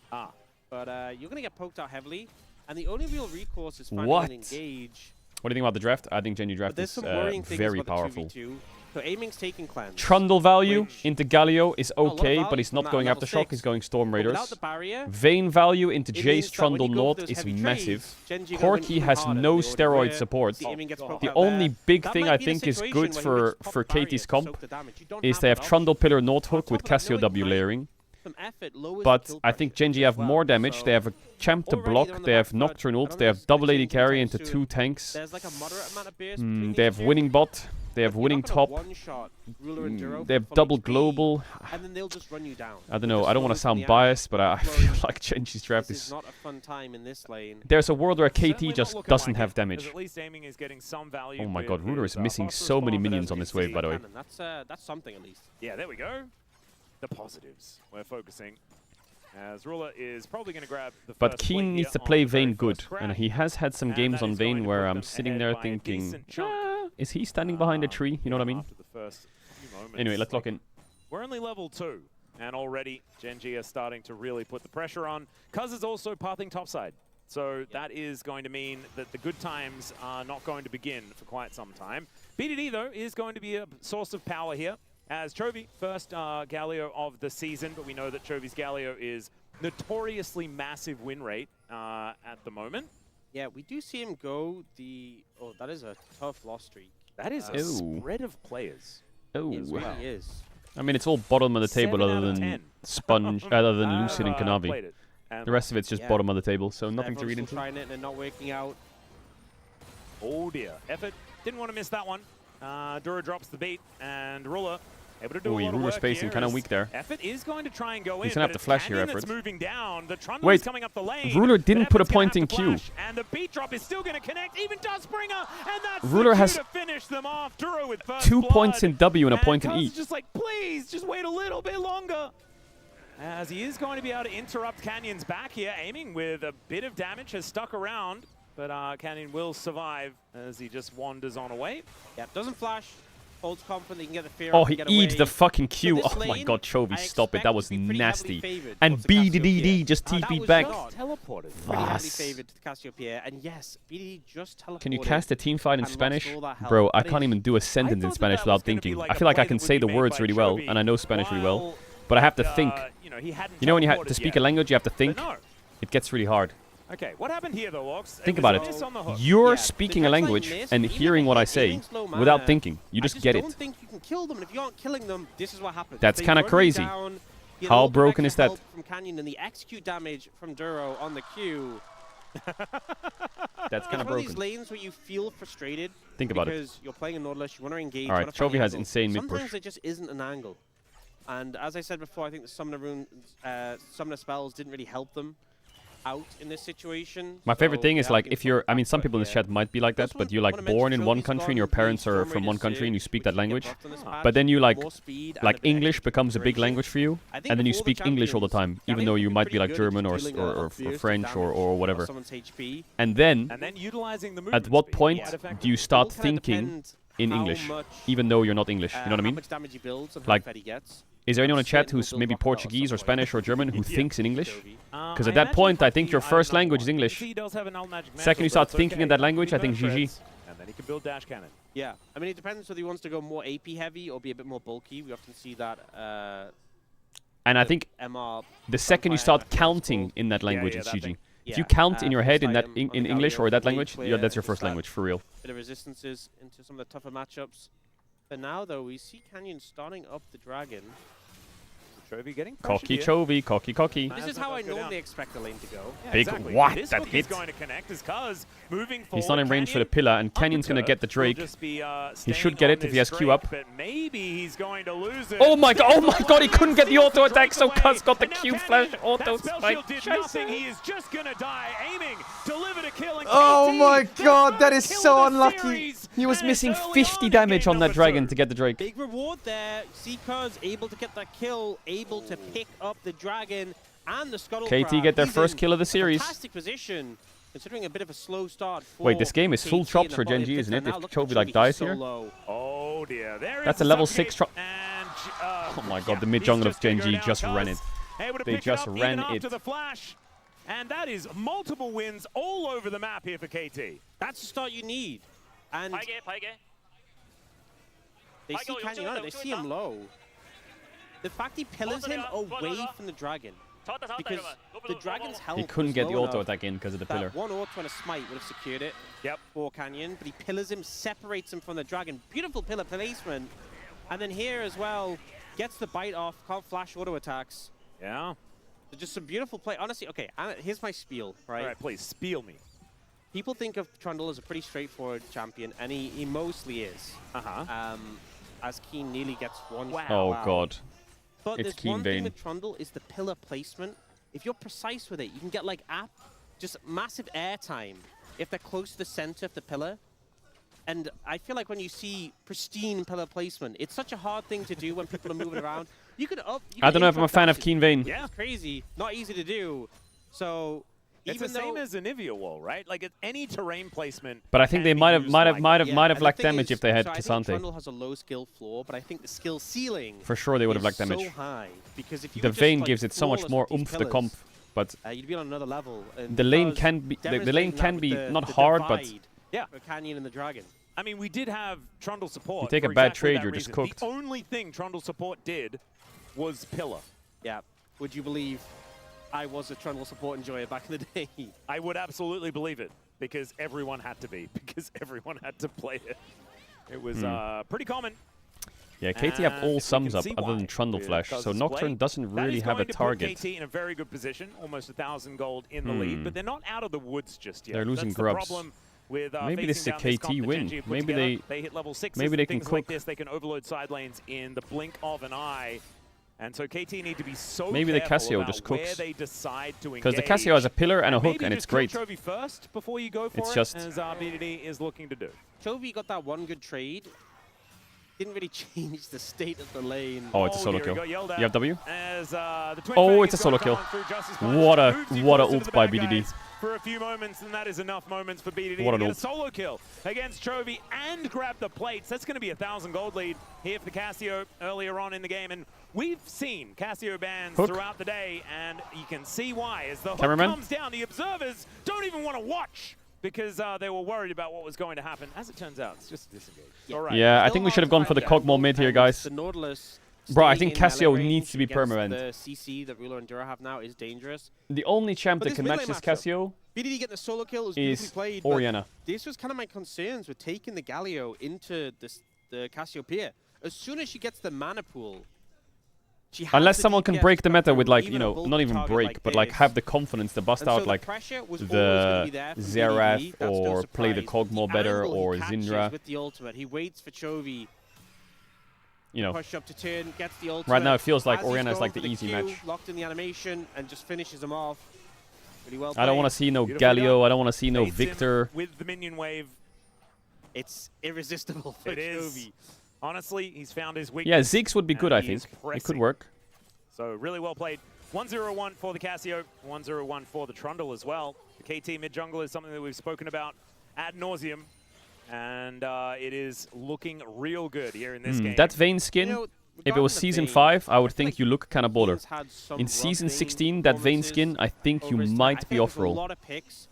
But you're gonna get poked out heavily, and the only real recourse is finding an engage. What do you think about the draft? I think Gen G draft is very powerful. So aiming's taking cleanse. Trundle value into Galio is okay, but he's not going after Shock, he's going Storm Raiders. Vayne value into Jace Trundle North is massive. Corki has no steroid support. The only big thing I think is good for KT's comp is they have Trundle Pillar North Hook with Cassio W layering. But I think Gen G have more damage. They have a champ to block, they have Nocturne ult, they have double AD carry into 2 tanks. They have winning bot. They have winning top. They have double global. And then they'll just run you down. I don't know. I don't want to sound biased, but I feel like Gen G's draft is not a fun time in this lane. There's a world where KT just doesn't have damage. At least aiming is getting some value. Oh my god, Ruler is missing so many minions on this wave, by the way. That's something at least. Yeah, there we go. The positives. We're focusing. As Ruler is probably going to grab the But Keen needs to play Vayne good, and he has had some games on Vayne where I'm sitting there thinking, is he standing behind a tree? You know what I mean? Anyway, let's lock in. We're only level 2, and already Gen G are starting to really put the pressure on. Cuz is also pathing topside, so that is going to mean that the good times are not going to begin for quite some time. BDD, though, is going to be a source of power here. As Chovy, first Galio of the season, but we know that Chovy's Galio is notoriously massive win rate at the moment. Yeah, we do see him go the... Oh, that is a tough loss streak. That is a spread of players. Oh, it really is. I mean, it's all bottom of the table other than Sponge, other than Lucid and Kanavi. The rest of it's just bottom of the table, so nothing to read into. Trying it and not working out. Oh dear. Effort. Didn't want to miss that one. Dura drops the beat, and Ruler able to do a lot of Ruler work spacing kind of weak there. Effort is going to try and go He's in. gonna have to flash here, Effort. Effort. Moving down. The Trundle Wait, is coming up the lane. Ruler didn't put a point in Q. And the beat drop is still going to connect. Even does Springer, and that's Ruler has to finish them off. Dura with first 2 blood. points in W and a point in E. Just like, please, just wait a little bit longer. As he is going to be able to interrupt Canyon's back here, aiming with a bit of damage, has stuck around, but Canyon will survive as he just wanders on away. Yeah, doesn't flash. Holds confident he can get the fear. Oh, he eats the fucking Q. Oh my god, Chovy, stop it. That was nasty. And BDD just TP'd back. Teleported. Favored to Cassiopeia, and yes, BDD just teleported. Can you cast a team fight in Spanish? Bro, I can't even do a sentence in Spanish without thinking. I feel like I can say the words really well, and I know Spanish really well, but I have to think. You know when you have to speak a language, you have to think? It gets really hard. Okay, what happened here though, Ox? Think about it. You're speaking a language and hearing what I say without thinking. You just get it. I don't think you can kill them, and if you aren't killing them, this is what happens. That's They kind of run you crazy. down, you How know, broken is that? help from Canyon and the execute damage from Duro on the Q. That's kind of One of these broken. lanes where you feel frustrated. Think about it. Because you're playing a Nautilus, you want to engage. All right, you wanna find Chovy has angle. insane mid push. Sometimes there just isn't an angle. And as I said before, I think the Summoner spells didn't really help them out in this situation. My favorite So thing is they're like looking if for you're, a I mean, some backfoot people in the here. chat might be like that, Also but you're like wanna mention born in one Chovy's country and your gone parents are really from one forward country and you to speak that get language. buffed on this patch, But then you like, more speed and a like bit of English extra becomes a big consideration. language for you, I think and then you for all the speak English all the time, champions, even I though think you we're might be pretty like good at German just dealing a fierce French damage or whatever. someone's HP. And then, utilizing the at what movement speed point quite do effectively. you start It will kinda thinking depend in how English, much, even though you're not English? You know what I how mean? much damage he builds and Like, how fed he gets. Is there anyone in chat Certain who's will maybe build rock at Portuguese or some point. Spanish or German who thinks in English? Chovy. Because at that point, I think your first language is English. He does have an Null Magic Second Mantle, you start so it's thinking in okay. that language, I think He burn GG. shreds, and then he can build dash cannon. Yeah, I mean, it depends whether he wants to go more AP heavy or be a bit more bulky. We often see that. And I think MR the second you start Vampire counting in that language, yeah, it's that GG. thing. If you count in your head in first that item on in the English Galio, or that really language, yeah, clear, that's your it's first that language for real. Bit of resistances into some of the tougher matchups. But now, though, we see Canyon starting up the dragon. Chovy getting Cocky pressured Chovy, cocky, cocky. This is how I normally expect the lane to go. here. Big exactly. what? This That hook is hit. going to connect is Cuz moving forward. He's not in range for the Canyon pillar, and Canyon's on gonna the get the turf will Drake. just be, He should staying get on it if he this has Q streak, up. But maybe he's going to lose it. Oh my god, he couldn't get the auto attack, so Drake Cuz got the away. And Q now flash Canyon, auto that spell spike. shield did nothing. He is just gonna die. Aiming, deliver the kill. And Oh KT, my the god, that first is kill so of the unlucky. series, He was and missing it's early 50 on in damage game on that number dragon 2. to get the Drake. Big reward there. Seekers able to get that kill, able to pick up the dragon and the scuttle. KT get their first kill of the series. Fantastic position, considering a bit of a slow start. For Wait, this game is full KT chops in the for Gen bottom G, isn't it? now. If Look at Chovy like Chovy, dies so here. low. Oh dear, there That's is a level sub 6 hit, chop. and Oh my god, yeah, the mid he's jungle of just gonna Gen go G down. just ran Cuz it. able to They pick just it up ran even it. after the flash. And that is multiple wins all over the map here for KT. That's the start you need. And they see Canyon on it. They see him low. The fact he pillars him away from the dragon, because the dragon's health He couldn't was get the low auto enough attack in because of the pillar. that one auto and a smite would have secured it. Yep. For Canyon, but he pillars him, separates him from the dragon. Beautiful pillar placement. And then here as well, gets the bite off, can't flash auto attacks. Yeah. So just some beautiful play. Honestly, okay, here's my spiel, right? All right, please, spiel me. People think of Trundle as a pretty straightforward champion, and he mostly is. Uh-huh. As Keen nearly gets one shot. Oh Wow. god. But It's there's Keen one Vayne. thing with Trundle is the pillar placement. If you're precise with it, you can get like just massive air time if they're close to the center of the pillar. And I feel like when you see pristine pillar placement, it's such a hard thing to do when people are moving around. You could up. I don't know if I'm a fan of Keen Vayne. Yeah. It's crazy, not easy to do. So It's even the same though as an Nivea wall, right? Like any terrain placement. But I think they can be might have used might have like might have Yeah, might have and the lacked thing damage is, if they had so I think Cassante. Trundle has a low skill floor, but I think the skill ceiling For sure they would have is lacked damage. so high because if you The were just, Vayne like, gives it so much flawless more with these oomph the comp, pillars, but you'd be on another level. And the lane because can be the lane devastating can that be with not the hard, but divide Yeah. for Canyon and the Dragon. I mean, we did have Trundle support. You take a for bad exactly trade, that you're just reason. cooked. The only thing Trundle support did was pillar. Yeah. Would you believe I was a Trundle support enjoyer back in the day? I would absolutely believe it because everyone had to be, because everyone had to play it. It was pretty common. yeah, KT have And all we sums can up see other why than Trundle with Flash, so Cuz's Nocturne play. doesn't That really is have a going to put target. KT in a very good position, almost 1,000 gold in the lead, but they're not out of the woods just yet. They're losing That's grubs. The problem with, Maybe this is a facing down this KT comp that win. Gen G have put Maybe together. They hit level 6s, maybe they can things like cook. this. They can overload side lanes in the blink of an eye. And so KT need to be so Maybe the careful Cassio about just where cooks. they decide to engage. Because the Cassio has a pillar and a hook, maybe and just it's great. kill Chovy first before you go for It's it, just- as BDD is looking to do. Chovy got that one good trade. Didn't really change the state of the lane. Oh, it's a solo here he kill. got yelled You at have W? As, the Twin Oh, Fang it's a is solo gonna kill. come through just as What a- much. Moves you what a closer ult to the by bad BDD. guys for a few moments, and that is enough moments for BDD What to an get a ult. solo kill against Chovy and grab the plates. That's going to be a 1,000 gold lead here for Cassio earlier on in the game, and we've seen Cassio bans Hook. throughout the day, and you can see why. As the hook Cameraman. comes down, the observers don't even want to watch because they were worried about what was going to happen. As it turns out, it's just disengaged. Yeah. All right. Yeah, I Still think we hard should have to gone find for the the Cogmore angle, mid here, and guys. The Nautilus Bro, I staying think in melee Cassio range needs to be against permanent. The CC that Ruler and Dura have now is dangerous. The only champ But that this can mid match lane this matchup- Cassio BDD getting the solo kill was beautifully is played. Orianna. This was kind of my concerns with taking the Galio into the Cassiopeia. As soon as she gets the mana pool, she has Unless the someone can DPS break the meta structure with like, even you a know, bulky not even target break, like but like this. have the confidence to bust And so out the like pressure was always gonna be the there from Xerath BDD, that's no or play the surprise. Cog more The better angle he or catches Syndra. with the ultimate. He waits for Chovy. You know, Push up to turn, gets the ultimate. right now it feels like As he's Orianna is going like for the easy Q, match. Locked in the animation and just finishes him off. Really well I don't want to see no Galio. I don't want to see no Baits him Victor. with the minion wave. It's irresistible for It is. Chovy. Honestly, he's found his weakness. Yeah, Ziggs would be good, I and he think. is It could pressing. work. So really well played. 1-0-1 for the Cassio, 1-0-1 for the Trundle as well. The KT mid jungle is something that we've spoken about ad nauseum, and it is looking real good here in this game. That Vayne skin, You know, if it was regarding the Season Vayne, 5, I would feel think like you look kind of border. Vayne's had some In rough Season Vayne 16, that Vayne skin, I think you over his time. I might think be there's off roll. a lot of picks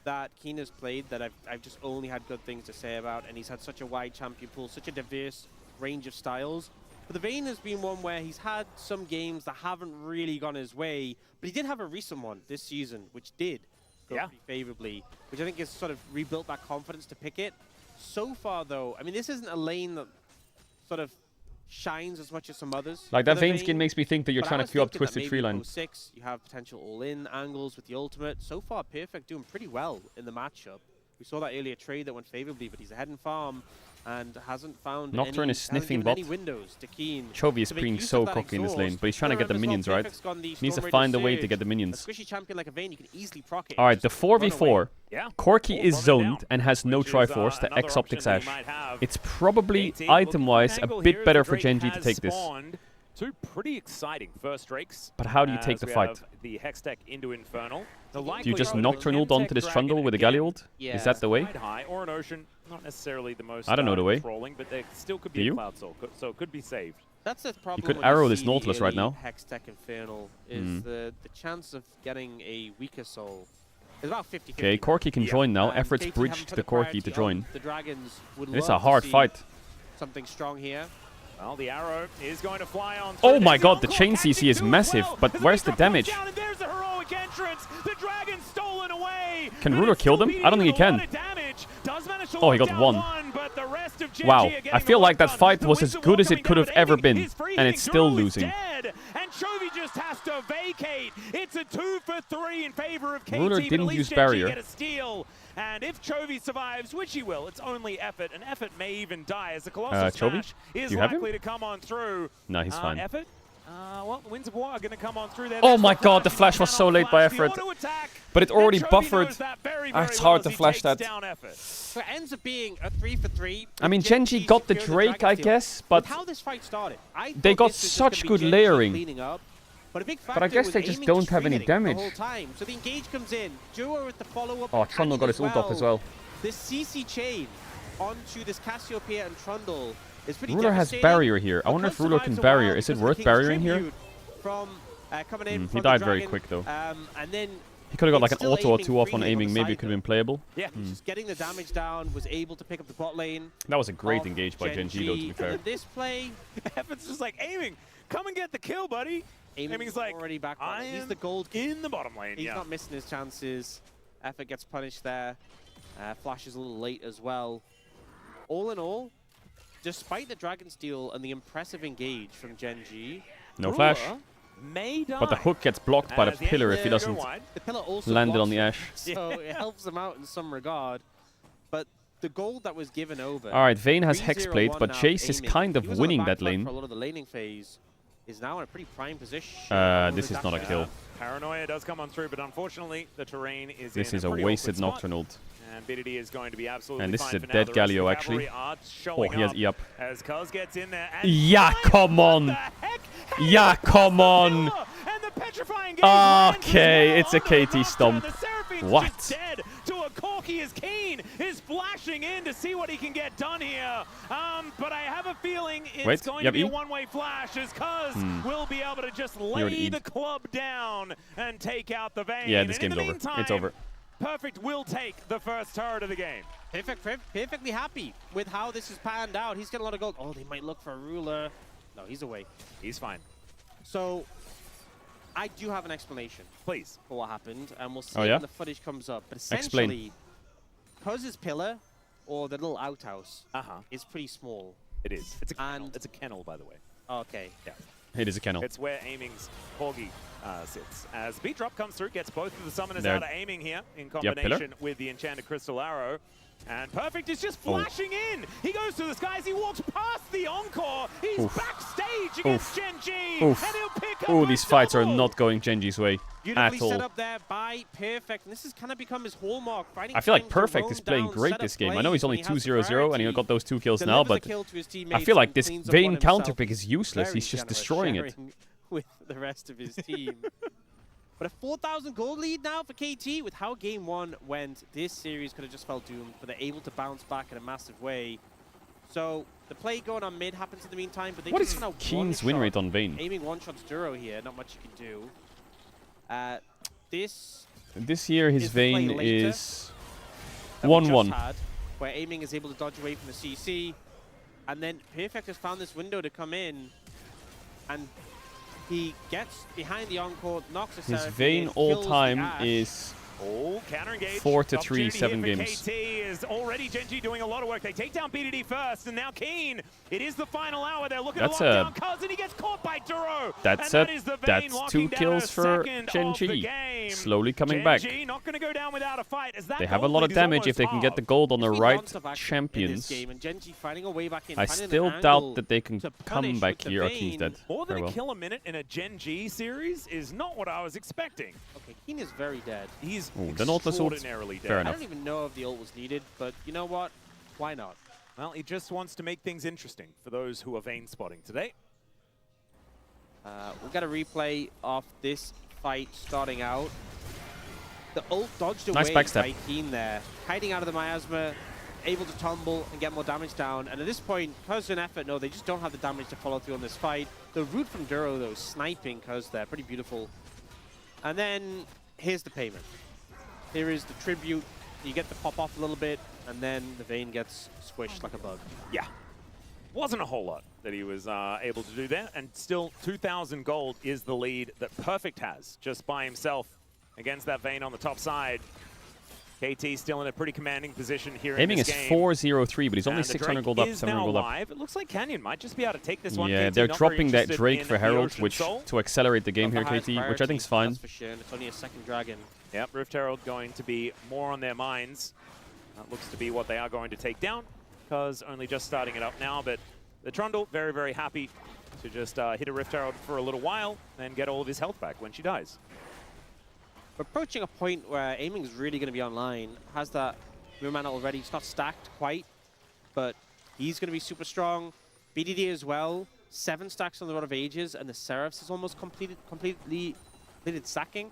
that Keen has played that I've just only had good things to say about, and he's had such a wide champion pool, such a diverse range of styles. But the Vayne has been one where he's had some games that haven't really gone his way, but he did have a recent one this season, which did go pretty favorably, which I think has sort of rebuilt that confidence to pick it. So far, though, I mean, this isn't a lane that sort of shines as much as some others. Like for that the Vayne skin makes me think that you're But I trying to was queue up thinking that Twisted maybe Tree Pro Line. 6, you have potential all-in angles with the ultimate. So far, Perfect doing pretty well in the matchup. We saw that earlier trade that went favorably, but he's ahead in farm and hasn't found Nocturne is sniffing bot. any windows to Keen. Chovy is to make being use so of that cocky in this lane, exhaust. but he's trying to get the Remember, minions, as well, right? Perfect's gone the He needs to Storm Raider find a way to Surge. get the A minions. squishy champion like a Vayne, you can easily proc it. Alright, the Just run away. 4v4. Yeah. Corki Or is run it zoned down, and has no which is, Triforce to another X Optics option that Ash. he might have. It's probably, KT, well, the item-wise, a angle bit here is better the for Drake Gen G to has take this. spawned two pretty exciting first Drakes. But how do you take as the we fight? have the Hextech into Infernal. The Do you just likelihood of Nocturne ult Chemtech onto this Dragon Trundle with a again Galio ult? Yeah. Is that the way? quite high, or an Ocean, not necessarily the most I don't know the way. controlling, but there still could Do be you? a Cloud Soul, so it could be saved. That's the problem. could when arrow see this the Nautilus right early now. Hextech Infernal is the chance of getting a weaker soul is about 50-50. Okay, Corki can join now. And Efforts KT bridged haven't put the a Corki priority to on join. The Dragons would It's love a hard to see fight. something strong here. Well, the arrow is going to fly on. Oh my god, the chain CC is massive, but where's the damage? Down, and there's the heroic entrance. The dragon's stolen away. Can but Ruler it's kill still them? I don't think he beating can. with a lot of damage. Does manage to Oh, he lock got down one. but the rest of Gen Wow, G are getting I the feel like work that done. fight The was Winds as of good War as it coming could down, have but ever Amy been, is freezing. and it's still Droll is losing. dead, and Chovy just has to vacate. It's a 2 for 3 in favor of KT, Ruler but at didn't least use Gen G barrier. get a steal. And if Chovy survives, which he will, it's only Effort, and Effort may even die as the Colossal Chovy? Smash is Do you have him? likely to come on through. No, he's fine. Effort? Well, the Winds of War are going to come on through there. Oh There's my the god, the flash. flash was so late by Effort. But it already buffered. It's hard to flash that. So it ends up being a 3 for 3. I mean, Gen G got the Drake, I guess, but how this fight started, I they thought got this was just such gonna be good Gen G layering. cleaning up, but a big I factor guess was they just aiming don't have any triggering damage. The whole time. So the engage comes in, Duo with the follow-up. Oh, Trundle got his ult up as well. This CC chain onto this Cassiopeia and Trundle is pretty Ruler has devastating. barrier here. I wonder if Ruler can barrier. Is it worth barriering here? From, coming in He from the died very Dragon, quick though. And then He could have got like an still auto or aiming two off on freely aiming. the Maybe side it could have been playable. Yeah. just getting the damage down, was able to pick up the bot lane. That was a great of engage by Gen G though, to be And fair. then this play, Effort's just like, aiming, come and get the kill, buddy. Aiming's like, already back on I it. He's am the gold in the bottom lane. He's Yeah. not missing his chances. Effort gets punished there. Flash is a little late as well. All in all, despite the Dragon Steal and the impressive engage from Gen G, No flash. May die. But the hook gets blocked by the As the pillar enemy if he go doesn't wide. the pillar also land it on blocks the him, Ash. so it helps him out in some regard. But the gold that was given over. Alright, Vayne has 3-0-1 Hexblade, but now Chase is aiming. kind of He was on the winning back that foot lane. For a lot of the laning phase, is now in a pretty prime position. This is not a kill. Paranoia does come on through, but unfortunately, the terrain is This in is a pretty wasted awkward spot. Nocturne ult. And BDD is going to be absolutely And this fine is a for now. dead The rest of Galio, the actually. cavalry are Oh, showing he has up E up. As Cuz gets in there. And Yeah, come on. What the heck? Yeah, come on. And the petrifying gaze lands as Okay, well it's a onto the KT Nocturne. stomp. The Seraphim's What? just dead to a Corki as Keen is flashing in to see what he can get done here. But I have a feeling it's Wait, going yep, to be a E. one-way flash as Cuz will be able to just already lay E'd. the club down and take out the Vayne. Yeah, this And in game's the over. meantime, It's over. Perfect will take the first turret of the game. Perfectly happy with how this has panned out. He's got a lot of gold. Oh, they might look for a Ruler. No, he's away. He's fine. So I do have an explanation. Please. For what happened, and we'll see Oh, yeah? when the footage comes up. But essentially, because his pillar, or the little outhouse, is pretty small. It is. It's a kennel. It's a kennel, by the way. Okay. Yeah. It is a kennel. It's where Aiming's Corgi sits. As Beat Drop comes through, gets both of the summoners There. out of Aiming here in combination with the Enchanted Crystal Arrow. And Perfect is just flashing in. He goes to the skies. He walks past the Encore. He's backstage against Genji. And he'll pick up these fights are not going Genji's way Beautifully at all. set up there by Perfect. And this has kind of become his hallmark. I feel like Perfect is playing great this game. I know he's only 2-0-0 and he got those 2 kills now, but I feel like this Vayne counterpick is useless. He's just destroying it. With the rest of his team. But a 4,000 gold lead now for KT. With how game 1 went, this series could have just felt doomed, but they're able to bounce back in a massive way. So the play going on mid happens in the meantime, but they what just is kind of Keen's win rate on Vayne? Aiming one-shots Duro here, not much you can do. This year his Vayne is 1-1. Where Aiming is able to dodge away from the CC, and then Perfect has found this window to come in, and he gets behind the Encore, knocks a His Vayne all-time is counter engage. 4-3, 7 games. KT is already Genji doing a lot of work. They take down BDD first, and now Keen. It is the final hour. They're looking to lock down Cuz, and he gets caught by Duro. That's 2 kills for Genji. Slowly coming back. Not going to go down without a fight. As that they have a lot of damage if they can get the gold on the right champions. I still doubt that they can come back here. Okay, he's dead. More than a kill a minute in a Genji series is not what I was expecting. Okay, Keen is very dead. He's the Nautilus ult, extraordinarily dead. fair I enough. don't even know if the ult was needed, but you know what? Why not? Well, he just wants to make things interesting for those who are Vayne spotting today. We've got a replay of this fight starting out. The ult dodged away by Keen there, hiding out of the miasma, able to tumble and get more damage down. And at this point, Cuz and Effort, no, they just don't have the damage to follow through on this fight. The root from Duro, though, sniping Cuz there, pretty beautiful. And then here's the payment. Here is the tribute. You get the pop off a little bit, and then the Vayne gets squished like a bug. Yeah. Wasn't a whole lot that he was able to do there, and still 2,000 gold is the lead that Perfect has just by himself against that Vayne on the top side. KT still in a pretty commanding position here Aiming in this is game. 4-0-3, but he's only 600 gold up, 700 gold up. It looks like Canyon might just be able to take this one. Yeah, KT they're not dropping very that Drake for Herald, which to accelerate the game here, KT, which I think is fine. That's for sure, and it's only a second dragon. Yep, Rift Herald going to be more on their minds. That looks to be what they are going to take down, because only just starting it up now, but the Trundle very, very happy to just hit a Rift Herald for a little while and get all of his health back when she dies. We're approaching a point where Aiming is really going to be online. Has that Mirror Mana already. It's not stacked quite, but he's going to be super strong. BDD as well. 7 stacks on the Rod of Ages, and the Seraphs is almost completed stacking.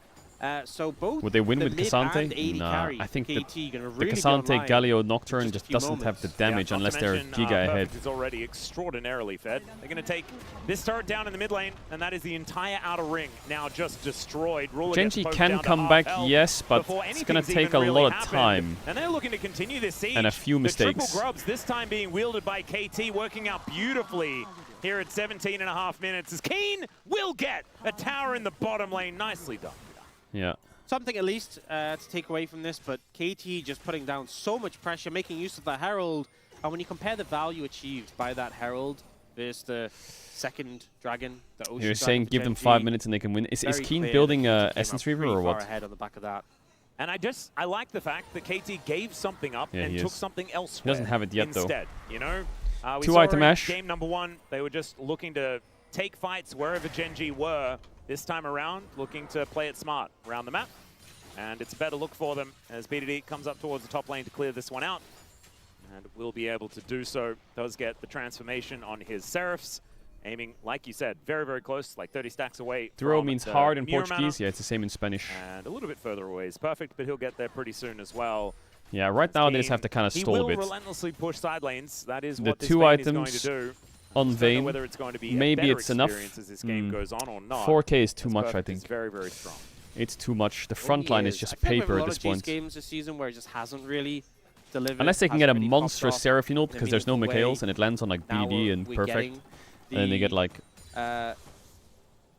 So both would they win with Cassante? Nah, I think the Cassante Galio Nocturne just doesn't have the damage unless they're Giga ahead. Is already extraordinarily fed. They're going to take this turret down in the mid lane, and that is the entire outer ring now just destroyed. Genji can come back, yes, but it's going to take a lot of time. And they're looking to continue this siege. And a few mistakes. The triple grubs this time being wielded by KT, working out beautifully here at 17.5 minutes. As Keen will get a tower in the bottom lane. Nicely done. Yeah. Something at least to take away from this, but KT just putting down so much pressure, making use of the Herald. And when you compare the value achieved by that Herald versus the second dragon, the Ocean You're saying give them 5 minutes and they can win. Is Keen building Essence Reaver or what? Ahead on the back of that. And I like the fact that KT gave something up and took something else. He doesn't have it yet, instead, though. You know? We 2 saw item ash. Game number 1, they were just looking to take fights wherever Genji were. This time around, looking to play it smart around the map. And it's a better look for them as BDD comes up towards the top lane to clear this one out. And will be able to do so. Does get the transformation on his Seraphs. Aiming, like you said, very, very close, like 30 stacks away. Duro means hard in Portuguese. Yeah, it's the same in Spanish. And a little bit further away is perfect, but he'll get there pretty soon as well. Yeah, right now they just have to kind of stall a bit. He will relentlessly push side lanes. That is the what this 2 Vayne is going items to do. On Vayne, whether it's going to be maybe it's enough. As this game goes on or not. 4K is too much, I think. It's very, very strong. It's too much. The front line is just paper at this point. Games this season where it just hasn't really delivered. Unless they can get a monstrous Seraphine ult because there's no Mikhails and it lands on like BD and Perfect, and then they get like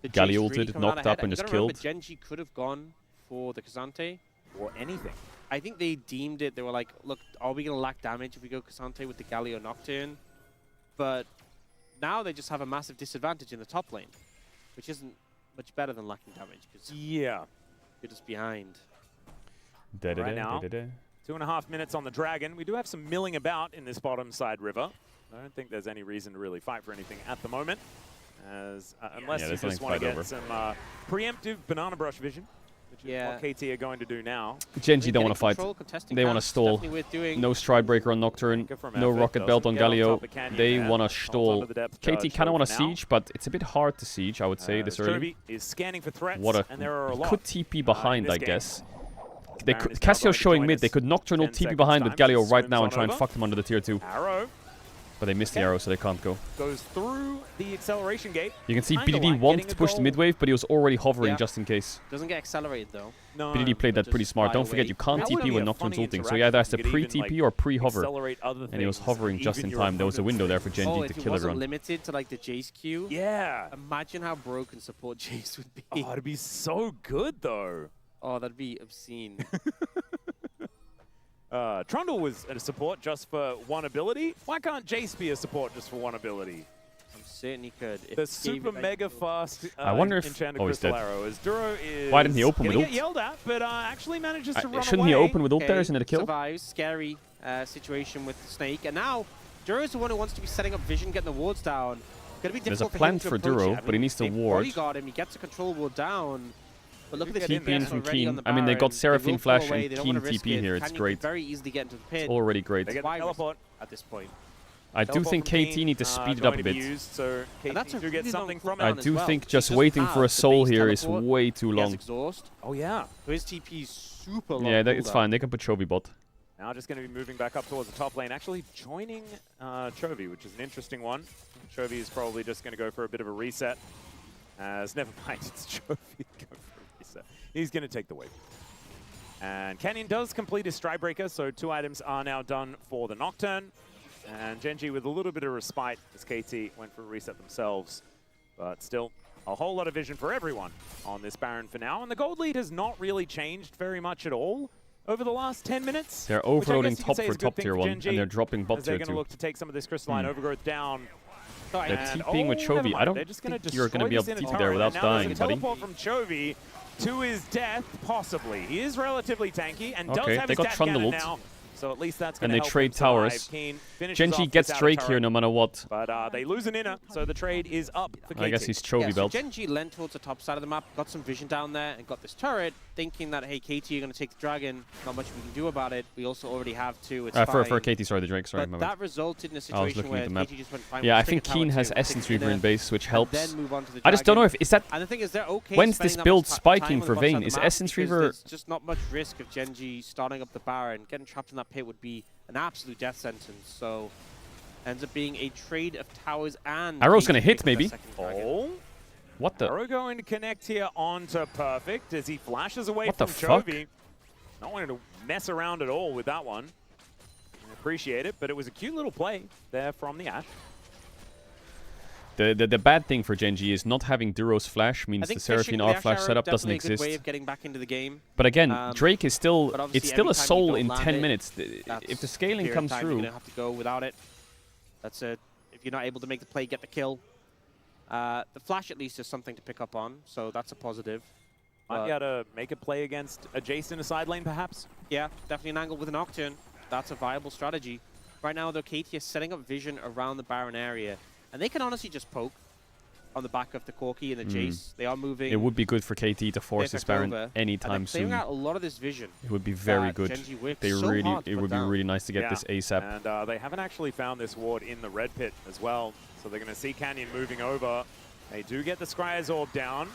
Galio ulted, knocked up, and just killed. Genji could have gone for the Kazante. Or anything. I think they deemed it, they were like, look, are we going to lack damage if we go Kazante with the Galio Nocturne? But now they just have a massive disadvantage in the top lane, which isn't much better than lacking damage, because yeah, you're just behind. Right now, 2.5 minutes on the Dragon. We do have some milling about in this bottom side river. I don't think there's any reason to really fight for anything at the moment, as unless you just want to get some preemptive banana brush vision, which is what KT are going to do now. Genji don't want to fight. They want to stall. No Stride Breaker on Nocturne, no Rocket Belt on Galio. They want to stall. KT kind of want to siege, but it's a bit hard to siege, I would say, this early. Is scanning for threats, What and there are a lot. could TP behind, I guess. They could, Cassio's showing mid. They could Nocturnal TP behind with Galio right now and try and fuck them under the tier 2. Arrow. But they missed the arrow, so they can't go. Goes through the acceleration gate. You can see BDD wanted to push the mid wave, but he was already hovering just in case. Doesn't get accelerated though. No, BDD played that pretty smart. Don't forget, you can't TP when Nocturne's ulting. So he either has to pre-TP or pre-hover. And he was hovering just in time. There was a window there for Genji to kill everyone. If it wasn't limited to like the Jace Q, yeah. Imagine how broken support Jace would be. Oh, it'd be so good though. Oh, that'd be obscene. Trundle was a support just for one ability. Why can't Jace be a support just for one ability? I'm certain he could. The super mega fast I wonder if Enchanted he's Crystal dead. Arrow as Duro is Why didn't he open with ult? Get yelled at, but actually manages to run Shouldn't away. he open with ult there? Isn't it a kill? Survives. Scary situation with Snake. And now, Duro's the one who wants to be setting up vision, getting the wards down. Gonna be There's a difficult plant for for him to approach Duro, it. but he needs to ward. Bodyguard him. He gets a control ward down. But look at this TP in from already on Keen. the I mean, they got Baron. Seraphine will Flash pull away. and They don't Keen wanna risk TP it. here. It's Canyon great. could very easily get into the pit. It's already great. They get Why the teleport at this point? I do think KT need to speed it up a bit. Used, so KT that's a do get really something long from I it. do think He just doesn't waiting for a have the soul base here is teleport. way too He has long. exhaust. Oh yeah. So his TP is super long. Yeah, it's fine. They can put Chovy bot. Now just going to be moving back up towards the top lane, actually joining Chovy, which is an interesting one. Chovy is probably just going to go for a bit of a reset. As never mind, it's Chovy going for a reset. He's going to take the wave. And Canyon does complete his Stride Breaker, so 2 items are now done for the Nocturne. And Genji with a little bit of respite as KT went for a reset themselves. But still, a whole lot of vision for everyone on this Baron for now. And the gold lead has not really changed very much at all over the last 10 minutes. They're overloading top for top tier 1, and they're dropping bot tier 2. They're going to look to take some of this crystalline overgrowth down. They're TPing with Chovy. I don't think you're going to be able to TP there without dying, buddy. Teleport from Chovy to his death, possibly. He is relatively tanky and does have they his got death Trundle cannon now. So at least that's going and to they help trade him survive. towers. Keen finishes Genji off gets without a Drake here turret, no matter what. but they lose an inner, so the trade is up for KT. I guess he's Chovy So belt. Genji leant towards the top side of the map, got some vision down there, and got this turret, thinking that, hey, KT, you're going to take the dragon. Not much we can do about it. We also already have 2. It's fine. For KT, sorry, the Drake. Sorry, but my that bad. resulted in a I was situation looking at where the map. KT just went fine. Yeah, I with think Stick Tower Keen has 2, Essence take Reaver in inner, base, which and helps. then move on to the I just don't know dragon. if is that. And the thing is, they're okay. When's this spending that build much spiking time on for the bottom Vayne? of the Is map Essence because Reaver- There's just not much risk of Genji starting up the Baron. Getting trapped in that pit would be an absolute death sentence. So ends up being a trade of towers and. Arrow's KT gonna hit, picks maybe. the second dragon. Oh, What the? Arrow going to connect here onto Perfect as he flashes away What from the fuck? Chovy. Not wanting to mess around at all with that one. I appreciate it, but it was a cute little play there from the Ashe. The bad thing for Genji is not having Duro's flash I means think the Seraphine fishing R with flash Ashe setup Arrow, doesn't definitely a good way exist. of getting back into the game. But again, Drake is still but it's obviously still every a time you soul don't in land 10 it, minutes. that's If the scaling period of comes time through, you're gonna have to go without it. That's it. If you're not able to make the play, get the kill. The flash at least is something to pick up on, so that's a positive. Might be able to make a play against a Jace in a side lane, perhaps. Yeah, definitely an angle with a Nocturne. That's a viable strategy. Right now, though, KT is setting up vision around the Baron area, and they can honestly just poke on the back of the Corki and the Jace. They are moving. it would be good for KT to force this Baron over, anytime and they're clearing soon. out a lot of this vision. It would be very that good. Genji worked They so really, hard to it put would be down. really nice to get this ASAP. And they haven't actually found this ward in the red pit as well. So they're going to see Canyon moving over. They do get the Scryer's Orb down.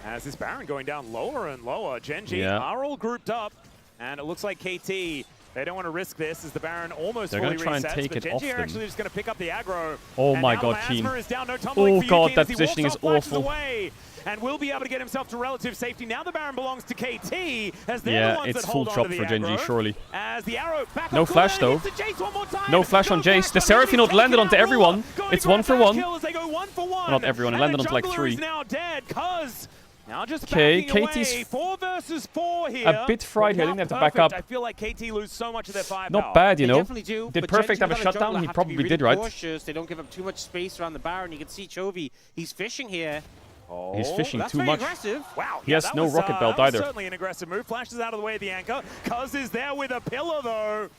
As this Baron going down lower and lower. Genji are all grouped up. And it looks like KT They don't want to risk this as the Baron almost They're fully gonna try and resets, take but it off Genji are them. actually just going to pick up the aggro. Oh And my now god, Miasma Keen. is down. No tumbling Oh for you, god, Keen, that as he positioning is walks off, flashes awful. away, and will be able to get himself to relative safety. Now the Baron belongs to KT, as they're the Yeah, ones it's that full hold chop onto for the Genji, aggro. surely. As the arrow back No up flash, corner, though. hits the Jace one more time. No flash on Goes for Jace. The it, Seraphine ult taken landed onto out. everyone. Going It's for a 1 for flash 1. kill as they go 1 for 1. Not everyone, it And landed the onto like jungler 3. is now dead, cuz now just Okay, backing KT's away. 4 versus 4 here. a bit fried here. I think they have to back Perfect. up. I feel like KT lose so much of their firepower. Not bad, you They know. definitely do. Did but Perfect have a Genji without shutdown? jungler He have to probably be really did, right? Cautious. They don't give up too much space around the Baron. You can see Chovy. He's fishing here. Oh, He's fishing That's too very much. aggressive. Wow. He has that no was, rocket belt that was either. Certainly an aggressive move. Flashes out of the way of the anchor. Cuz is there with a pillar though.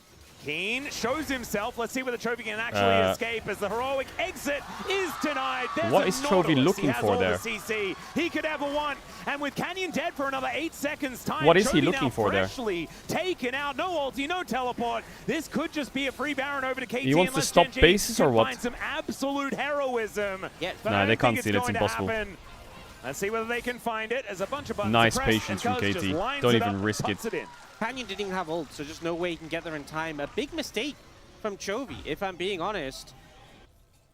Keen shows himself. Let's see whether Chovy can actually escape as the heroic exit is denied. There's What a is Chovy Nautilus. looking he has for all there? The CC he could ever want. And with Canyon dead for another 8 seconds time, What is he Chovy looking now for there? freshly taken out. No ulti, no teleport. This could just be a free Baron over to KT. He wants to unless stop Genji bases or can what? Find some absolute heroism. Yeah. But Nah, I they don't can't think see it. It's going to impossible. happen. Let's see whether they can find it as a bunch of buttons Nice are pressed, patience and from Cuz KT. just lines Don't it even up, risk puts it. in. Canyon didn't even have ult, so just no way he can get there in time. A big mistake from Chovy, if I'm being honest.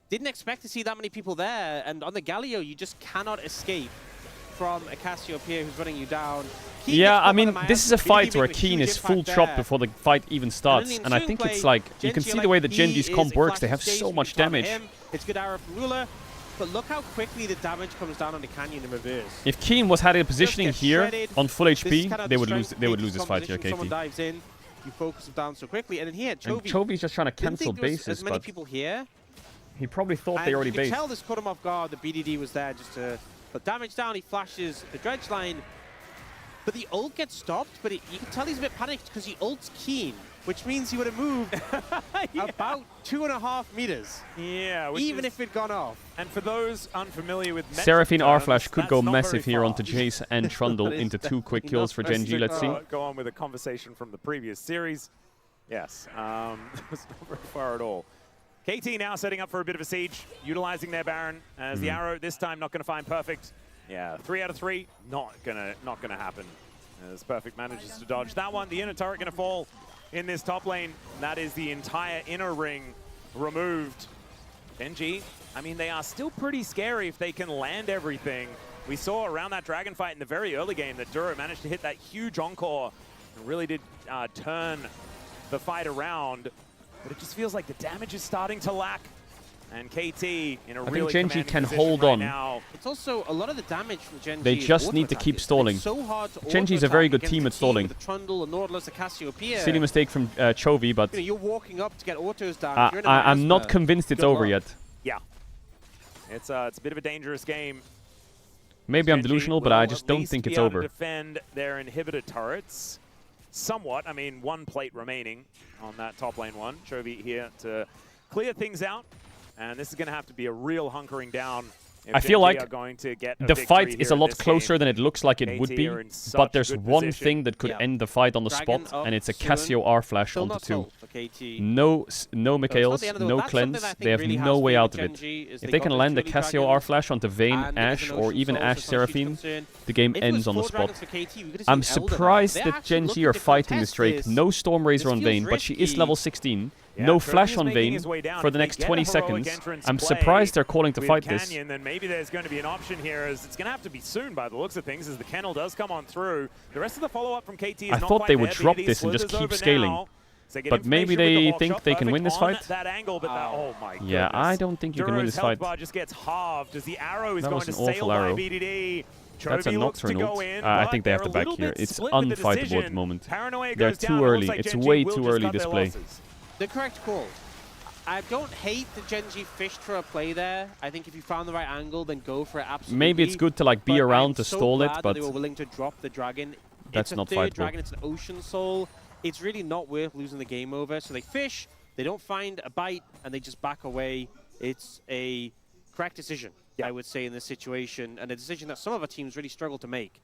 Didn't expect to see that many people there, and on the Galio, you just cannot escape from a Cassiopeia who's running you down. Keen Yeah, gets I caught mean, by the this is a Miasma, fight really where making a Keen huge is full impact chop there. before the fight even starts. in And I the think ensuing it's play, like, you can Genji, see the way the he Genji's is comp a works. They flash have stage so from much top of damage. him. It's good arrow from Lula, but look how quickly the damage comes down on the Canyon in reverse. If Keen was had a positioning get here shredded. on full This is HP, kind of they the would lose. strength They of would KT's lose this fight here, composition. Someone KT. dives in, you focus them down so quickly, and then here, And Chovy. Chovy's just trying to Didn't cancel think there was bases, as many but people here. he probably thought And they already you can based. tell this caught him off guard. The BDD was there just to put damage down. He flashes the dredge line, but the ult gets stopped. But you can tell he's a bit panicked because he ults Keen, which means he would have moved about 2.5 meters. Yeah, Even if it'd gone off. And for those unfamiliar with Seraphine R R-Flash could go massive here onto Jace and Trundle That is into 2 quick definitely kills not for very Genji. Let's see. Go on with a conversation from the previous series. Yes, it's not very far at all. KT now setting up for a bit of a siege, utilizing their Baron as the arrow this time not going to find Perfect. Yeah, 3 out of 3, not gonna happen. As Perfect manages to dodge that one. The inner turret going to fall in this top lane. That is the entire inner ring removed. Genji, I mean, they are still pretty scary if they can land everything. We saw around that dragon fight in the very early game that Duro managed to hit that huge encore and really did turn the fight around. But it just feels like the damage is starting to lack. And KT in a really think Genji commanding can position hold right on. now. It's also a lot of the damage from Genji. They is just need to keep auto-attacking. stalling. It's so hard to Genji's a very good auto-attack team at against a team stalling. with a Trundle, a Nautilus, a Cassiopeia. Silly mistake from Chovy, but You know, you're walking up to get autos down. If you're in a I'm not Miasma, convinced it's good over luck. yet. Yeah. It's a bit of a dangerous game. Maybe I'm Genji delusional, but will I just at don't least think be it's able over. to defend their inhibitor turrets somewhat. I mean, 1 plate remaining on that top lane one. Chovy here to clear things out. And this is going to have to be a real hunkering down. If I feel Genji like are going to get a the victory fight here is a in lot this closer game. than it looks like it KT would be, are in such but there's good one position. thing that could Yeah. end the fight on the Dragon spot, up and it's a soon. Cassio R-Flash Still onto not 2. sold for KT. No So it's not Mikhails, the end of the no world. That's something cleanse. that I think They have really no has way favored out of it. Genji is If they got can the land a 2 Cassio dragons, R-Flash onto Vayne, and there's Ashe, an or Ocean even Soul, Ashe so it's not a huge Seraphine, concern. the game If it was ends on the 4 spot. dragons for KT, we could have I'm seen Elder now. surprised They're that actually Genji looking are to fighting this contest Drake. this. No Stormraiser on feels Vayne, but she is risky. level 16. Yeah, No Chovy flash is on making Vayne his way down. for If the they next get a 20 heroic seconds. entrance I'm play surprised they're calling to with fight this. Canyon, then maybe there's going to be an option here, as it's going to have to be soon by the looks of things, as the kennel does come on through. The rest of the follow-up from KT is I not thought quite they would there. drop BDD this and just slithers keep over scaling. now. So they get But maybe information with the they hawk think shot. they can win Perfect this on fight. That angle, but oh my goodness. Yeah, I don't think you can win Duro's this health fight. bar just gets halved as the arrow is That going was to an awful sail by arrow. BDD. That's a Chovy looks to Nocturne go ult. in, I but think they have they're to a back little here. bit It's split with the unfightable at the decision. moment. Paranoia They're goes too down. It early. looks like It's Genji way will too just early cut this their play. losses. The correct call. I don't hate the Genji fished for a play there. I think if you found the right angle, then go for it absolutely. Maybe it's good to like be But around I'm to so stall it, glad that but they were willing to drop the dragon. that's it's not a third fightable. dragon. It's an Ocean Soul. It's really not worth losing the game over. So they fish. They don't find a bite, and they just back away. It's a correct decision, I would say, in this situation, and a decision that some of our teams really struggle to make.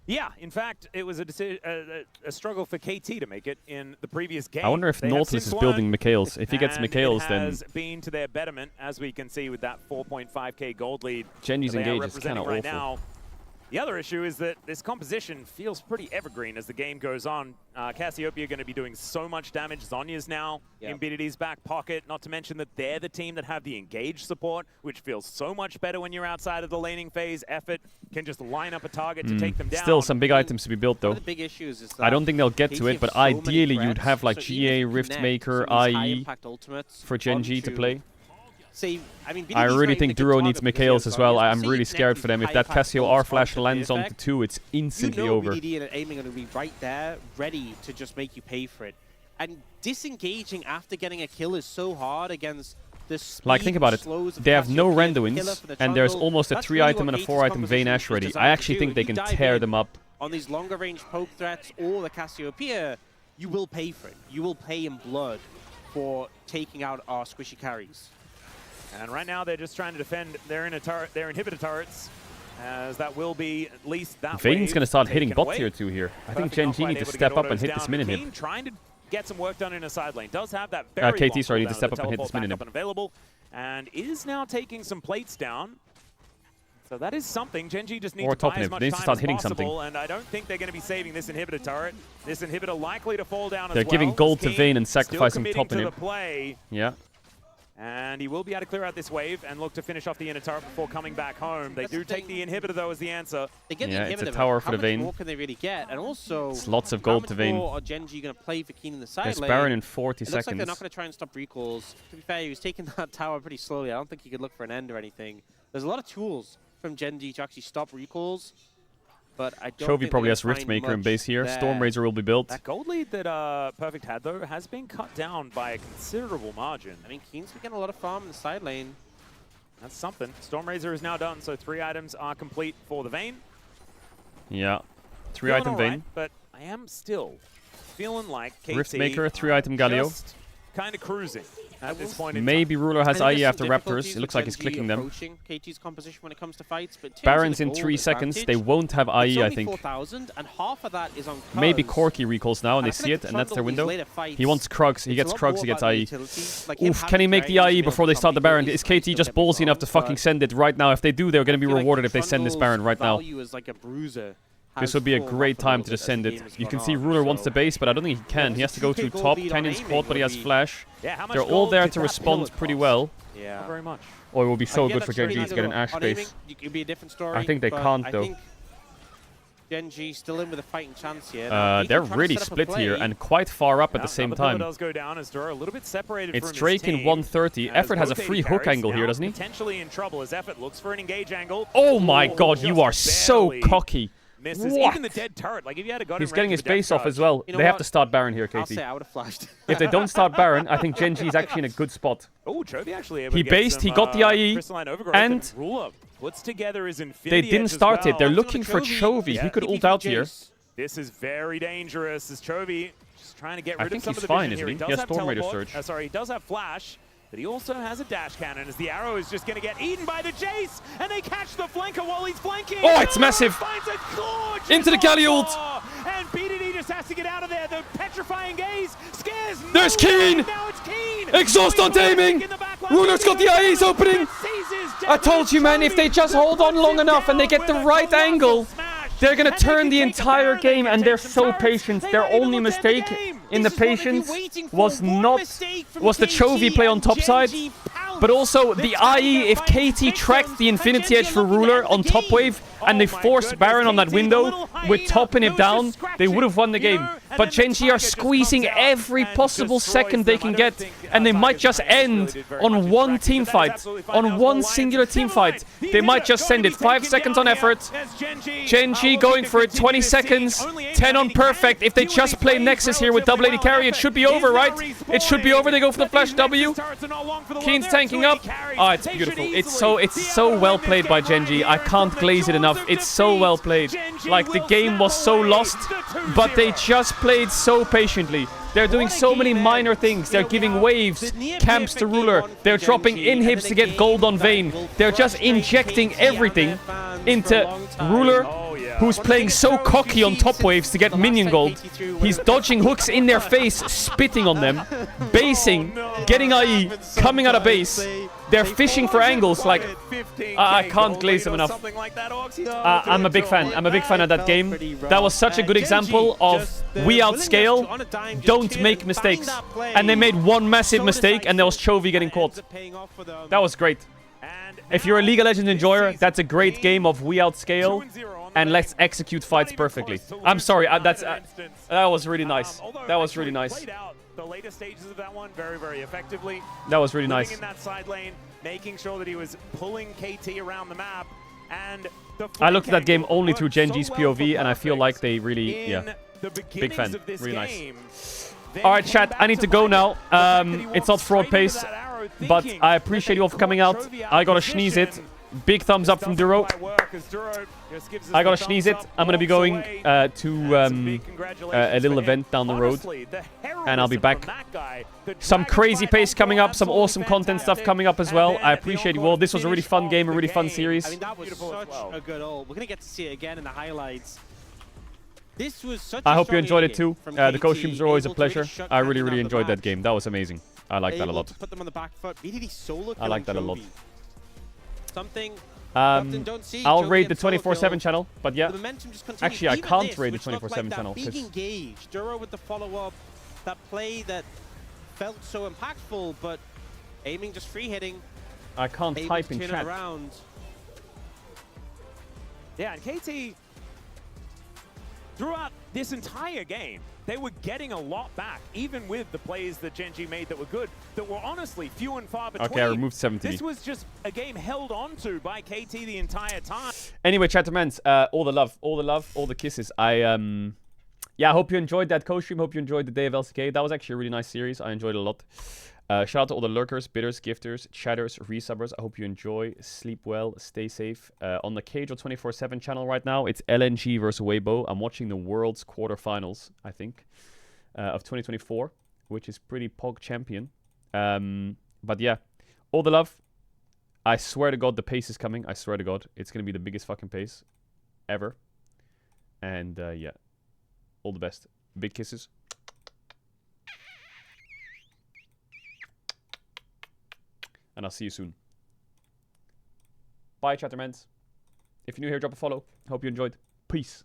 Yeah, in fact, it was a struggle for KT to make it in the previous game. I wonder if They have Nautilus since is building learned, Mikhails. If he gets and Mikhails, it then has been to their betterment, as we can see with that 4.5k gold lead. Genji's that they are engage is kind representing of right awful. now. The other issue is that this composition feels pretty evergreen as the game goes on. Cassiopeia going to be doing so much damage. Zhonya's now in BDD's back pocket, not to mention that they're the team that have the engage support, which feels so much better when you're outside of the laning phase. Effort can just line up a target to take them down. Still some big items to be built, though. One of the big issues is that I don't think they'll get to it, but ideally you'd have like GA, Riftmaker, IE for Gen G to play. I really think Duro needs Mikhails as well. I'm really scared for them. If that Cassio R flash lands onto 2, it's instantly over. BDD and aiming are going to be right there, ready to just make you pay for it. And disengaging after getting a kill is so hard against the speed. Like, think about it. They have no Randuins, and there's almost a 3-item and a 4-item Vayne Ash ready. I actually think they can tear them up. On these longer range poke threats or the Cassiopeia, you will pay for it. You will pay in blood for taking out our squishy carries. And right now they're just trying to defend their inhibitor turrets, as that will be at least that Vayne's going to start hitting bot tier 2 here. I think Gen G need to step up and hit this mini hit. Trying to get some work done in a side lane. Does have that very KT's ready to step up and hit this mini hit. Available, and is now taking some plates down. So that is something. Gen G just needs to buy as much time as possible, and I don't think they're going to be saving this inhibitor turret. This inhibitor likely to fall down as well. They're giving gold to Vayne and sacrificing top in him. Yeah. And he will be able to clear out this wave and look to finish off the inner turret before coming back home. They do take the inhibitor, though, as the answer. They get yeah, the it's a tower for the Vayne. How much more can they really get? And also, it's lots of gold to Vayne. How much more are Gen G going to play for Keen in the side lane? There's Baron in 40 seconds. Looks like they're not going to try and stop recalls. To be fair, he was taking that tower pretty slowly. I don't think he could look for an end or anything. There's a lot of tools from Gen G to actually stop recalls. But I don't Chovy probably has Riftmaker in base here. Stormrazor will be built. That gold lead that Perfect had, though, has been cut down by a considerable margin. I mean, Keen's been getting a lot of farm in the side lane. That's something. Stormrazor is now done, so 3 items are complete for the Vayne. Yeah, 3-item Vayne. Right, but I am still feeling like KT Riftmaker, 3-item Galio. Just kind of cruising at this point in Maybe time. Ruler has IE after Raptors. It looks like he's clicking them. KT's composition when it comes to fights, but Baron's in 3 seconds. They won't have IE, I think. 4,000, and half of that is on Maybe Corki recalls now, and they see it, and that's their window. He wants Krugs. He gets Krugs, he gets IE. Oof, can he make the IE before they start the Baron? Is KT just ballsy enough to fucking send it right now? If they do, they're going to be rewarded if they send this Baron right now. This would be a great time to just send it. You can see Ruler wants the base, but I don't think he can. He has to go through top. Canyon's caught, but he has flash. They're all there to respond pretty well. Yeah, not very much. Or it will be so good for Gen G to get an Ash base. I think they can't, though. Gen G still in with a fighting chance here. They're really split here and quite far up at the same time. Does go down as Dura a little bit separated it's from Drake in 130. Effort has a free hook angle here, doesn't he? Potentially in trouble as Effort looks for an engage angle. Oh my god, you are so cocky. Misses. What? Even the dead turret. Like if you had got He's getting his base off as well. They have to start Baron here, I'll KT. say I would have flashed. If they don't start Baron, I think Gen G is actually in a good spot. Oh, Chovy actually able he to based, some, he got the IE, and Ruler puts together his Infinity they didn't start it. They're looking for Chovy. Yeah. He could ult out here. This is very dangerous as Chovy just trying to get rid of some of the fine, vision here. isn't he? He has Storm Raider Surge. Sorry, he does have Flash. But he also has a dash cannon as the arrow is just going to get eaten by the Jace, and they catch the flanker while he's flanking. Oh, it's massive! Into the Galio ult! And BDD just has to get out of there. The petrifying gaze scares. There's Keen! Now it's Keen! Exhaust on aiming! Ruler's got the IEs opening! I told you, man, if they just hold on long enough and they get the right angle, they're going to turn the entire game, and they're so patient. Their only mistake in the patience was the Chovy play on top side, but also the IE. If KT tracked the Infinity Edge for Ruler on top wave and they forced Baron on that window with topping it down, they would have won the game. But Gen G are squeezing every possible second they can get, and they might just end on one team fight, on one singular team fight. They might just send it. 5 seconds on Effort. Gen G going for it. 20 seconds. 10 on Perfect. If they just play Nexus here with double AD carry, it should be over, right? It should be over. They go for the flash W. Keen's tanking up. Oh, it's beautiful. It's so well played by Gen G. I can't glaze it enough. It's so well played. Like, the game was so lost, but they just played so patiently. They're doing so many minor things. They're giving waves, camps to Ruler. They're dropping inhibs to get gold on Vayne. They're just injecting everything into Ruler, who's playing so cocky on top waves to get minion gold. He's dodging hooks in their face, spitting on them, basing, getting IE, coming out of base. they're fishing for angles. Like, I can't glaze them enough. I'm a big fan. I'm a big fan of that game. That was such a good example of we outscale, don't make mistakes. And they made one massive mistake, and there was Chovy getting caught. That was great. If you're a League of Legends enjoyer, that's a great game of we outscale, and let's execute fights perfectly. I'm sorry, that was really nice. That was really nice. The later stages of that one very effectively. That was really nice. In that side lane, making sure that he was pulling KT around the map, and I looked at that game only through Genji's POV, and I feel like they really, yeah, big fan, really nice. All right, chat, I need to go now. It's not fraud pace, but I appreciate you all for coming out. I gotta sneeze it. Big thumbs up from Duro. I gotta sneeze it. I'm gonna be going to a little event down the road, and I'll be back. Some crazy pace coming up, some awesome content stuff coming up as well. I appreciate you all. This was a really fun game, a really fun series. I mean, that was such a good ult. We're gonna get to see it again in the highlights. This was such I hope you enjoyed it too. The co-streams are always a pleasure. I really enjoyed that game. That was amazing. I like that a lot. Put them on the back foot. I like that a lot. Something I'll raid the 24/7 channel, but yeah. Actually, I can't raid the 24/7 channel. Being engaged, Duro with the follow-up, that play that felt so impactful, but aiming just free hitting. I can't type in chat. Yeah, and KT throughout this entire game, they were getting a lot back, even with the plays that Genji made that were good, that were honestly few and far between. Okay, I removed 70. This was just a game held on to by KT the entire time. Anyway, chattermans, all the love, all the kisses. Yeah, I hope you enjoyed that co-stream. Hope you enjoyed the day of LCK. That was actually a really nice series. I enjoyed it a lot. Shout out to all the lurkers, bidders, gifters, chatters, resubbers. I hope you enjoy. Sleep well. Stay safe. On the Caedrel 24/7 channel right now, it's LNG versus Weibo. I'm watching the World's quarterfinals, I think, of 2024, which is pretty pog champion. But yeah, all the love. I swear to God, the pace is coming. I swear to God, it's going to be the biggest fucking pace ever. And yeah, all the best. Big kisses. And I'll see you soon. Bye, chattermans. If you're new here, drop a follow. Hope you enjoyed. Peace.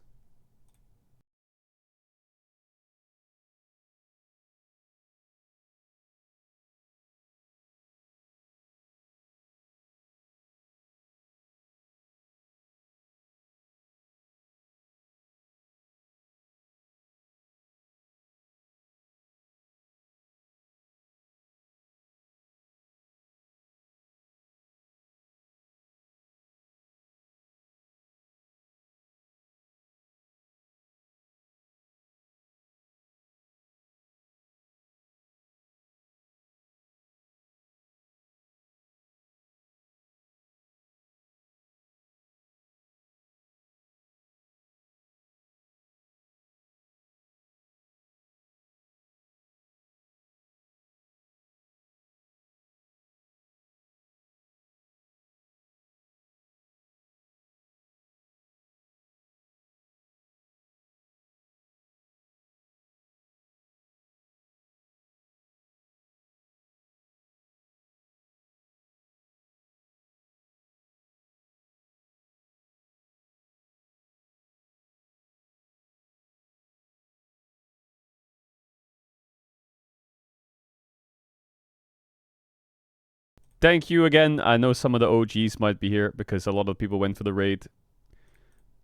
Thank you again. I know some of the OGs might be here because a lot of people went for the raid.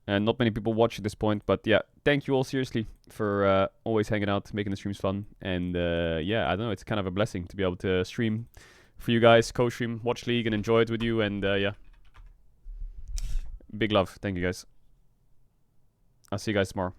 And not many people watch at this point. But yeah, thank you all seriously for always hanging out, making the streams fun. And yeah, I don't know, it's kind of a blessing to be able to stream for you guys, co-stream, watch League and enjoy it with you. And yeah, big love. Thank you guys. I'll see you guys tomorrow.